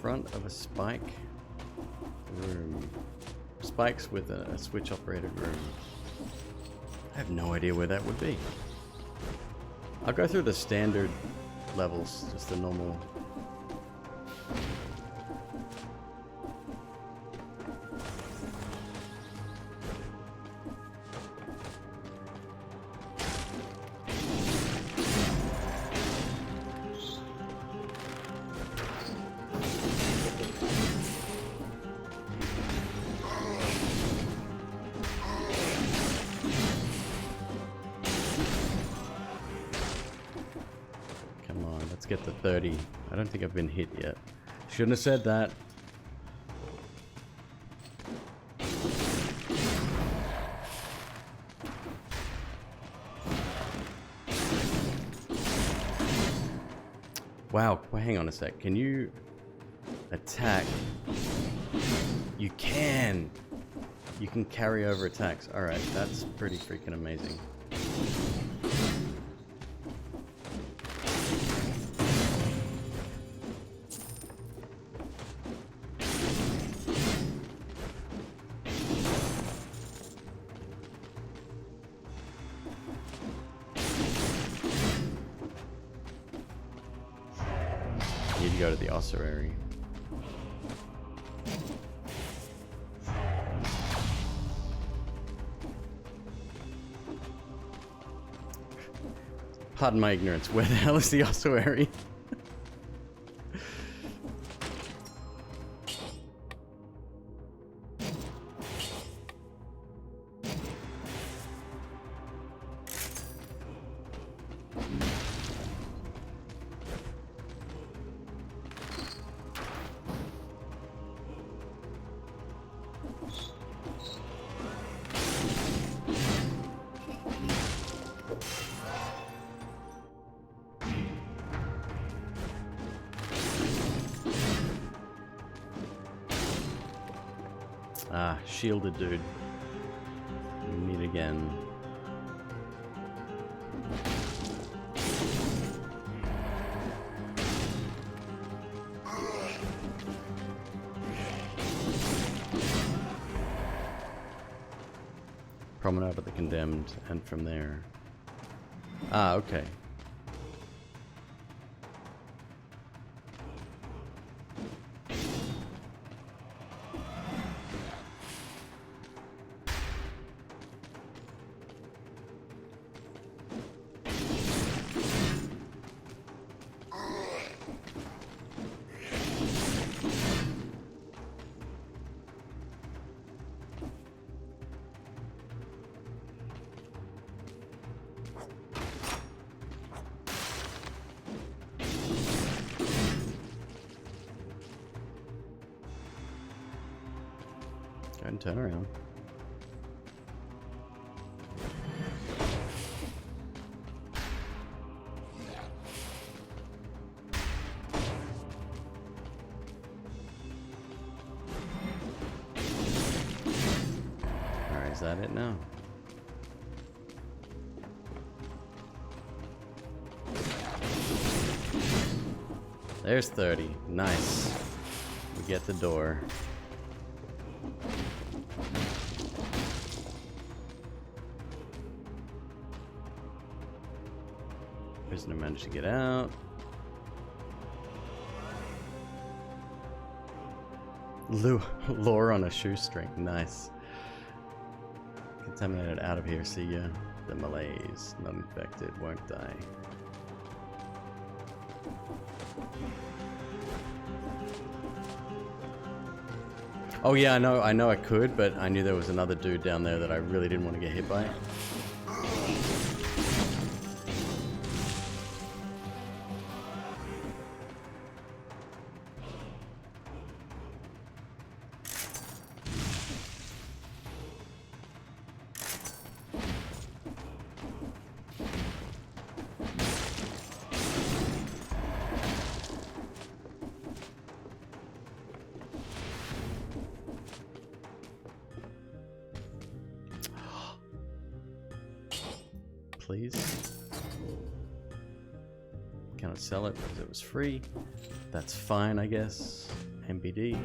front of a spike room. Spikes with a switch operated room. I have no idea where that would be. I'll go through the standard levels, just the normal. Get the 30. I don't think I've been hit yet. Shouldn't have said that. Wow, well, hang on a sec. Can you attack? You can! You can carry over attacks. Alright, that's pretty freaking amazing. Need to go to the ossuary. Pardon my ignorance. Where the hell is the ossuary? Ah, shielded dude. We meet again. Promenade of the Condemned, and from there. Ah, okay. Go and turn around. Alright, is that it now? There's 30. Nice. We get the door. Prisoner managed to get out. Lure on a shoestring. Nice. Contaminated out of here. See ya. The malaise. Not infected. Won't die. Oh yeah, I know I could, but I knew there was another dude down there that I really didn't want to get hit by. Please. Cannot sell it because it was free. That's fine, I guess. MBD.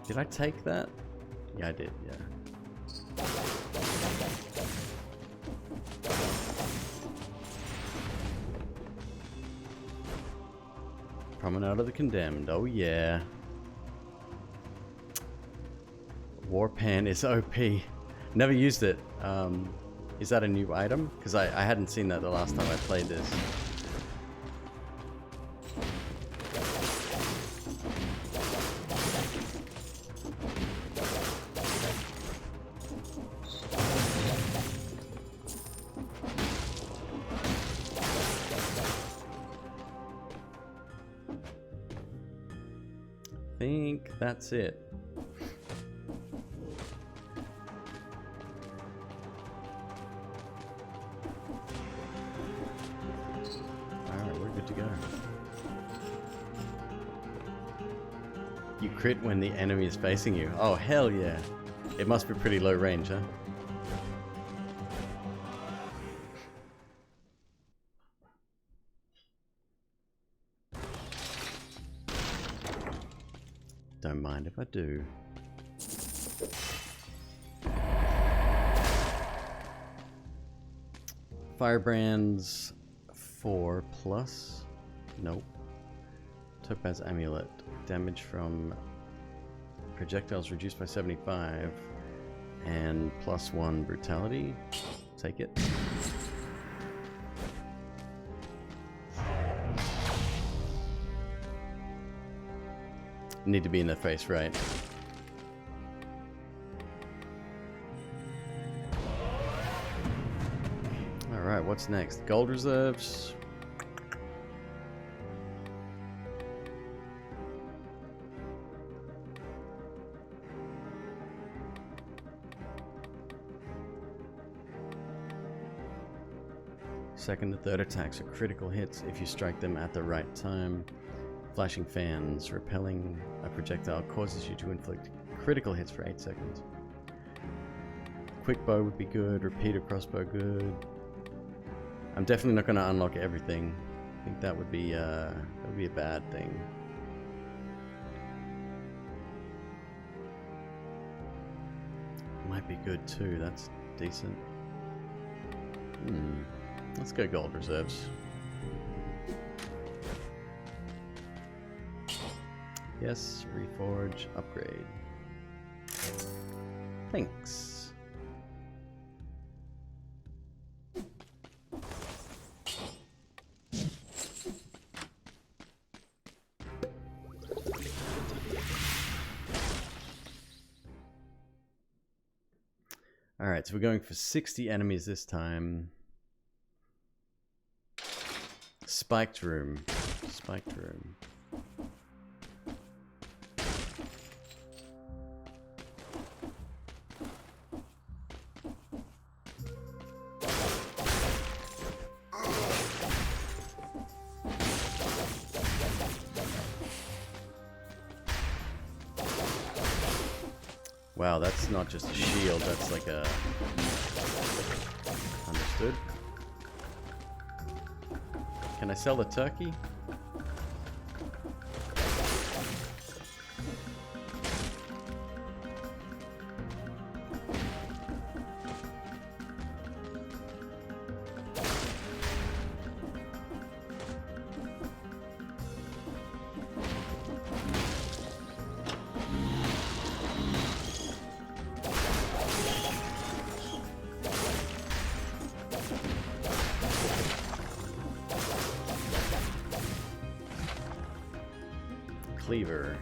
Did I take that? Yeah, I did, yeah. Promenade of the Condemned, oh yeah. Warpan is OP. Never used it. Is that a new item? Because I hadn't seen that the last time I played this. I think that's it. Alright, we're good to go. You crit when the enemy is facing you. Oh, hell yeah. It must be pretty low range, huh? Don't mind if I do. Firebrands 4+. Nope. Topaz Amulet. Damage from projectiles reduced by 75. And +1 brutality. Take it. Need to be in the face, right? Alright, what's next? Gold reserves. Second to third attacks are critical hits if you strike them at the right time. Flashing fans. Repelling a projectile causes you to inflict critical hits for 8 seconds. Quick bow would be good. Repeater crossbow good. I'm definitely not going to unlock everything. I think that would be a bad thing. Might be good too. That's decent. Let's go gold reserves. Yes, reforge, upgrade. Thanks. Alright, so we're going for 60 enemies this time. Spiked room. Spiked room. Wow, that's not just a shield, that's like a... Understood. Can I sell the turkey? Cleaver.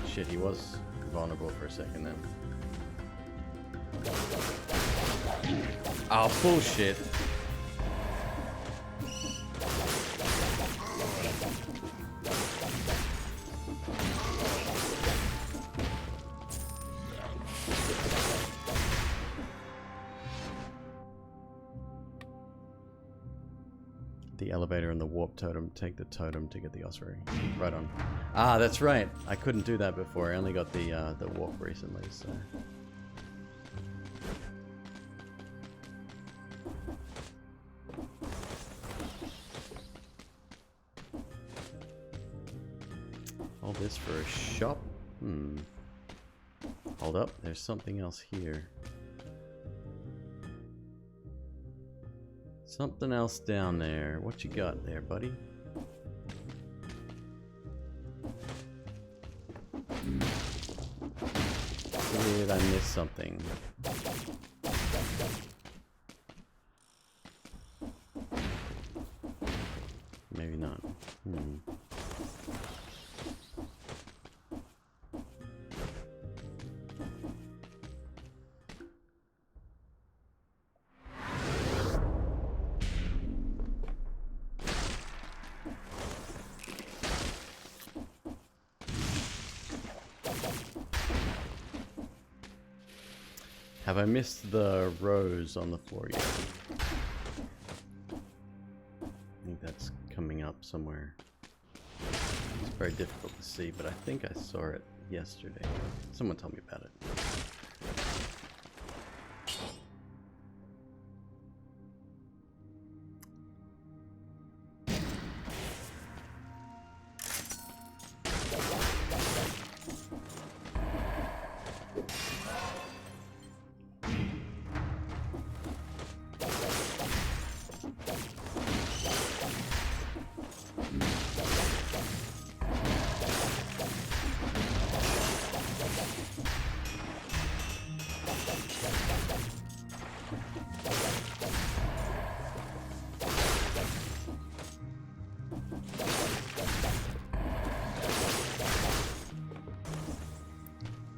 Shit, he was vulnerable for a second then. Oh, bullshit. The elevator and the warp totem. Take the totem to get the ossuary. Right on. Ah, that's right. I couldn't do that before. I only got the warp recently, so... All this for a shop? Hold up. There's something else here. Something else down there. What you got there, buddy? Did I miss something? Maybe not. Have I missed the rose on the floor yet? I think that's coming up somewhere. It's very difficult to see, but I think I saw it yesterday. Someone told me about it.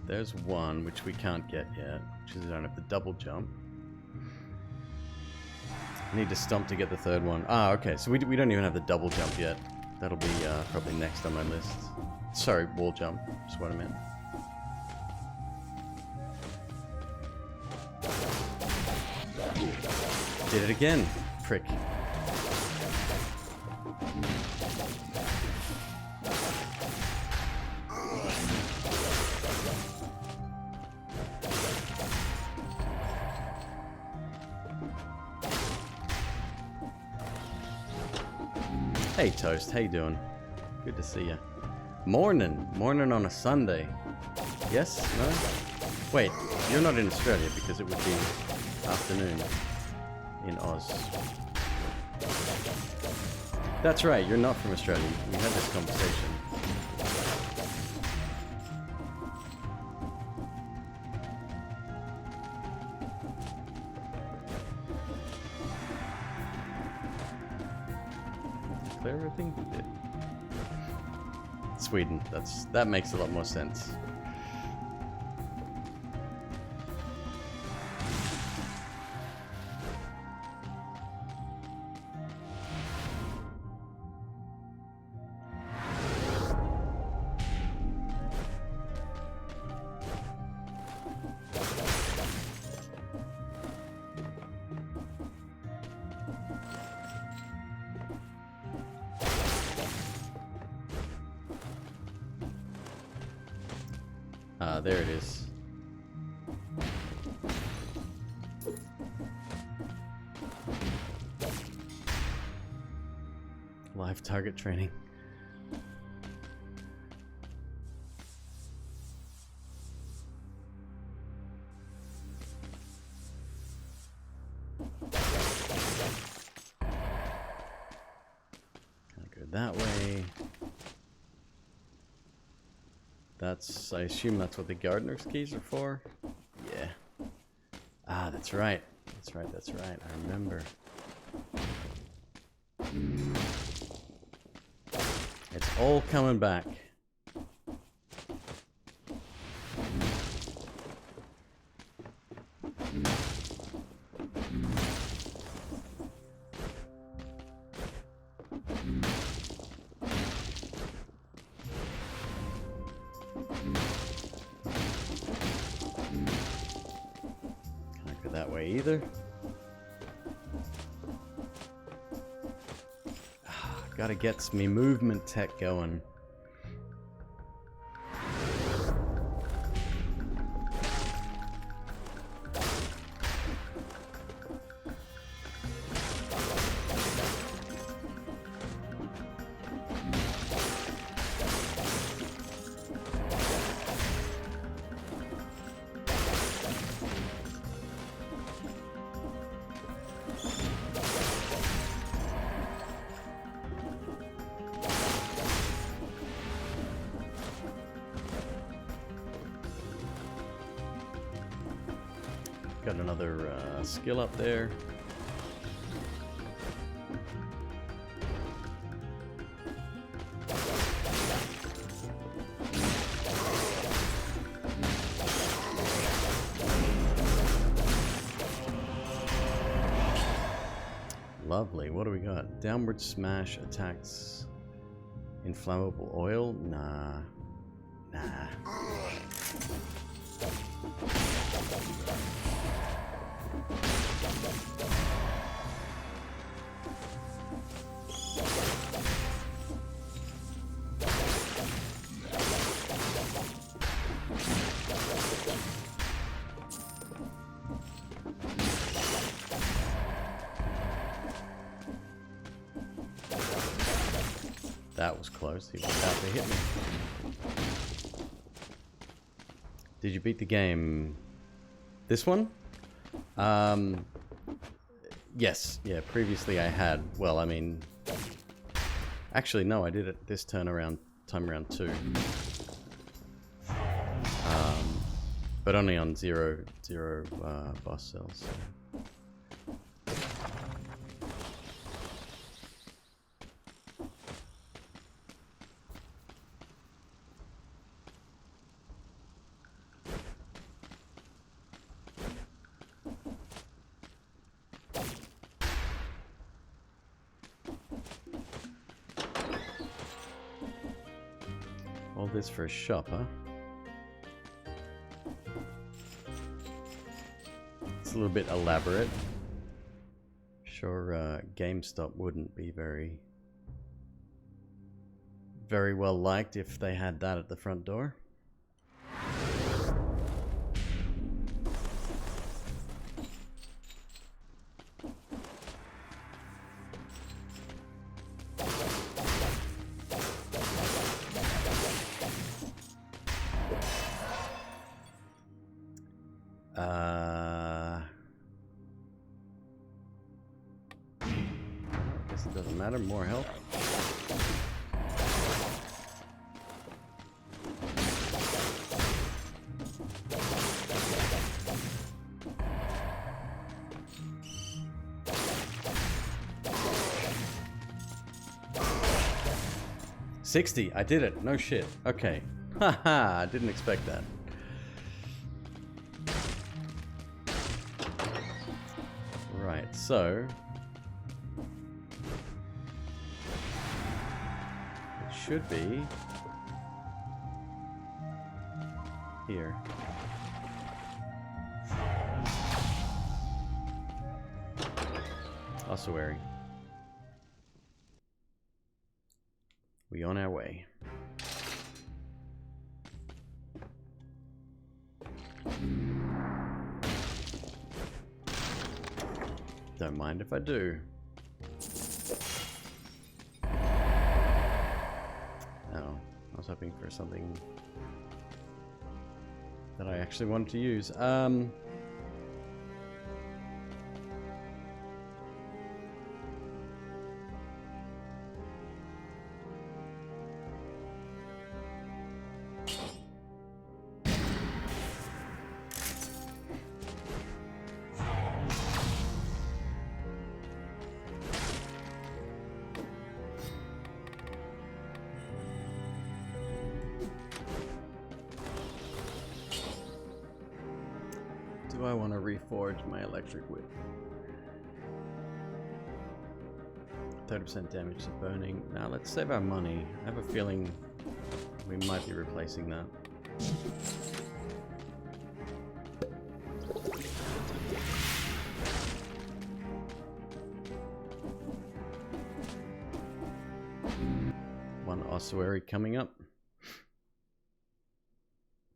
There's one which we can't get yet, which is I don't have the double jump. I need to stomp to get the third one. Ah, okay, so we don't even have the double jump yet. That'll be probably next on my list. Sorry, wall jump, is what I meant. Did it again, prick. Hey Toast, how you doing? Good to see you. Morning on a Sunday. Yes? No? Wait, you're not in Australia because it would be afternoon in Oz. That's right, you're not from Australia. We had this conversation. Clear everything? We did. Sweden. That makes a lot more sense. There it is. Live target training. Gotta go that way. I assume that's what the gardener's keys are for? Yeah. Ah, that's right. That's right. I remember. It's all coming back. That way either. Gotta get me movement tech going. Got another skill up there. Lovely. What do we got? Downward smash attacks inflammable oil? Nah. That was close. He was about to hit me. Did you beat the game? This one? Yes. Yeah, previously I had. Well, I mean... Actually, no, I did it this time around 2. But only on zero boss cells. So. this for a shop, huh? It's a little bit elaborate. Sure, GameStop wouldn't be very well liked if they had that at the front door. Guess it doesn't matter. More help. $60. I did it. No shit. Okay. Haha. I didn't expect that. Right. So it should be here. Ossuary. We on our way. Don't mind if I do. Oh, I was hoping for something that I actually wanted to use. Do I want to reforge my electric whip? 30% damage to burning. Now let's save our money. I have a feeling we might be replacing that. One ossuary coming up.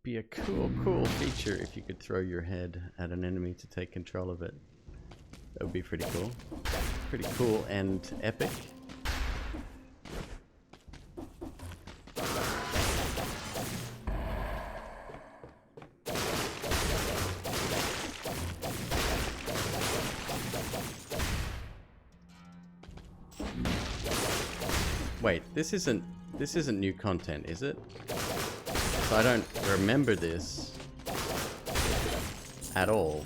Be a cool feature if you could throw your head at an enemy to take control of it. That would be pretty cool. Pretty cool and epic. Wait, this isn't new content, is it? So I don't remember this at all.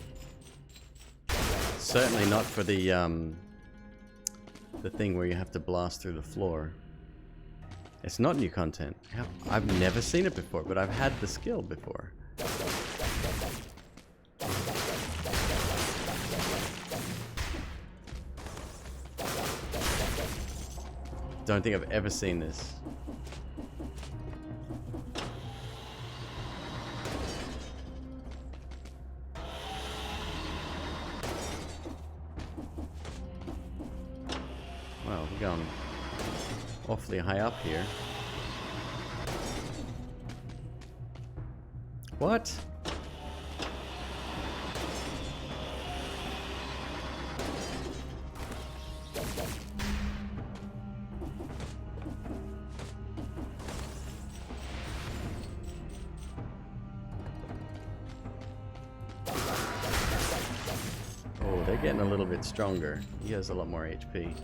Certainly not for the thing where you have to blast through the floor. It's not new content. I've never seen it before, but I've had the skill before. Don't think I've ever seen this. Well, we're going awfully high up here. What? Oh, they're getting a little bit stronger. He has a lot more HP.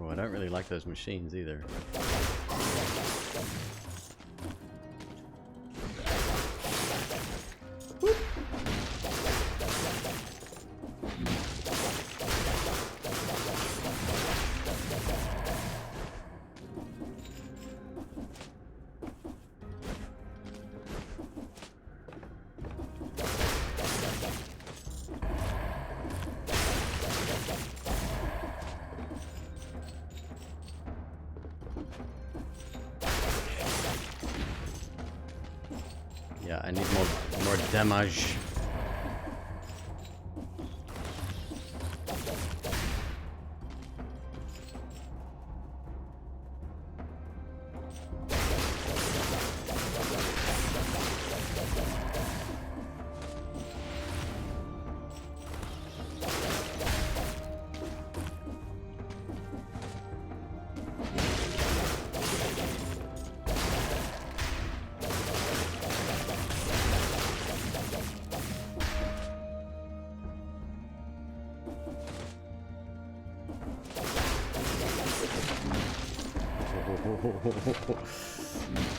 Oh, I don't really like those machines either. Whoop. need more damage.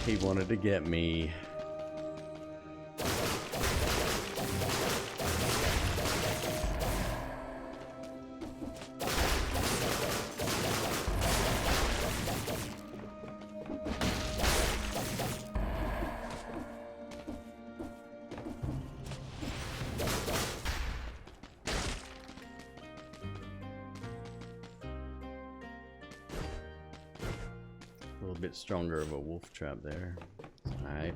He wanted to get me. A little bit stronger of a wolf trap there. Alright.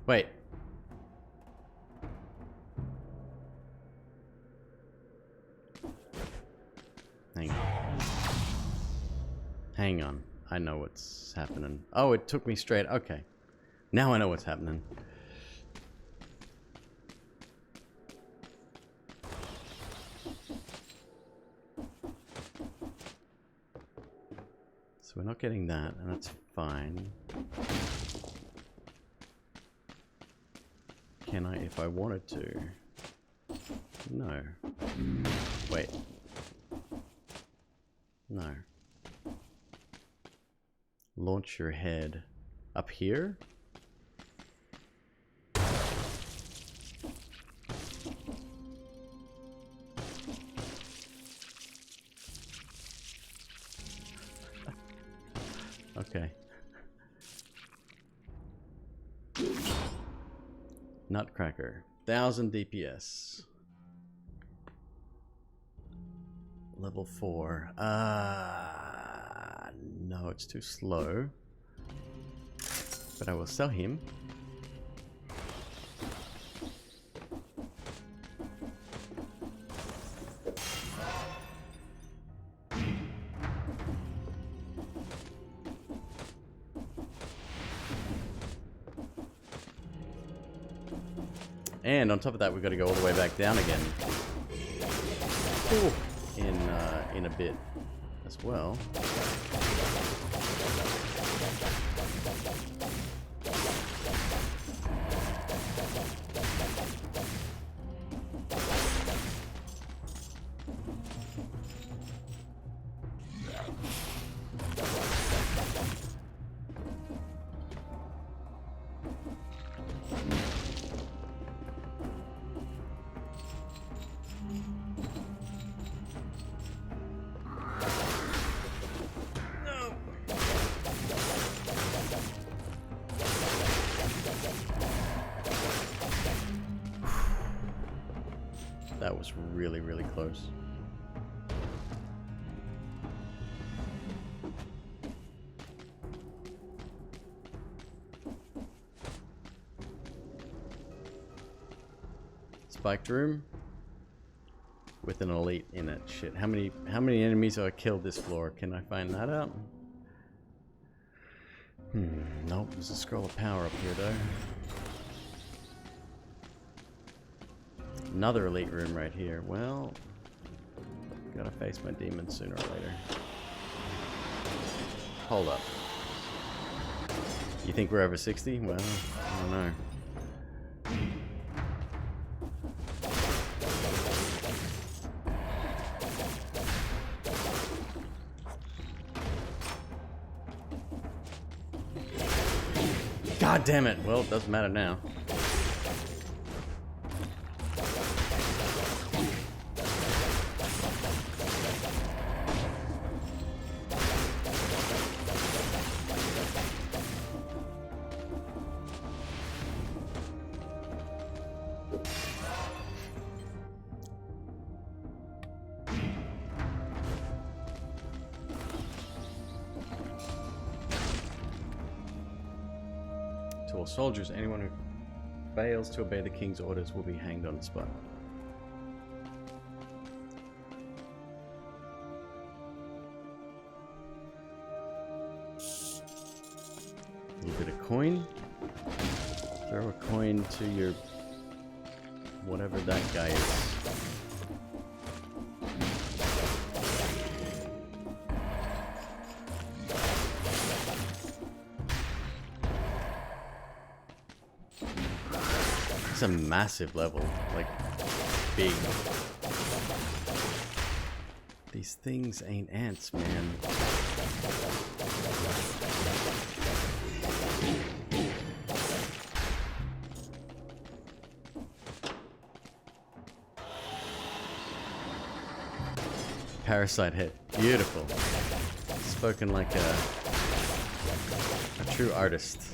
Wait. Hang on. I know what's happening. Oh, it took me straight. Okay. Now I know what's happening. So we're not getting that, and that's fine. Can I, if I wanted to? No. Wait. No. Launch your head up here? Okay. Nutcracker. 1000 DPS. Level 4. No, it's too slow. But I will sell him. And on top of that, we've got to go all the way back down again. Ooh. In a bit as well. That was really, really close. Spiked room with an elite in it. Shit, how many enemies have I killed this floor? Can I find that out? Nope, there's a scroll of power up here though. Another elite room right here. Well, gotta face my demons sooner or later. Hold up. You think we're over 60? Well, I don't know. God damn it. Well, it doesn't matter now. to all soldiers. Anyone who fails to obey the king's orders will be hanged on the spot. A little bit of coin. Throw a coin to your whatever that guy is. It's a massive level, like big. These things ain't ants, man. Parasite head, beautiful. Spoken like a true artist.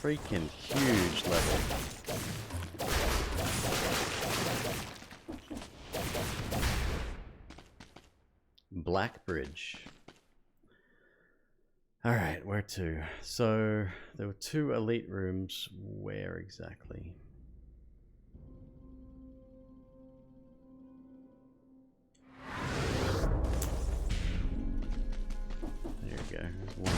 Freaking huge level. Black Bridge. Alright, where to? So, there were 2 elite rooms. Where exactly? There you go. There's one.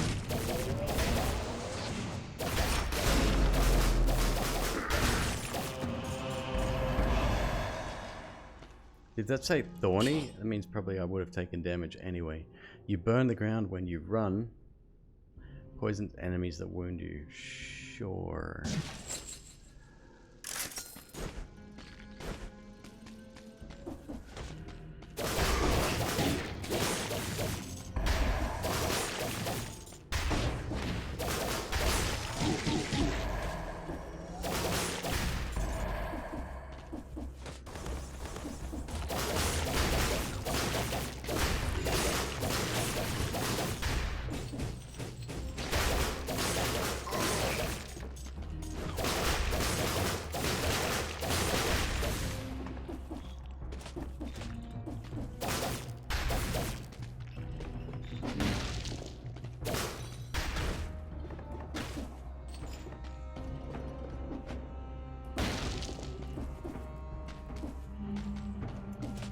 Did that say thorny? That means probably I would have taken damage anyway. You burn the ground when you run. Poisons enemies that wound you. Sure.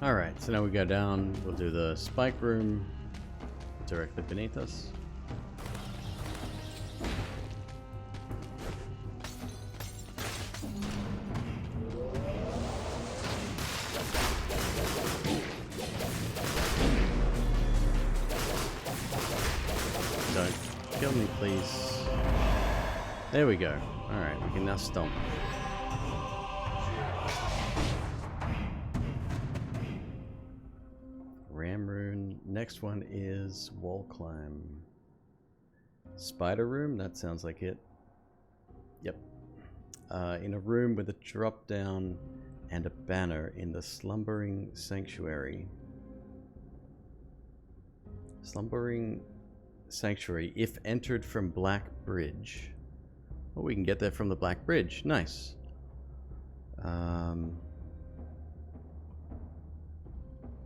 Alright, so now we go down, we'll do the spike room directly beneath us. Don't kill me, please. There we go. Alright, we can now stomp. Next one is wall climb. Spider room, that sounds like it. Yep. In a room with a drop down and a banner in the slumbering sanctuary. Slumbering sanctuary, if entered from Black Bridge. Oh, we can get there from the Black Bridge. Nice.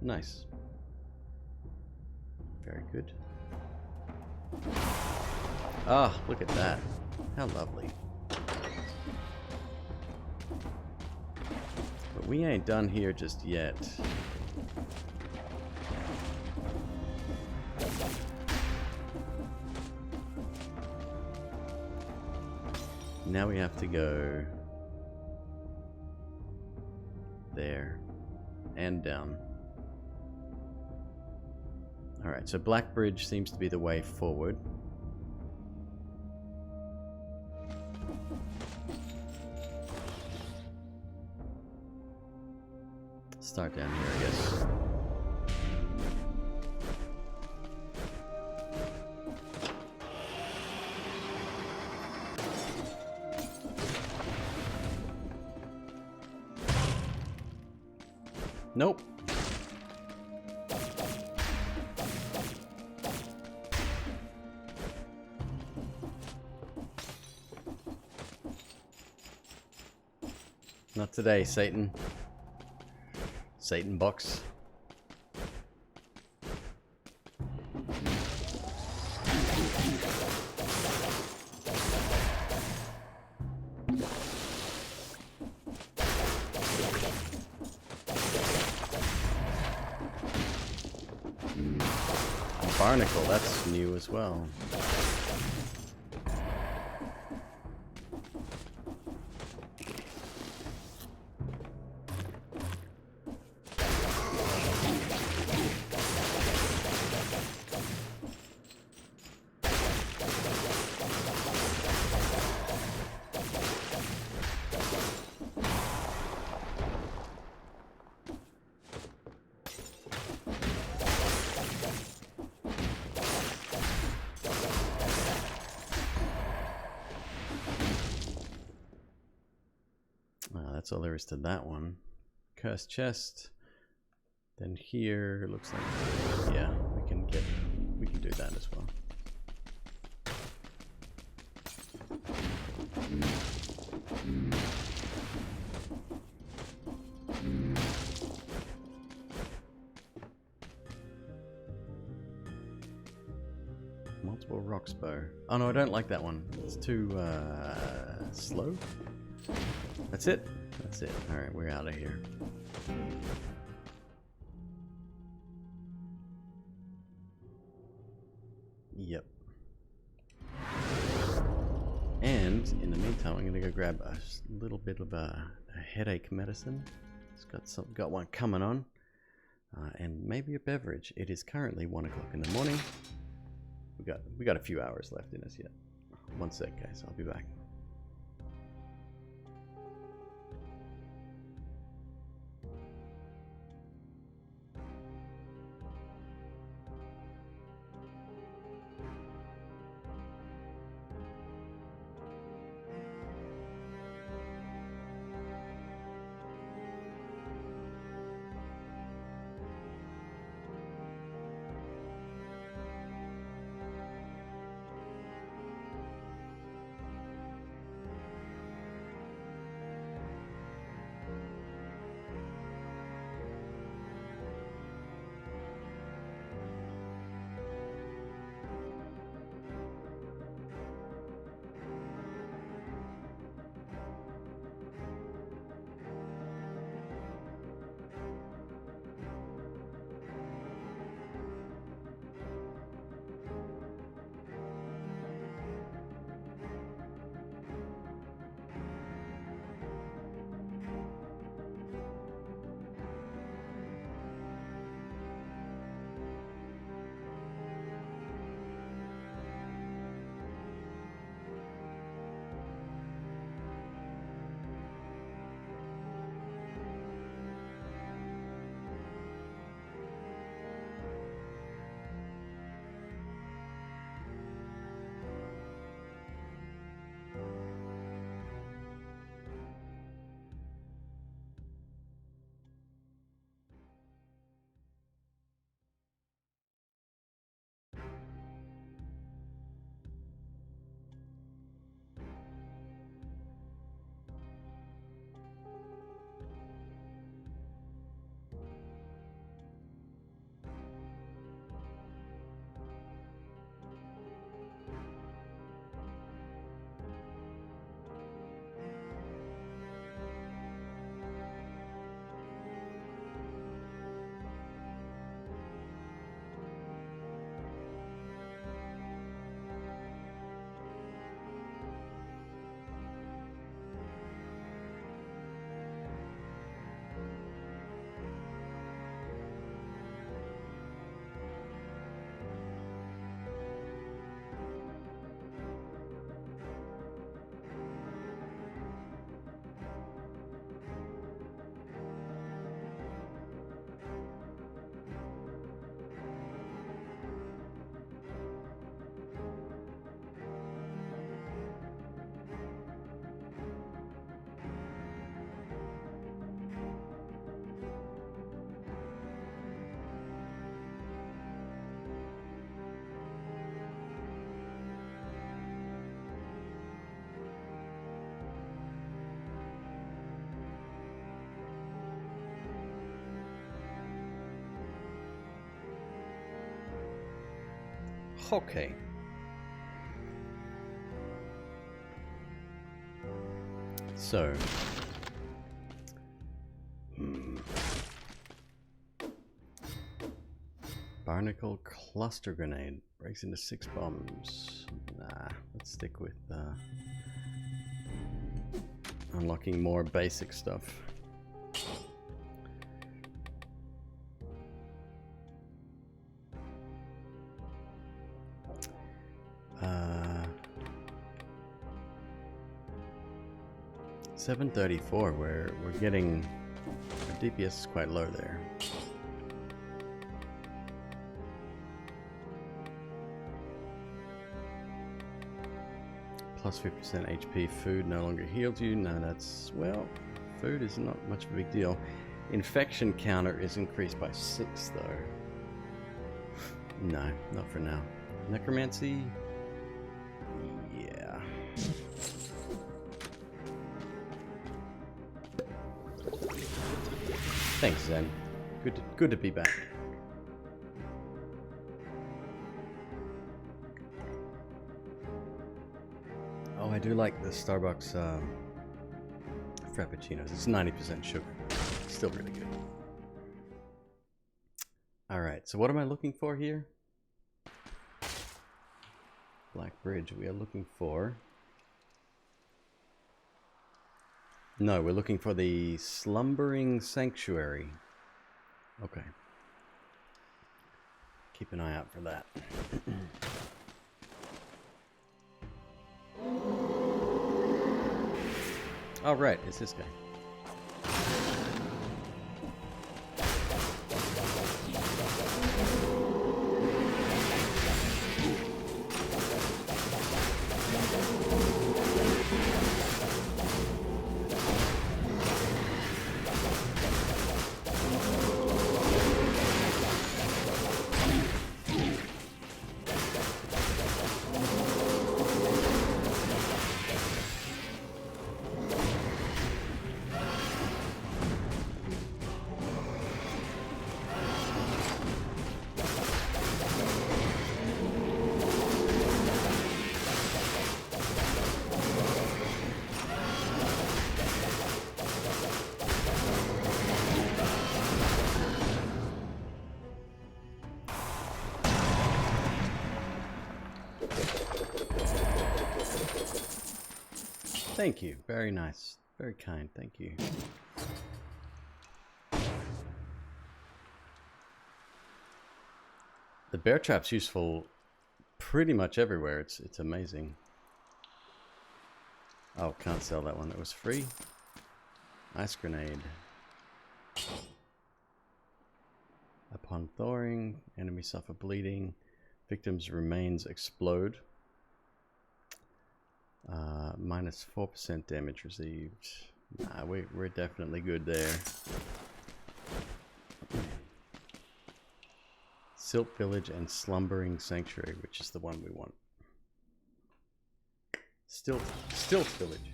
Nice. Very good. Ah, look at that. How lovely. But we ain't done here just yet. Now we have to go there and down. Alright, so Black Bridge seems to be the way forward. Start down here, I guess. Nope. Not today, Satan. Satan box. Barnacle, that's new as well. That's all there is to that one. Cursed chest. Then here looks like, yeah, we can do that as well. Multiple rocks bow. Oh no, I don't like that one. It's too slow. That's it. That's it. All right, we're out of here. Yep. And in the meantime, I'm gonna go grab a little bit of a headache medicine. It's got one coming on, and maybe a beverage. It is currently 1 o'clock in the morning. We got a few hours left in us yet. 1 sec, guys. I'll be back. Okay. So. Barnacle cluster grenade breaks into 6 bombs. Nah, let's stick with unlocking more basic stuff. $734. We're getting our DPS is quite low there. Plus 50% HP. Food no longer heals you. No, that's, well, food is not much of a big deal. Infection counter is increased by 6 though. No, not for now. Necromancy? Yeah. Thanks, Zen. Good to be back. Oh, I do like the Starbucks Frappuccinos. It's 90% sugar. Still really good. Alright, so what am I looking for here? Black Bridge. We are looking for... No, we're looking for the Slumbering Sanctuary. Okay. Keep an eye out for that. Oh, right, it's this guy. Thank you. Very nice. Very kind. Thank you. The bear trap's useful pretty much everywhere. It's amazing. Oh, can't sell that one. It was free. Ice grenade. Upon thawing, enemies suffer bleeding. Victims' remains explode. Minus 4% damage received. Nah, we're definitely good there. Silt Village and Slumbering Sanctuary, which is the one we want. Stilt Village.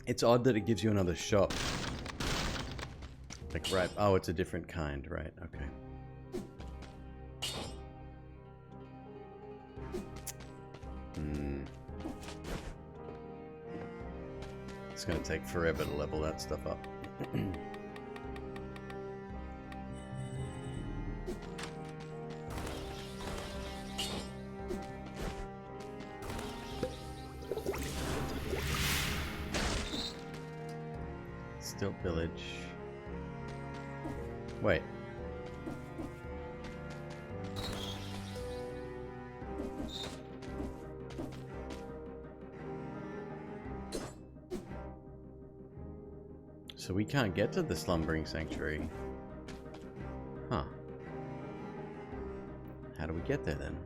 It's odd that it gives you another shop. Like, right, oh, it's a different kind, right, okay. It's gonna take forever to level that stuff up. Stilt Village. Wait. So we can't get to the Slumbering Sanctuary. Huh. How do we get there then?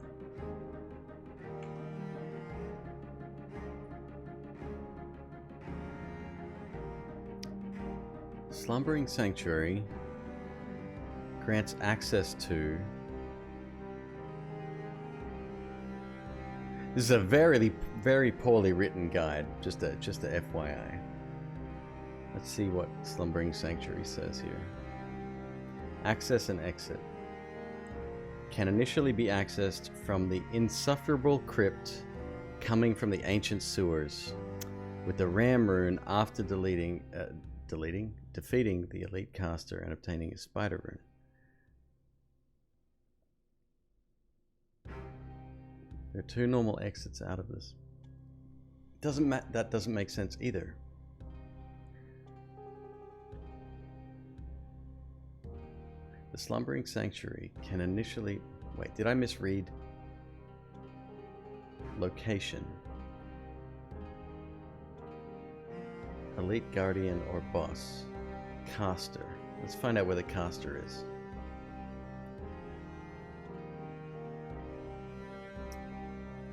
Slumbering Sanctuary grants access to... This is a very poorly written guide, just a FYI. Let's see what Slumbering Sanctuary says here. Access and exit. Can initially be accessed from the insufferable crypt coming from the ancient sewers. With the ram rune after defeating the elite caster and obtaining a spider rune. There are 2 normal exits out of this. That doesn't make sense either. The slumbering sanctuary can initially... Wait, did I misread? Location. Elite guardian or boss. Caster. Let's find out where the caster is.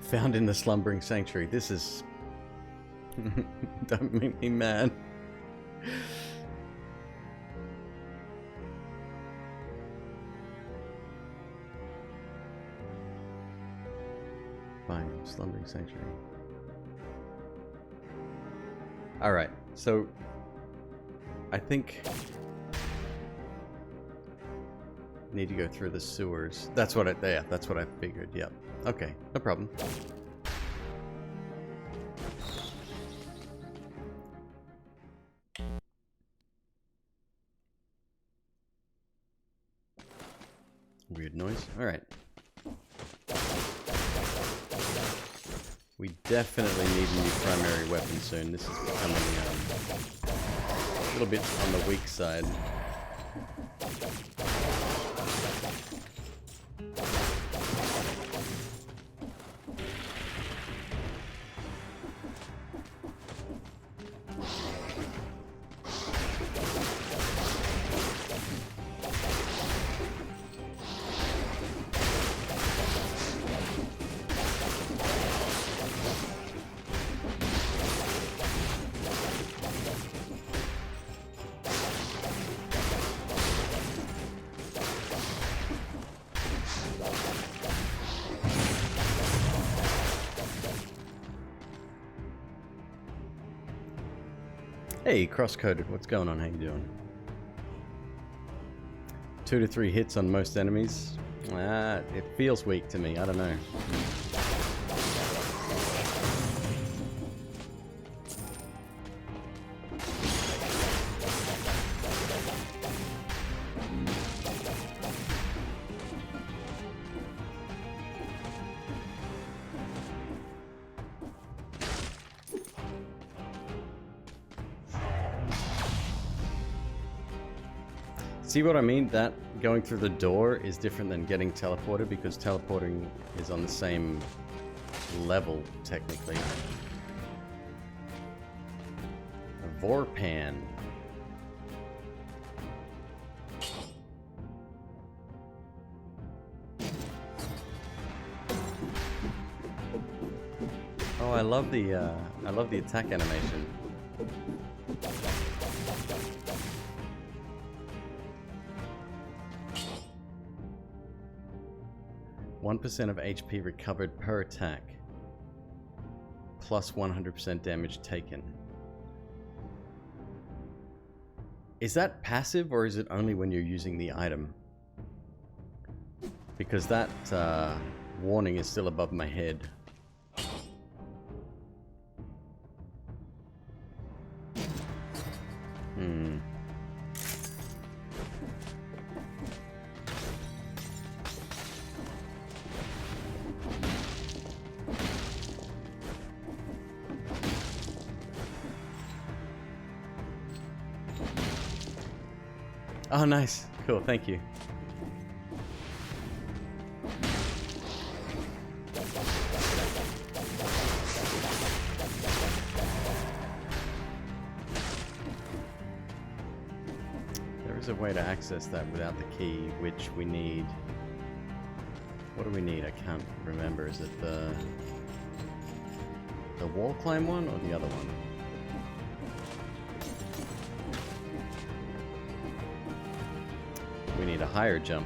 Found in the slumbering sanctuary. This is... Don't make me mad. Fine, slumbering sanctuary. Alright, so... I think... Need to go through the sewers. That's what that's what I figured, yep. Okay, no problem. Weird noise. Alright. We definitely need a new primary weapon soon. This is becoming a little bit on the weak side. Hey, cross-coded, what's going on? How you doing? 2 to 3 hits on most enemies. It feels weak to me, I don't know. See what I mean? That going through the door is different than getting teleported because teleporting is on the same level, technically. A Vorpan. Oh, I love the attack animation. 1% of HP recovered per attack, plus 100% damage taken. Is that passive or is it only when you're using the item? Because that warning is still above my head. Oh, nice. Cool, thank you. There is a way to access that without the key, which we need... What do we need? I can't remember. Is it the wall climb one or the other one? We need a higher jump.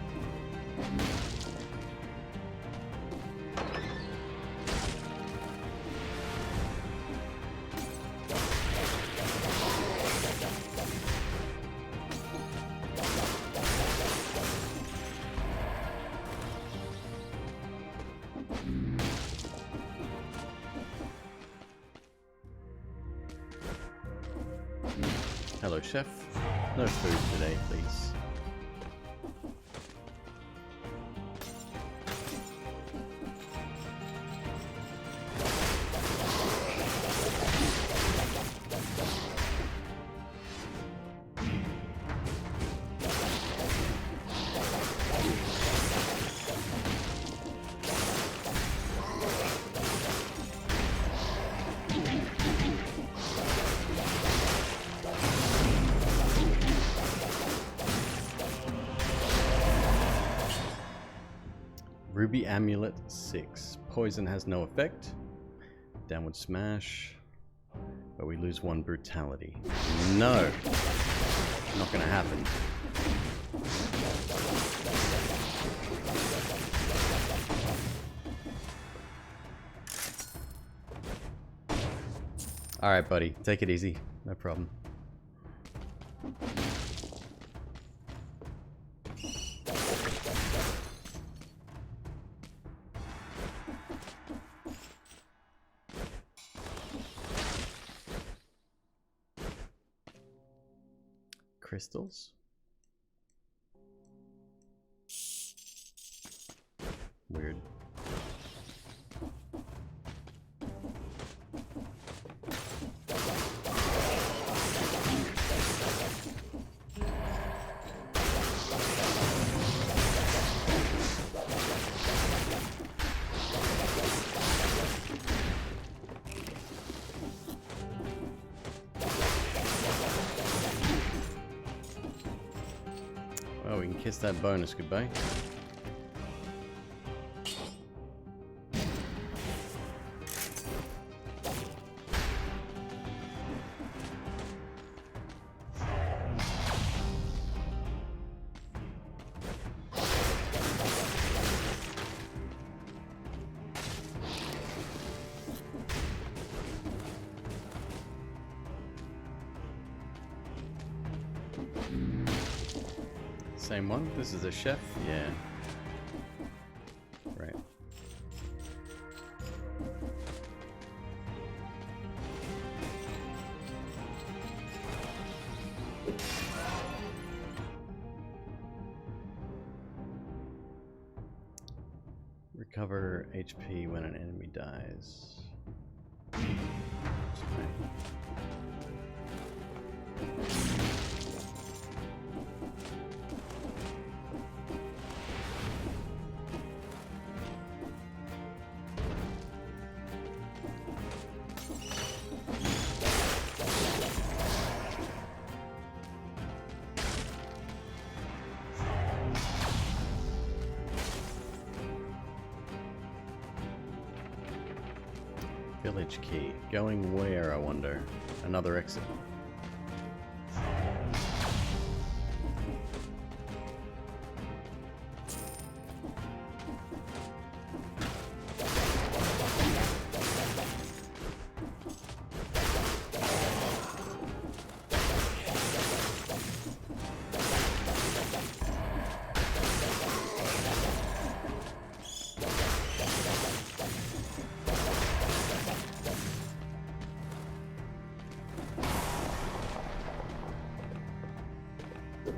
Hello, chef. No food today, please. Ruby Amulet 6. Poison has no effect. Downward smash. But we lose 1 brutality. No! Not gonna happen. Alright, buddy. Take it easy. No problem. Crystals? Weird. Oh, we can kiss that bonus goodbye. Same one? This is a chef? Yeah. Right. Recover HP when an enemy dies. Village key. Going where, I wonder? Another exit.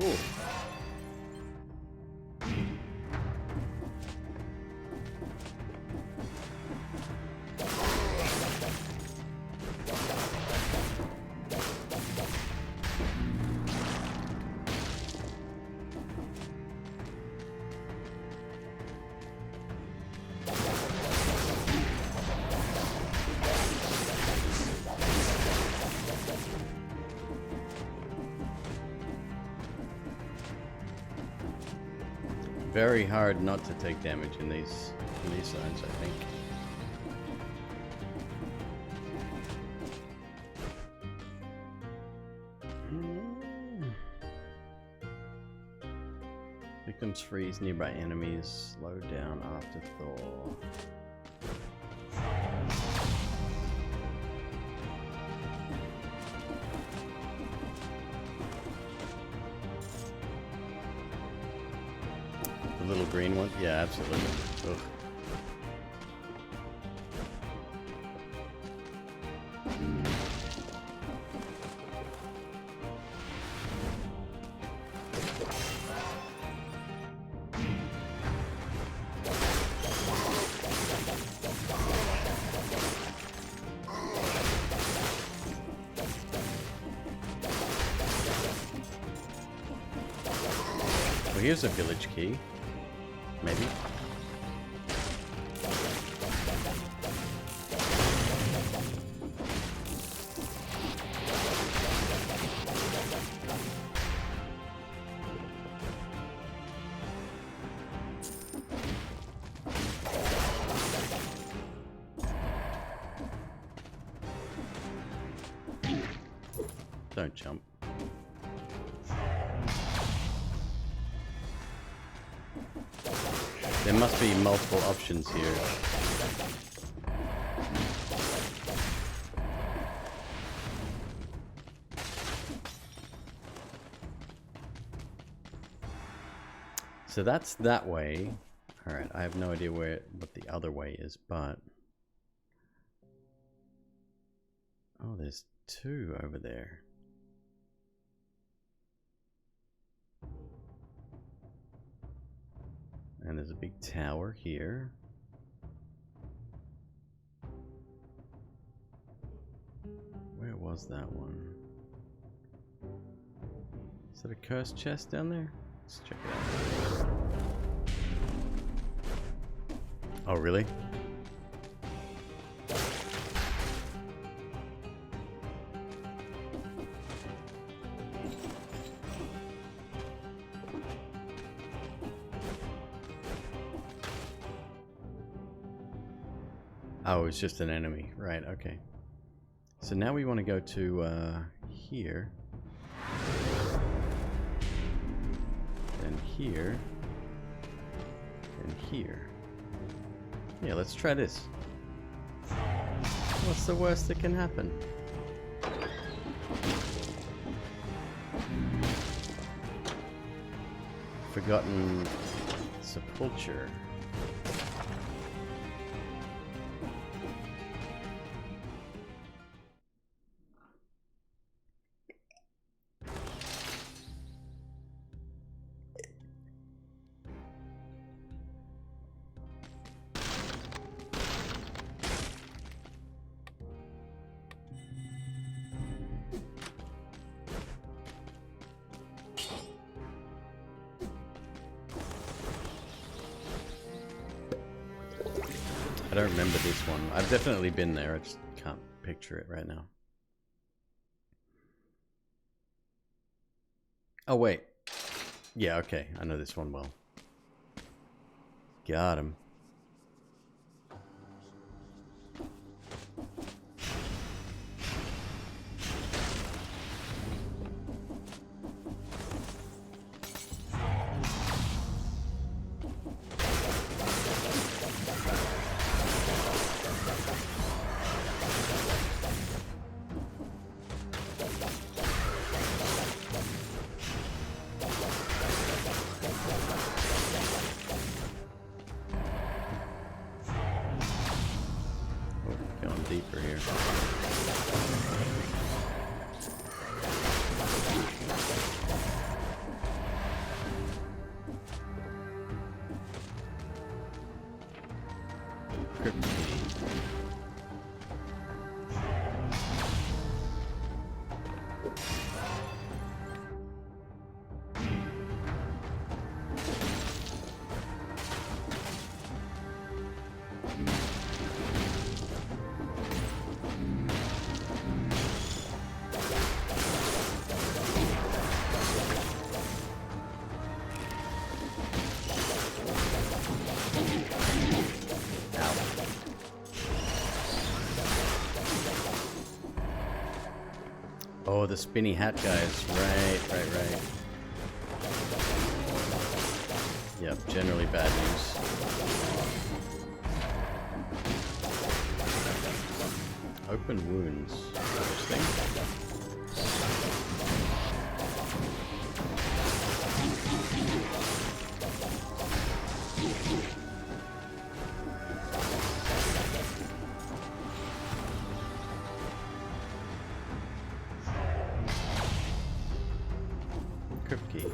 Ooh. Very hard not to take damage in these zones, I think. Victims freeze nearby enemies, slow down after thaw. The little green one? Yeah, absolutely. Ugh. here's a village key. Maybe. Don't jump. There must be multiple options here. So that's that way. Alright, I have no idea what the other way is, but... Oh, there's two over there. And there's a big tower here. Where was that one? Is that a cursed chest down there? Let's check it out. Oh, really? Oh, it's just an enemy. Right, okay. So now we want to go to here. Then here. And here. Yeah, let's try this. What's the worst that can happen? Forgotten sepulture. I don't remember this one. I've definitely been there. I just can't picture it right now. Oh, wait. Yeah, okay. I know this one well. Got him. Deeper here. Oh, the spinny hat guys. Right. Yep, generally bad news. Open wounds. Interesting. Key.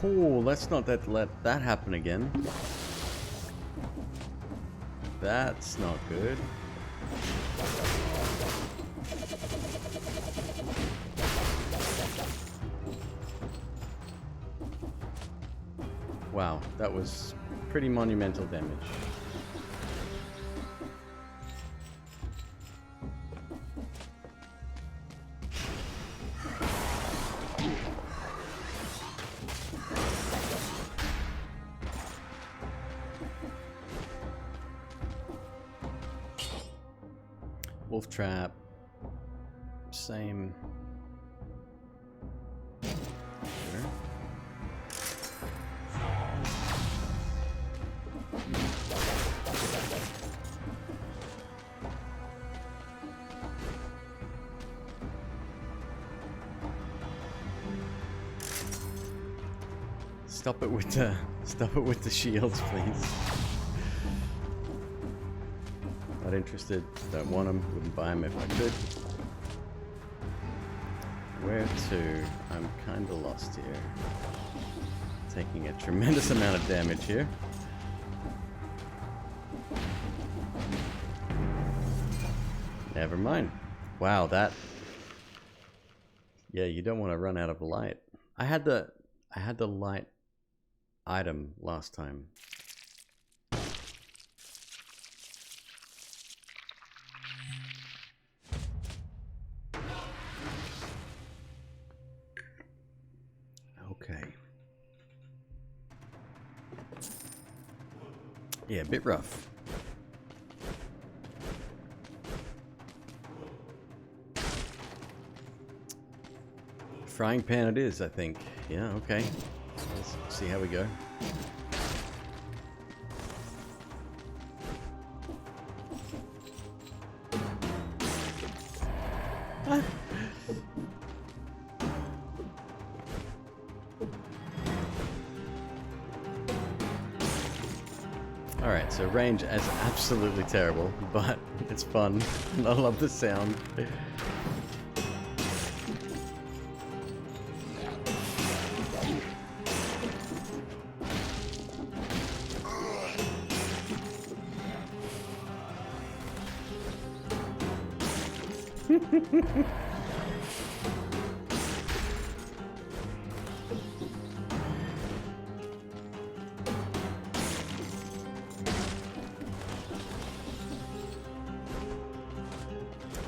Oh, let's not let that happen again. That's not good. Wow, that was pretty monumental damage. Wolf trap. Same. There. Stop it with the shields, please. Not interested. Don't want them. Wouldn't buy them if I could. Where to? I'm kind of lost here. Taking a tremendous amount of damage here. Never mind. Wow, that. Yeah, you don't want to run out of light. I had the light item last time. Okay. Yeah, a bit rough. Frying pan it is, I think. Yeah, okay. Let's see how we go. Alright, so range is absolutely terrible, but it's fun. I love the sound.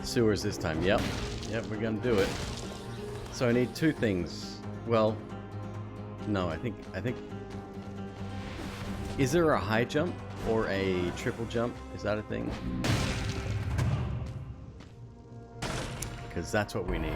Sewers this time. Yep, we're gonna do it. So I need two things. Well, no, I think. Is there a high jump or a triple jump? Is that a thing? Because that's what we need.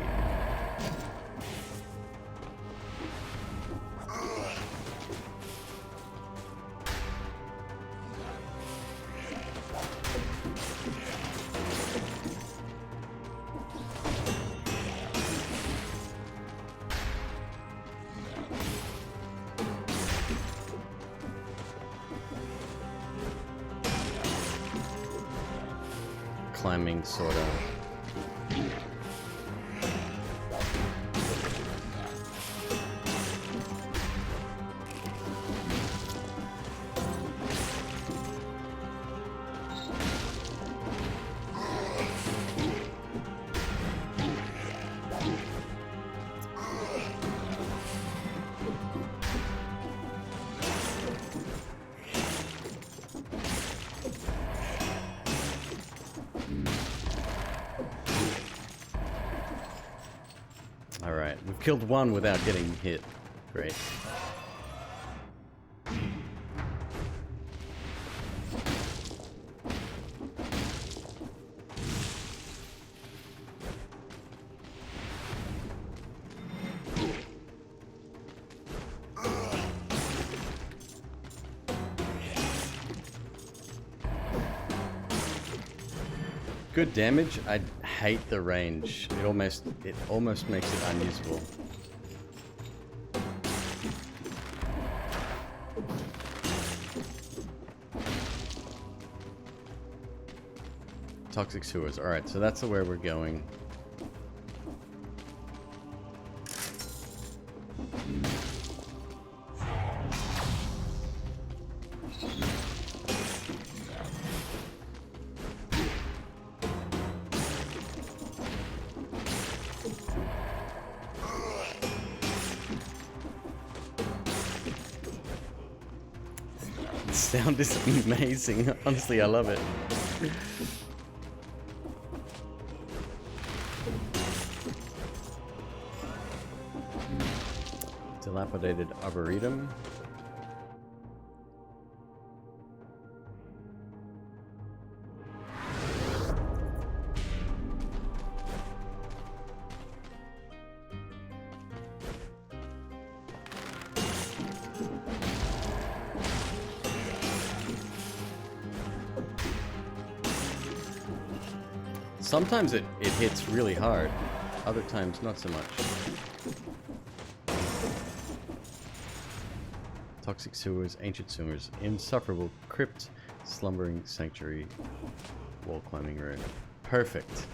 Climbing, sort of. Alright, we've killed one without getting hit. Great. Good damage. I hate the range. It almost makes it unusable. Toxic sewers. Alright, so that's where we're going. sound is amazing. Honestly, I love it. Dilapidated Arboretum. Sometimes it hits really hard, other times not so much. Toxic sewers, ancient sewers, insufferable crypt, slumbering sanctuary, wall climbing room. Perfect.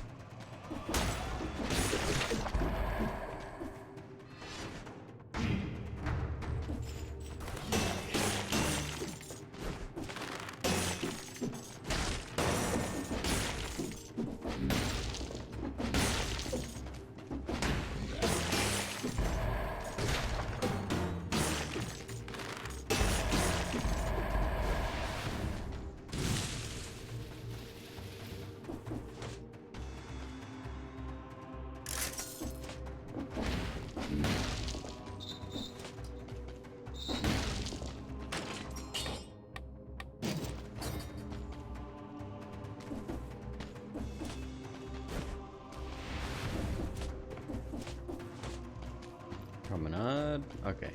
Promenade. Okay.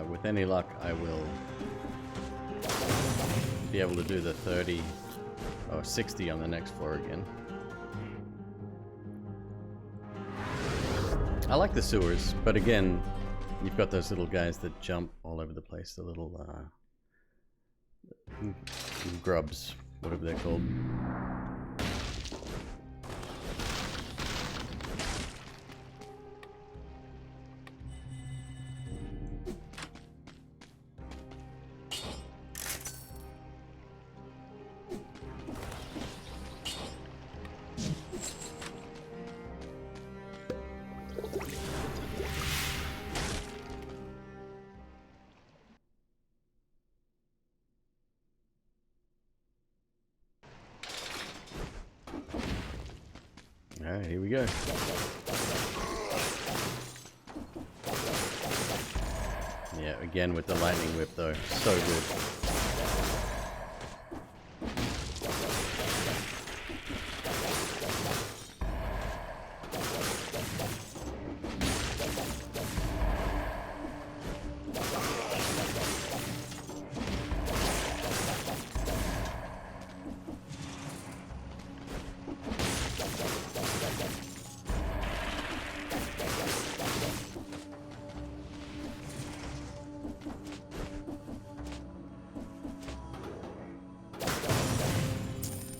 With any luck, I will be able to do the 30 or 60 on the next floor again. I like the sewers, but again, you've got those little guys that jump all over the place, the little grubs, whatever they're called. Alright, here we go. Yeah, again with the lightning whip though. So good.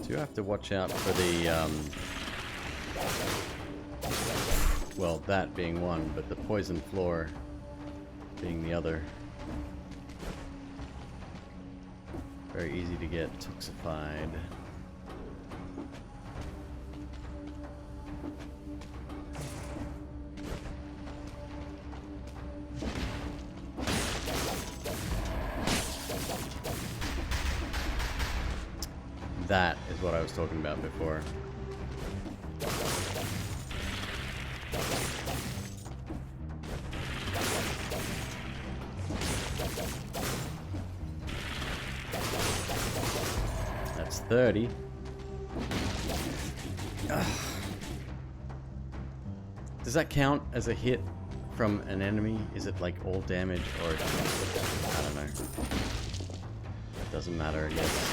Do have to watch out for the, well, that being one, but the poison floor being the other. Very easy to get toxified. That is what I was talking about before. That's 30. Ugh. Does that count as a hit from an enemy? Is it like all damage or I don't know. Doesn't matter, I guess.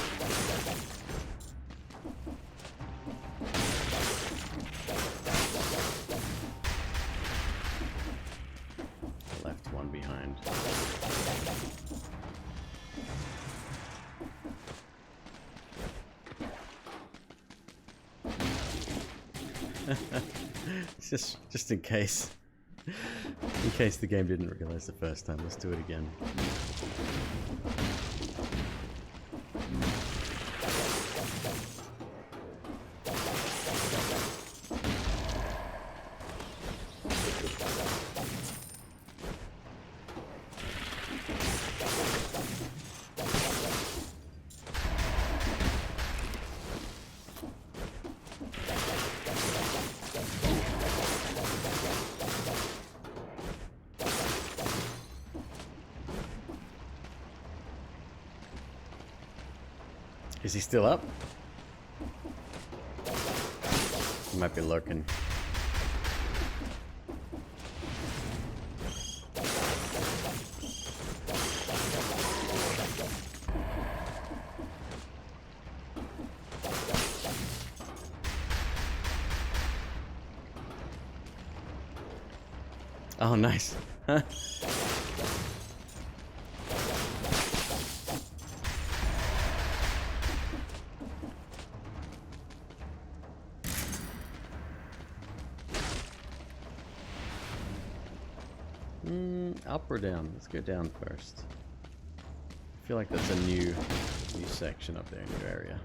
Left 1v1. just in case. In case the game didn't realize the first time, let's do it again. Is he still up? He might be lurking. Oh, nice. Up or down? Let's go down first. I feel like that's a new section up there, new area.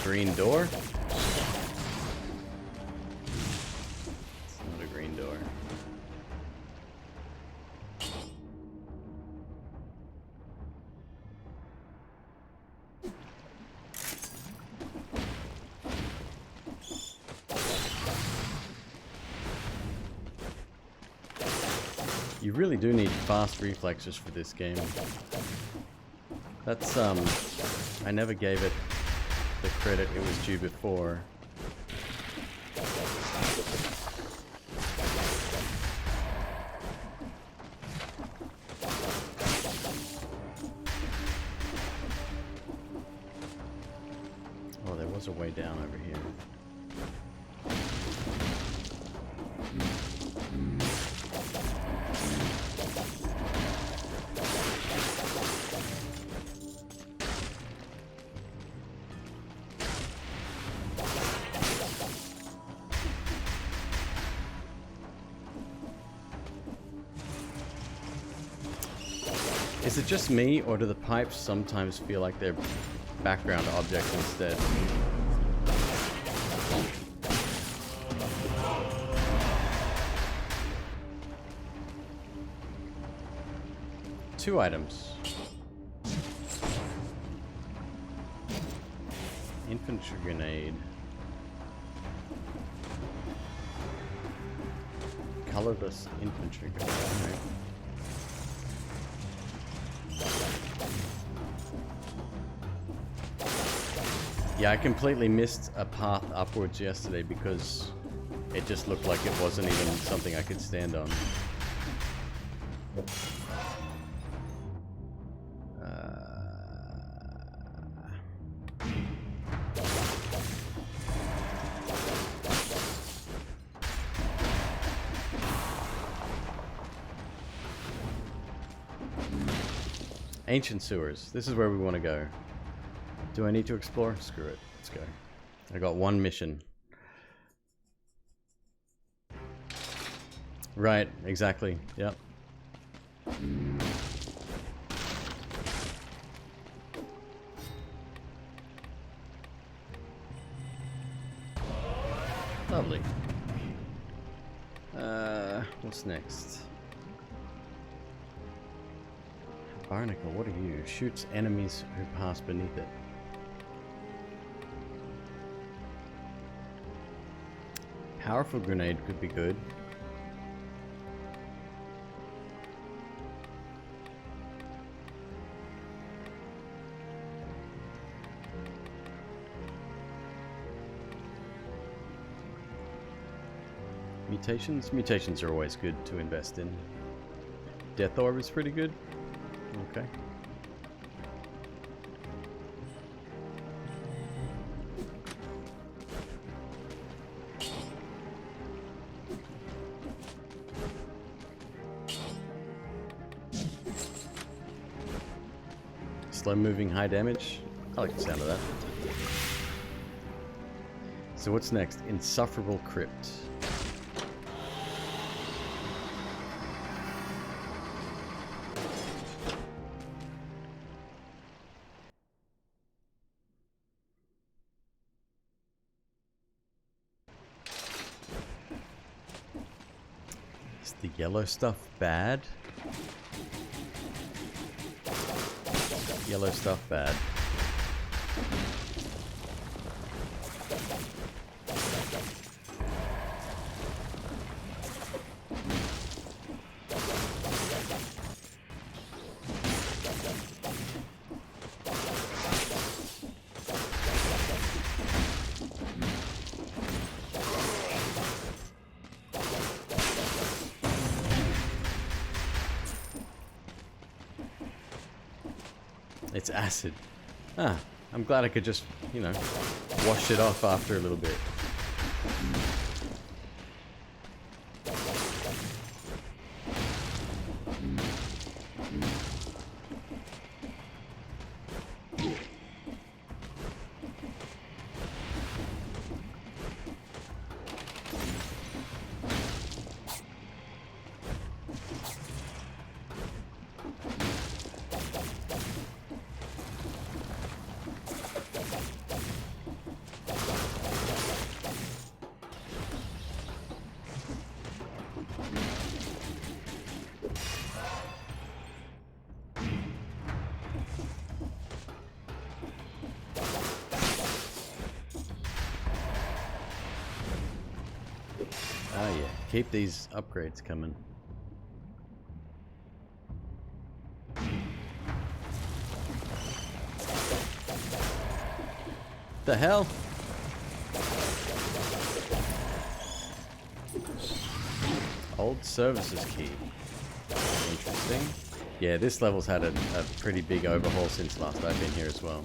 Green door? It's not a green door. You really do need fast reflexes for this game. That's, I never gave it the credit it was due before. Oh, there was a way down over here. Is it just me, or do the pipes sometimes feel like they're background objects instead? Two items. Infantry grenade. Colorless infantry grenade. Right. Yeah, I completely missed a path upwards yesterday because it just looked like it wasn't even something I could stand on. Ancient sewers. This is where we want to go. Do I need to explore? Screw it. Let's go. I got one mission. Right, exactly. Yep. Lovely. What's next? Barnacle, what are you? Shoots enemies who pass beneath it. powerful grenade could be good. Mutations? Mutations are always good to invest in. Death Orb is pretty good. Okay. Slow moving, high damage. I like the sound of that. So what's next? Insufferable Crypt. Is the yellow stuff bad? Yellow stuff bad. It's acid. Ah, I'm glad I could just, you know, wash it off after a little bit. Oh yeah, keep these upgrades coming. The hell? Old services key. Interesting. Yeah, this level's had a pretty big overhaul since last I've been here as well.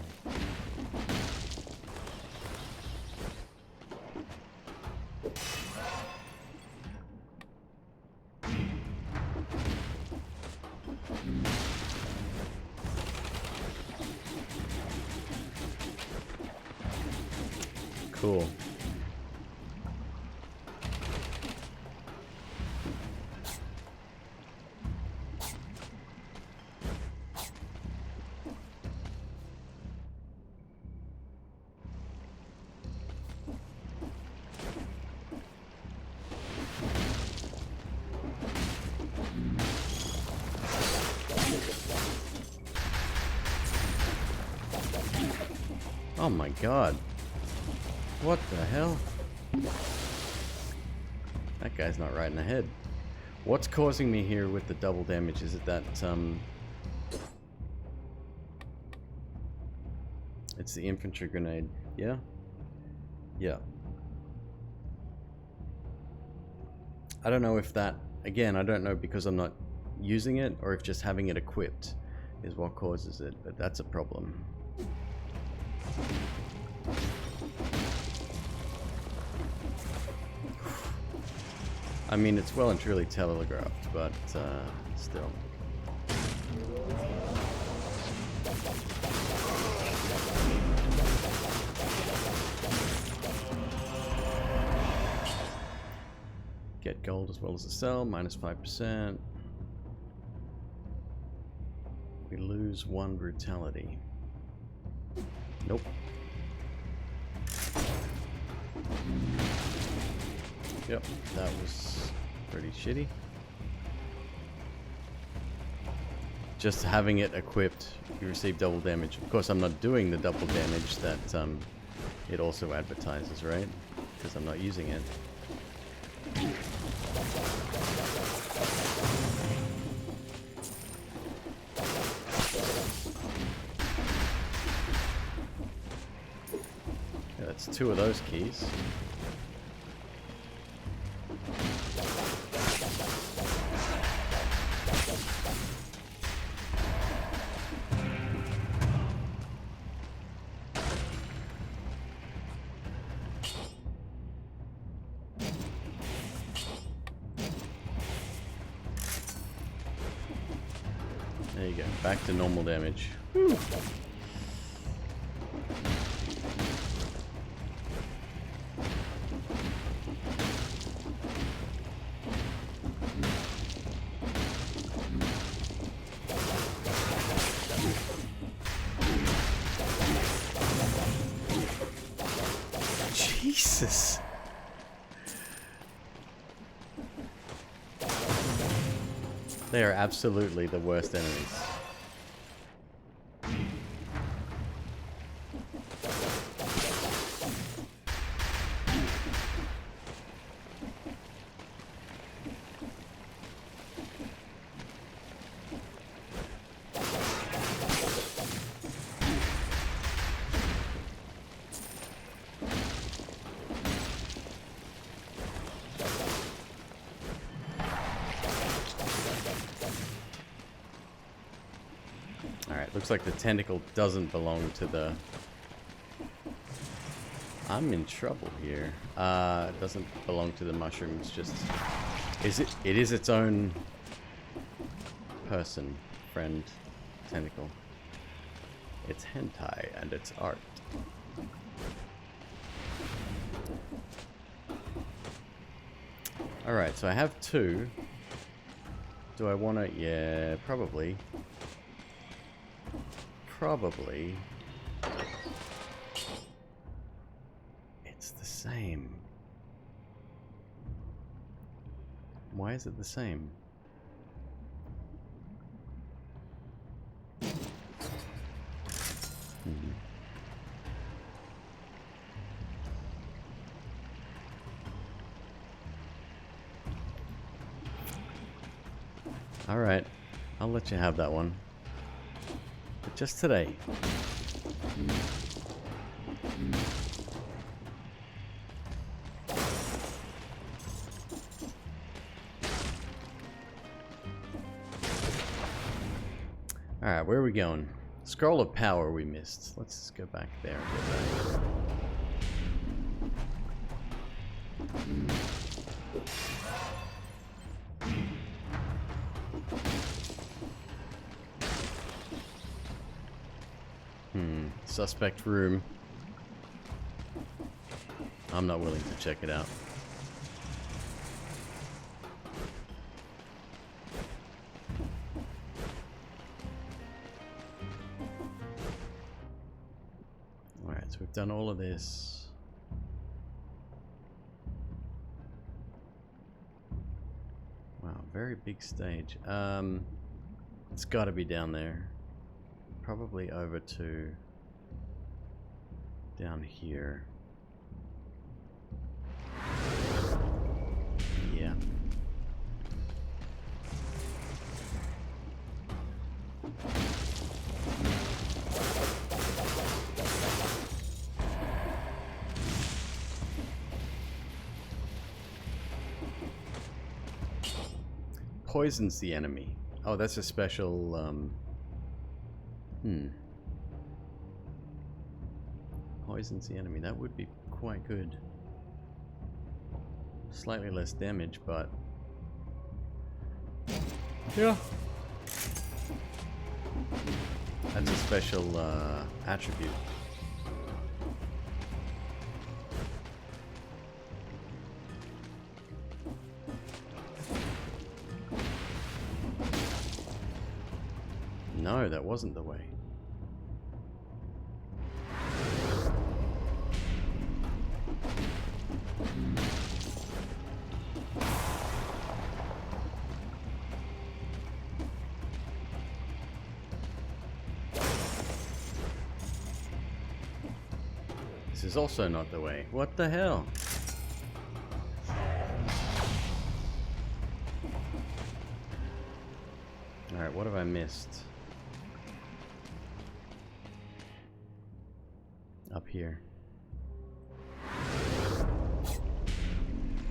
Cool. Oh my god. What the hell? That guy's not right in the head. What's causing me here with the double damage? Is it that, it's the infantry grenade. Yeah? Yeah. I don't know if that, again, I don't know because I'm not using it, or if just having it equipped is what causes it, but that's a problem. I mean, it's well and truly telegraphed, but still. Get gold as well as the sell, minus 5%. We lose 1 brutality. Nope. Yep, that was pretty shitty. Just having it equipped, you receive double damage. Of course, I'm not doing the double damage that it also advertises, right? Because I'm not using it. Yeah, that's 2 of those keys. There you go, back to normal damage. Whew. Jesus. They are absolutely the worst enemies. Alright, looks like the tentacle doesn't belong to the... I'm in trouble here. It doesn't belong to the mushroom, it's just... It is its own person, friend, tentacle. It's hentai and it's art. Alright, so I have 2. Do I want to... Yeah, probably. Probably. It's the same. Why is it the same? Alright, I'll let you have that one. But just today. Alright, where are we going? Scroll of Power we missed. Let's just go back there and get that. Suspect room. I'm not willing to check it out. Alright, so we've done all of this. Wow, very big stage. It's got to be down there. Probably over to down here. Yeah. Poisons the enemy. Oh, that's a special, Poisons the enemy. That would be quite good. Slightly less damage, but... yeah. That's a special, attribute. No, that wasn't the way. This is also not the way. What the hell? what have I missed? Up here.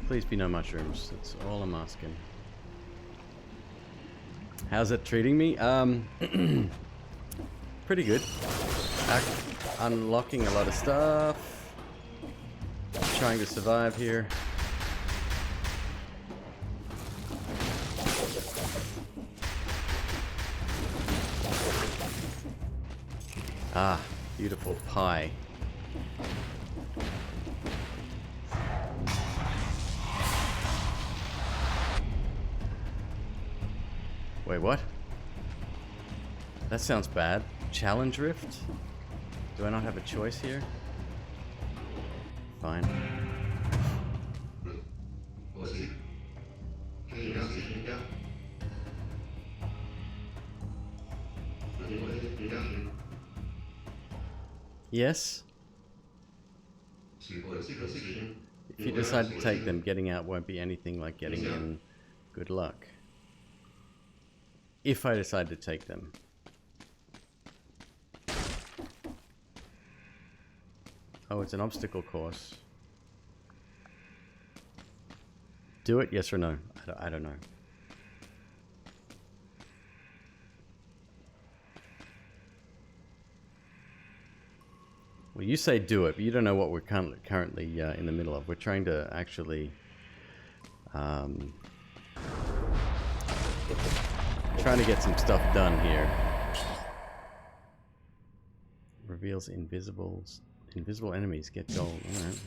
Please be no mushrooms. That's all I'm asking. How's it treating me? Pretty good. Unlocking a lot of stuff. Trying to survive here. Ah, beautiful pie. Wait, what? That sounds bad. Challenge Rift? Do I not have a choice here? Fine. Yes? If you decide to take them, getting out won't be anything like getting in. Good luck. If I decide to take them. Oh, it's an obstacle course. Do it, yes or no? I don't know. Well, you say do it, but you don't know what we're currently in the middle of. We're trying to actually trying to get some stuff done here. Reveals invisible enemies get gold. All right.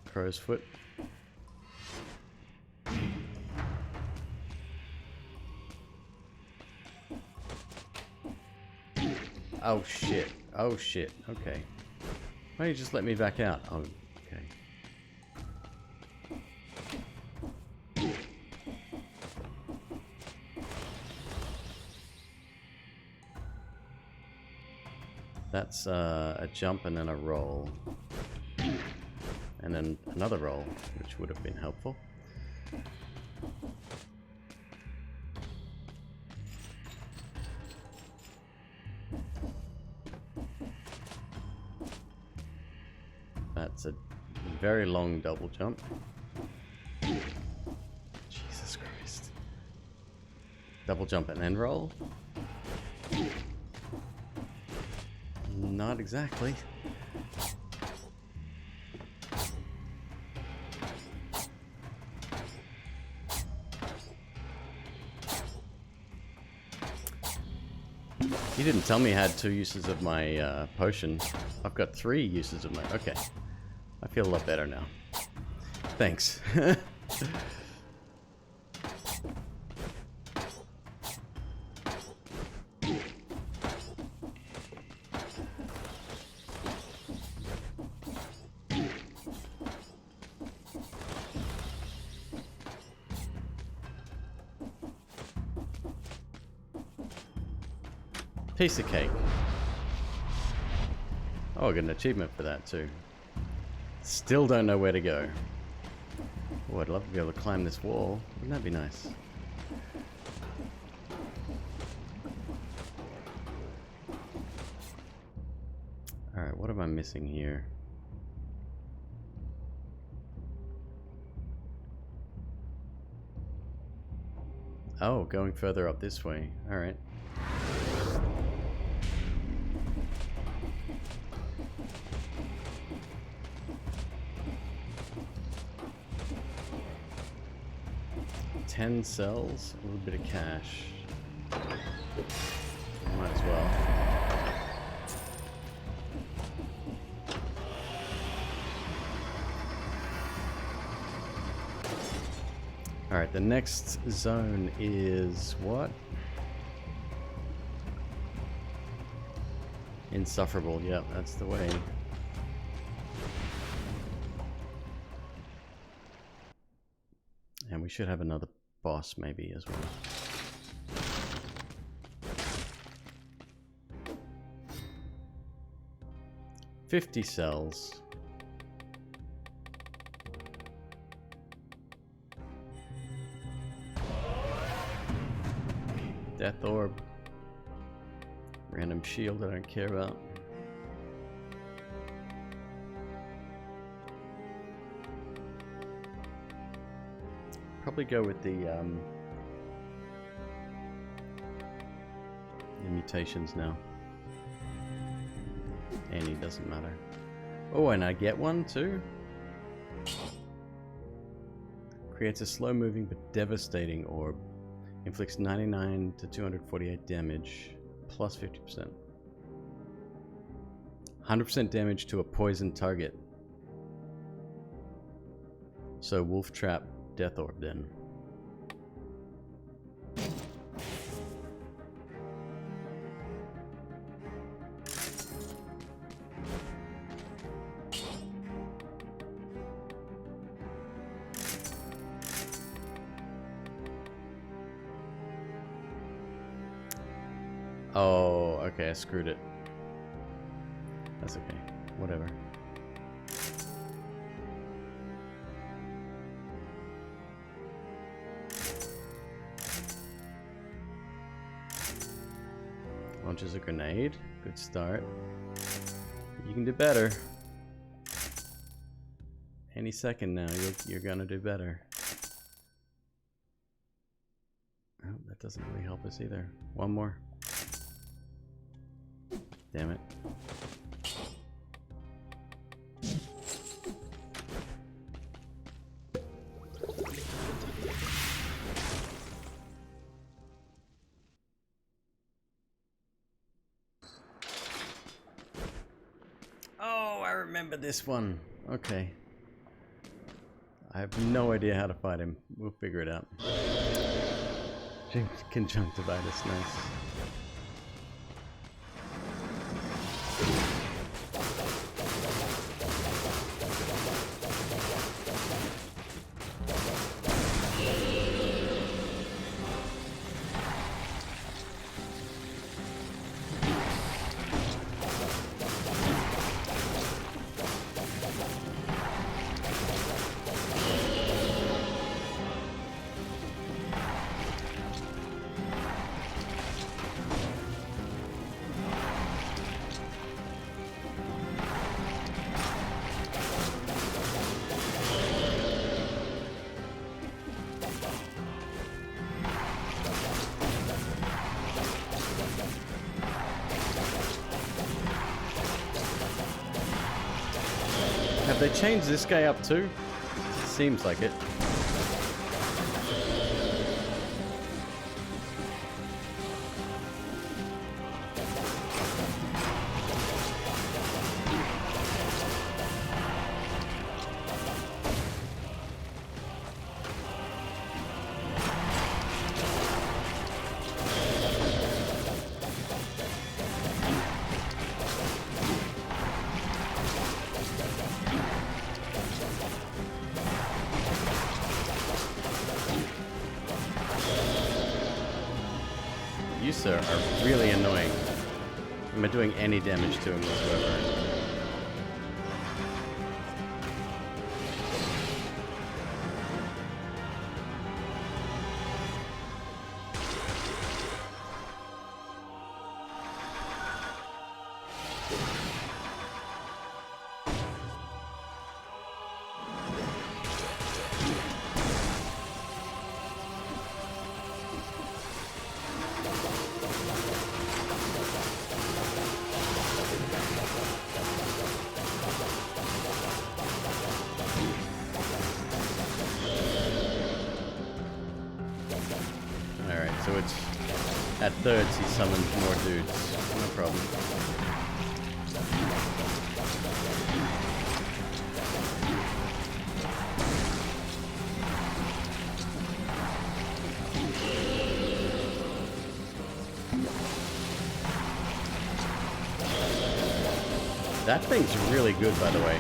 Crow's foot. Oh shit. Oh shit. Okay. Why don't you just let me back out? Oh, okay. That's a jump and then a roll. And then another roll, which would have been helpful. That's a very long double jump. Jesus Christ. Double jump and then roll? Not exactly. You didn't tell me I had 2 uses of my potion. I've got 3 uses of my... Okay. I feel a lot better now. Thanks. Piece of cake. Oh, I got an achievement for that too. Still don't know where to go. Oh, I'd love to be able to climb this wall. Wouldn't that be nice? Alright, what am I missing here? Oh, going further up this way. Alright. $10 cells, a little bit of cash. Might as well. Alright, the next zone is what? Insufferable, yep, that's the way. And we should have another boss maybe as well. $50 cells. Death Orb. Random shield I don't care about. Probably go with the mutations now. Any doesn't matter. Oh, and I get one too? Creates a slow moving but devastating orb. Inflicts 99 to 248 damage. Plus 50%. 100% damage to a poisoned target. So Wolf Trap, Death Orb then. Oh, okay, I screwed it. That's okay. Whatever. Launches a grenade. Good start. You can do better. Any second now, you're gonna do better. Oh, that doesn't really help us either. One more. Damn it. Oh, I remember this one. Okay. I have no idea how to fight him. We'll figure it out. Conjunctivitis, nice. Have they changed this guy up too? Seems like it. You, sir, are really annoying. Am I doing any damage to him whatsoever? So it's at thirds he summons more dudes. No problem. That thing's really good, by the way.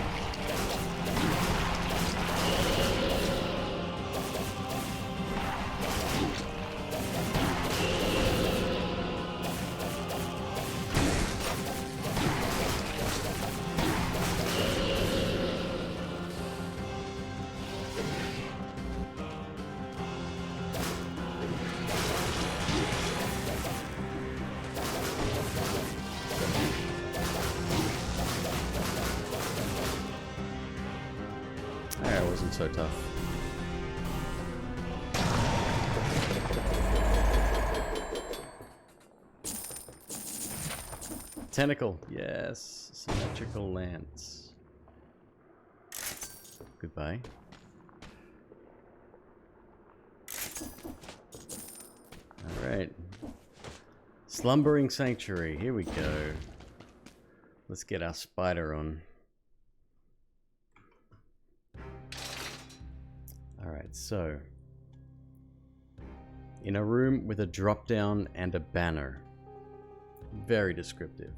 so tough. Tentacle, yes. Symmetrical lance. Goodbye. Alright. Slumbering Sanctuary, here we go. Let's get our spider on. Alright, so. In a room with a drop down and a banner. Very descriptive.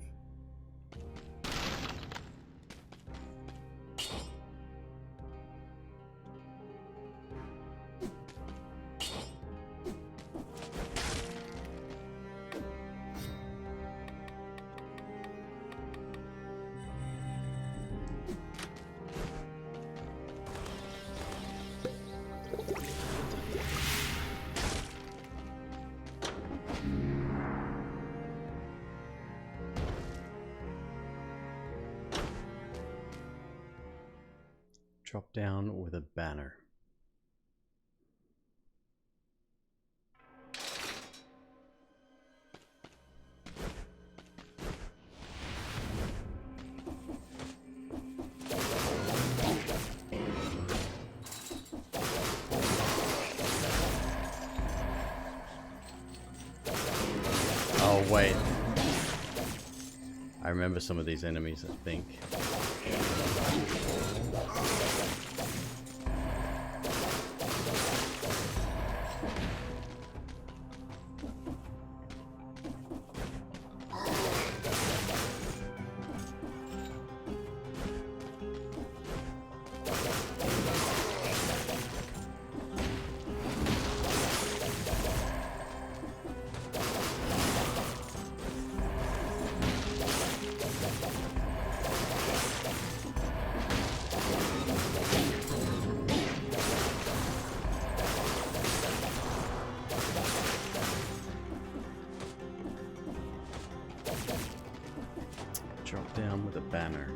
Drop down with a banner. Oh wait. I remember some of these enemies, I think. Drop down with a banner.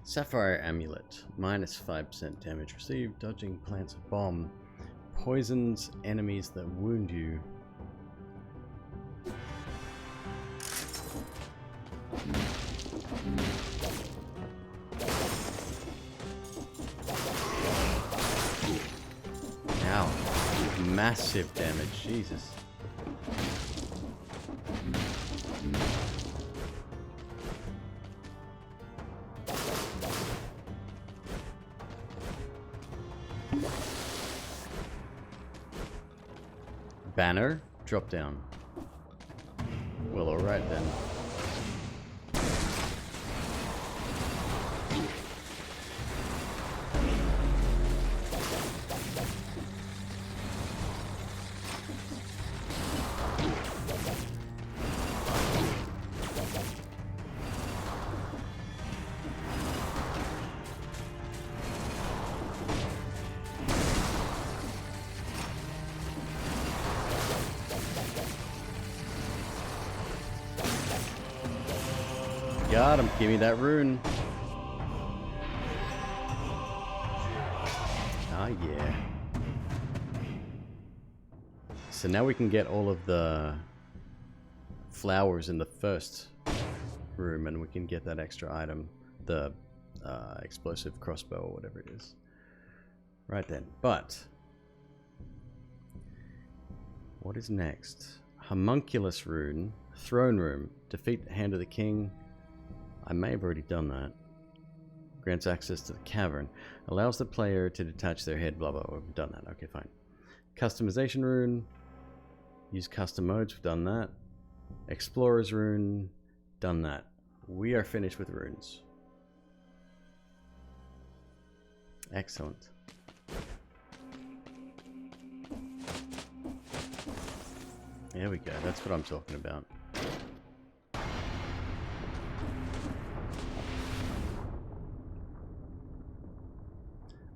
Sapphire Amulet, minus 5% damage received, dodging plants a bomb, poisons enemies that wound you. Ow, massive damage, Jesus. Banner, drop down. Well, alright then. Got him. Give me that rune. Ah, yeah. So now we can get all of the flowers in the first room, and we can get that extra item, the explosive crossbow or whatever it is. Right then. But what is next? Homunculus rune, throne room, defeat the Hand of the King. I may have already done that. Grants access to the cavern. Allows the player to detach their head, blah blah. We've done that. Okay, fine. Customization rune. Use custom modes. We've done that. Explorer's rune. Done that. We are finished with runes. Excellent. There we go. That's what I'm talking about.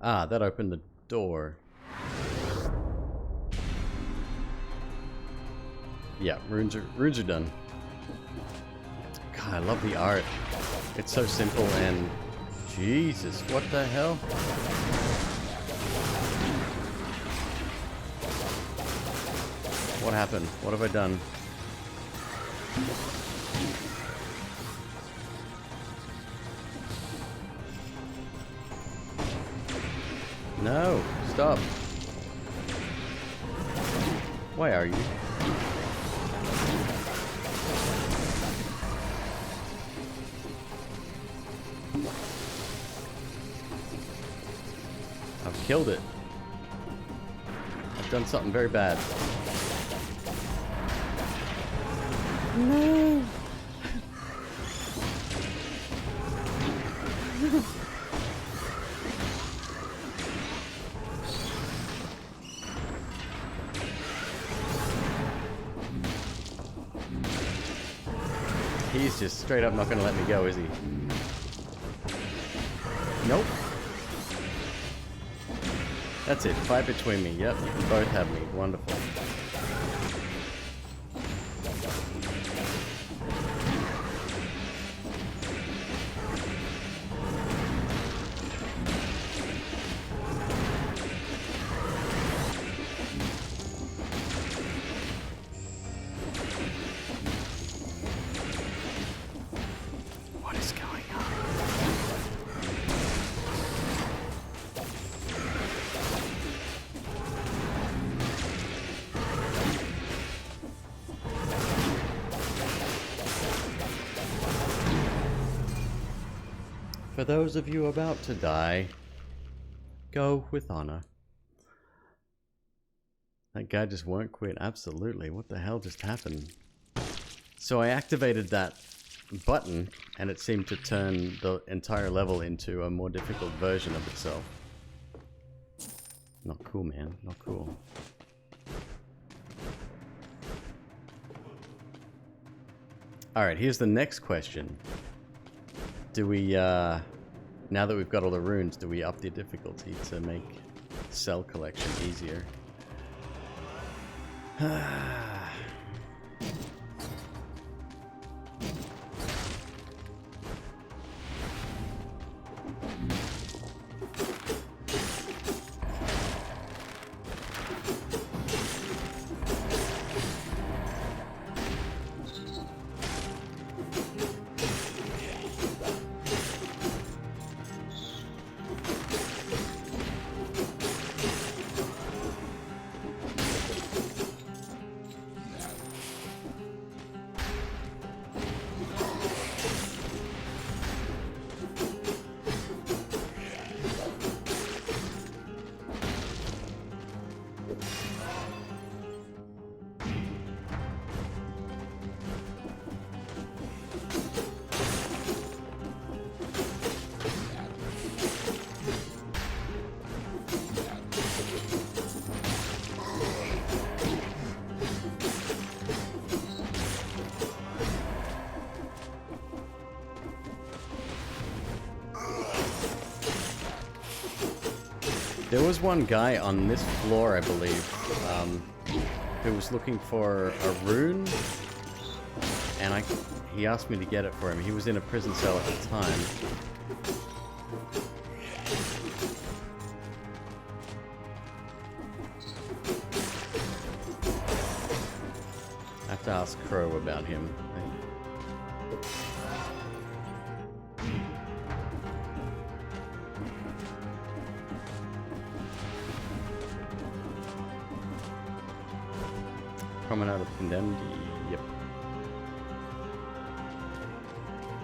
Ah, that opened the door. Yeah, runes are done. God, I love the art. It's so simple and Jesus, what the hell? What happened? What have I done? No, stop. Why are you? I've killed it. I've done something very bad. No. He's just straight up not gonna let me go, is he? Nope. That's it. Fight between me. Yep, you can both have me. Wonderful. What is going on? For those of you about to die, go with honor. That guy just won't quit. Absolutely. What the hell just happened? So I activated that button and it seemed to turn the entire level into a more difficult version of itself. Not cool, man. Not cool. Alright, here's the next question. Do we, now that we've got all the runes, do we up the difficulty to make cell collection easier? There was one guy on this floor, I believe, who was looking for a rune, and he asked me to get it for him. He was in a prison cell at the time. I have to ask Crow about him. Promenade of Condemned? Yep.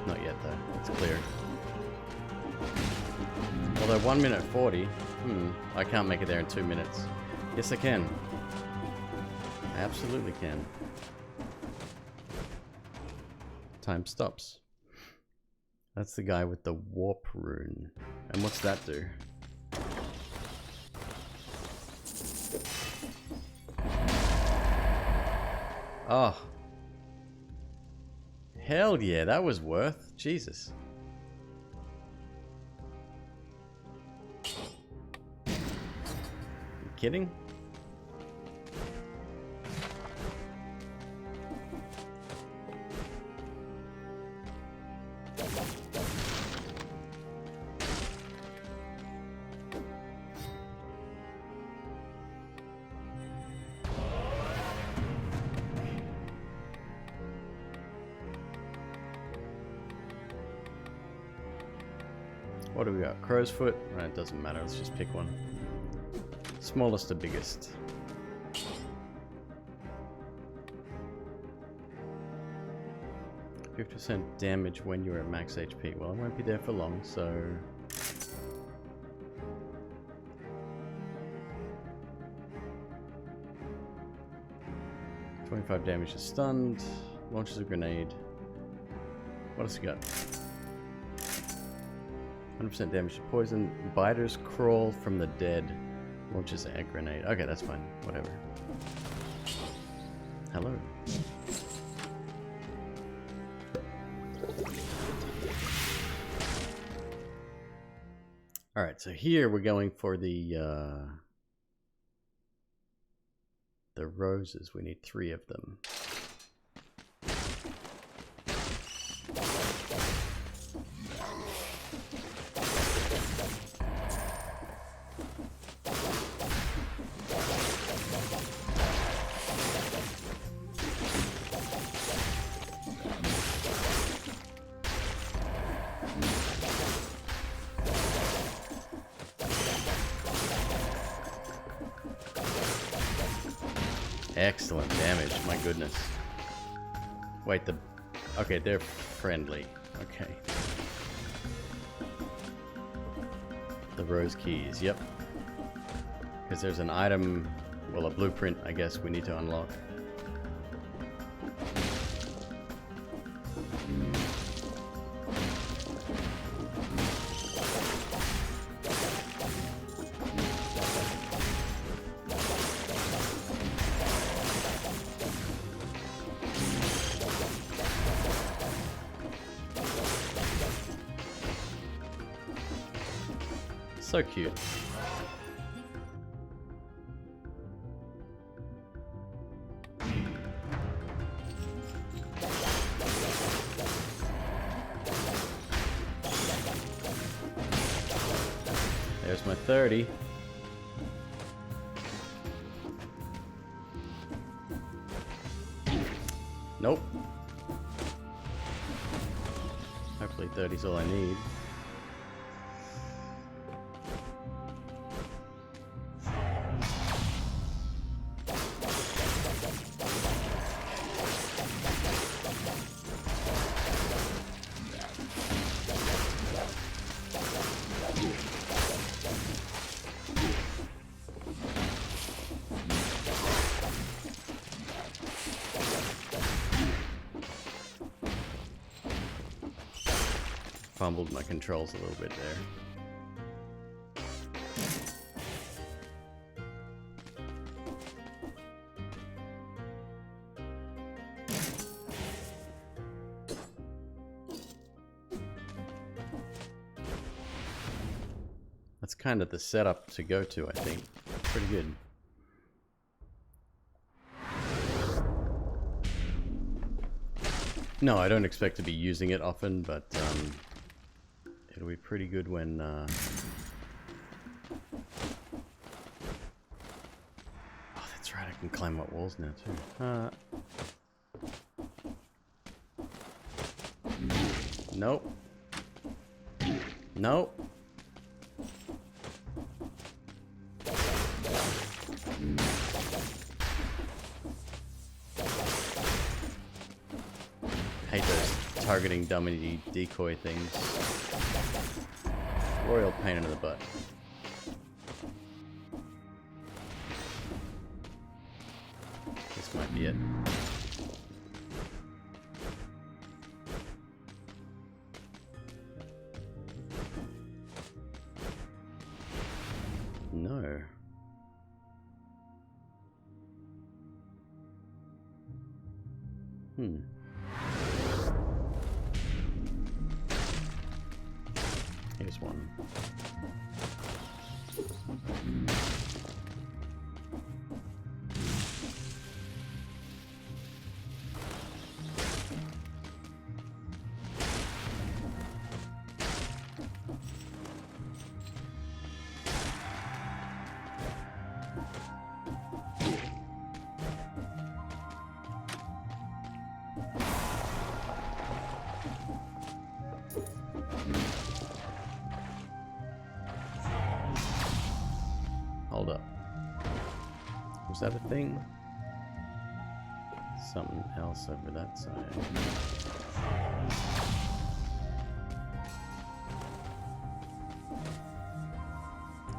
Not yet though, it's clear. Although 1 minute 40, I can't make it there in 2 minutes. Yes I can. I absolutely can. Time stops. That's the guy with the warp rune. And what's that do? Oh. Hell yeah, that was worth. Jesus. You kidding? What do we got? Crow's foot? Right, it doesn't matter. Let's just pick one. Smallest to biggest. %50 damage when you're at max HP. Well, I won't be there for long, so... $25 damage to stunned. Launches a grenade. What else you got? 100% damage to poison. Biters crawl from the dead. Launches a grenade. Okay, that's fine. Whatever. Hello. Alright, so here we're going for the roses. We need 3 of them. Excellent damage, my goodness. Wait, okay, they're friendly. Okay. The rose keys, yep. Because there's an item, well, a blueprint, I guess, we need to unlock. So cute. There's my 30. Nope. Hopefully 30's all I need. Fumbled my controls a little bit there. That's kind of the setup to go to, I think. Pretty good. No, I don't expect to be using it often, but it'll be pretty good when oh, that's right, I can climb up walls now too. Nope. Nope. Hate those targeting dummy decoy things. Royal pain in the butt. This might be it. No. Here's one. Hold up. Was that a thing? Something else over that side.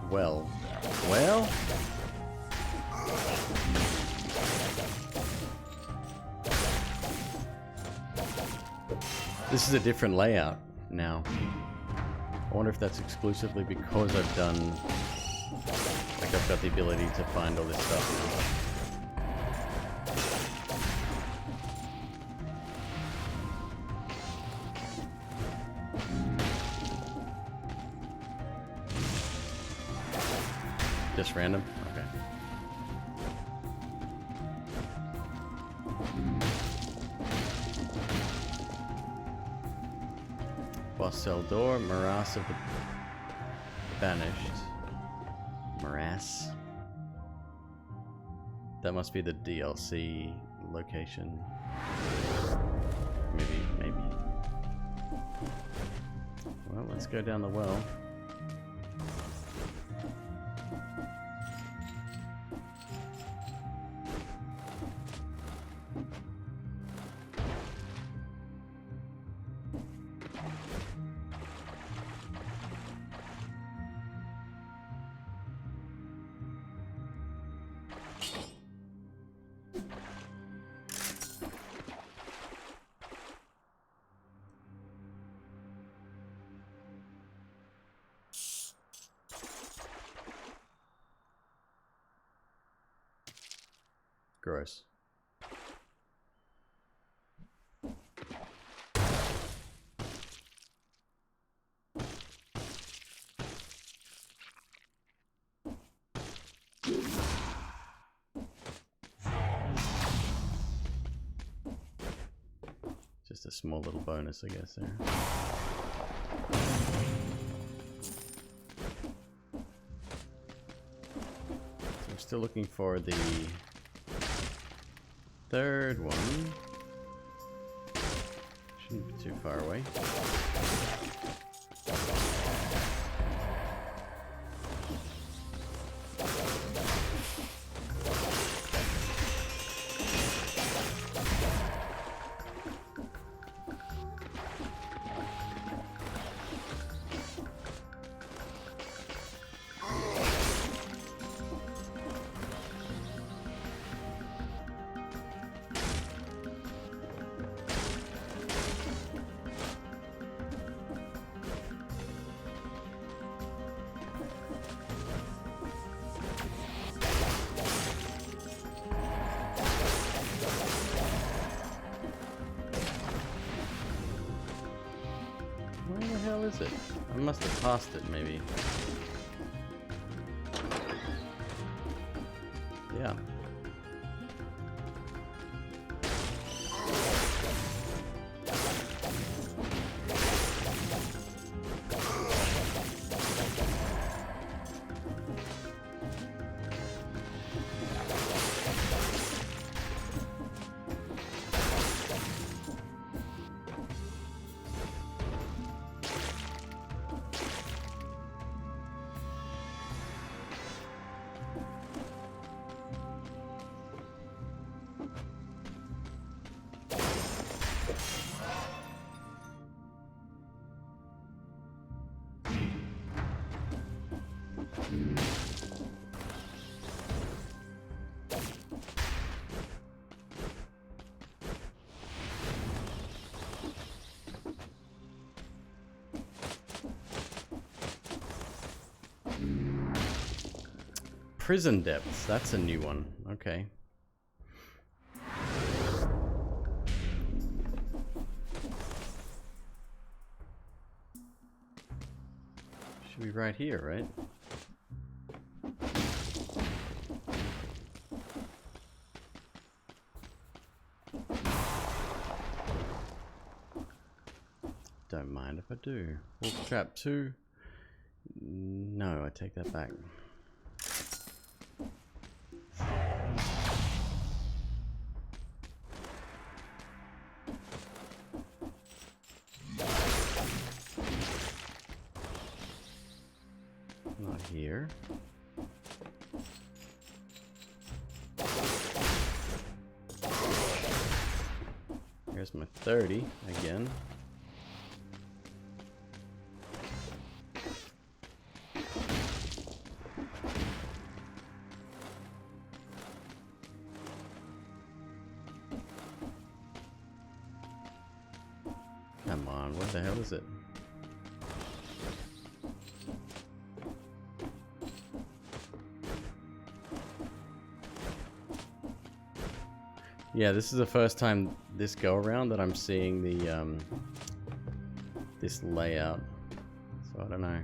Well. This is a different layout now. I wonder if that's exclusively because I've done... Like I've got the ability to find all this stuff now. Just random? Okay. Boss cell door, morass of the banished. Morass. That must be the DLC location. Maybe. Well, let's go down the well. Gross. Just a small little bonus, I guess, there. So we're still looking for the third one. Shouldn't be too far away. Where the hell is it? I must have passed it, maybe. Yeah. Prison depths, that's a new one. Okay. Should be right here, right? Don't mind if I do. Wolf trap 2. No, I take that back. Not here. Here's my 30 again. Come on, what the hell is it? Yeah, this is the first time this go around that I'm seeing the this layout. So I don't know.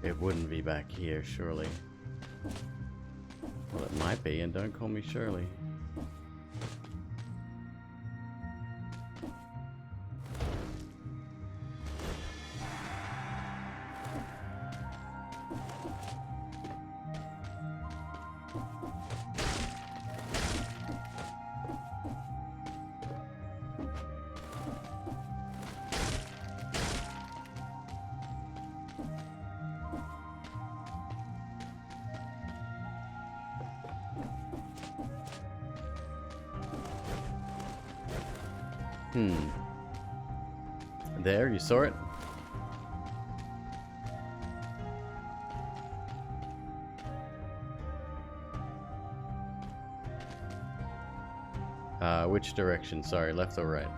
It wouldn't be back here, surely. Well, it might be, and don't call me Shirley. There, you saw it? Which direction? Sorry, left or right?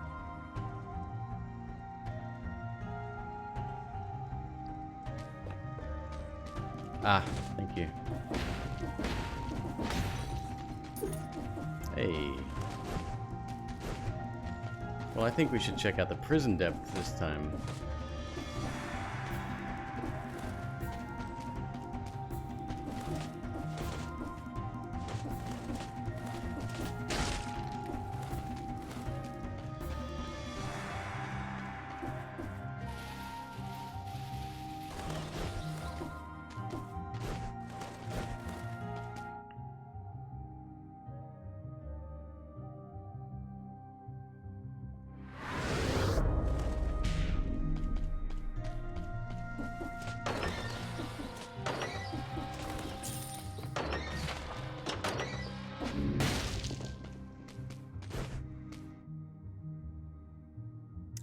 Ah, thank you. Hey. Well, I think we should check out the prison depth this time.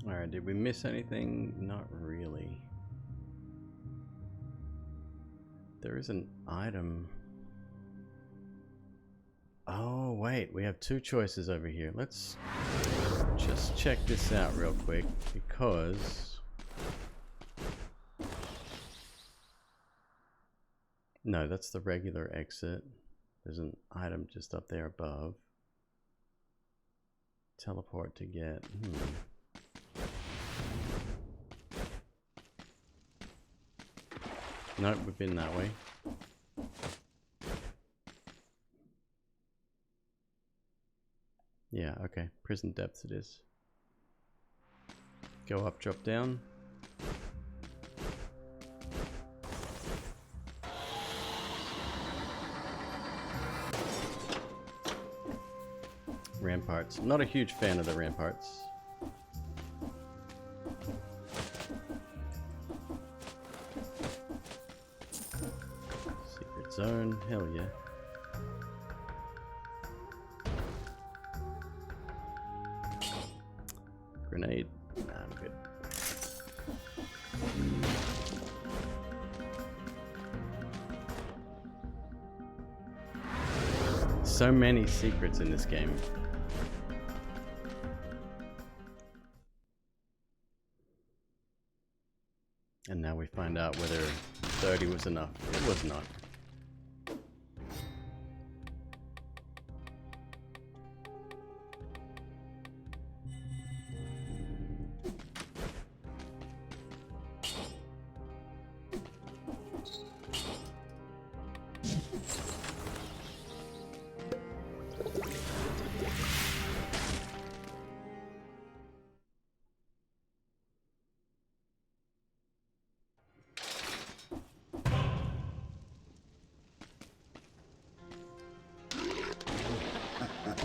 Alright, did we miss anything? Not really. There is an item. Oh, wait, we have two choices over here. Let's just check this out real quick, because... No, that's the regular exit. There's an item just up there above. Teleport to get... Nope, we've been that way. Yeah, okay. Prison depths it is. Go up, drop down. Ramparts. Not a huge fan of the ramparts. Secret zone. Hell yeah. Grenade. Nah, I'm good. So many secrets in this game. And now we find out whether 30 was enough. It was not.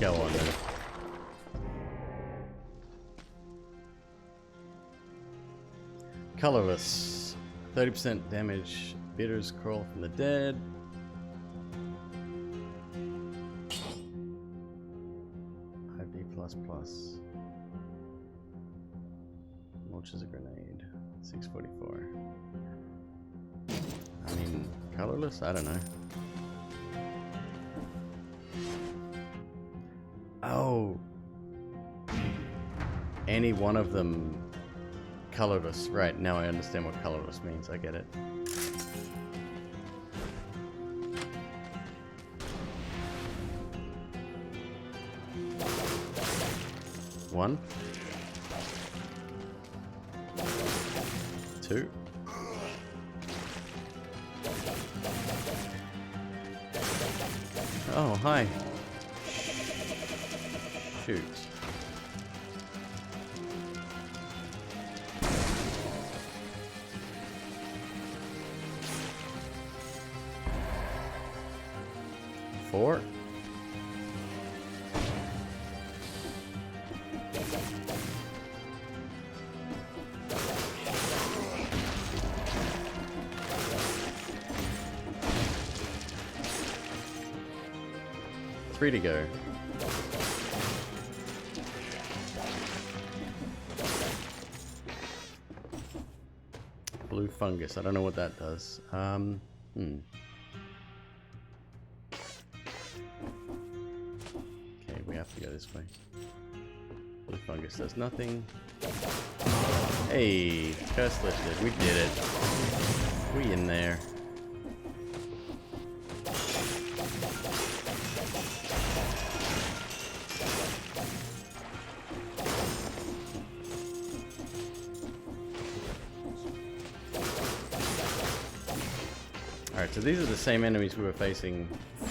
Go on then. Colorless. 30% damage. Bitters crawl from the dead. Plus. Launches a grenade. 644. I mean, colorless? I don't know. Oh. Any one of them colorless. Right, now I understand what colorless means. I get it. One. Two. Oh, hi. Shoot. Four. Three to go. Blue fungus. I don't know what that does. Okay, we have to go this way. Blue fungus does nothing. Hey, curse lifted. We did it. We in there. Alright, so these are the same enemies we were facing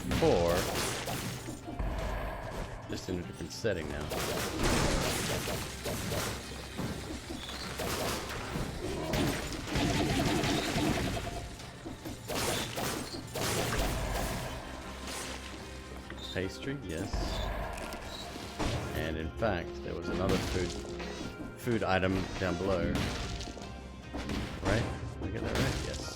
before, just in a different setting now. Pastry, yes. And in fact, there was another food item down below. Right? Did I get that right? Yes.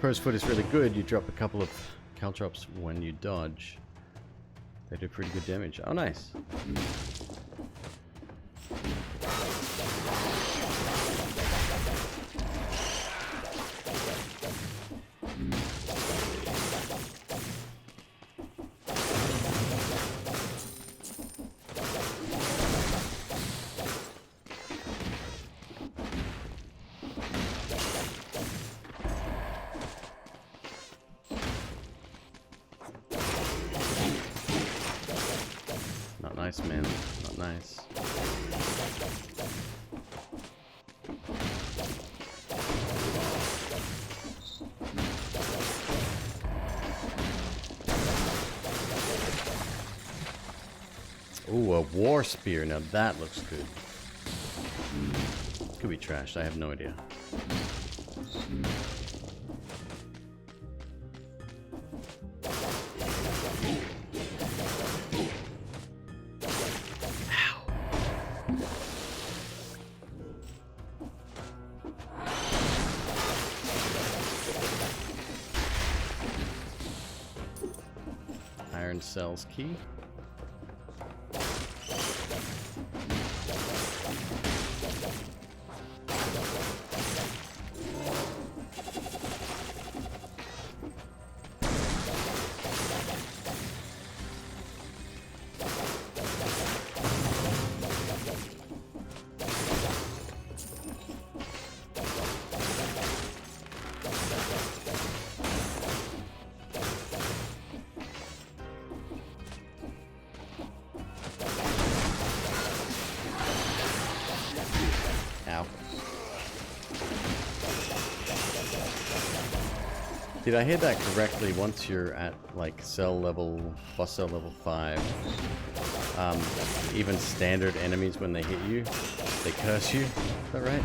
Crow's foot is really good. You drop a couple of caltrops when you dodge. They do pretty good damage. Oh, nice. Not nice, man. Not nice. Ooh, a war spear. Now that looks good. Could be trashed. I have no idea. Iron cells key. Did I hear that correctly? Once you're at like boss cell level 5, even standard enemies, when they hit you, they curse you. Is that right?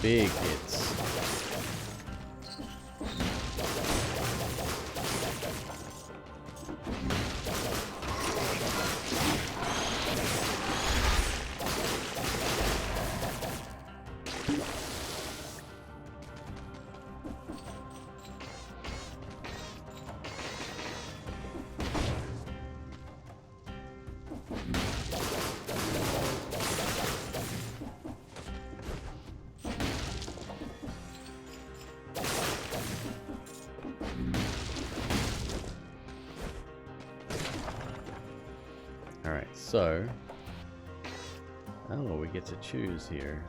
Big hits. Alright, so... oh, we get to choose here.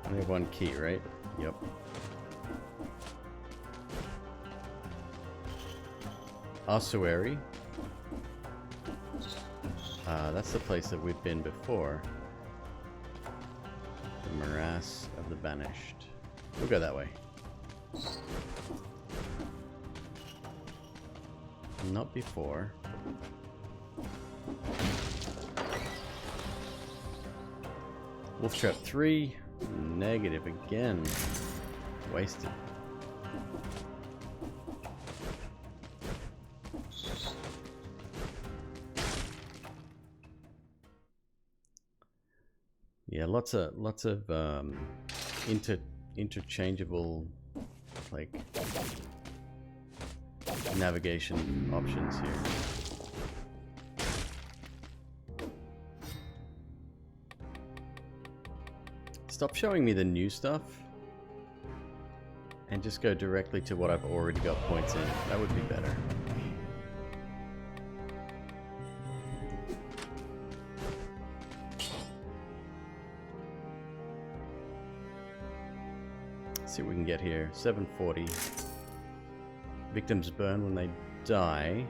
We have one key, right? Yep. Ossuary. That's the place that we've been before. The Morass of the Banished. We'll go that way. Not before. Wolf Trap 3. Negative again. Wasted. Yeah, lots of interchangeable like navigation options here. Stop showing me the new stuff and just go directly to what I've already got points in. That would be better. Let's see what we can get here. 740. Victims burn when they die.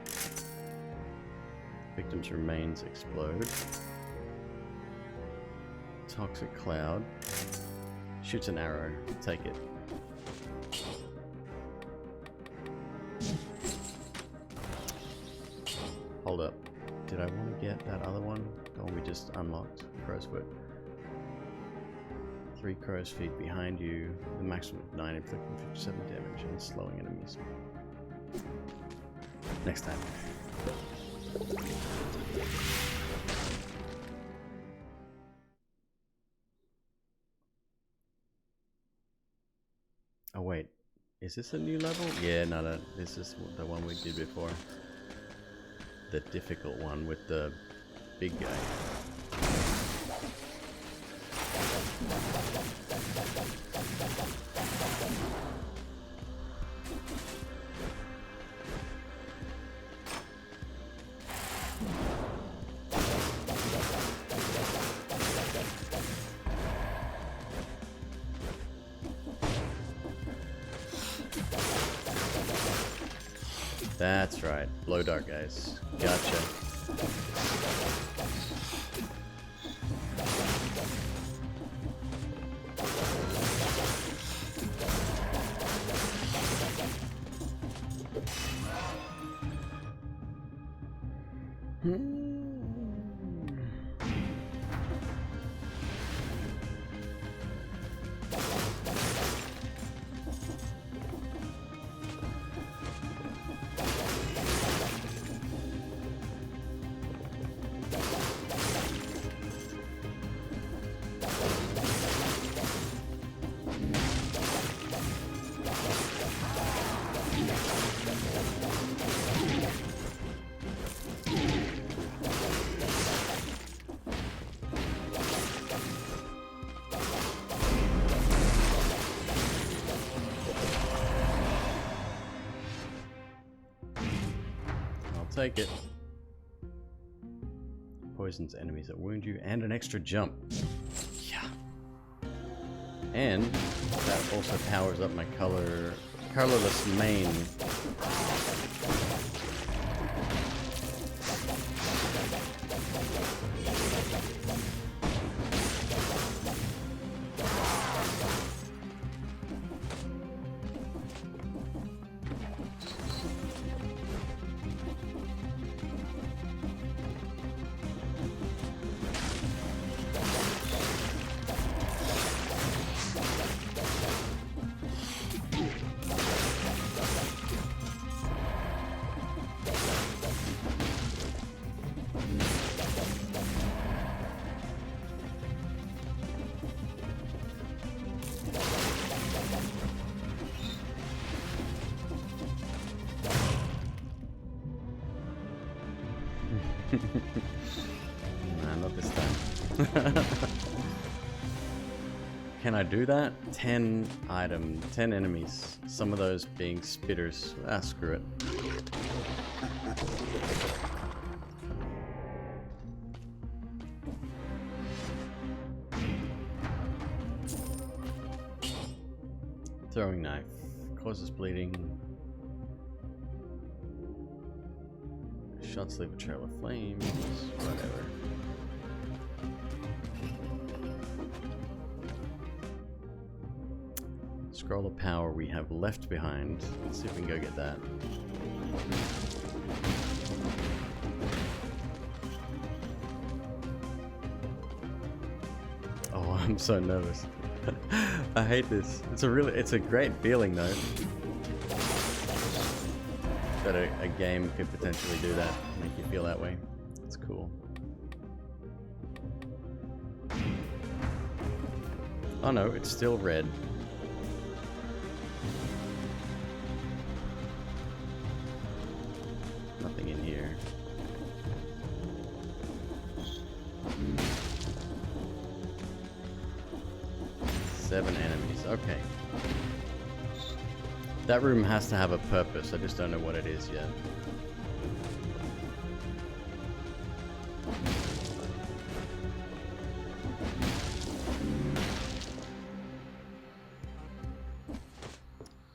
Victims' remains explode. Toxic cloud. Shoots an arrow. Take it. Hold up. Did I want to get that other one? The one we just unlocked. Crow's foot. 3 crow's feet behind you. The maximum of 9, inflicting 57 damage and slowing enemies. Next time. Oh wait, is this a new level? Yeah, no, this is the one we did before. The difficult one with the big guy. That's right, blow dart guys. Gotcha. Take it. Poisons enemies that wound you and an extra jump. Yeah. And that also powers up my colorless main. Nah, not this time. Can I do that? 10 enemies. Some of those being spitters. Ah, screw it. Throwing knife. Causes bleeding. Shots leave a trail of flames. Whatever. Scroll of power we have left behind. Let's see if we can go get that. Oh, I'm so nervous. I hate this. It's a great feeling though. That a game could potentially do that, make you feel that way. It's cool. Oh no, it's still red. Nothing in here. Seven enemies, okay. That room has to have a purpose, I just don't know what it is yet.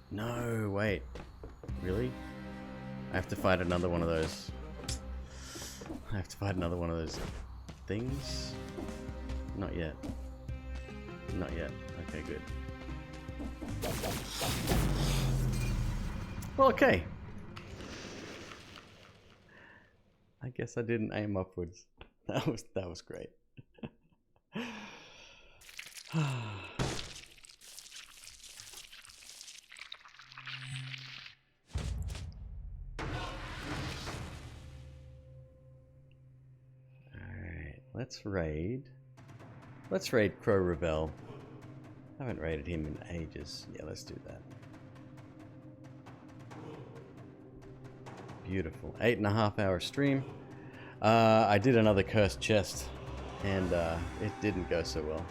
No, wait. Really? I have to fight another one of those. I have to fight another one of those things? Not yet. Not yet. Okay, good. Well, okay. I guess I didn't aim upwards. That was great. Alright, let's raid. Let's raid Crow Rebel. I haven't raided him in ages. Yeah, let's do that. Beautiful. 8.5 hour stream. I did another cursed chest, and it didn't go so well.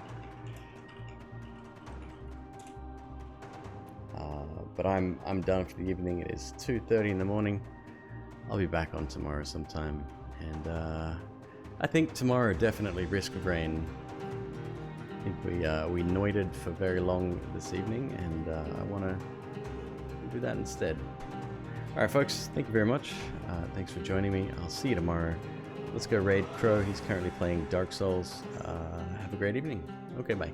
But I'm done for the evening. It is 2:30 in the morning. I'll be back on tomorrow sometime, and I think tomorrow definitely Risk of Rain. I think we noited for very long this evening, and I want to do that instead. Alright folks, thank you very much. Thanks for joining me. I'll see you tomorrow. Let's go raid Crow. He's currently playing Dark Souls. Have a great evening. Okay, bye.